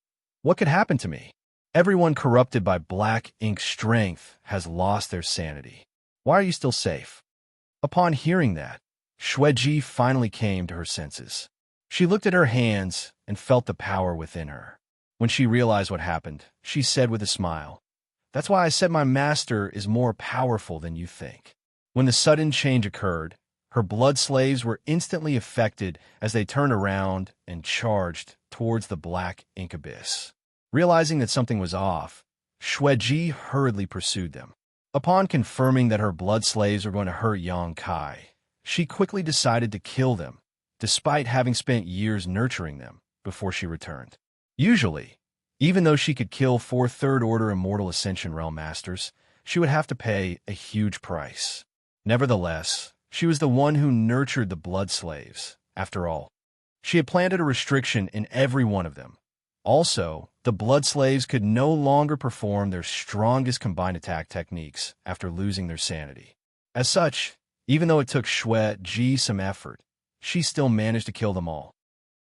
"What could happen to me? Everyone corrupted by black ink strength has lost their sanity. Why are you still safe?" Upon hearing that, Xueji finally came to her senses. She looked at her hands and felt the power within her. When she realized what happened, she said with a smile, "That's why I said my master is more powerful than you think." When the sudden change occurred, her blood slaves were instantly affected as they turned around and charged towards the black ink abyss. Realizing that something was off, Xueji hurriedly pursued them. Upon confirming that her blood slaves were going to hurt Yang Kai, she quickly decided to kill them, despite having spent years nurturing them before she returned. Usually, even though she could kill 4 third-order Immortal Ascension Realm Masters, she would have to pay a huge price. Nevertheless, she was the one who nurtured the blood slaves. After all, she had planted a restriction in every one of them. Also, the blood slaves could no longer perform their strongest combined attack techniques after losing their sanity. As such, even though it took Xueji some effort, she still managed to kill them all.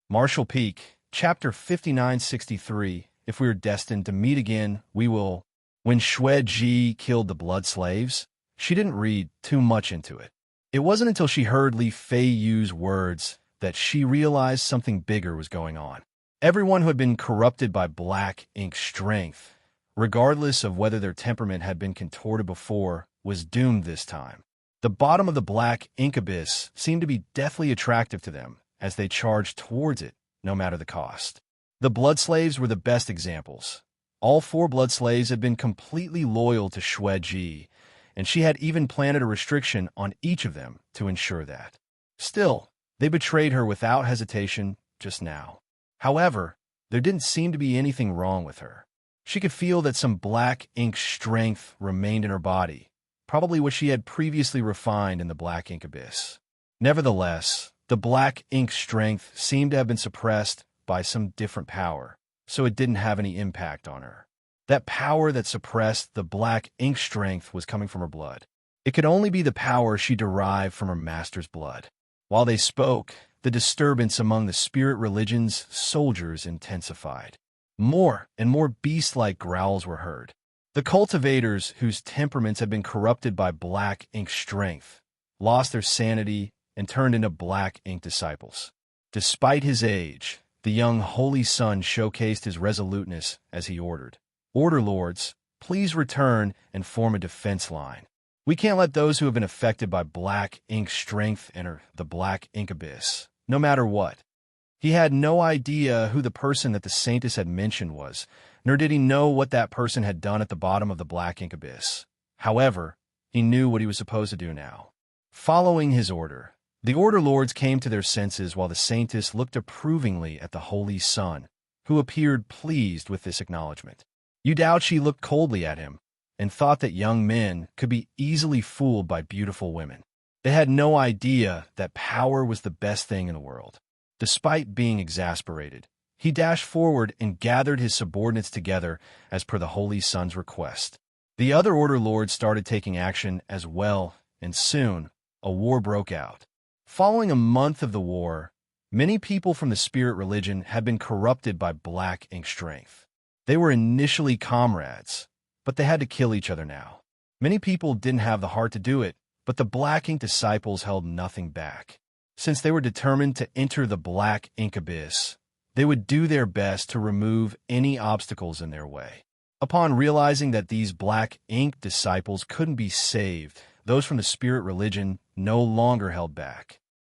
Martial Peak, Chapter 5963, If we are destined to meet again, we will. When Xueji killed the blood slaves, she didn't read too much into it. It wasn't until she heard Li Fei Yu's words that she realized something bigger was going on. Everyone who had been corrupted by black ink strength, regardless of whether their temperament had been contorted before, was doomed this time. The bottom of the black ink abyss seemed to be deathly attractive to them as they charged towards it, no matter the cost. The blood slaves were the best examples. All 4 blood slaves had been completely loyal to Xueji, and she had even planted a restriction on each of them to ensure that. Still, they betrayed her without hesitation just now. However, there didn't seem to be anything wrong with her. She could feel that some black ink strength remained in her body, probably what she had previously refined in the black ink abyss. Nevertheless, the black ink strength seemed to have been suppressed by some different power, so it didn't have any impact on her. That power that suppressed the black ink strength was coming from her blood. It could only be the power she derived from her master's blood. While they spoke, the disturbance among the spirit religion's soldiers intensified. More and more beast-like growls were heard. The cultivators, whose temperaments had been corrupted by black ink strength, lost their sanity and turned into black ink disciples. Despite his age, the young holy son showcased his resoluteness as he ordered, "Order lords, please return and form a defense line. We can't let those who have been affected by black ink strength enter the black ink abyss, no matter what." He had no idea who the person that the saintess had mentioned was, nor did he know what that person had done at the bottom of the black ink abyss. However, he knew what he was supposed to do now. Following his order, the Order Lords came to their senses while the saintess looked approvingly at the Holy Son, who appeared pleased with this acknowledgement. You doubt she looked coldly at him and thought that young men could be easily fooled by beautiful women. They had no idea that power was the best thing in the world. Despite being exasperated, he dashed forward and gathered his subordinates together as per the Holy Son's request. The other Order Lords started taking action as well, and soon a war broke out. Following a month of the war, many people from the spirit religion had been corrupted by black ink strength. They were initially comrades, but they had to kill each other now. Many people didn't have the heart to do it, but the black ink disciples held nothing back. Since they were determined to enter the black ink abyss, they would do their best to remove any obstacles in their way. Upon realizing that these black ink disciples couldn't be saved, those from the spirit religion no longer held back.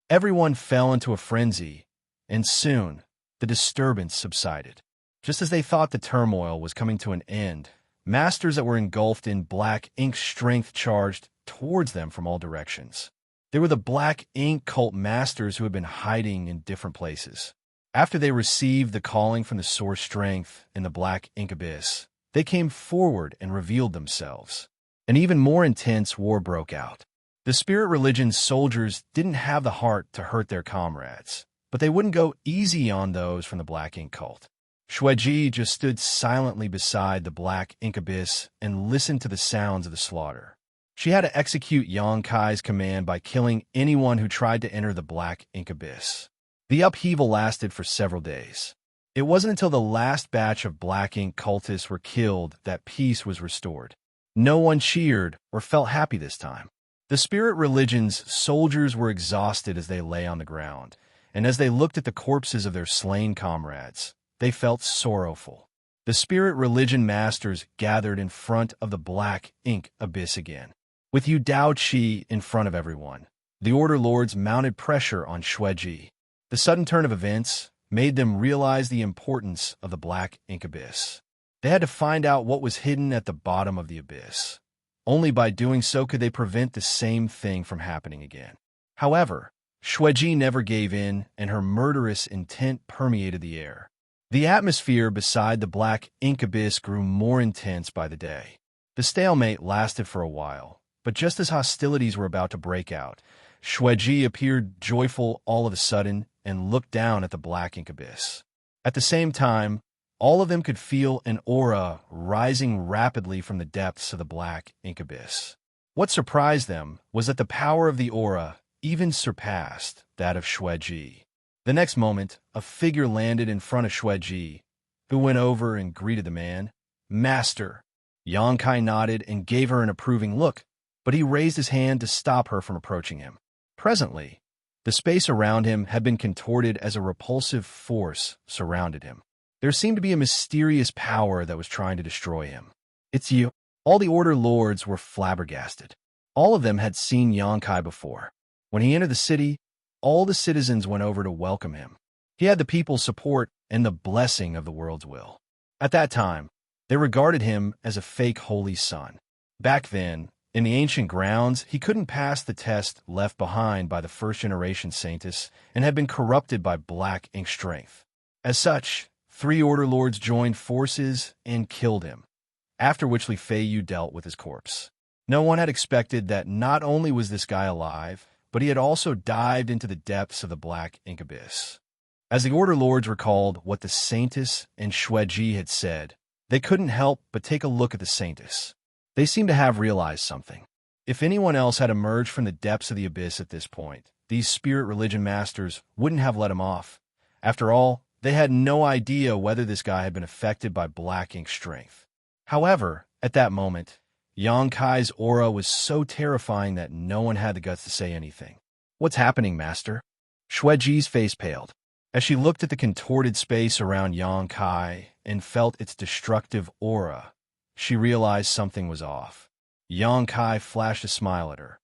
Everyone fell into a frenzy, and soon the disturbance subsided. Just as they thought the turmoil was coming to an end, masters that were engulfed in black ink strength charged towards them from all directions. They were the black ink cult masters who had been hiding in different places. After they received the calling from the source strength in the black ink abyss, they came forward and revealed themselves. An even more intense war broke out. The spirit religion's soldiers didn't have the heart to hurt their comrades, but they wouldn't go easy on those from the black ink cult. Xueji just stood silently beside the black ink abyss and listened to the sounds of the slaughter. She had to execute Xianxia's command by killing anyone who tried to enter the black ink abyss. The upheaval lasted for several days. It wasn't until the last batch of black ink cultists were killed that peace was restored. No one cheered or felt happy this time. The spirit religion's soldiers were exhausted as they lay on the ground, and as they looked at the corpses of their slain comrades, they felt sorrowful. The spirit religion masters gathered in front of the black ink abyss again, with Yu Daoqi in front of everyone. The Order Lords mounted pressure on Xueji. The sudden turn of events made them realize the importance of the black ink abyss. They had to find out what was hidden at the bottom of the abyss. Only by doing so could they prevent the same thing from happening again. However, Xueji never gave in, and her murderous intent permeated the air. The atmosphere beside the black ink abyss grew more intense by the day. The stalemate lasted for a while, but just as hostilities were about to break out, Xueji appeared joyful all of a sudden and looked down at the black ink abyss. At the same time, all of them could feel an aura rising rapidly from the depths of the black ink abyss. What surprised them was that the power of the aura even surpassed that of Xueji. The next moment, a figure landed in front of Xueji, who went over and greeted the man. "Master." Xianxia nodded and gave her an approving look, but he raised his hand to stop her from approaching him. Presently, the space around him had been contorted as a repulsive force surrounded him. There seemed to be a mysterious power that was trying to destroy him. "It's you." All the Order Lords were flabbergasted. All of them had seen Xianxia before. When he entered the city, all the citizens went over to welcome him. He had the people's support and the blessing of the world's will. At that time, they regarded him as a fake holy son. Back then, in the ancient grounds, he couldn't pass the test left behind by the first-generation Saintess and had been corrupted by black ink strength. As such, 3 Order Lords joined forces and killed him, after which Li Feiyu dealt with his corpse. No one had expected that not only was this guy alive, but he had also dived into the depths of the black ink abyss. As the Order Lords recalled what the Saintess and Xueji had said, they couldn't help but take a look at the Saintess. They seemed to have realized something. If anyone else had emerged from the depths of the abyss at this point, these spirit religion masters wouldn't have let him off. After all, they had no idea whether this guy had been affected by black ink strength. However, at that moment, Xianxia's aura was so terrifying that no one had the guts to say anything. "What's happening, Master?" Xueji's face paled. As she looked at the contorted space around Xianxia and felt its destructive aura, she realized something was off. Xianxia flashed a smile at her.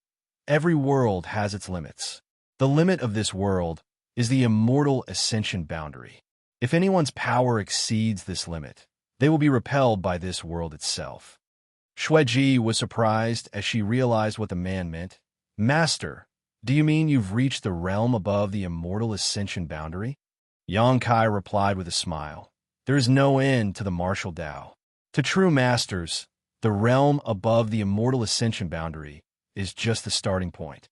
"Every world has its limits. The limit of this world is the immortal ascension boundary. If anyone's power exceeds this limit, they will be repelled by this world itself." Xueji was surprised as she realized what the man meant. "Master, do you mean you've reached the realm above the immortal ascension boundary?" Xianxia replied with a smile. "There is no end to the martial Tao. To true masters, the realm above the immortal ascension boundary is just the starting point."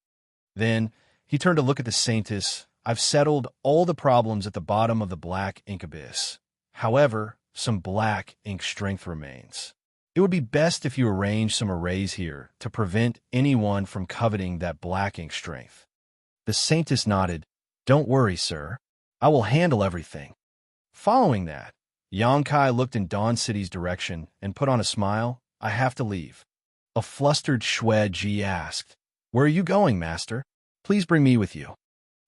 Then he turned to look at the Saintess. "I've settled all the problems at the bottom of the black ink abyss. However, some black ink strength remains. It would be best if you arrange some arrays here to prevent anyone from coveting that black ink strength." The Saintess nodded. "Don't worry, sir. I will handle everything." Following that, Xianxia looked in Dawn City's direction and put on a smile. "I have to leave." A flustered Xueji asked, "Where are you going, Master? Please bring me with you."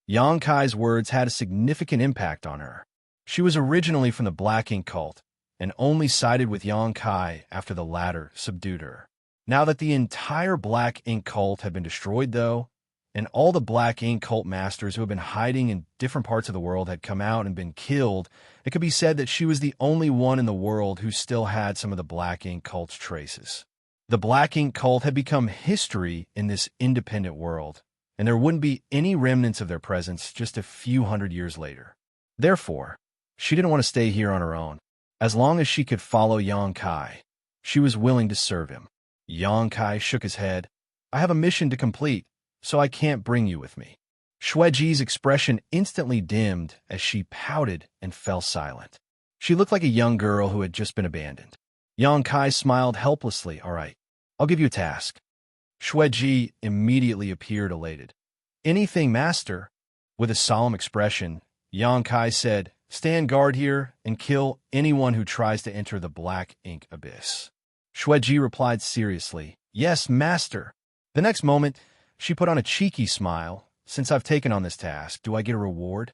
Xianxia's words had a significant impact on her. She was originally from the Black Ink cult, and only sided with Xianxia after the latter subdued her. Now that the entire Black Ink cult had been destroyed, though, and all the Black Ink cult masters who had been hiding in different parts of the world had come out and been killed, it could be said that she was the only one in the world who still had some of the Black Ink cult's traces. The Black Ink cult had become history in this independent world, and there wouldn't be any remnants of their presence just a few hundred years later. Therefore, she didn't want to stay here on her own. As long as she could follow Xianxia, she was willing to serve him. Xianxia shook his head. I have a mission to complete, so I can't bring you with me. Xueji's expression instantly dimmed as she pouted and fell silent. She looked like a young girl who had just been abandoned. Xianxia smiled helplessly. All right, I'll give you a task. Xueji immediately appeared elated. Anything, master. With a solemn expression, Xianxia said, stand guard here and kill anyone who tries to enter the black ink abyss. Xueji replied seriously, yes, master. The next moment, she put on a cheeky smile. Since I've taken on this task, do I get a reward?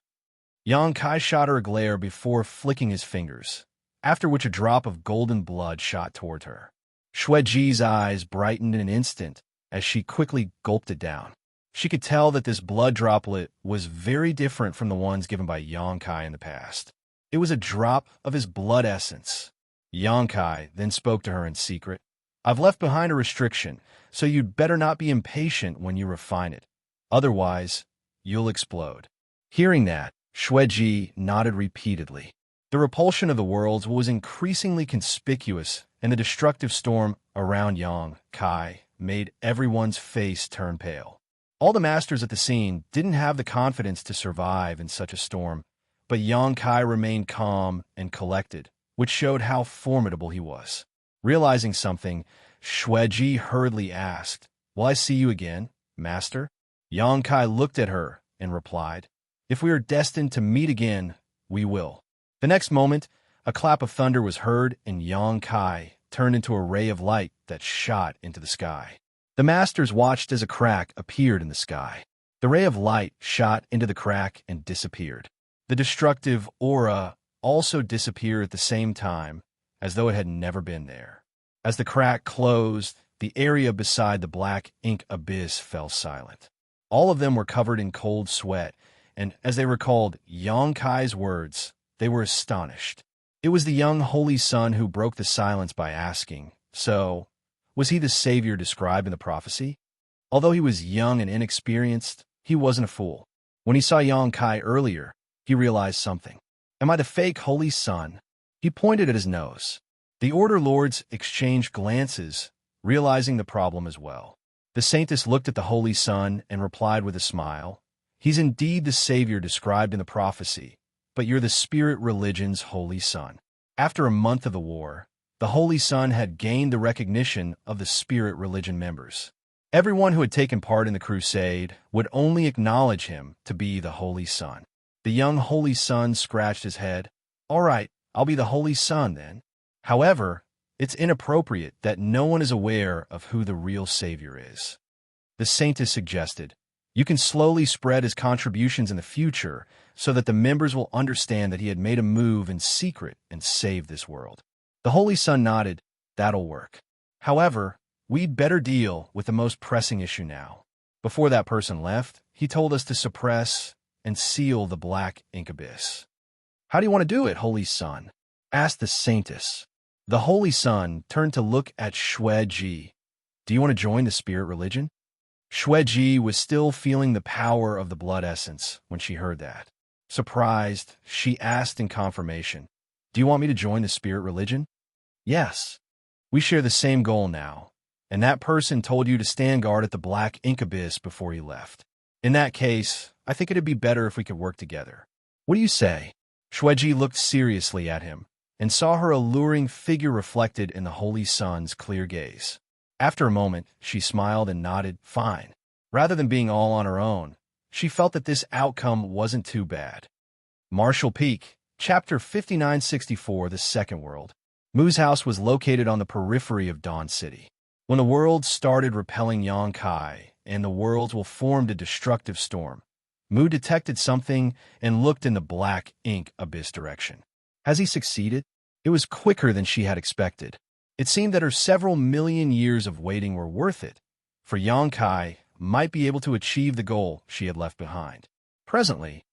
Xianxia shot her a glare before flicking his fingers, after which a drop of golden blood shot toward her. Xueji's eyes brightened in an instant as she quickly gulped it down. She could tell that this blood droplet was very different from the ones given by Xianxia in the past. It was a drop of his blood essence. Xianxia then spoke to her in secret. I've left behind a restriction, so you'd better not be impatient when you refine it. Otherwise, you'll explode. Hearing that, Xueji nodded repeatedly. The repulsion of the worlds was increasingly conspicuous, and the destructive storm around Xianxia made everyone's face turn pale. All the masters at the scene didn't have the confidence to survive in such a storm, but Xianxia remained calm and collected, which showed how formidable he was. Realizing something, Xueji hurriedly asked, will I see you again, master? Xianxia looked at her and replied, if we are destined to meet again, we will. The next moment, a clap of thunder was heard, and Xianxia turned into a ray of light that shot into the sky. The masters watched as a crack appeared in the sky. The ray of light shot into the crack and disappeared. The destructive aura also disappeared at the same time, as though it had never been there. As the crack closed, the area beside the black ink abyss fell silent. All of them were covered in cold sweat, and as they recalled Xianxia's words, they were astonished. It was the young holy son who broke the silence by asking, so, was he the savior described in the prophecy? Although he was young and inexperienced, he wasn't a fool. When he saw Xianxia earlier, he realized something. Am I the fake holy son? He pointed at his nose. The Order Lords exchanged glances, realizing the problem as well. The Saintess looked at the holy son and replied with a smile, he's indeed the savior described in the prophecy, but you're the spirit religion's holy son. After a month of the war, the Holy Son had gained the recognition of the spirit religion members. Everyone who had taken part in the crusade would only acknowledge him to be the Holy Son. The young Holy Son scratched his head. All right, I'll be the Holy Son then. However, it's inappropriate that no one is aware of who the real Savior is. The Saintess suggested, you can slowly spread his contributions in the future so that the members will understand that he had made a move in secret and saved this world. The Holy Son nodded, that'll work. However, we'd better deal with the most pressing issue now. Before that person left, he told us to suppress and seal the black ink abyss. How do you want to do it, Holy Son? Asked the Saintess. The Holy Son turned to look at Xueji. Do you want to join the spirit religion? Xueji was still feeling the power of the blood essence when she heard that. Surprised, she asked in confirmation, do you want me to join the spirit religion? Yes. We share the same goal now, and that person told you to stand guard at the black ink abyss before he left. In that case, I think it'd be better if we could work together. What do you say? Xueji looked seriously at him and saw her alluring figure reflected in the Holy Son's clear gaze. After a moment, she smiled and nodded, fine. Rather than being all on her own, she felt that this outcome wasn't too bad. Marshall Peak, Chapter 5964, The Second World. Mu's house was located on the periphery of Dawn City. When the worlds started repelling Xianxia and the worlds will formed a destructive storm, Mu detected something and looked in the black ink abyss direction. Has he succeeded? It was quicker than she had expected. It seemed that her several million years of waiting were worth it, for Xianxia might be able to achieve the goal she had left behind. Presently,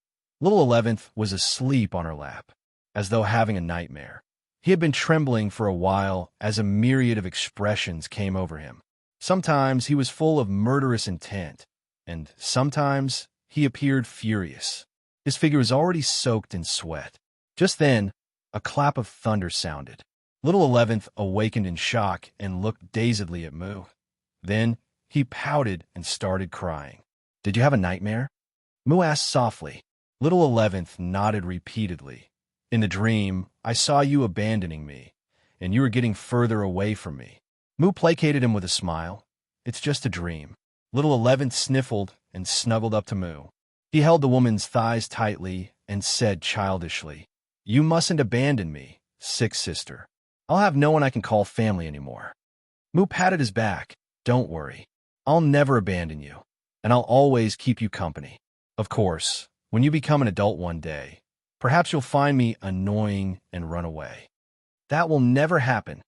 little 11th was asleep on her lap, as though having a nightmare. He had been trembling for a while as a myriad of expressions came over him. Sometimes he was full of murderous intent, and sometimes he appeared furious. His figure was already soaked in sweat. Just then, a clap of thunder sounded. Little 11th awakened in shock and looked dazedly at Mu. Then, he pouted and started crying. "Did you have a nightmare?" Mu asked softly. Little 11th nodded repeatedly. "In the dream, I saw you abandoning me, and you were getting further away from me." Mu placated him with a smile. "It's just a dream." Little 11th sniffled and snuggled up to Mu. He held the woman's thighs tightly and said childishly, "You mustn't abandon me, sick sister. I'll have no one I can call family anymore." Mu patted his back. "Don't worry. I'll never abandon you, and I'll always keep you company. Of course, when you become an adult one day, perhaps you'll find me annoying and run away." "That will never happen."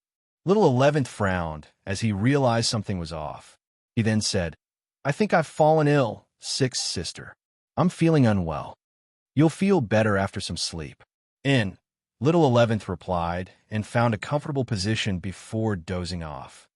Little 11th frowned as he realized something was off. He then said, "I think I've fallen ill, sick sister. I'm feeling unwell. You'll feel better after some sleep." "In," Little 11th replied and found a comfortable position before dozing off.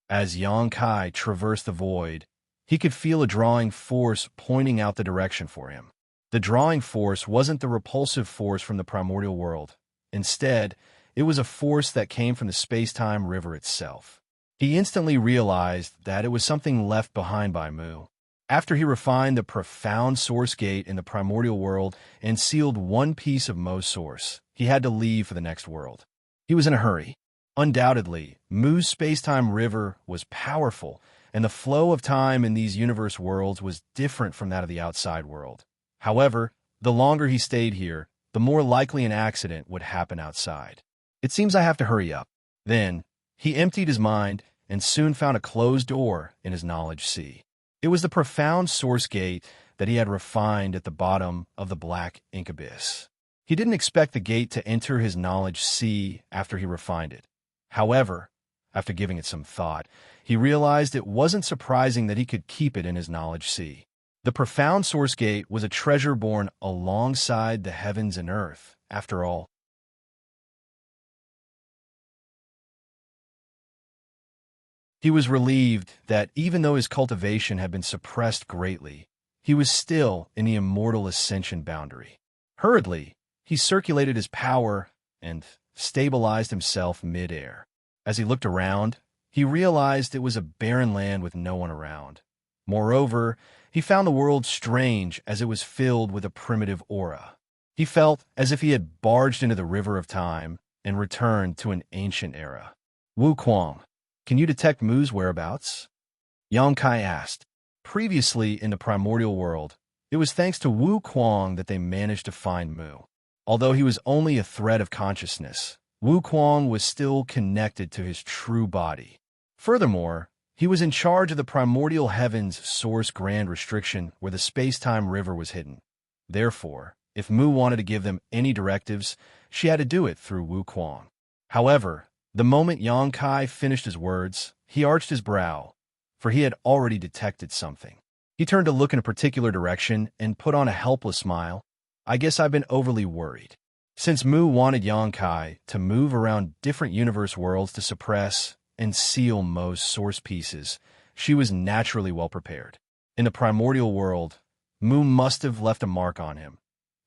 As Xianxia traversed the void, he could feel a drawing force pointing out the direction for him. The drawing force wasn't the repulsive force from the primordial world. Instead, it was a force that came from the space-time river itself. He instantly realized that it was something left behind by Mu. After he refined the profound source gate in the primordial world and sealed one piece of Mu's source, he had to leave for the next world. He was in a hurry. Undoubtedly, Mu's space-time river was powerful, and the flow of time in these universe worlds was different from that of the outside world. However, the longer he stayed here, the more likely an accident would happen outside. "It seems I have to hurry up." Then, he emptied his mind and soon found a closed door in his knowledge sea. It was the profound source gate that he had refined at the bottom of the black ink abyss. He didn't expect the gate to enter his knowledge sea after he refined it. However, after giving it some thought, he realized it wasn't surprising that he could keep it in his knowledge sea. The profound source gate was a treasure born alongside the heavens and earth, after all. He was relieved that even though his cultivation had been suppressed greatly, he was still in the immortal ascension boundary. Hurriedly, he circulated his power and stabilized himself mid-air. As he looked around, he realized it was a barren land with no one around. Moreover, he found the world strange as it was filled with a primitive aura. He felt as if he had barged into the river of time and returned to an ancient era. "Wu Kuang, can you detect Mu's whereabouts?" Xianxia asked. Previously in the primordial world, it was thanks to Wu Kuang that they managed to find Mu. Although he was only a thread of consciousness, Wu Kuang was still connected to his true body. Furthermore, he was in charge of the primordial heavens source grand restriction where the space-time river was hidden. Therefore, if Mu wanted to give them any directives, she had to do it through Wu Kuang. However, the moment Xianxia finished his words, he arched his brow, for he had already detected something. He turned to look in a particular direction and put on a helpless smile. "I guess I've been overly worried." Since Mu wanted Xianxia to move around different universe worlds to suppress and seal Mu's source pieces, she was naturally well prepared. In the primordial world, Mu must have left a mark on him.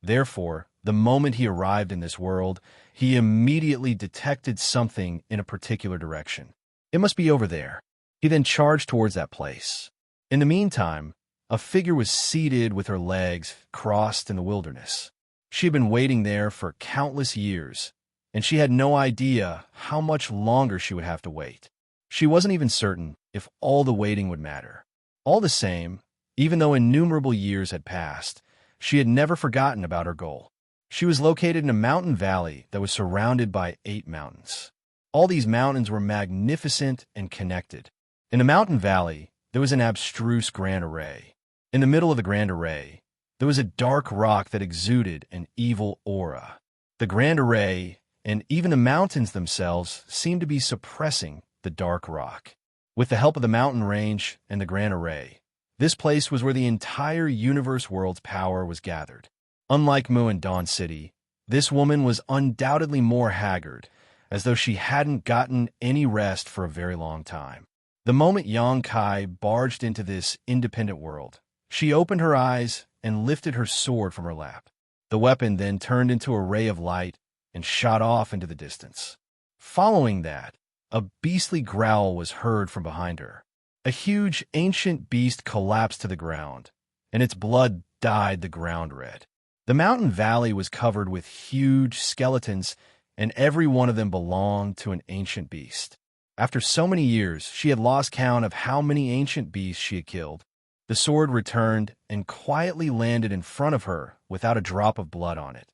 Therefore, the moment he arrived in this world, he immediately detected something in a particular direction. It must be over there. He then charged towards that place. In the meantime, a figure was seated with her legs crossed in the wilderness. She had been waiting there for countless years, and she had no idea how much longer she would have to wait. She wasn't even certain if all the waiting would matter. All the same, even though innumerable years had passed, she had never forgotten about her goal. She was located in a mountain valley that was surrounded by 8 mountains. All these mountains were magnificent and connected. In the mountain valley, there was an abstruse grand array. In the middle of the grand array, there was a dark rock that exuded an evil aura. The grand array, and even the mountains themselves, seemed to be suppressing the dark rock. With the help of the mountain range and the grand array, this place was where the entire universe world's power was gathered. Unlike Mu and Dawn City, this woman was undoubtedly more haggard, as though she hadn't gotten any rest for a very long time. The moment Xianxia barged into this independent world, she opened her eyes and lifted her sword from her lap. The weapon then turned into a ray of light and shot off into the distance. Following that, a beastly growl was heard from behind her. A huge, ancient beast collapsed to the ground, and its blood dyed the ground red. The mountain valley was covered with huge skeletons, and every one of them belonged to an ancient beast. After so many years, she had lost count of how many ancient beasts she had killed. The sword returned and quietly landed in front of her without a drop of blood on it.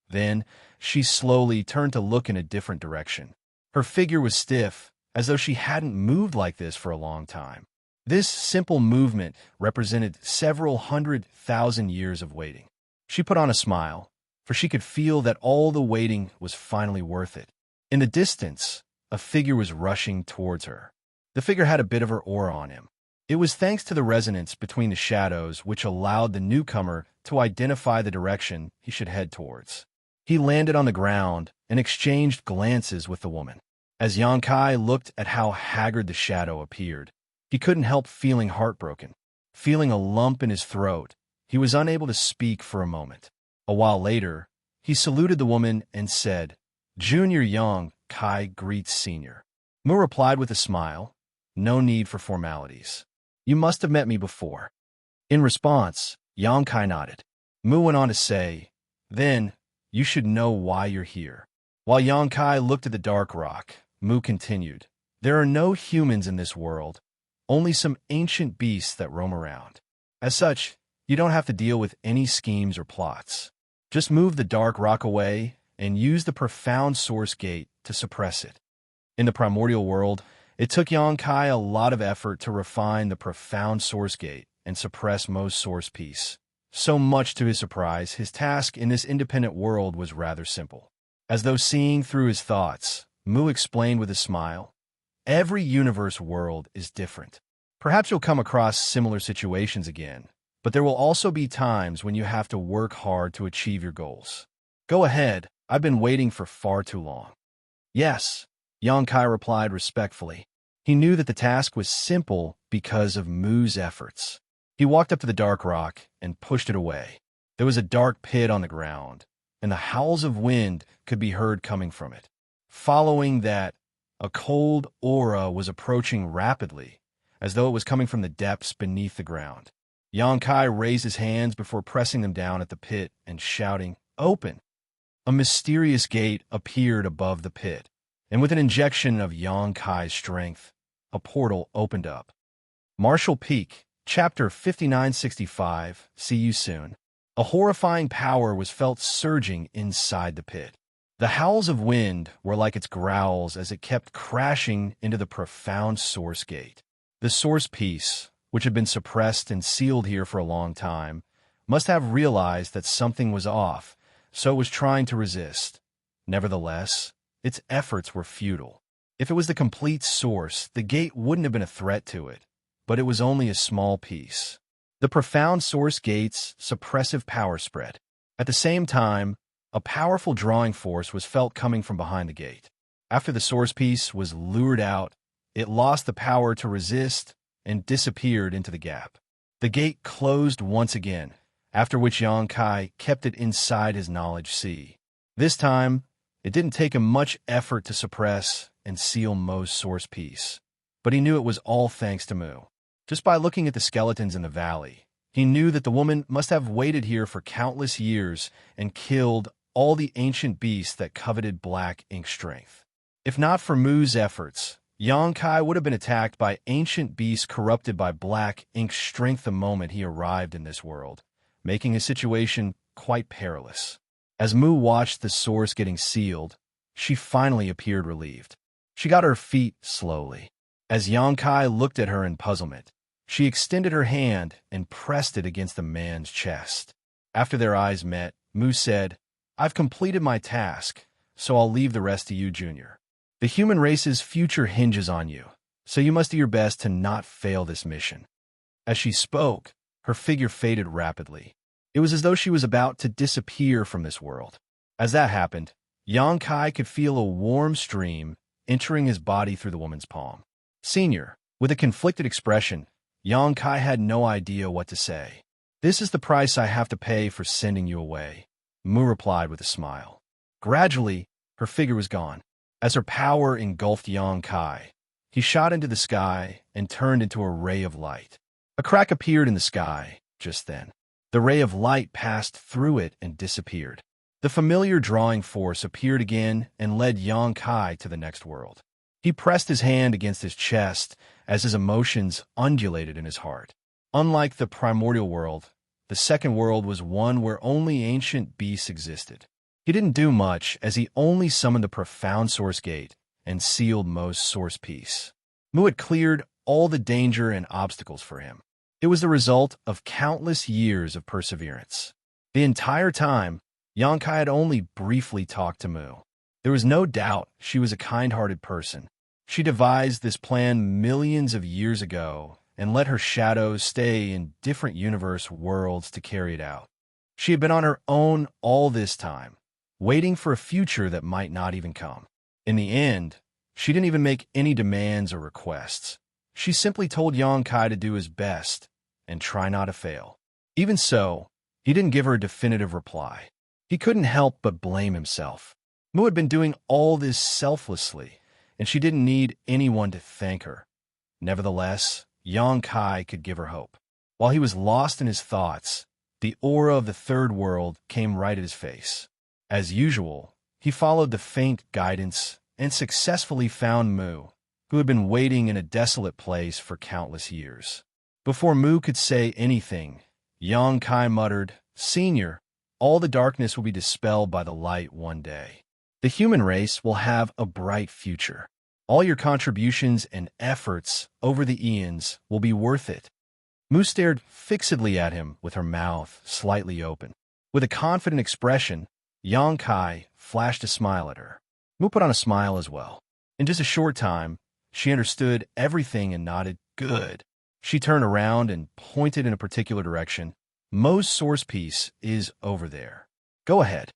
Then, she slowly turned to look in a different direction. Her figure was stiff, as though she hadn't moved like this for a long time. This simple movement represented several 100,000 years of waiting. She put on a smile, for she could feel that all the waiting was finally worth it. In the distance, a figure was rushing towards her. The figure had a bit of her aura on him. It was thanks to the resonance between the shadows which allowed the newcomer to identify the direction he should head towards. He landed on the ground and exchanged glances with the woman. As Xianxia looked at how haggard the shadow appeared, he couldn't help feeling heartbroken. Feeling a lump in his throat, he was unable to speak for a moment. A while later, he saluted the woman and said, "Junior Xianxia greets Senior." Mu replied with a smile, "No need for formalities. You must have met me before." In response, Xianxia nodded. Mu went on to say, "Then, you should know why you're here." While Xianxia looked at the dark rock, Mu continued, "There are no humans in this world, only some ancient beasts that roam around. As such, you don't have to deal with any schemes or plots. Just move the dark rock away and use the profound source gate to suppress it." In the primordial world, it took Xianxia a lot of effort to refine the profound source gate and suppress Mo's source piece. So much to his surprise, his task in this independent world was rather simple. As though seeing through his thoughts, Mu explained with a smile, "Every universe world is different. Perhaps you'll come across similar situations again, but there will also be times when you have to work hard to achieve your goals. Go ahead, I've been waiting for far too long." "Yes," Xianxia replied respectfully. He knew that the task was simple because of Mu's efforts. He walked up to the dark rock and pushed it away. There was a dark pit on the ground, and the howls of wind could be heard coming from it. Following that, a cold aura was approaching rapidly, as though it was coming from the depths beneath the ground. Xianxia raised his hands before pressing them down at the pit and shouting, "Open!" A mysterious gate appeared above the pit, and with an injection of Xianxia's strength, a portal opened up. Martial Peak, Chapter 5965, see you soon. A horrifying power was felt surging inside the pit. The howls of wind were like its growls as it kept crashing into the profound source gate. The source piece, which had been suppressed and sealed here for a long time, must have realized that something was off, so it was trying to resist. Nevertheless, its efforts were futile. If it was the complete source, the gate wouldn't have been a threat to it, but it was only a small piece. The profound source gate's suppressive power spread. At the same time, a powerful drawing force was felt coming from behind the gate. After the source piece was lured out, it lost the power to resist and disappeared into the gap. The gate closed once again, after which Xianxia kept it inside his knowledge sea. This time, it didn't take him much effort to suppress and seal Mo's source piece, but he knew it was all thanks to Mu. Just by looking at the skeletons in the valley, he knew that the woman must have waited here for countless years and killed all the ancient beasts that coveted black ink strength. If not for Mu's efforts, Xianxia would have been attacked by ancient beasts corrupted by black ink strength the moment he arrived in this world, making his situation quite perilous. As Mu watched the source getting sealed, she finally appeared relieved. She got her feet slowly. As Xianxia looked at her in puzzlement, she extended her hand and pressed it against the man's chest. After their eyes met, Mu said, "I've completed my task, so I'll leave the rest to you, Junior. The human race's future hinges on you, so you must do your best to not fail this mission." As she spoke, her figure faded rapidly. It was as though she was about to disappear from this world. As that happened, Xianxia could feel a warm stream entering his body through the woman's palm. "Senior," with a conflicted expression, Xianxia had no idea what to say. "This is the price I have to pay for sending you away," Mu replied with a smile. Gradually, her figure was gone. As her power engulfed Yang Kai, he shot into the sky and turned into a ray of light. A crack appeared in the sky just then. The ray of light passed through it and disappeared. The familiar drawing force appeared again and led Yang Kai to the next world. He pressed his hand against his chest as his emotions undulated in his heart. Unlike the primordial world, the second world was one where only ancient beasts existed. He didn't do much, as he only summoned the profound source gate and sealed Mo's source piece. Mu had cleared all the danger and obstacles for him. It was the result of countless years of perseverance. The entire time, Yang Kai had only briefly talked to Mu. There was no doubt she was a kind-hearted person. She devised this plan millions of years ago and let her shadows stay in different universe worlds to carry it out. She had been on her own all this time, waiting for a future that might not even come. In the end, she didn't even make any demands or requests. She simply told Yang Kai to do his best and try not to fail. Even so, he didn't give her a definitive reply. He couldn't help but blame himself. Mu had been doing all this selflessly, and she didn't need anyone to thank her. Nevertheless, Yang Kai could give her hope. While he was lost in his thoughts, the aura of the third world came right at his face. As usual, he followed the faint guidance and successfully found Mu, who had been waiting in a desolate place for countless years. Before Mu could say anything, Yang Kai muttered, "Senior, all the darkness will be dispelled by the light one day. The human race will have a bright future. All your contributions and efforts over the eons will be worth it." Mu stared fixedly at him with her mouth slightly open. With a confident expression, Yang Kai flashed a smile at her. Mu put on a smile as well. In just a short time, she understood everything and nodded, "Good." She turned around and pointed in a particular direction. "Mo's source piece is over there. Go ahead."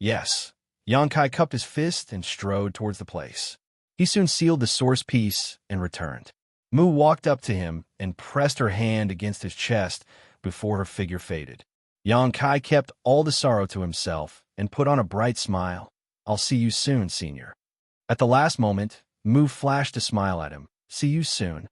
"Yes." Yang Kai cupped his fist and strode towards the place. He soon sealed the source piece and returned. Mu walked up to him and pressed her hand against his chest before her figure faded. Yang Kai kept all the sorrow to himself and put on a bright smile. "I'll see you soon, Senior." At the last moment, Mu flashed a smile at him. "See you soon."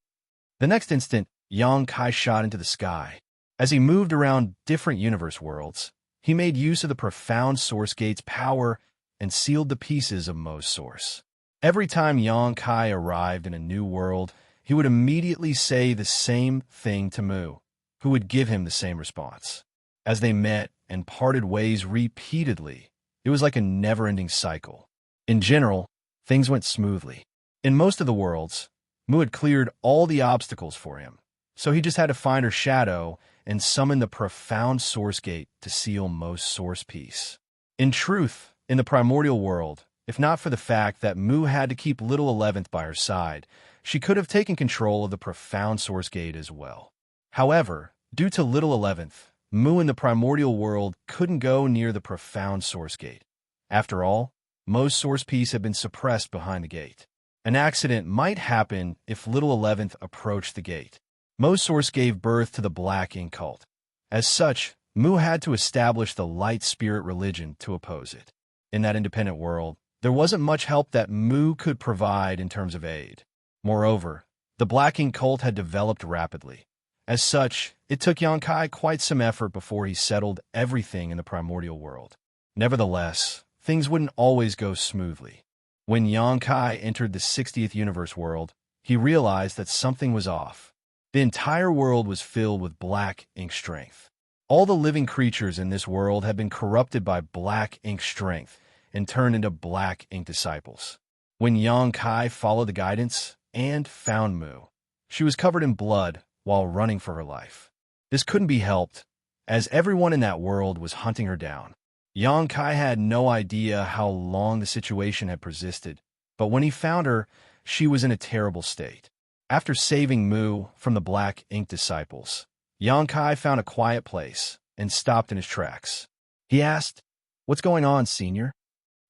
The next instant, Yang Kai shot into the sky. As he moved around different universe worlds, he made use of the profound source gate's power and sealed the pieces of Mo's source. Every time Yang Kai arrived in a new world, he would immediately say the same thing to Mu, who would give him the same response. As they met and parted ways repeatedly, it was like a never-ending cycle. In general, things went smoothly. In most of the worlds, Mu had cleared all the obstacles for him, so he just had to find her shadow and summon the profound source gate to seal Mo's source piece. In truth, in the primordial world, if not for the fact that Mu had to keep little 11th by her side, she could have taken control of the profound source gate as well. However, due to little 11th, Mu in the primordial world couldn't go near the profound source gate. After all, Mo's source piece had been suppressed behind the gate. An accident might happen if little 11th approached the gate. Mo's source gave birth to the Black Ink cult. As such, Mu had to establish the light spirit religion to oppose it. In that independent world, there wasn't much help that Mu could provide in terms of aid. Moreover, the Black Ink cult had developed rapidly. As such, it took Yang Kai quite some effort before he settled everything in the primordial world. Nevertheless, things wouldn't always go smoothly. When Yang Kai entered the 60th universe world, he realized that something was off. The entire world was filled with Black Ink strength. All the living creatures in this world had been corrupted by Black Ink strength and turned into Black Ink disciples. When Yang Kai followed the guidance and found Mu, she was covered in blood while running for her life. This couldn't be helped, as everyone in that world was hunting her down. Yang Kai had no idea how long the situation had persisted, but when he found her, she was in a terrible state. After saving Mu from the Black Ink disciples, Yang Kai found a quiet place and stopped in his tracks. He asked, "What's going on, Senior?"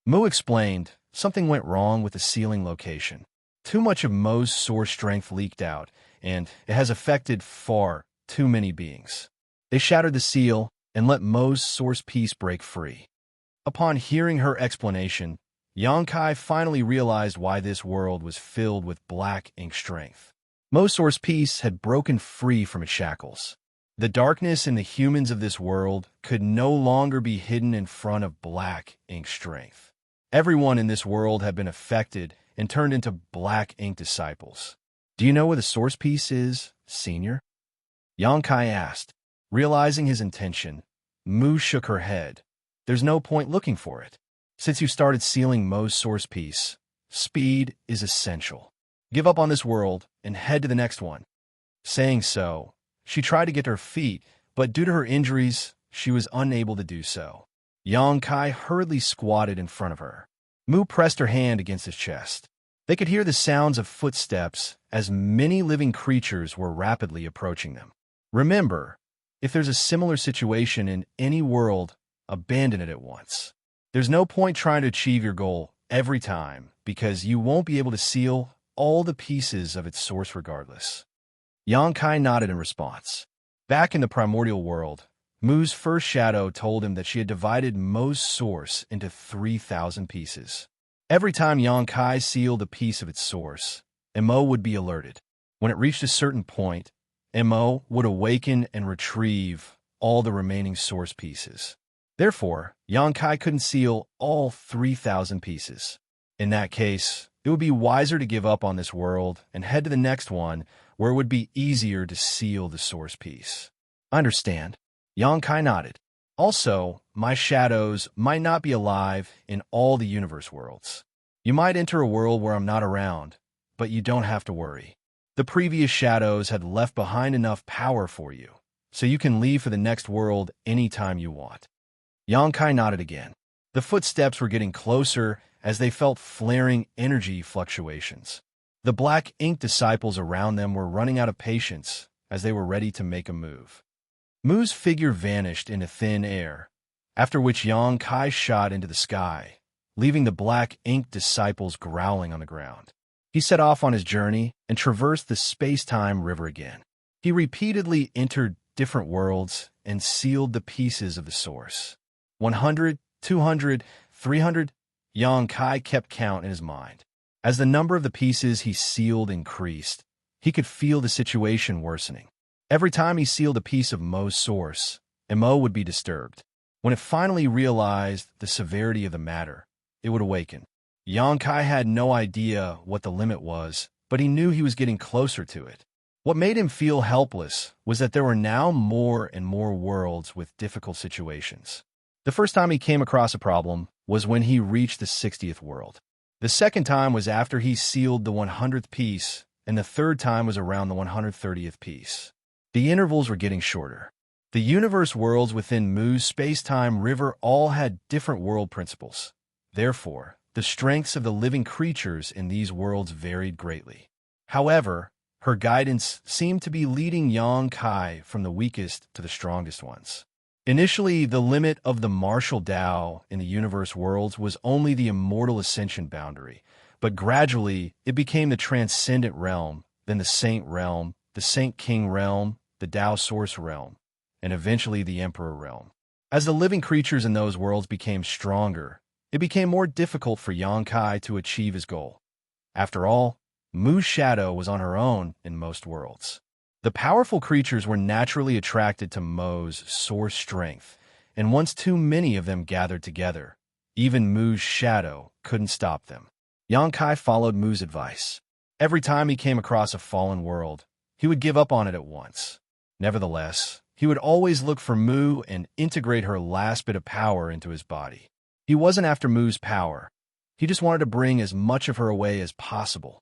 Mu explained, something went wrong with the sealing location. Too much of Mo's source strength leaked out, and it has affected far too many beings. They shattered the seal and let Mo's source piece break free. Upon hearing her explanation, Xianxia finally realized why this world was filled with black ink strength. Mo's source piece had broken free from its shackles. The darkness in the humans of this world could no longer be hidden in front of black ink strength. Everyone in this world had been affected and turned into black ink disciples. "Do you know where the source piece is, Senior?" Xianxia asked. Realizing his intention, Mu shook her head. "There's no point looking for it. Since you started sealing Mo's source piece, speed is essential. Give up on this world and head to the next one." Saying so, she tried to get to her feet, but due to her injuries, she was unable to do so. Xianxia hurriedly squatted in front of her. Mu pressed her hand against his chest. They could hear the sounds of footsteps as many living creatures were rapidly approaching them. Remember, if there's a similar situation in any world, abandon it at once. There's no point trying to achieve your goal every time, because you won't be able to seal all the pieces of its source regardless. Xianxia nodded in response. Back in the primordial world, Mu's first shadow told him that she had divided Mo's source into 3,000 pieces. Every time Xianxia sealed a piece of its source, Mo would be alerted. When it reached a certain point, Mo would awaken and retrieve all the remaining source pieces. Therefore, Xianxia couldn't seal all 3,000 pieces. In that case, it would be wiser to give up on this world and head to the next one where it would be easier to seal the source piece. "I understand." Xianxia nodded. "Also, my shadows might not be alive in all the universe worlds. You might enter a world where I'm not around, but you don't have to worry. The previous shadows had left behind enough power for you, so you can leave for the next world anytime you want." Xianxia nodded again. The footsteps were getting closer as they felt flaring energy fluctuations. The black ink disciples around them were running out of patience as they were ready to make a move. Mu's figure vanished into thin air, after which Xianxia shot into the sky, leaving the black ink disciples growling on the ground. He set off on his journey and traversed the space-time river again. He repeatedly entered different worlds and sealed the pieces of the source. 100, 200, 300, Xianxia kept count in his mind. As the number of the pieces he sealed increased, he could feel the situation worsening. Every time he sealed a piece of Mo's source, Mo would be disturbed. When it finally realized the severity of the matter, it would awaken. Xianxia had no idea what the limit was, but he knew he was getting closer to it. What made him feel helpless was that there were now more and more worlds with difficult situations. The first time he came across a problem was when he reached the 60th world. The second time was after he sealed the 100th piece, and the third time was around the 130th piece. The intervals were getting shorter. The universe worlds within Mu's space-time river all had different world principles. Therefore, the strengths of the living creatures in these worlds varied greatly. However, her guidance seemed to be leading Xianxia from the weakest to the strongest ones. Initially, the limit of the martial Tao in the universe worlds was only the immortal ascension boundary, but gradually it became the Transcendent realm, then the Saint realm, the Saint King realm, the Tao Source realm, and eventually the Emperor realm. As the living creatures in those worlds became stronger, it became more difficult for Xianxia to achieve his goal. After all, Mu's shadow was on her own in most worlds. The powerful creatures were naturally attracted to Mo's source strength, and once too many of them gathered together, even Mu's shadow couldn't stop them. Xianxia followed Mu's advice. Every time he came across a fallen world, he would give up on it at once. Nevertheless, he would always look for Mu and integrate her last bit of power into his body. He wasn't after Mu's power. He just wanted to bring as much of her away as possible.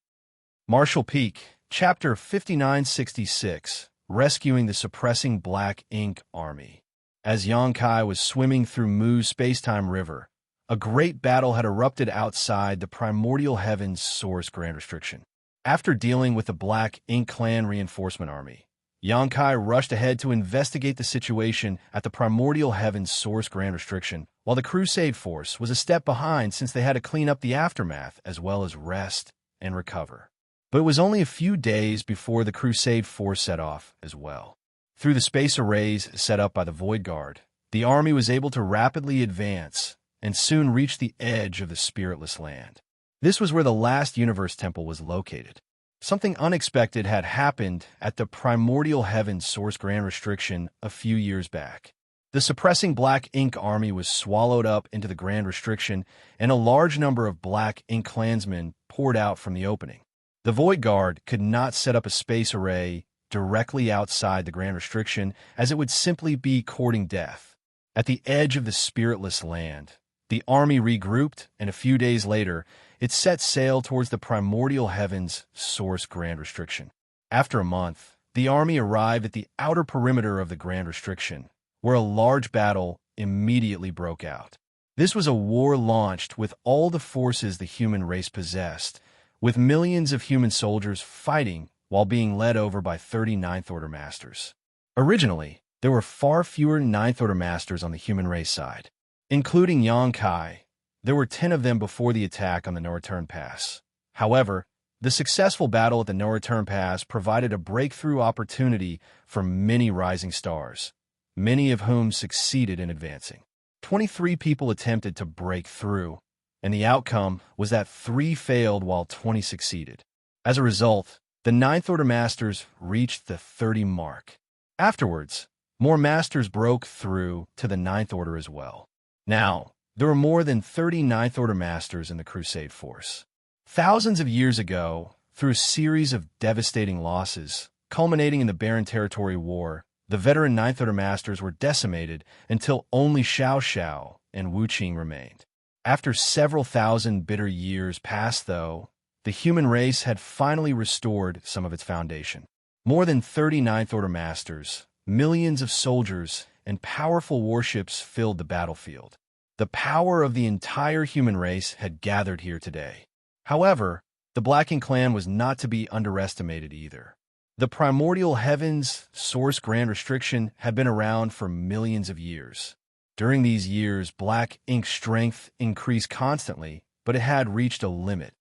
Martial Peak, Chapter 5966, Rescuing the Suppressing Black Ink Army. As Xianxia was swimming through Mu's space-time river, a great battle had erupted outside the primordial heaven's source grand restriction. After dealing with the Black Ink Clan reinforcement army, Xianxia rushed ahead to investigate the situation at the primordial heaven's source grand restriction, while the Crusade force was a step behind since they had to clean up the aftermath as well as rest and recover. But it was only a few days before the Crusade force set off as well. Through the space arrays set up by the Void Guard, the army was able to rapidly advance and soon reach the edge of the spiritless land. This was where the last universe temple was located. Something unexpected had happened at the primordial heavens source grand restriction a few years back. The suppressing Black Ink army was swallowed up into the grand restriction, and a large number of Black Ink clansmen poured out from the opening. The Void Guard could not set up a space array directly outside the grand restriction, as it would simply be courting death. At the edge of the spiritless land, the army regrouped, and a few days later, it set sail towards the primordial heavens source grand restriction. After a month, the army arrived at the outer perimeter of the grand restriction, where a large battle immediately broke out. This was a war launched with all the forces the human race possessed, with millions of human soldiers fighting while being led over by 30 Ninth Order Masters. Originally, there were far fewer Ninth Order Masters on the human race side. Including Xianxia, there were 10 of them before the attack on the No-Return Pass. However, the successful battle at the No-Return Pass provided a breakthrough opportunity for many rising stars, many of whom succeeded in advancing. 23 people attempted to break through, and the outcome was that 3 failed while 20 succeeded. As a result, the Ninth Order Masters reached the 30 mark. Afterwards, more Masters broke through to the Ninth Order as well. Now, there were more than 30 Ninth Order Masters in the Crusade force. Thousands of years ago, through a series of devastating losses, culminating in the Barren Territory War, the veteran Ninth Order Masters were decimated until only Xianxia and Wuqing remained. After several thousand bitter years passed, though, the human race had finally restored some of its foundation. More than 30 Ninth Order Masters, millions of soldiers, and powerful warships filled the battlefield. The power of the entire human race had gathered here today. However, the Black Ink clan was not to be underestimated either. The primordial heavens source grand restriction had been around for millions of years. During these years, Black Ink's strength increased constantly, but it had reached a limit.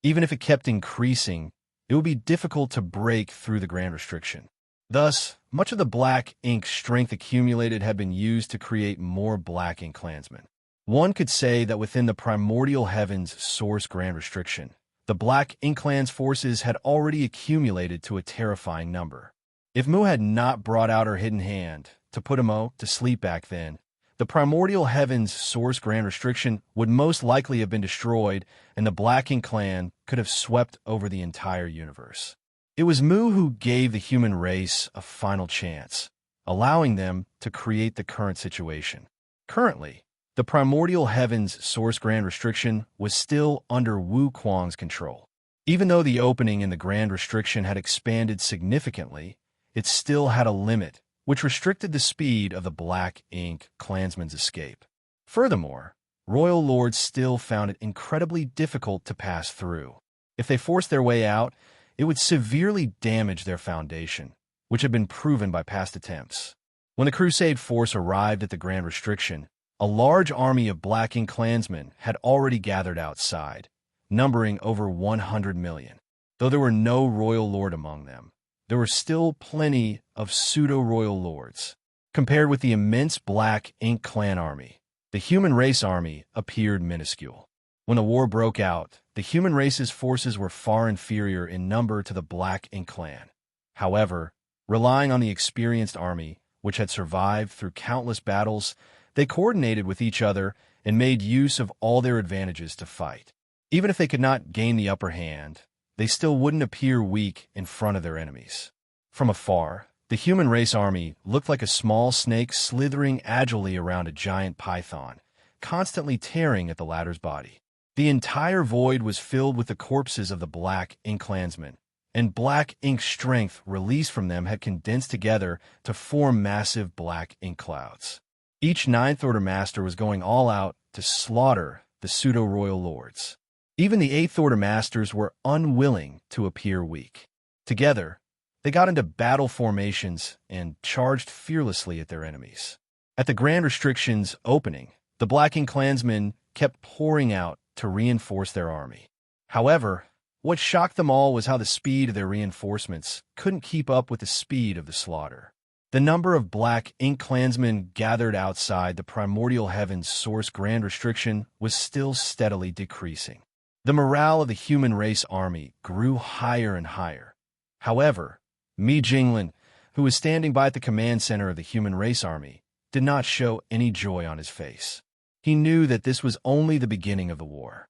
Even if it kept increasing, it would be difficult to break through the grand restriction. Thus, much of the Black Ink strength accumulated had been used to create more Black Ink clansmen. One could say that within the primordial heavens source grand restriction, the Black Ink clan's forces had already accumulated to a terrifying number. If Mu had not brought out her hidden hand to put him to sleep back then, the primordial heavens source grand restriction would most likely have been destroyed, and the Black Ink clan could have swept over the entire universe. It was Mu who gave the human race a final chance, allowing them to create the current situation. Currently, the primordial heavens source grand restriction was still under Wu Kuang's control. Even though the opening in the grand restriction had expanded significantly, it still had a limit, which restricted the speed of the Black Ink clansmen's escape. Furthermore, royal lords still found it incredibly difficult to pass through. If they forced their way out, it would severely damage their foundation, which had been proven by past attempts. When the Crusade force arrived at the Grand Restriction, a large army of Black Ink clansmen had already gathered outside, numbering over 100 million. Though there were no royal lord among them, there were still plenty of pseudo-royal lords. Compared with the immense Black Ink clan army, the human race army appeared minuscule. When the war broke out, the human race's forces were far inferior in number to the Black Ink clan. However, relying on the experienced army, which had survived through countless battles, they coordinated with each other and made use of all their advantages to fight. Even if they could not gain the upper hand, they still wouldn't appear weak in front of their enemies. From afar, the human race army looked like a small snake slithering agilely around a giant python, constantly tearing at the latter's body. The entire void was filled with the corpses of the Black Ink clansmen, and Black Ink strength released from them had condensed together to form massive Black Ink clouds. Each Ninth Order Master was going all out to slaughter the pseudo-royal lords. Even the Eighth Order Masters were unwilling to appear weak. Together, they got into battle formations and charged fearlessly at their enemies. At the Grand Restriction's opening, the Black Ink clansmen kept pouring out to reinforce their army. However, what shocked them all was how the speed of their reinforcements couldn't keep up with the speed of the slaughter. The number of Black Ink clansmen gathered outside the primordial heavens source grand restriction was still steadily decreasing. The morale of the human race army grew higher and higher. However, Mi Jinglin, who was standing by at the command center of the human race army, did not show any joy on his face. He knew that this was only the beginning of the war.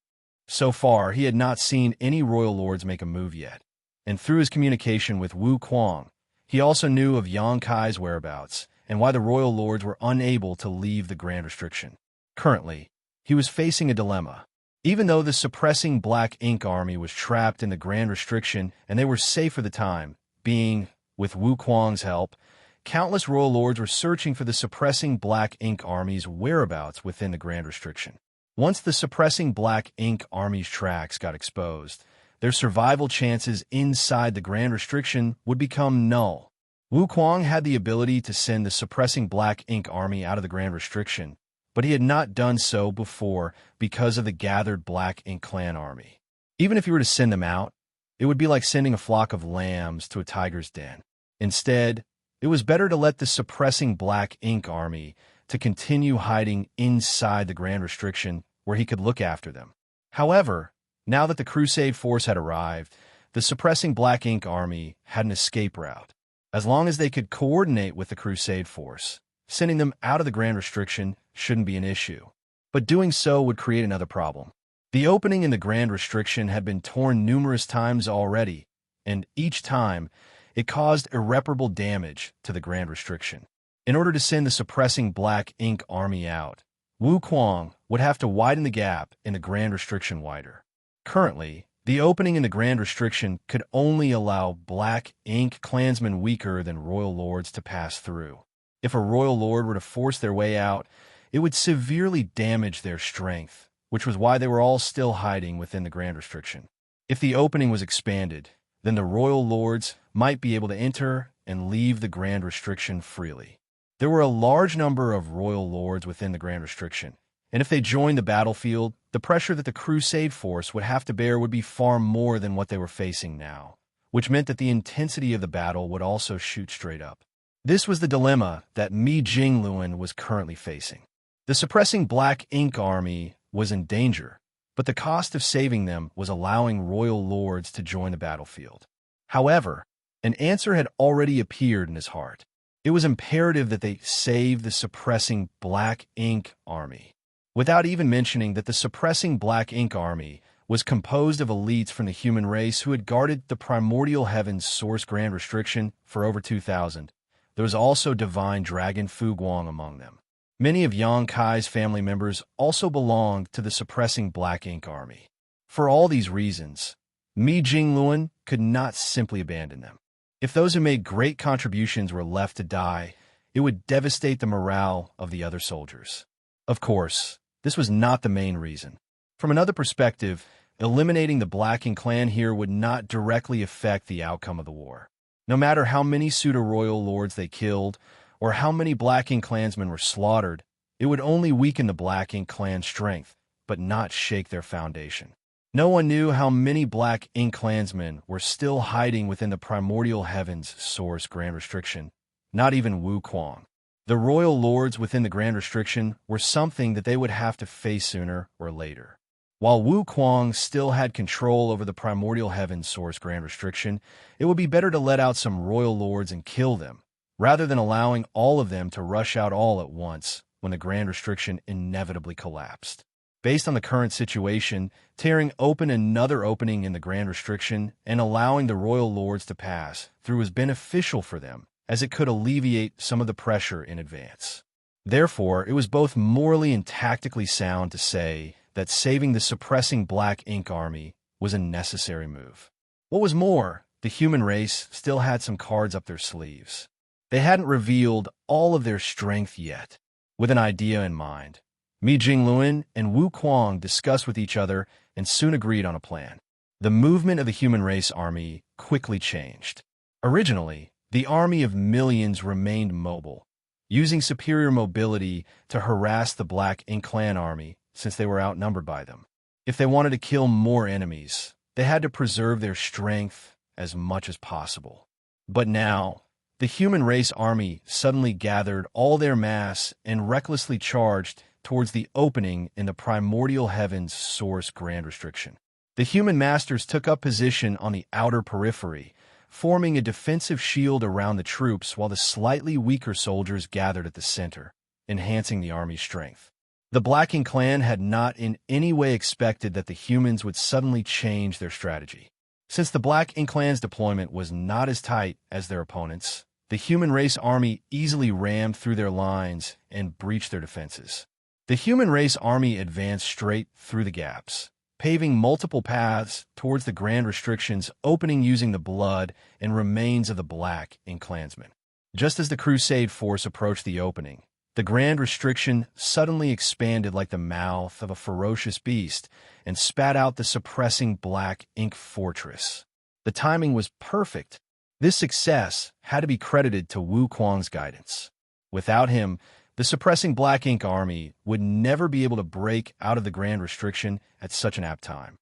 So far, he had not seen any royal lords make a move yet, and through his communication with Wu Kuang, he also knew of Yang Kai's whereabouts and why the royal lords were unable to leave the grand restriction. Currently, he was facing a dilemma. Even though the suppressing Black Ink army was trapped in the grand restriction and they were safe for the time being, with Wu Kuang's help, countless royal lords were searching for the suppressing Black Ink army's whereabouts within the grand restriction. Once the suppressing Black Ink army's tracks got exposed, their survival chances inside the grand restriction would become null. Wu Kuang had the ability to send the suppressing Black Ink army out of the grand restriction, but he had not done so before because of the gathered Black Ink clan army. Even if he were to send them out, it would be like sending a flock of lambs to a tiger's den. Instead, it was better to let the suppressing Black Ink army to continue hiding inside the grand restriction where he could look after them. However, now that the Crusade force had arrived, the suppressing Black Ink army had an escape route. As long as they could coordinate with the Crusade force, sending them out of the grand restriction shouldn't be an issue. But doing so would create another problem. The opening in the grand restriction had been torn numerous times already, and each time, it caused irreparable damage to the grand restriction. In order to send the suppressing Black Ink army out, Wu Kuang would have to widen the gap in the grand restriction wider. Currently, the opening in the grand restriction could only allow Black Ink clansmen weaker than royal lords to pass through. If a royal lord were to force their way out, it would severely damage their strength, which was why they were all still hiding within the grand restriction. If the opening was expanded, then the royal lords might be able to enter and leave the grand restriction freely. There were a large number of royal lords within the grand restriction, and if they joined the battlefield, the pressure that the Crusade force would have to bear would be far more than what they were facing now, which meant that the intensity of the battle would also shoot straight up. This was the dilemma that Mi Jinglin was currently facing. The suppressing Black Ink army was in danger, but the cost of saving them was allowing royal lords to join the battlefield. However, an answer had already appeared in his heart. It was imperative that they save the suppressing Black Ink army. Without even mentioning that the suppressing Black Ink army was composed of elites from the human race who had guarded the primordial heavens source grand restriction for over 2,000. There was also divine dragon Fu Guang among them. Many of Yang Kai's family members also belonged to the suppressing Black Ink army. For all these reasons, Mi Jinglin could not simply abandon them. If those who made great contributions were left to die, it would devastate the morale of the other soldiers. Of course, this was not the main reason. From another perspective, eliminating the Black Ink clan here would not directly affect the outcome of the war. No matter how many pseudo-royal lords they killed, or how many Black Ink clansmen were slaughtered, it would only weaken the Black Ink clan's strength, but not shake their foundation. No one knew how many Black Ink clansmen were still hiding within the primordial heavens source grand restriction, not even Wu Kuang. The royal lords within the grand restriction were something that they would have to face sooner or later. While Wu Kuang still had control over the primordial heavens source grand restriction, it would be better to let out some royal lords and kill them, rather than allowing all of them to rush out all at once when the grand restriction inevitably collapsed. Based on the current situation, tearing open another opening in the grand restriction and allowing the royal lords to pass through was beneficial for them, as it could alleviate some of the pressure in advance. Therefore, it was both morally and tactically sound to say that saving the suppressing Black Ink army was a necessary move. What was more, the human race still had some cards up their sleeves. They hadn't revealed all of their strength yet. With an idea in mind, Mi Jinglin and Wu Kuang discussed with each other and soon agreed on a plan. The movement of the human race army quickly changed. Originally, the army of millions remained mobile, using superior mobility to harass the Black Ink clan army since they were outnumbered by them. If they wanted to kill more enemies, they had to preserve their strength as much as possible. But now, The human race army suddenly gathered all their mass and recklessly charged towards the opening in the primordial heavens source grand restriction. The human masters took up position on the outer periphery, forming a defensive shield around the troops while the slightly weaker soldiers gathered at the center, enhancing the army's strength. The Black Ink clan had not in any way expected that the humans would suddenly change their strategy. Since the Black Ink clan's deployment was not as tight as their opponents, the human race army easily rammed through their lines and breached their defenses. The human race army advanced straight through the gaps, paving multiple paths towards the grand restrictions opening using the blood and remains of the Black Ink clansmen. Just as the Crusade force approached the opening, the grand restriction suddenly expanded like the mouth of a ferocious beast and spat out the suppressing Black Ink fortress. The timing was perfect. This success had to be credited to Wu Kuang's guidance. Without him, the suppressing Black Ink army would never be able to break out of the grand restriction at such an apt time.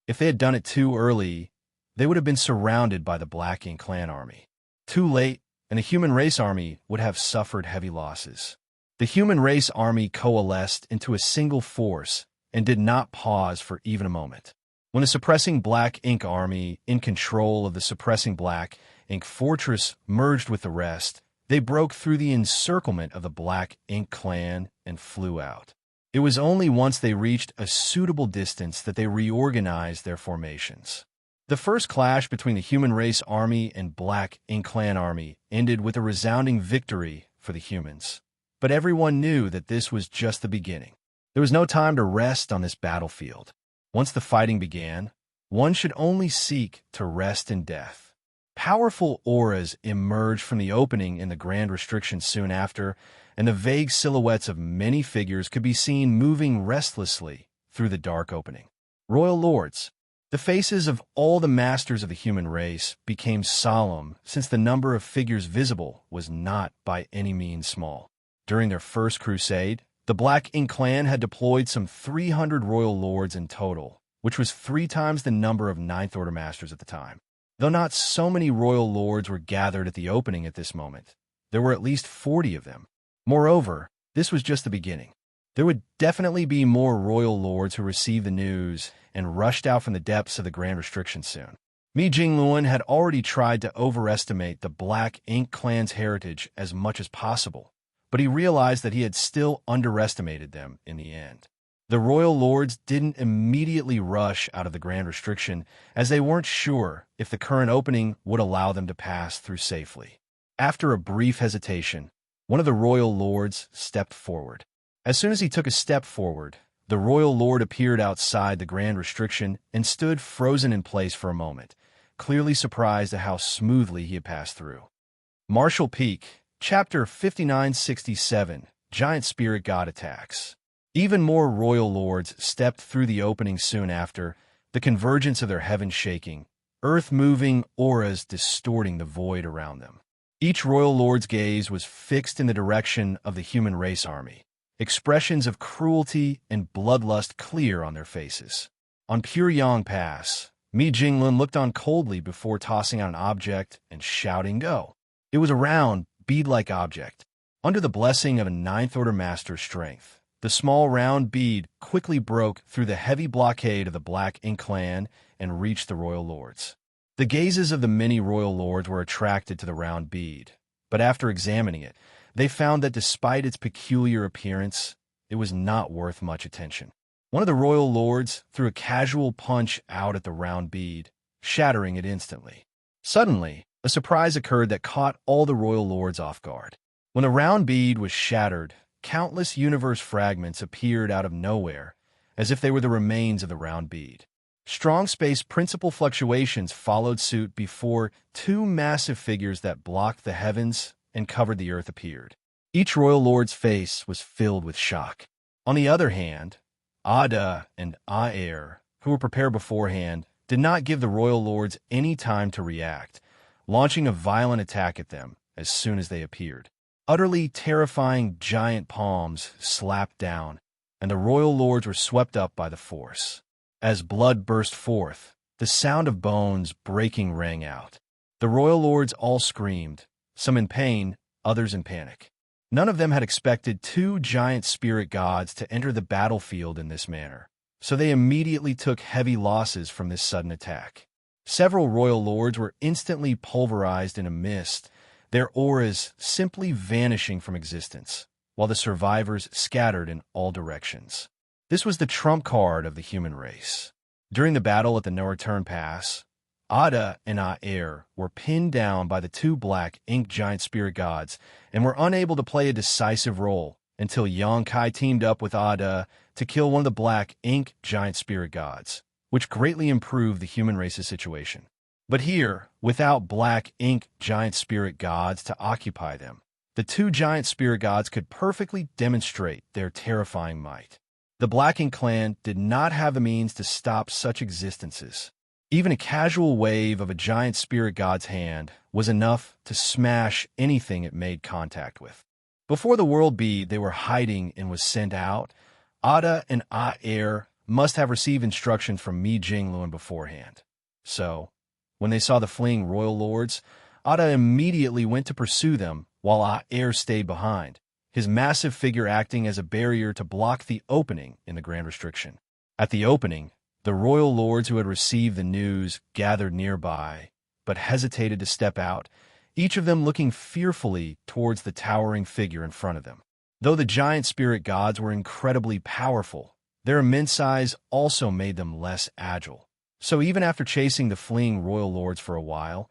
If they had done it too early, they would have been surrounded by the Black Ink clan army. Too late, and the human race army would have suffered heavy losses. The human race army coalesced into a single force and did not pause for even a moment. When the suppressing Black Ink army, in control of the suppressing Black Ink fortress, merged with the rest, they broke through the encirclement of the Black Ink clan and flew out. It was only once they reached a suitable distance that they reorganized their formations. The first clash between the human race army and Black Ink clan army ended with a resounding victory for the humans. But everyone knew that this was just the beginning. There was no time to rest on this battlefield. Once the fighting began, one should only seek to rest in death. Powerful auras emerged from the opening in the grand restriction soon after, and the vague silhouettes of many figures could be seen moving restlessly through the dark opening. Royal lords. The faces of all the masters of the human race became solemn, since the number of figures visible was not by any means small. During their first crusade, the Black Ink clan had deployed some 300 royal lords in total, which was 3 times the number of Ninth Order masters at the time. Though not so many royal lords were gathered at the opening at this moment, there were at least 40 of them. Moreover, this was just the beginning. There would definitely be more royal lords who received the news and rushed out from the depths of the grand restriction soon. Mi Jingluan had already tried to overestimate the Black Ink clan's heritage as much as possible, but he realized that he had still underestimated them in the end. The royal lords didn't immediately rush out of the grand restriction, as they weren't sure if the current opening would allow them to pass through safely. After a brief hesitation, one of the royal lords stepped forward. As soon as he took a step forward, the royal lord appeared outside the grand restriction and stood frozen in place for a moment, clearly surprised at how smoothly he had passed through. Martial Peak, Chapter 5967, Giant Spirit God Attacks. Even more royal lords stepped through the opening soon after, the convergence of their heaven shaking, earth-moving auras distorting the void around them. Each royal lord's gaze was fixed in the direction of the human race army, expressions of cruelty and bloodlust clear on their faces. On Puryang Pass, Mi Jinglun looked on coldly before tossing out an object and shouting, "Go!" It was a round, bead-like object. Under the blessing of a Ninth Order master's strength, the small round bead quickly broke through the heavy blockade of the Black Ink clan and reached the royal lords. The gazes of the many royal lords were attracted to the round bead, but after examining it, they found that despite its peculiar appearance, it was not worth much attention. One of the royal lords threw a casual punch out at the round bead, shattering it instantly. Suddenly, a surprise occurred that caught all the royal lords off guard. When the round bead was shattered, countless universe fragments appeared out of nowhere, as if they were the remains of the round bead. Strong space principle fluctuations followed suit before 2 massive figures that blocked the heavens and covered the earth appeared. Each royal lord's face was filled with shock. On the other hand, Ada and Aer, who were prepared beforehand, did not give the royal lords any time to react, launching a violent attack at them as soon as they appeared. Utterly terrifying giant palms slapped down, and the royal lords were swept up by the force. As blood burst forth, the sound of bones breaking rang out. The royal lords all screamed, some in pain, others in panic. None of them had expected two giant spirit gods to enter the battlefield in this manner, so they immediately took heavy losses from this sudden attack. Several royal lords were instantly pulverized in a mist, their auras simply vanishing from existence, while the survivors scattered in all directions. This was the trump card of the human race. During the battle at the No Return Pass, Ada and Aer were pinned down by the two black ink giant spirit gods and were unable to play a decisive role until Xianxia teamed up with Ada to kill one of the black ink giant spirit gods, which greatly improved the human race's situation. But here, without black ink giant spirit gods to occupy them, the two giant spirit gods could perfectly demonstrate their terrifying might. The Black Ink clan did not have the means to stop such existences. Even a casual wave of a giant spirit god's hand was enough to smash anything it made contact with. Before the world bead they were hiding in was sent out, Ada and Aer must have received instructions from Mi Jingluan beforehand. So, when they saw the fleeing royal lords, Ada immediately went to pursue them while Aer stayed behind, his massive figure acting as a barrier to block the opening in the Grand Restriction. At the opening, the royal lords who had received the news gathered nearby, but hesitated to step out, each of them looking fearfully towards the towering figure in front of them. Though the giant spirit gods were incredibly powerful, their immense size also made them less agile. So even after chasing the fleeing royal lords for a while,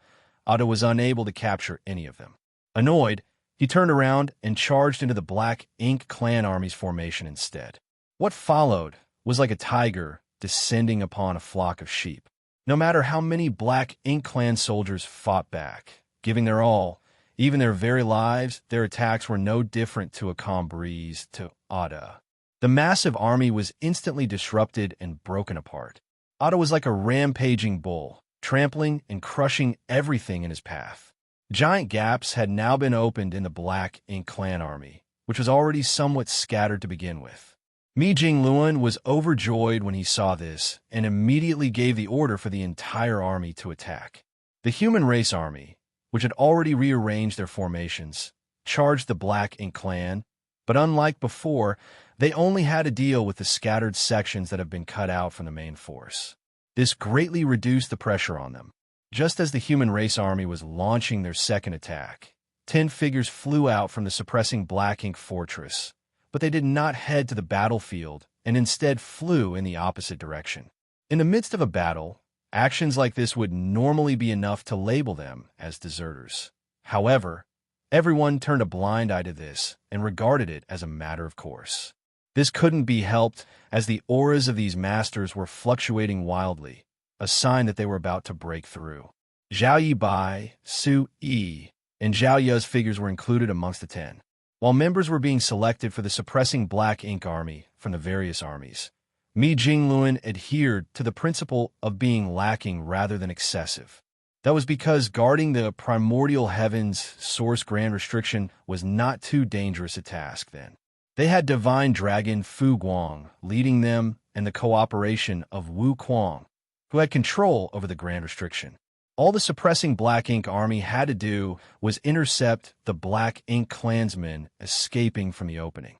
Ada was unable to capture any of them. Annoyed, he turned around and charged into the Black Ink clan army's formation instead. What followed was like a tiger descending upon a flock of sheep. No matter how many Black Ink clan soldiers fought back, giving their all, even their very lives, their attacks were no different to a calm breeze to Ada. The massive army was instantly disrupted and broken apart. Ada was like a rampaging bull, trampling and crushing everything in his path. Giant gaps had now been opened in the Black Ink clan army, which was already somewhat scattered to begin with. Mi Jingluan was overjoyed when he saw this and immediately gave the order for the entire army to attack. The human race army, which had already rearranged their formations, charged the Black Ink clan, but unlike before, they only had to deal with the scattered sections that have been cut out from the main force. This greatly reduced the pressure on them. Just as the human race army was launching their second attack, 10 figures flew out from the suppressing Black Ink fortress, but they did not head to the battlefield and instead flew in the opposite direction. In the midst of a battle, actions like this would normally be enough to label them as deserters. However, everyone turned a blind eye to this and regarded it as a matter of course. This couldn't be helped, as the auras of these masters were fluctuating wildly, a sign that they were about to break through. Zhao Yibai, Su Yi, and Zhao Ya's figures were included amongst the 10. While members were being selected for the suppressing Black Ink army from the various armies, Mi Jingluan adhered to the principle of being lacking rather than excessive. That was because guarding the primordial heavens source Grand Restriction was not too dangerous a task then. They had Divine Dragon Fu Guang leading them and the cooperation of Wu Kuang, who had control over the Grand Restriction. All the suppressing Black Ink army had to do was intercept the Black Ink clansmen escaping from the opening.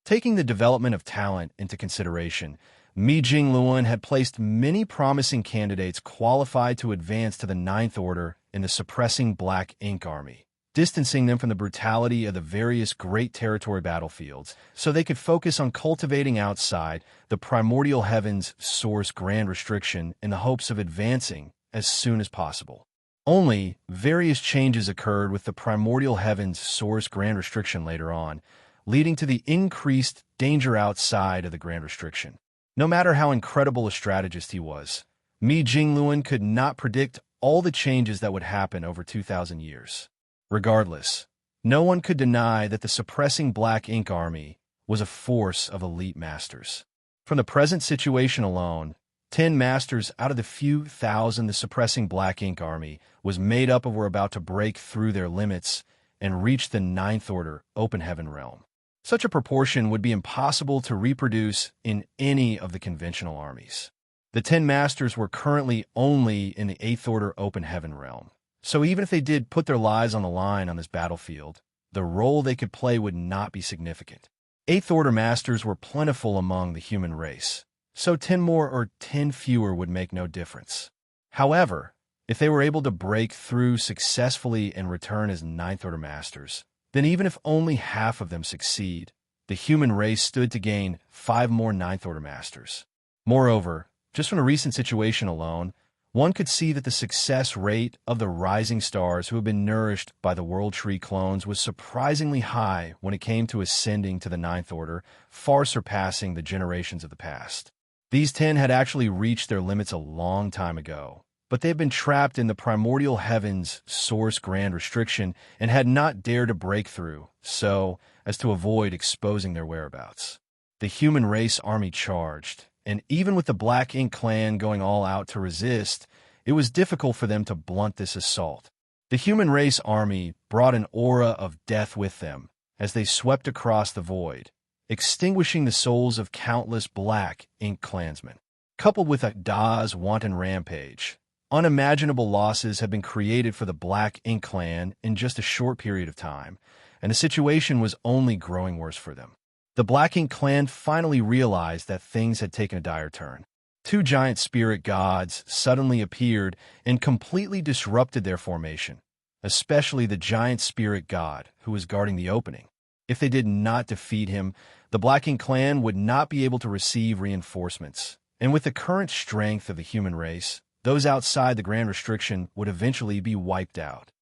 Taking the development of talent into consideration, Mi Jingluan had placed many promising candidates qualified to advance to the Ninth Order in the suppressing Black Ink army, distancing them from the brutality of the various Great Territory battlefields so they could focus on cultivating outside the primordial heavens source Grand Restriction in the hopes of advancing as soon as possible. Only various changes occurred with the primordial heavens source Grand Restriction later on, leading to the increased danger outside of the Grand Restriction. No matter how incredible a strategist he was, Mi Jingluan could not predict all the changes that would happen over 2,000 years. Regardless, no one could deny that the suppressing Black Ink army was a force of elite masters. From the present situation alone, 10 masters out of the few thousand the suppressing Black Ink army was made up of were about to break through their limits and reach the Ninth Order open heaven realm. Such a proportion would be impossible to reproduce in any of the conventional armies. The 10 masters were currently only in the Eighth Order open heaven realm, So even if they did put their lives on the line on this battlefield, the role they could play would not be significant. Eighth Order Masters were plentiful among the human race, so 10 more or 10 fewer would make no difference. However, if they were able to break through successfully and return as Ninth Order Masters, then even if only half of them succeed, the human race stood to gain 5 more Ninth Order Masters. Moreover, just from a recent situation alone, one could see that the success rate of the rising stars who had been nourished by the World Tree clones was surprisingly high when it came to ascending to the Ninth Order, far surpassing the generations of the past. These 10 had actually reached their limits a long time ago, but they had been trapped in the primordial heavens source grand restriction and had not dared to break through, so as to avoid exposing their whereabouts. The human race army charged, and even with the Black Ink clan going all out to resist, it was difficult for them to blunt this assault. The human race army brought an aura of death with them as they swept across the void, extinguishing the souls of countless Black Ink clansmen. Coupled with Ada's wanton rampage, unimaginable losses had been created for the Black Ink clan in just a short period of time, and the situation was only growing worse for them. The Black Ink clan finally realized that things had taken a dire turn. 2 giant spirit gods suddenly appeared and completely disrupted their formation, especially the giant spirit god who was guarding the opening. If they did not defeat him, the Black Ink clan would not be able to receive reinforcements, and with the current strength of the human race, those outside the Grand Restriction would eventually be wiped out.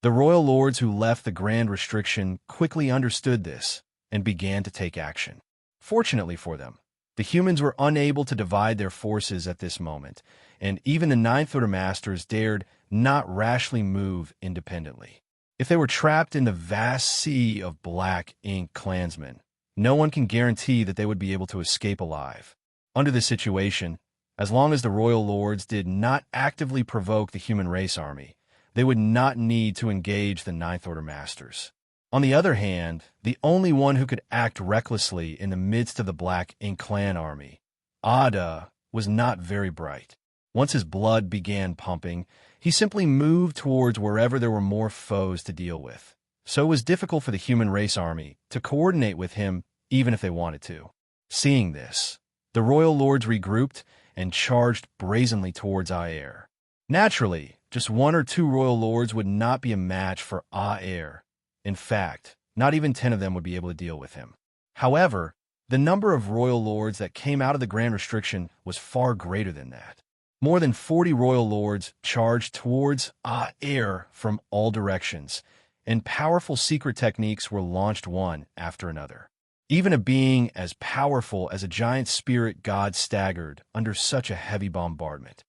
The royal lords who left the Grand Restriction quickly understood this and began to take action. Fortunately for them, the humans were unable to divide their forces at this moment, and even the Ninth Order Masters dared not rashly move independently. If they were trapped in the vast sea of Black Ink clansmen, no one can guarantee that they would be able to escape alive. Under this situation, as long as the royal lords did not actively provoke the human race army, they would not need to engage the Ninth Order Masters. On the other hand, the only one who could act recklessly in the midst of the Black Ink clan army, Ada, was not very bright. Once his blood began pumping, he simply moved towards wherever there were more foes to deal with. So it was difficult for the human race army to coordinate with him even if they wanted to. Seeing this, the royal lords regrouped and charged brazenly towards Aer. Naturally, just 1 or 2 royal lords would not be a match for Aer. In fact, not even 10 of them would be able to deal with him. However, the number of royal lords that came out of the Grand Restriction was far greater than that. More than 40 royal lords charged towards Aer from all directions, and powerful secret techniques were launched one after another. Even a being as powerful as a giant spirit god staggered under such a heavy bombardment.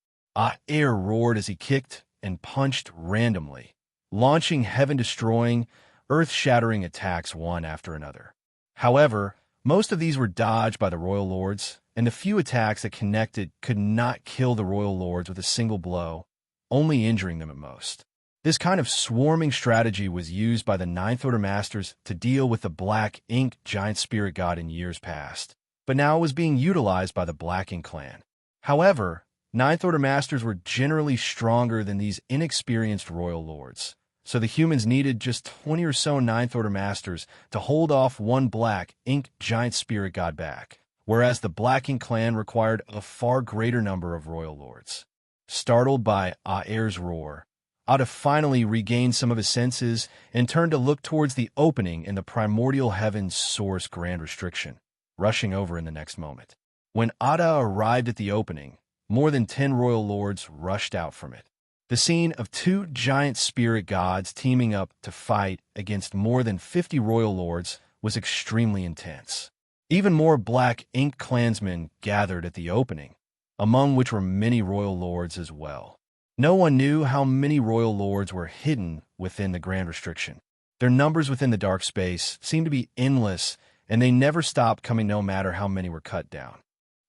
Aer roared as he kicked and punched randomly, launching heaven-destroying, earth-shattering attacks one after another. However, most of these were dodged by the royal lords, and the few attacks that connected could not kill the royal lords with a single blow, only injuring them at most. This kind of swarming strategy was used by the Ninth Order Masters to deal with the Black Ink giant spirit god in years past, but now it was being utilized by the Black Ink clan. However, Ninth Order Masters were generally stronger than these inexperienced royal lords, so the humans needed just 20 or so Ninth Order Masters to hold off one Black Ink giant spirit god back, whereas the Black Ink clan required a far greater number of royal lords. Startled by Aer's roar, Ada finally regained some of his senses and turned to look towards the opening in the primordial heavens source Grand Restriction, rushing over in the next moment. When Ada arrived at the opening, more than 10 royal lords rushed out from it. The scene of 2 giant spirit gods teaming up to fight against more than 50 royal lords was extremely intense. Even more Black Ink clansmen gathered at the opening, among which were many royal lords as well. No one knew how many royal lords were hidden within the Grand Restriction. Their numbers within the dark space seemed to be endless, and they never stopped coming no matter how many were cut down.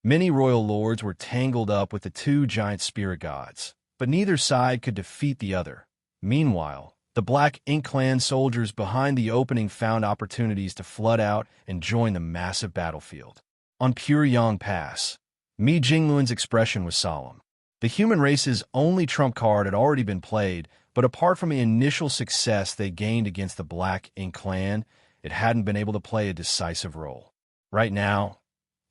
Many royal lords were tangled up with the 2 giant spirit gods, but neither side could defeat the other. Meanwhile, the Black Ink clan soldiers behind the opening found opportunities to flood out and join the massive battlefield. On Puryang Pass, Mi Jingluan's expression was solemn. The human race's only trump card had already been played But apart from the initial success they gained against the Black Ink clan, it hadn't been able to play a decisive role. Right now,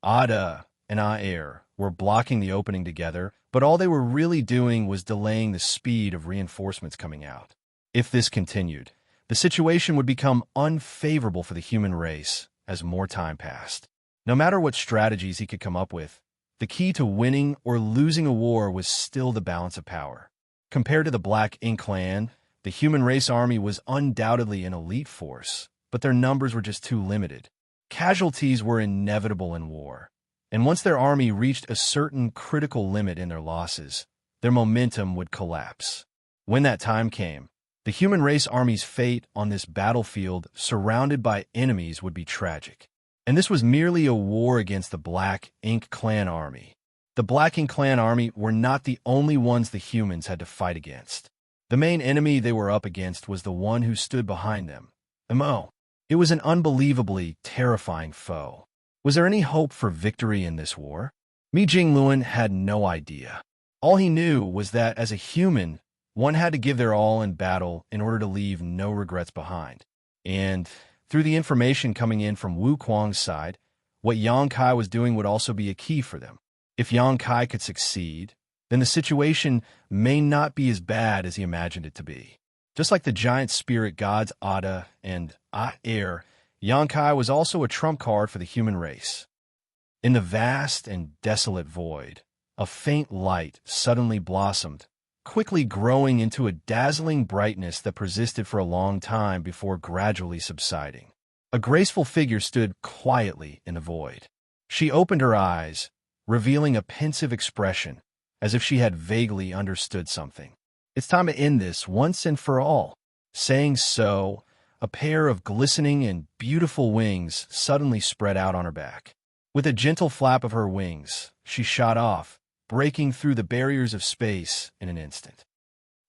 Ada and Aer were blocking the opening together, but all they were really doing was delaying the speed of reinforcements coming out. If this continued, the situation would become unfavorable for the human race as more time passed. No matter what strategies he could come up with, the key to winning or losing a war was still the balance of power. Compared to the Black Ink clan, the human race army was undoubtedly an elite force, but their numbers were just too limited. Casualties were inevitable in war, and once their army reached a certain critical limit in their losses, their momentum would collapse. When that time came, the human race army's fate on this battlefield surrounded by enemies would be tragic. And this was merely a war against the Black Ink clan army. The Black Ink clan army were not the only ones the humans had to fight against. The main enemy they were up against was the one who stood behind them, Mo. It was an unbelievably terrifying foe. Was there any hope for victory in this war? Mi Jingluan had no idea. All he knew was that as a human, one had to give their all in battle in order to leave no regrets behind. And through the information coming in from Wu Kuang's side, what Yang Kai was doing would also be a key for them. If Yang Kai could succeed, then the situation may not be as bad as he imagined it to be. Just like the giant spirit gods Ada and Aer, Yang Kai was also a trump card for the human race. In the vast and desolate void, a faint light suddenly blossomed, quickly growing into a dazzling brightness that persisted for a long time before gradually subsiding. A graceful figure stood quietly in the void. She opened her eyes, revealing a pensive expression, as if she had vaguely understood something. It's time to end this once and for all. Saying so, a pair of glistening and beautiful wings suddenly spread out on her back. With a gentle flap of her wings, she shot off, breaking through the barriers of space in an instant.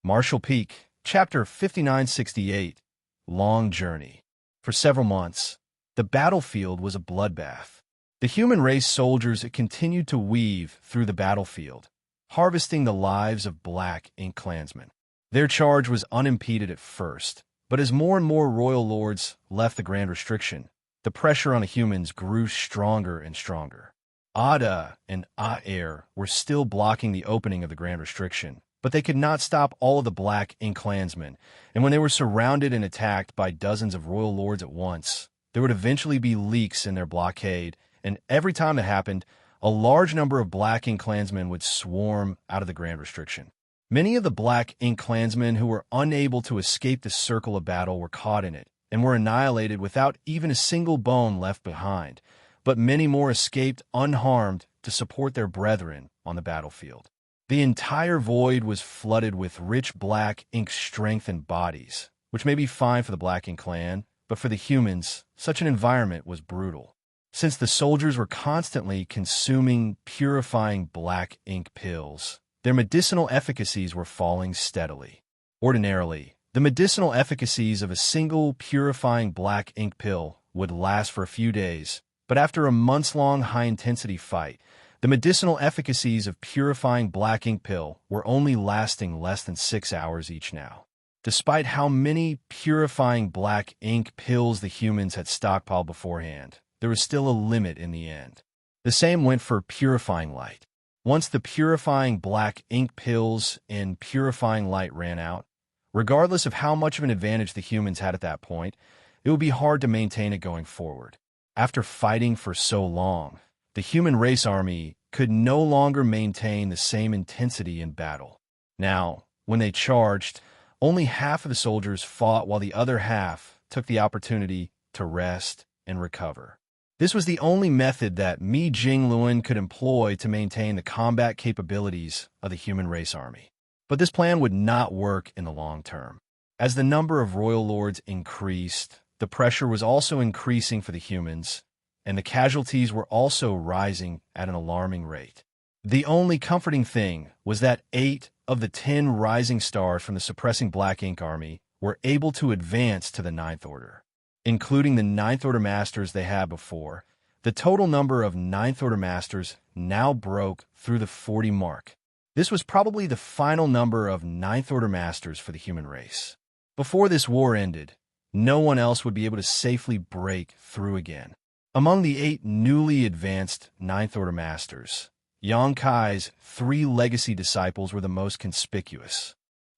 Marshall Peak, Chapter 5968, Long Journey. For several months, the battlefield was a bloodbath. The human race soldiers continued to weave through the battlefield, harvesting the lives of Black Ink clansmen. Their charge was unimpeded at first, but as more and more royal lords left the Grand Restriction, the pressure on the humans grew stronger and stronger. Ada and Aer were still blocking the opening of the Grand Restriction, but they could not stop all of the Black Ink clansmen, and when they were surrounded and attacked by dozens of royal lords at once, there would eventually be leaks in their blockade, and every time that happened, a large number of Black Ink clansmen would swarm out of the Grand Restriction. Many of the Black Ink clansmen who were unable to escape the circle of battle were caught in it, and were annihilated without even a single bone left behind, but many more escaped unharmed to support their brethren on the battlefield. The entire void was flooded with rich Black Ink strength and bodies, which may be fine for the Black Ink clan, but for the humans, such an environment was brutal. Since the soldiers were constantly consuming purifying Black Ink pills, their medicinal efficacies were falling steadily. Ordinarily, the medicinal efficacies of a single purifying Black Ink pill would last for a few days, but after a months-long high-intensity fight, the medicinal efficacies of purifying Black Ink pill were only lasting less than 6 hours each now. Despite how many purifying Black Ink pills the humans had stockpiled beforehand, there was still a limit in the end. The same went for purifying light. Once the purifying Black Ink pills and purifying light ran out, regardless of how much of an advantage the humans had at that point, it would be hard to maintain it going forward. After fighting for so long, the human race army could no longer maintain the same intensity in battle. Now, when they charged, only half of the soldiers fought while the other half took the opportunity to rest and recover. This was the only method that Mi Jingluan could employ to maintain the combat capabilities of the human race army. But this plan would not work in the long term. As the number of royal lords increased, the pressure was also increasing for the humans, and the casualties were also rising at an alarming rate. The only comforting thing was that 8 of the 10 rising stars from the suppressing Black Ink army were able to advance to the Ninth Order. Including the Ninth Order Masters they had before, the total number of Ninth Order Masters now broke through the 40 mark. This was probably the final number of Ninth Order Masters for the human race. Before this war ended, no one else would be able to safely break through again. Among the 8 newly advanced Ninth Order Masters, Xianxia's 3 legacy disciples were the most conspicuous.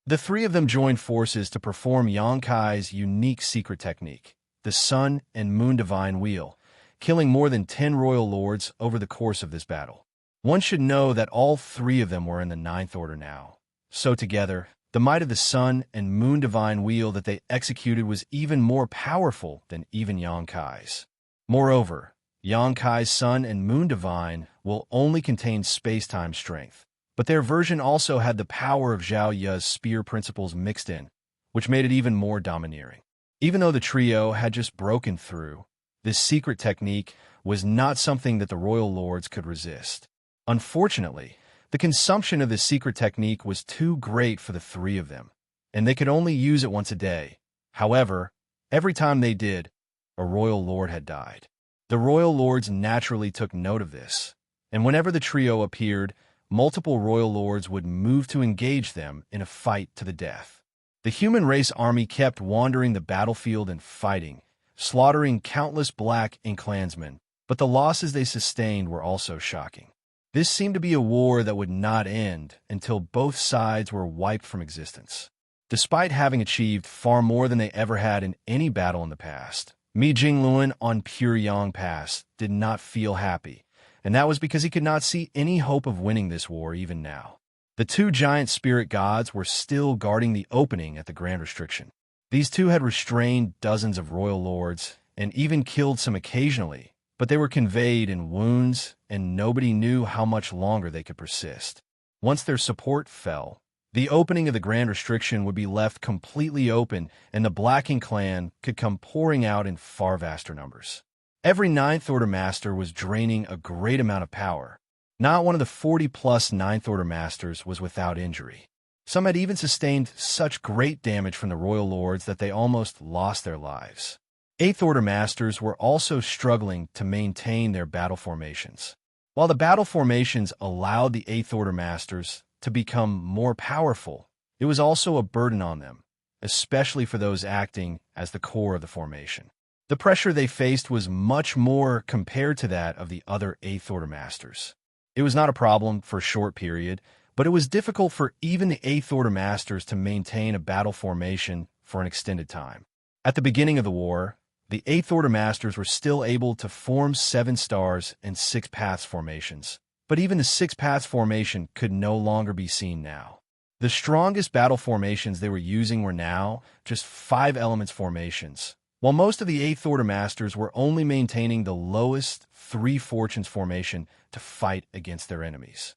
The 3 of them joined forces to perform Xianxia's unique secret technique, the Sun and Moon Divine Wheel, killing more than 10 royal lords over the course of this battle. One should know that all 3 of them were in the Ninth Order now. So together, the might of the Sun and Moon Divine Wheel that they executed was even more powerful than even Xianxia's. Moreover, Xianxia's Sun and Moon Divine will only contain space-time strength, but their version also had the power of Zhao Yu's spear principles mixed in, which made it even more domineering. Even though the trio had just broken through, this secret technique was not something that the royal lords could resist. Unfortunately, the consumption of this secret technique was too great for the 3 of them, and they could only use it once a day. However, every time they did, a royal lord had died. The royal lords naturally took note of this, and whenever the trio appeared, multiple royal lords would move to engage them in a fight to the death. The human race army kept wandering the battlefield and fighting, slaughtering countless Black Ink clansmen, but the losses they sustained were also shocking. This seemed to be a war that would not end until both sides were wiped from existence. Despite having achieved far more than they ever had in any battle in the past, Mi Jingluan on Pure Yang Pass did not feel happy, and that was because he could not see any hope of winning this war even now. The 2 giant spirit gods were still guarding the opening at the Grand Restriction. These 2 had restrained dozens of royal lords and even killed some occasionally, but they were conveyed in wounds, and nobody knew how much longer they could persist. Once their support fell, the opening of the Grand Restriction would be left completely open, and the Black Ink clan could come pouring out in far vaster numbers. Every Ninth Order Master was draining a great amount of power. Not one of the 40-plus Ninth Order Masters was without injury. Some had even sustained such great damage from the royal lords that they almost lost their lives. Eighth Order Masters were also struggling to maintain their battle formations. While the battle formations allowed the Eighth Order Masters to become more powerful, it was also a burden on them, especially for those acting as the core of the formation. The pressure they faced was much more compared to that of the other Eighth Order Masters. It was not a problem for a short period, but it was difficult for even the Eighth Order Masters to maintain a battle formation for an extended time. At the beginning of the war, the Eighth Order Masters were still able to form 7 stars and 6 paths formations, but even the 6 paths formation could no longer be seen now. The strongest battle formations they were using were now just 5 elements formations, while most of the Eighth Order Masters were only maintaining the lowest 3 fortunes formation to fight against their enemies.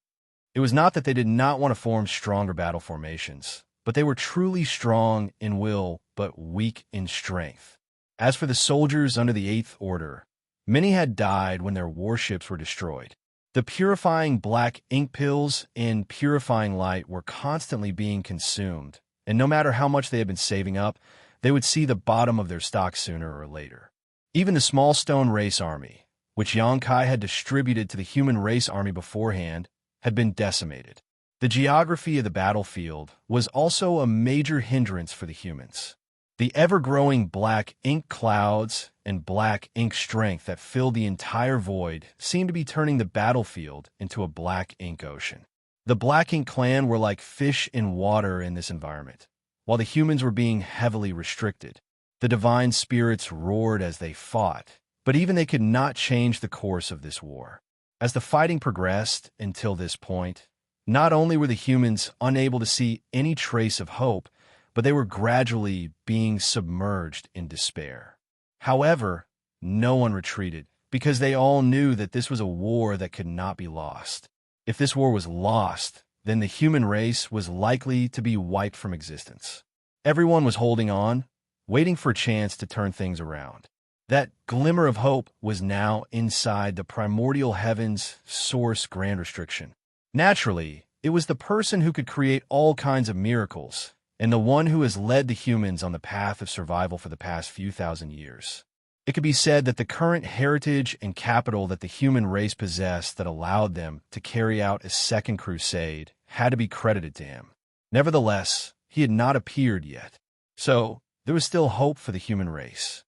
It was not that they did not want to form stronger battle formations, but they were truly strong in will but weak in strength. As for the soldiers under the Eighth Order, many had died when their warships were destroyed. The purifying black ink pills and purifying light were constantly being consumed, and no matter how much they had been saving up, they would see the bottom of their stock sooner or later. Even the small stone race army, which Xianxia had distributed to the human race army beforehand, had been decimated. The geography of the battlefield was also a major hindrance for the humans. The ever-growing black ink clouds and black ink strength that filled the entire void seemed to be turning the battlefield into a black ink ocean. The Black Ink clan were like fish in water in this environment, while the humans were being heavily restricted. The divine spirits roared as they fought, but even they could not change the course of this war. As the fighting progressed until this point, not only were the humans unable to see any trace of hope, but they were gradually being submerged in despair. However, no one retreated, because they all knew that this was a war that could not be lost. If this war was lost, then the human race was likely to be wiped from existence. Everyone was holding on, waiting for a chance to turn things around. That glimmer of hope was now inside the primordial heaven's source Grand Restriction. Naturally, it was the person who could create all kinds of miracles, and the one who has led the humans on the path of survival for the past few thousand years. It could be said that the current heritage and capital that the human race possessed that allowed them to carry out a second crusade had to be credited to him. Nevertheless, he had not appeared yet. So, there was still hope for the human race.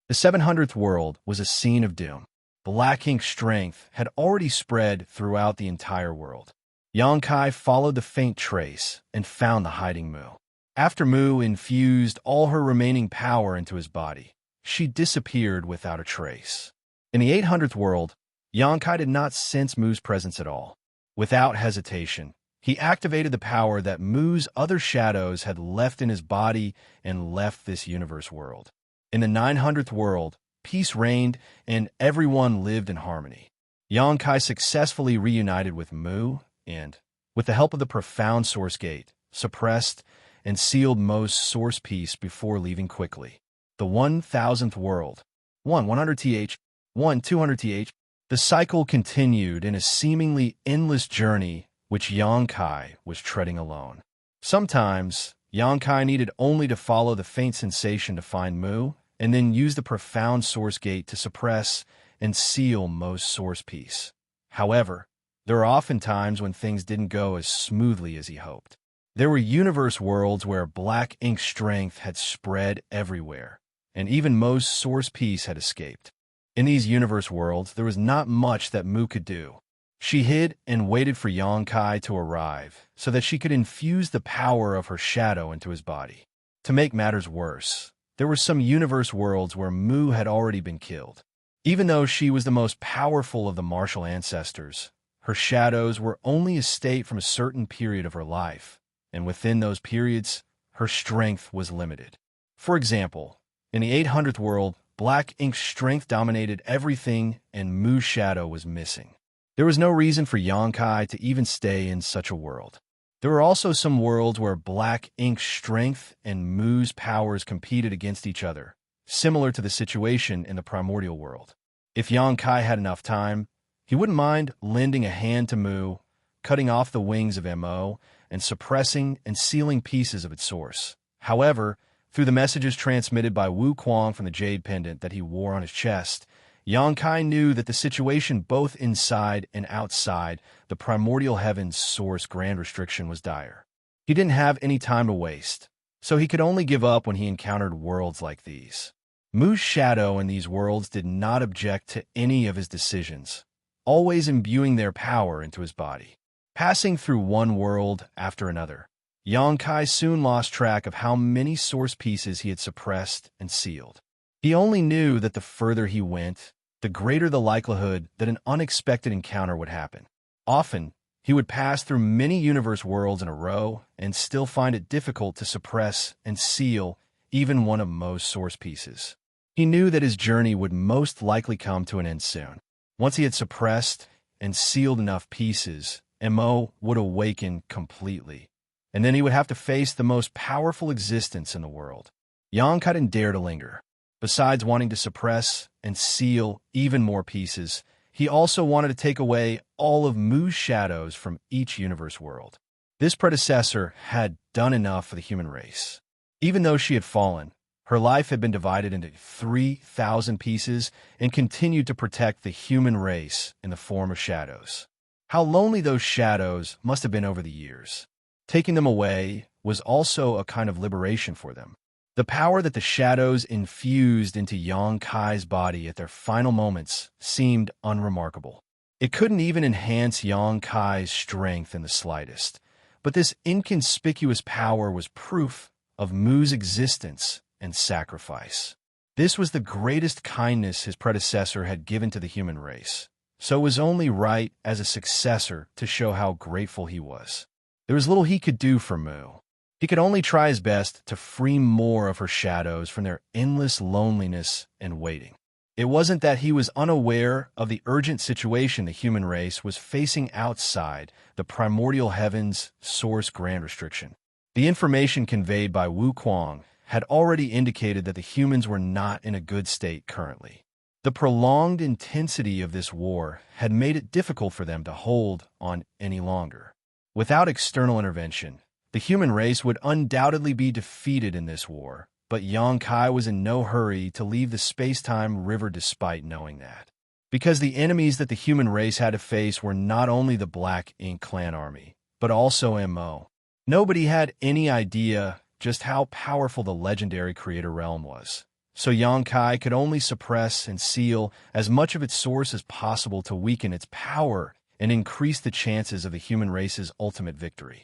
The 700th world was a scene of doom. Black ink strength had already spread throughout the entire world. Xianxia followed the faint trace and found the hiding Mu. After Mu infused all her remaining power into his body, she disappeared without a trace. In the 800th world, Xianxia did not sense Mu's presence at all. Without hesitation, he activated the power that Mu's other shadows had left in his body and left this universe world. In the 900th world, peace reigned and everyone lived in harmony. Xianxia successfully reunited with Mu and, with the help of the profound source gate, suppressed and sealed Mu's source piece before leaving quickly. The 1000th world, 100th, 200th, the cycle continued in a seemingly endless journey which Xianxia was treading alone. Sometimes, Xianxia needed only to follow the faint sensation to find Mu, and then use the profound source gate to suppress and seal Mu's source piece. However, there are often times when things didn't go as smoothly as he hoped. There were universe worlds where black ink strength had spread everywhere, and even Mu's source piece had escaped. In these universe worlds, there was not much that Mu could do. She hid and waited for Xianxia to arrive so that she could infuse the power of her shadow into his body. To make matters worse, there were some universe worlds where Mu had already been killed. Even though she was the most powerful of the martial ancestors, her shadows were only a state from a certain period of her life, and within those periods, her strength was limited. For example, in the 800th world, black ink strength dominated everything and Mu's shadow was missing. There was no reason for Xianxia to even stay in such a world. There were also some worlds where black ink strength and Mu's powers competed against each other, similar to the situation in the primordial world. If Xianxia had enough time, he wouldn't mind lending a hand to Mu, cutting off the wings of Mo, and suppressing and sealing pieces of its source. However, through the messages transmitted by Wu Kuang from the jade pendant that he wore on his chest, Xianxia knew that the situation both inside and outside the primordial heaven's source grand restriction was dire. He didn't have any time to waste, so he could only give up when he encountered worlds like these. Mu's shadow in these worlds did not object to any of his decisions, always imbuing their power into his body. Passing through one world after another, Xianxia soon lost track of how many source pieces he had suppressed and sealed. He only knew that the further he went, the greater the likelihood that an unexpected encounter would happen. Often, he would pass through many universe worlds in a row and still find it difficult to suppress and seal even one of Mo's source pieces. He knew that his journey would most likely come to an end soon. Once he had suppressed and sealed enough pieces, Mo would awaken completely, and then he would have to face the most powerful existence in the world. Xianxia didn't dare to linger. Besides wanting to suppress and seal even more pieces, he also wanted to take away all of Mu's shadows from each universe world. This predecessor had done enough for the human race. Even though she had fallen, her life had been divided into 3,000 pieces and continued to protect the human race in the form of shadows. How lonely those shadows must have been over the years. Taking them away was also a kind of liberation for them. The power that the shadows infused into Xianxia's body at their final moments seemed unremarkable. It couldn't even enhance Xianxia's strength in the slightest, but this inconspicuous power was proof of Mu's existence and sacrifice. This was the greatest kindness his predecessor had given to the human race, so it was only right as a successor to show how grateful he was. There was little he could do for Mu. He could only try his best to free more of her shadows from their endless loneliness and waiting. It wasn't that he was unaware of the urgent situation the human race was facing outside the primordial heavens source grand restriction. The information conveyed by Wu Kuang had already indicated that the humans were not in a good state currently. The prolonged intensity of this war had made it difficult for them to hold on any longer. Without external intervention, the human race would undoubtedly be defeated in this war, but Xianxia was in no hurry to leave the space-time river despite knowing that. Because the enemies that the human race had to face were not only the Black Ink clan army, but also Mo. Nobody had any idea just how powerful the legendary creator realm was. So Yangkai could only suppress and seal as much of its source as possible to weaken its power and increase the chances of the human race's ultimate victory.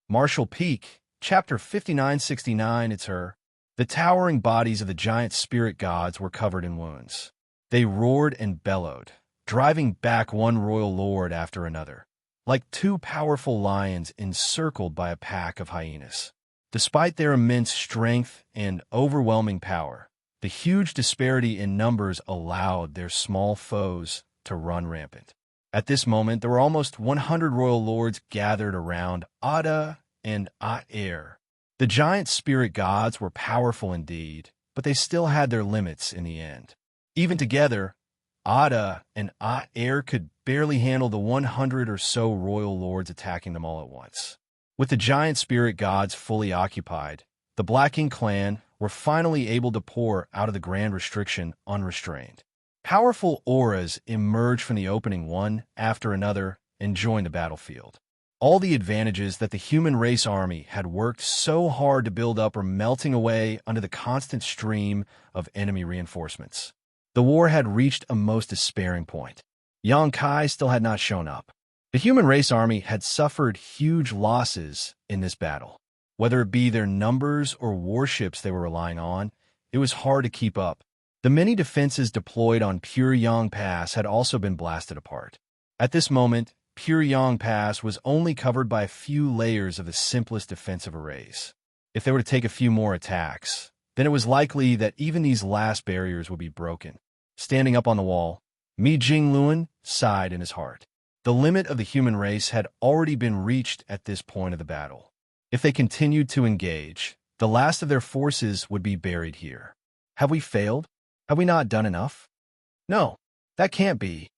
Martial Peak, Chapter 5969, it's her. The towering bodies of the giant spirit gods were covered in wounds. They roared and bellowed, driving back one royal lord after another, like two powerful lions encircled by a pack of hyenas. Despite their immense strength and overwhelming power, the huge disparity in numbers allowed their small foes to run rampant. At this moment, there were almost 100 royal lords gathered around Ada and Aer. The giant spirit gods were powerful indeed, but they still had their limits in the end. Even together, Ada and Aer could barely handle the 100 or so royal lords attacking them all at once. With the giant spirit gods fully occupied, the Black Ink clan were finally able to pour out of the Grand Restriction unrestrained. Powerful auras emerged from the opening one after another and joined the battlefield. All the advantages that the human race army had worked so hard to build up were melting away under the constant stream of enemy reinforcements. The war had reached a most despairing point. Yangkai still had not shown up. The human race army had suffered huge losses in this battle. Whether it be their numbers or warships they were relying on, it was hard to keep up. The many defenses deployed on Puryang Pass had also been blasted apart. At this moment, Puryang Pass was only covered by a few layers of the simplest defensive arrays. If they were to take a few more attacks, then it was likely that even these last barriers would be broken. Standing up on the wall, Mi Jingluan sighed in his heart. The limit of the human race had already been reached at this point of the battle. If they continued to engage, the last of their forces would be buried here. Have we failed? Have we not done enough? No, that can't be.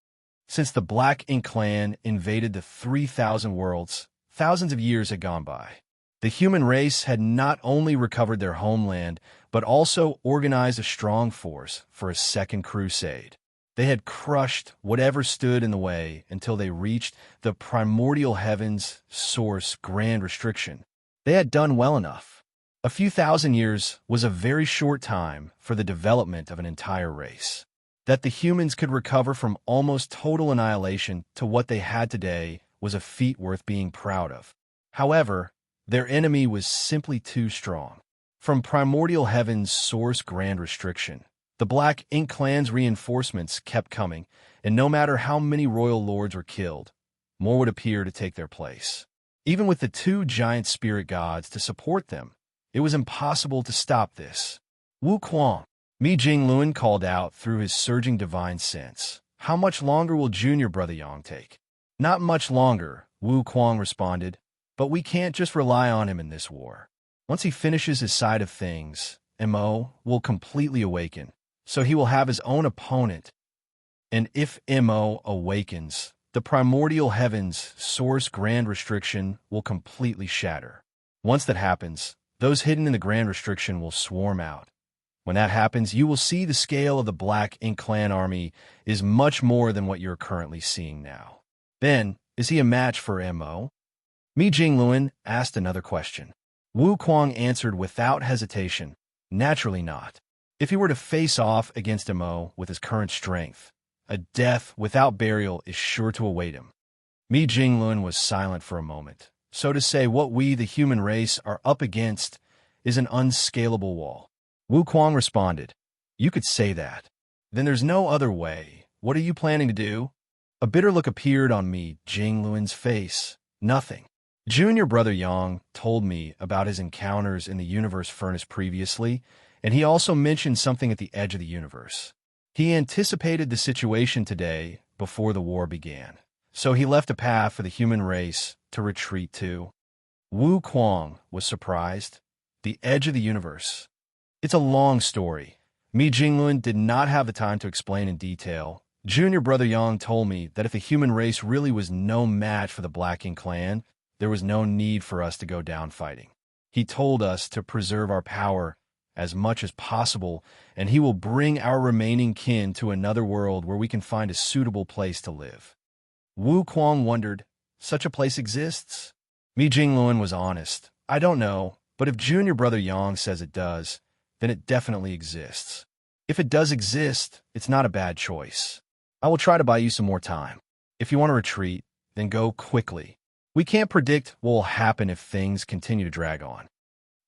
Since the Black Ink clan invaded the 3,000 worlds, thousands of years had gone by. The human race had not only recovered their homeland, but also organized a strong force for a second crusade. They had crushed whatever stood in the way until they reached the primordial heavens source Grand Restriction. They had done well enough. A few thousand years was a very short time for the development of an entire race. That the humans could recover from almost total annihilation to what they had today was a feat worth being proud of. However, their enemy was simply too strong. From primordial heaven's source Grand Restriction, the Black Ink clan's reinforcements kept coming, and no matter how many royal lords were killed, more would appear to take their place. Even with the two giant spirit gods to support them, it was impossible to stop this. Wu Kuang, Mi Jingluan called out through his surging divine sense. How much longer will junior brother Yang take? Not much longer, Wu Kuang responded, but we can't just rely on him in this war. Once he finishes his side of things, Mo will completely awaken, so he will have his own opponent. And if Mo awakens, the primordial heavens source Grand Restriction will completely shatter. Once that happens, those hidden in the Grand Restriction will swarm out. When that happens, you will see the scale of the Black Ink clan army is much more than what you're currently seeing now. Then, is he a match for Mo? Mi Jingluan asked another question. Wu Kuang answered without hesitation, naturally not. If he were to face off against Mo with his current strength, a death without burial is sure to await him. Mi Jingluan was silent for a moment. So to say, what we, the human race, are up against is an unscalable wall. Wu Kuang responded, You could say that. Then there's no other way. What are you planning to do? A bitter look appeared on Mi Jingluan's face. Nothing. Junior brother Yang told me about his encounters in the universe furnace previously, and he also mentioned something at the edge of the universe. He anticipated the situation today before the war began, so he left a path for the human race to retreat to. Wu Kuang was surprised. The edge of the universe. It's a long story. Mi Jingluan did not have the time to explain in detail. Junior brother Yang told me that if the human race really was no match for the Black Ink clan, there was no need for us to go down fighting. He told us to preserve our power as much as possible, and he will bring our remaining kin to another world where we can find a suitable place to live. Wu Kuang wondered, such a place exists? Mi Jingluan was honest. I don't know, but if junior brother Yang says it does, then it definitely exists. If it does exist, it's not a bad choice. I will try to buy you some more time. If you want to retreat, then go quickly. We can't predict what will happen if things continue to drag on.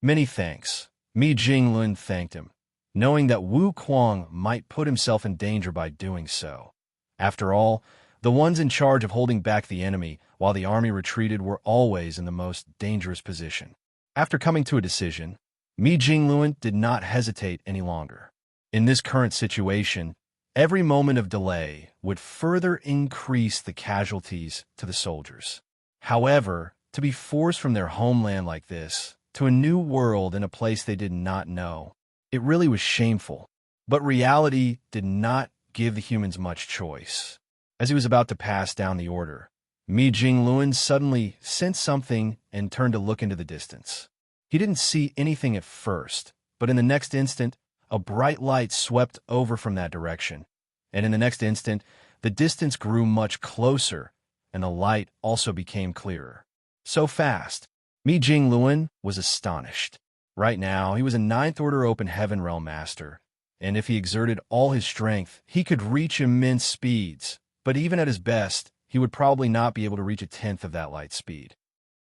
Many thanks. Mi Jinglun thanked him, knowing that Wu Kuang might put himself in danger by doing so. After all, the ones in charge of holding back the enemy while the army retreated were always in the most dangerous position. After coming to a decision, Mi Jingluan did not hesitate any longer. In this current situation, every moment of delay would further increase the casualties to the soldiers. However, to be forced from their homeland like this to a new world in a place they did not know, it really was shameful. But reality did not give the humans much choice. As he was about to pass down the order, Mi Jingluan suddenly sensed something and turned to look into the distance. He didn't see anything at first, but in the next instant, a bright light swept over from that direction, and in the next instant, the distance grew much closer, and the light also became clearer. So fast, Mi Jingluan was astonished. Right now, he was a Ninth Order Open Heaven Realm Master, and if he exerted all his strength, he could reach immense speeds, but even at his best, he would probably not be able to reach a tenth of that light speed.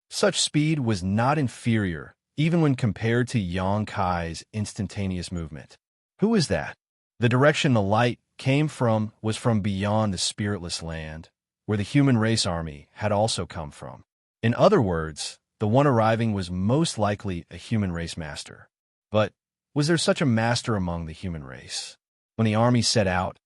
Such speed was not inferior, even when compared to Yang Kai's instantaneous movement. Who is that? The direction the light came from was from beyond the spiritless land, where the human race army had also come from. In other words, the one arriving was most likely a human race master. But was there such a master among the human race? When the army set out,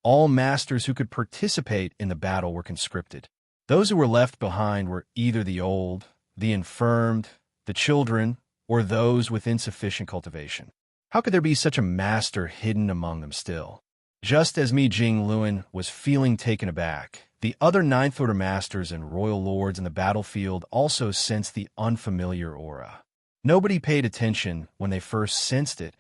all masters who could participate in the battle were conscripted. Those who were left behind were either the old, the infirmed, the children, or those with insufficient cultivation. How could there be such a master hidden among them still? Just as Mi Jingluan was feeling taken aback, the other Ninth Order Masters and Royal Lords in the battlefield also sensed the unfamiliar aura. Nobody paid attention when they first sensed it,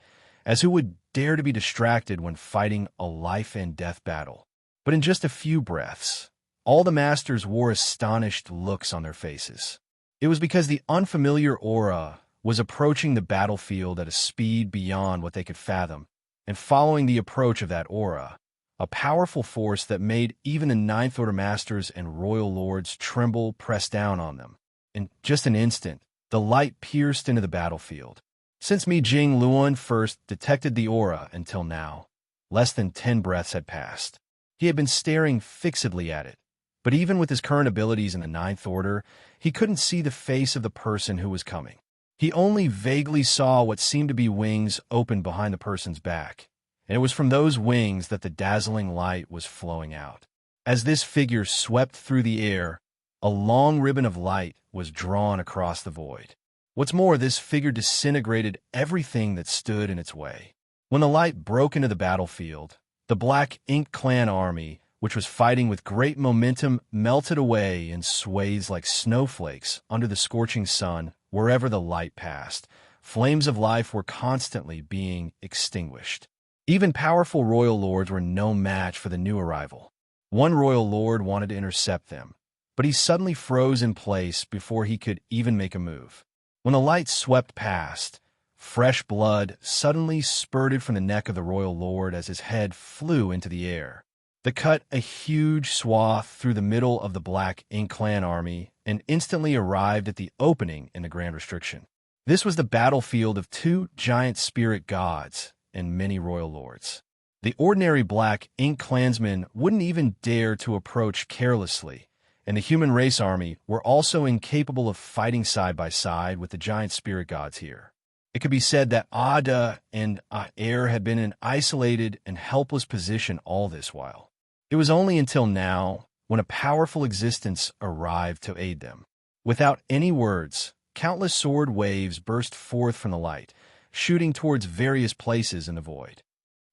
as who would dare to be distracted when fighting a life-and-death battle? But in just a few breaths, all the Masters wore astonished looks on their faces. It was because the unfamiliar aura was approaching the battlefield at a speed beyond what they could fathom, and following the approach of that aura, a powerful force that made even the Ninth Order Masters and Royal Lords tremble pressed down on them. In just an instant, the light pierced into the battlefield. Since Mi Jingluan first detected the aura until now, less than 10 breaths had passed. He had been staring fixedly at it, but even with his current abilities in the Ninth Order, he couldn't see the face of the person who was coming. He only vaguely saw what seemed to be wings open behind the person's back, and it was from those wings that the dazzling light was flowing out. As this figure swept through the air, a long ribbon of light was drawn across the void. What's more, this figure disintegrated everything that stood in its way. When the light broke into the battlefield, the Black Ink Clan army, which was fighting with great momentum, melted away in swathes like snowflakes under the scorching sun wherever the light passed. Flames of life were constantly being extinguished. Even powerful royal lords were no match for the new arrival. One royal lord wanted to intercept them, but he suddenly froze in place before he could even make a move. When the light swept past, fresh blood suddenly spurted from the neck of the royal lord as his head flew into the air. They cut a huge swath through the middle of the Black Ink Clan army and instantly arrived at the opening in the Grand Restriction. This was the battlefield of 2 giant spirit gods and many royal lords. The ordinary Black Ink Clansmen wouldn't even dare to approach carelessly, and the human race army were also incapable of fighting side by side with the giant spirit gods here. It could be said that Ada and Aer had been in an isolated and helpless position all this while. It was only until now when a powerful existence arrived to aid them. Without any words, countless sword waves burst forth from the light, shooting towards various places in the void.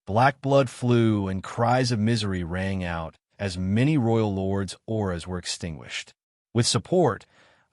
Black blood flew and cries of misery rang out as many royal lords' auras were extinguished. With support,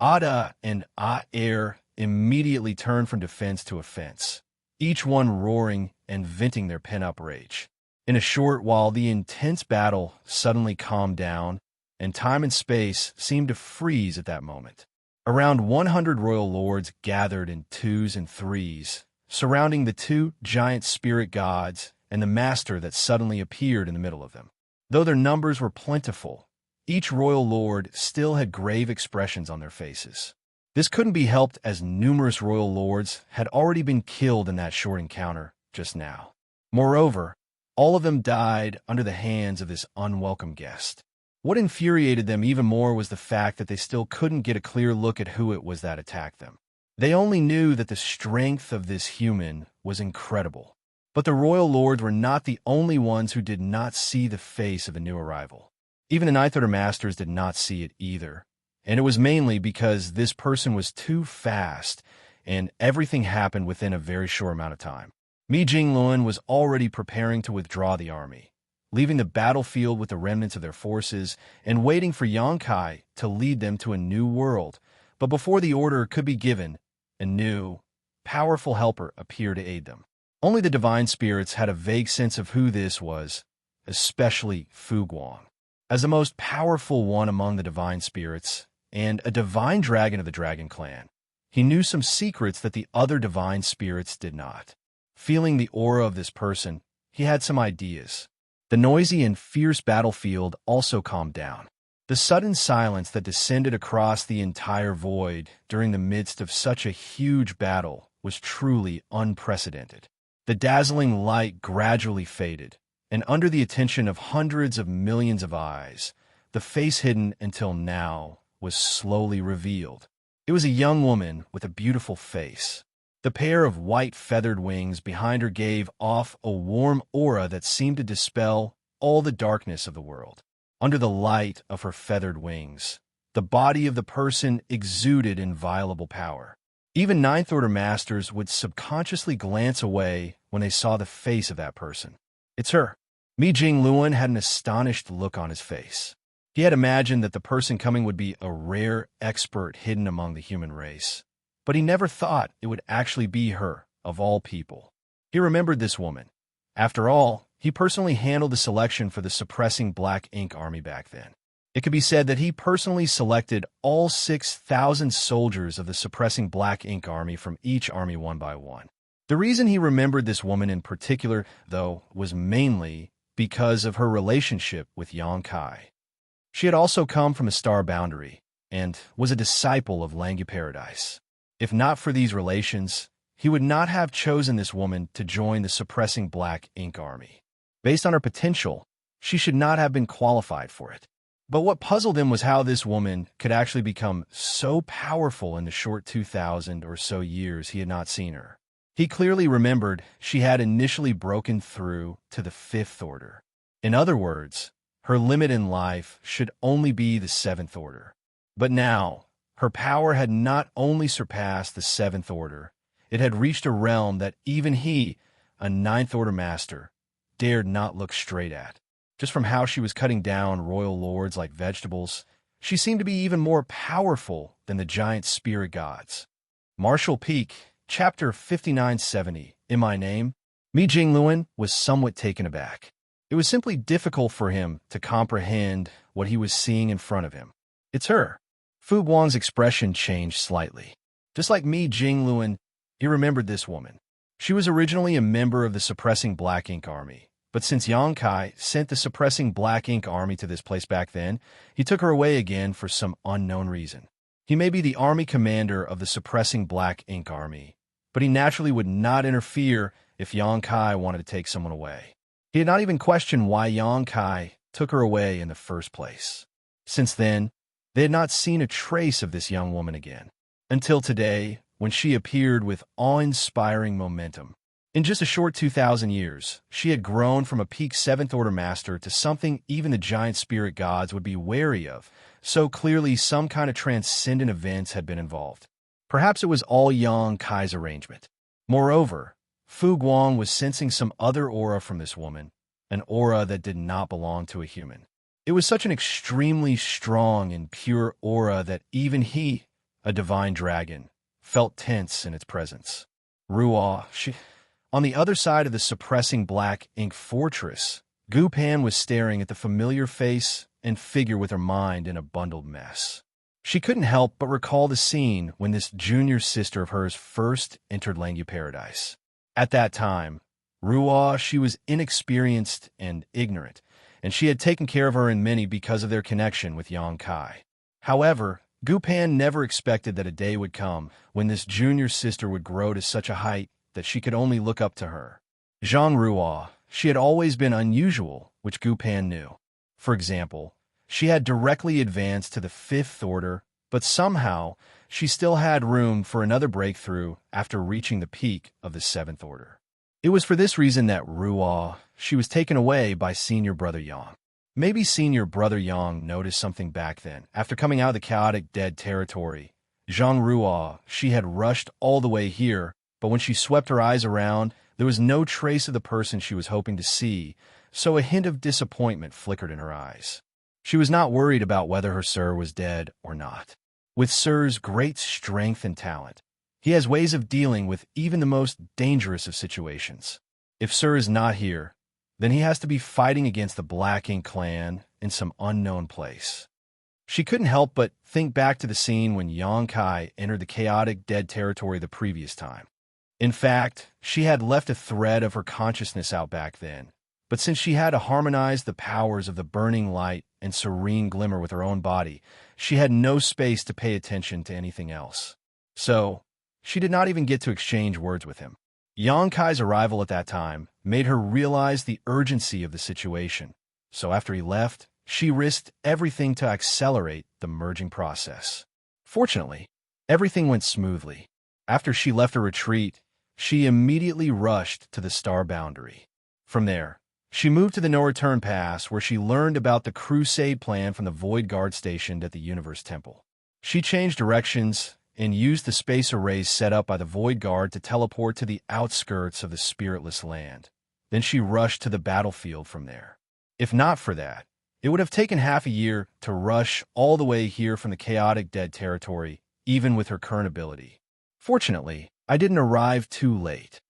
Ada and Aer immediately turned from defense to offense, each one roaring and venting their pent-up rage. In a short while, the intense battle suddenly calmed down, and time and space seemed to freeze at that moment. Around 100 royal lords gathered in twos and threes, surrounding the two giant spirit gods and the master that suddenly appeared in the middle of them. Though their numbers were plentiful, each royal lord still had grave expressions on their faces. This couldn't be helped as numerous royal lords had already been killed in that short encounter just now. Moreover, all of them died under the hands of this unwelcome guest. What infuriated them even more was the fact that they still couldn't get a clear look at who it was that attacked them. They only knew that the strength of this human was incredible. But the royal lords were not the only ones who did not see the face of a new arrival. Even the Ninth Order Masters did not see it either. And it was mainly because this person was too fast, and everything happened within a very short amount of time. Mi Jingluan was already preparing to withdraw the army, leaving the battlefield with the remnants of their forces and waiting for Xianxia to lead them to a new world. But before the order could be given, a new, powerful helper appeared to aid them. Only the divine spirits had a vague sense of who this was, especially Fu Guang. As the most powerful one among the divine spirits, and a divine dragon of the dragon clan, he knew some secrets that the other divine spirits did not. Feeling the aura of this person, he had some ideas. The noisy and fierce battlefield also calmed down. The sudden silence that descended across the entire void during the midst of such a huge battle was truly unprecedented. The dazzling light gradually faded, and under the attention of hundreds of millions of eyes, the face hidden until now was slowly revealed. It was a young woman with a beautiful face. The pair of white feathered wings behind her gave off a warm aura that seemed to dispel all the darkness of the world. Under the light of her feathered wings, the body of the person exuded inviolable power. Even Ninth Order Masters would subconsciously glance away when they saw the face of that person. It's her. Mi Jingluan had an astonished look on his face. He had imagined that the person coming would be a rare expert hidden among the human race. But he never thought it would actually be her, of all people. He remembered this woman. After all, he personally handled the selection for the Suppressing Black Ink Army back then. It could be said that he personally selected all 6,000 soldiers of the Suppressing Black Ink Army from each army one by one. The reason he remembered this woman in particular, though, was mainly because of her relationship with Xianxia. She had also come from a star boundary and was a disciple of Langu Paradise. If not for these relations, he would not have chosen this woman to join the Suppressing Black Ink Army. Based on her potential, she should not have been qualified for it. But what puzzled him was how this woman could actually become so powerful in the short 2,000 or so years he had not seen her. He clearly remembered she had initially broken through to the Fifth Order. In other words, her limit in life should only be the Seventh Order. But now, her power had not only surpassed the Seventh Order, it had reached a realm that even he, a Ninth Order Master, dared not look straight at. Just from how she was cutting down royal lords like vegetables, she seemed to be even more powerful than the giant spirit gods. Martial Peak, Chapter 5970, In My Name. Mi Jingluan was somewhat taken aback. It was simply difficult for him to comprehend what he was seeing in front of him. It's her. Fu Guang's expression changed slightly. Just like Mi Jingluan, he remembered this woman. She was originally a member of the Suppressing Black Ink Army, but since Xianxia sent the Suppressing Black Ink Army to this place back then, he took her away again for some unknown reason. He may be the army commander of the Suppressing Black Ink Army, but he naturally would not interfere if Xianxia wanted to take someone away. He had not even questioned why Xianxia took her away in the first place. Since then, they had not seen a trace of this young woman again, until today, when she appeared with awe-inspiring momentum. In just a short 2,000 years, she had grown from a peak Seventh Order Master to something even the giant spirit gods would be wary of, so clearly some kind of transcendent events had been involved. Perhaps it was all Xianxia's arrangement. Moreover, Fu Guang was sensing some other aura from this woman, an aura that did not belong to a human. It was such an extremely strong and pure aura that even he, a divine dragon, felt tense in its presence. Ruo, on the other side of the Suppressing Black Ink Fortress, Gu Pan was staring at the familiar face and figure with her mind in a bundled mess. She couldn't help but recall the scene when this junior sister of hers first entered Langya Paradise. At that time, Ruo, she was inexperienced and ignorant, and she had taken care of her and Minnie because of their connection with Yang Kai. However, Gupan never expected that a day would come when this junior sister would grow to such a height that she could only look up to her. Zhang Ruo, she had always been unusual, which Gupan knew. For example, she had directly advanced to the Fifth Order, but somehow she still had room for another breakthrough after reaching the peak of the Seventh Order. It was for this reason that Ruo, she was taken away by Senior Brother Yang. Maybe Senior Brother Yang noticed something back then. After coming out of the chaotic dead territory, Zhang Ruo, she had rushed all the way here, but when she swept her eyes around, there was no trace of the person she was hoping to see, so a hint of disappointment flickered in her eyes. She was not worried about whether her sir was dead or not. With Sir's great strength and talent, he has ways of dealing with even the most dangerous of situations. If Sir is not here, then he has to be fighting against the Black Ink clan in some unknown place. She couldn't help but think back to the scene when Yang Kai entered the chaotic dead territory the previous time. In fact, she had left a thread of her consciousness out back then, but since she had to harmonize the powers of the burning light and serene glimmer with her own body, she had no space to pay attention to anything else. So, she did not even get to exchange words with him. Yang Kai's arrival at that time made her realize the urgency of the situation, so after he left, she risked everything to accelerate the merging process. Fortunately, everything went smoothly. After she left her retreat, she immediately rushed to the star boundary. From there, she moved to the no-return pass where she learned about the crusade plan from the Void Guard stationed at the Universe Temple. She changed directions and used the space arrays set up by the Void Guard to teleport to the outskirts of the spiritless land. Then she rushed to the battlefield from there. If not for that, it would have taken half a year to rush all the way here from the chaotic dead territory, even with her current ability. Fortunately, I didn't arrive too late.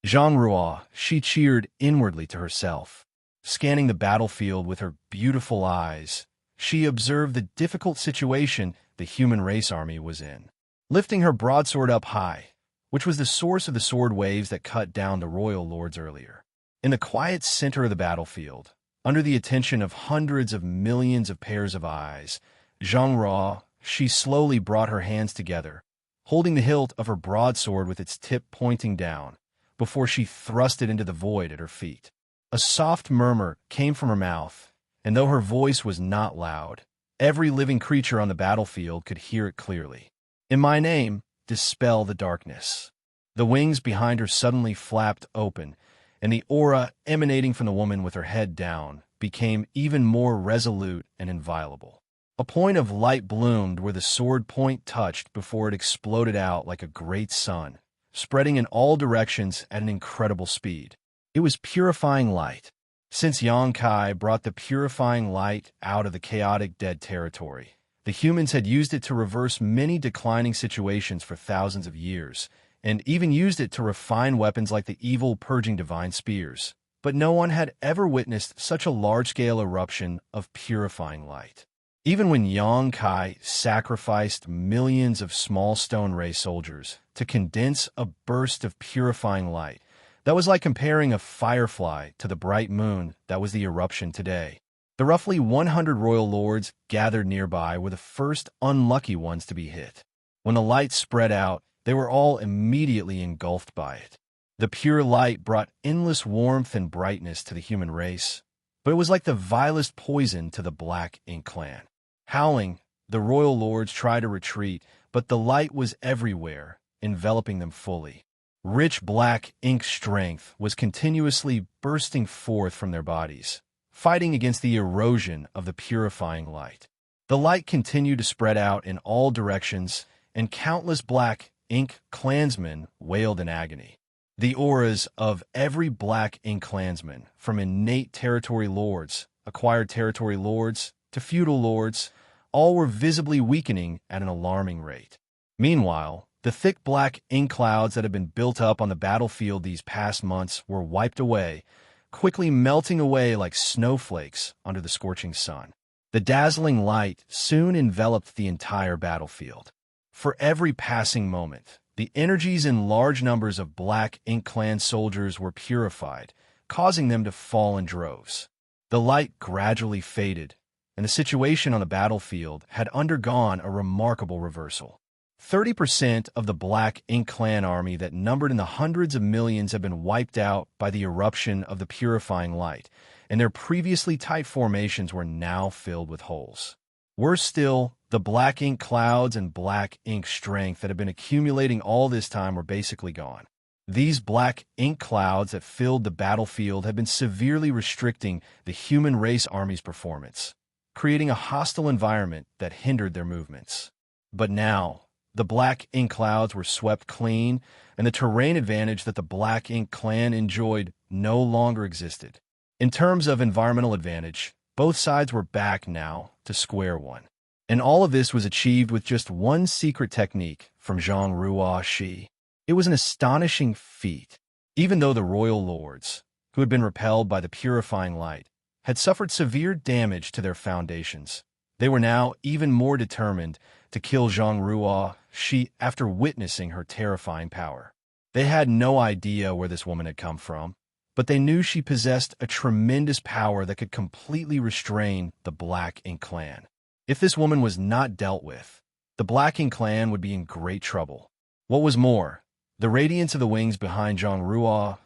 Zhang Ruo, she cheered inwardly to herself. Scanning the battlefield with her beautiful eyes, she observed the difficult situation the human race army was in. Lifting her broadsword up high, which was the source of the sword waves that cut down the royal lords earlier. In the quiet center of the battlefield, under the attention of hundreds of millions of pairs of eyes, Zhang Ruo, she slowly brought her hands together, holding the hilt of her broadsword with its tip pointing down, before she thrust it into the void at her feet. A soft murmur came from her mouth, and though her voice was not loud, every living creature on the battlefield could hear it clearly. In my name, dispel the darkness. The wings behind her suddenly flapped open, and the aura emanating from the woman with her head down became even more resolute and inviolable. A point of light bloomed where the sword point touched before it exploded out like a great sun, spreading in all directions at an incredible speed. It was purifying light. Since Yang Kai brought the purifying light out of the chaotic dead territory, the humans had used it to reverse many declining situations for thousands of years, and even used it to refine weapons like the evil purging divine spears. But no one had ever witnessed such a large-scale eruption of purifying light. Even when Yang Kai sacrificed millions of small stone ray soldiers to condense a burst of purifying light, that was like comparing a firefly to the bright moon that was the eruption today. The roughly 100 royal lords gathered nearby were the first unlucky ones to be hit. When the light spread out, they were all immediately engulfed by it. The pure light brought endless warmth and brightness to the human race, but it was like the vilest poison to the Black Ink clan. Howling, the royal lords tried to retreat, but the light was everywhere, enveloping them fully. Rich Black Ink strength was continuously bursting forth from their bodies, fighting against the erosion of the purifying light. The light continued to spread out in all directions, and countless Black Ink clansmen wailed in agony. The auras of every Black Ink clansman, from innate territory lords, acquired territory lords, to feudal lords, all were visibly weakening at an alarming rate. Meanwhile, the thick Black Ink clouds that had been built up on the battlefield these past months were wiped away, quickly melting away like snowflakes under the scorching sun. The dazzling light soon enveloped the entire battlefield. For every passing moment, the energies in large numbers of Black Ink Clan soldiers were purified, causing them to fall in droves. The light gradually faded, and the situation on the battlefield had undergone a remarkable reversal. 30% of the Black Ink Clan army that numbered in the hundreds of millions had been wiped out by the eruption of the purifying light, and their previously tight formations were now filled with holes. Worse still, the black ink clouds and black ink strength that had been accumulating all this time were basically gone. These black ink clouds that filled the battlefield had been severely restricting the human race army's performance, creating a hostile environment that hindered their movements. But now, the black ink clouds were swept clean, and the terrain advantage that the Black Ink Clan enjoyed no longer existed. In terms of environmental advantage, both sides were back now to square one. And all of this was achieved with just one secret technique from Xianxia. It was an astonishing feat. Even though the royal lords, who had been repelled by the purifying light, had suffered severe damage to their foundations, they were now even more determined to kill Xianxia after witnessing her terrifying power. They had no idea where this woman had come from, but they knew she possessed a tremendous power that could completely restrain the Black Ink Clan. If this woman was not dealt with, the Black Ink Clan would be in great trouble. What was more, the radiance of the wings behind Xianxia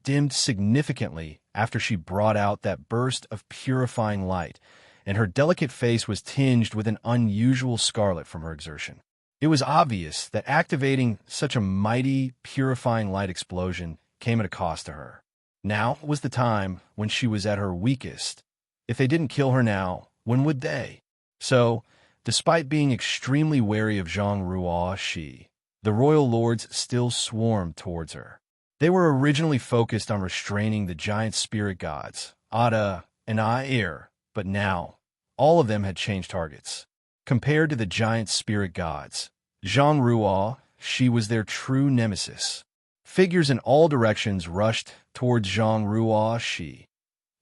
dimmed significantly after she brought out that burst of purifying light, and her delicate face was tinged with an unusual scarlet from her exertion. It was obvious that activating such a mighty, purifying light explosion came at a cost to her. Now was the time when she was at her weakest. If they didn't kill her now, when would they? So, despite being extremely wary of Xianxia, the royal lords still swarmed towards her. They were originally focused on restraining the giant spirit gods, Ada and Air, but now, all of them had changed targets. Compared to the giant spirit gods, Xianxia was their true nemesis. Figures in all directions rushed towards Xianxia,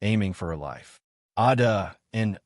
aiming for her life. Ada and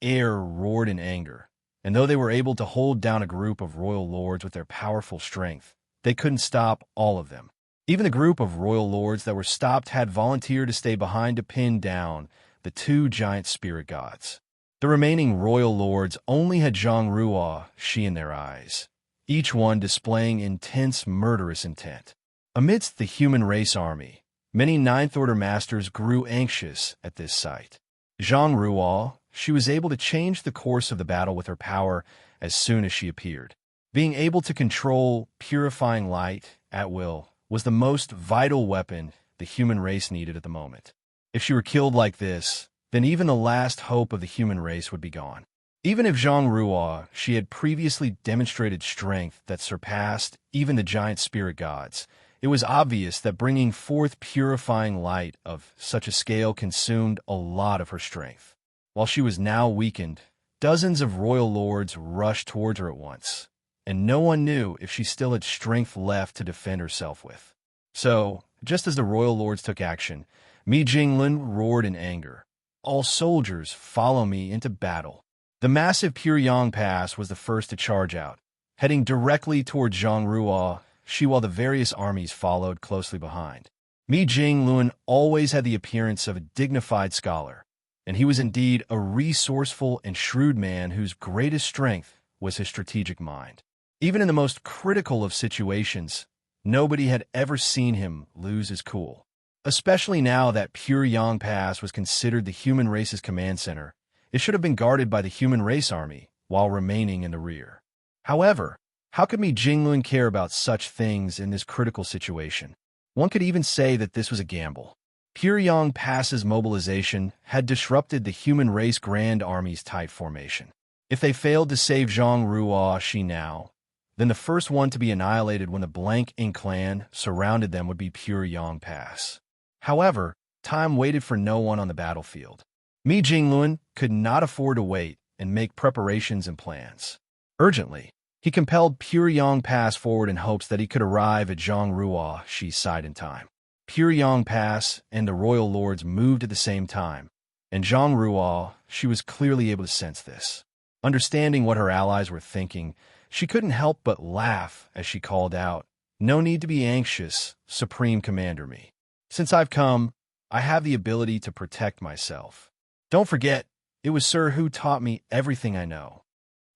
Air roared in anger, and though they were able to hold down a group of royal lords with their powerful strength, they couldn't stop all of them. Even the group of royal lords that were stopped had volunteered to stay behind to pin down the two giant spirit gods. The remaining royal lords only had Xianxia in their eyes, each one displaying intense murderous intent. Amidst the human race army, many Ninth Order masters grew anxious at this sight. Xianxia was able to change the course of the battle with her power as soon as she appeared. Being able to control purifying light at will was the most vital weapon the human race needed at the moment. If she were killed like this, then even the last hope of the human race would be gone. Even if Xianxia had previously demonstrated strength that surpassed even the giant spirit gods, it was obvious that bringing forth purifying light of such a scale consumed a lot of her strength. While she was now weakened, dozens of royal lords rushed towards her at once, and no one knew if she still had strength left to defend herself with. So, just as the royal lords took action, Mi Jinglin roared in anger. "All soldiers, follow me into battle." The massive Puryang Pass was the first to charge out, heading directly towards Xianxia, while the various armies followed closely behind. Mi Jinglin always had the appearance of a dignified scholar, and he was indeed a resourceful and shrewd man whose greatest strength was his strategic mind. Even in the most critical of situations, nobody had ever seen him lose his cool. Especially now that Puryang Pass was considered the human race's command center, it should have been guarded by the human race army while remaining in the rear. However, how could Mi Jinglin care about such things in this critical situation? One could even say that this was a gamble. Puryang Pass's mobilization had disrupted the human race Grand Army's tight formation. If they failed to save Xianxia now, then the first one to be annihilated when the Black Ink Clan surrounded them would be Puryang Pass. However, time waited for no one on the battlefield. Mi Jinglin could not afford to wait and make preparations and plans. Urgently, he compelled Puryang Pass forward in hopes that he could arrive at Xianxia side in time. Puryang Pass and the royal lords moved at the same time, and Xianxia she was clearly able to sense this. Understanding what her allies were thinking, she couldn't help but laugh as she called out, "No need to be anxious, Supreme Commander Me. Since I've come, I have the ability to protect myself. Don't forget, it was Sir who taught me everything I know."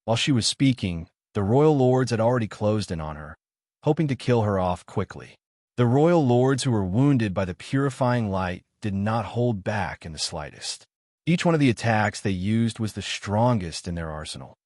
While she was speaking, the royal lords had already closed in on her, hoping to kill her off quickly. The royal lords who were wounded by the purifying light did not hold back in the slightest. Each one of the attacks they used was the strongest in their arsenal.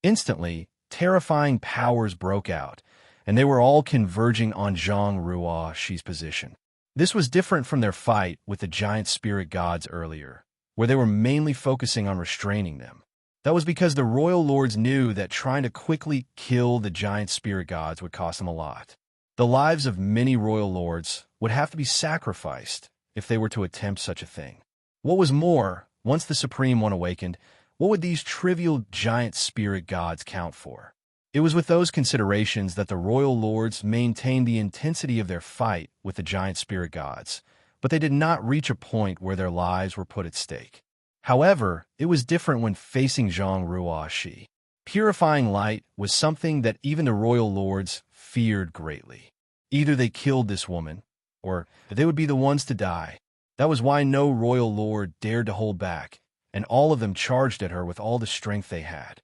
Instantly, terrifying powers broke out, and they were all converging on Xianxia's position. This was different from their fight with the giant spirit gods earlier, where they were mainly focusing on restraining them. That was because the royal lords knew that trying to quickly kill the giant spirit gods would cost them a lot. The lives of many royal lords would have to be sacrificed if they were to attempt such a thing. What was more, once the Supreme One awakened, what would these trivial giant spirit gods count for? It was with those considerations that the royal lords maintained the intensity of their fight with the giant spirit gods, but they did not reach a point where their lives were put at stake. However, it was different when facing Xianxia. Purifying light was something that even the royal lords feared greatly. Either they killed this woman, or they would be the ones to die. That was why no royal lord dared to hold back, and all of them charged at her with all the strength they had.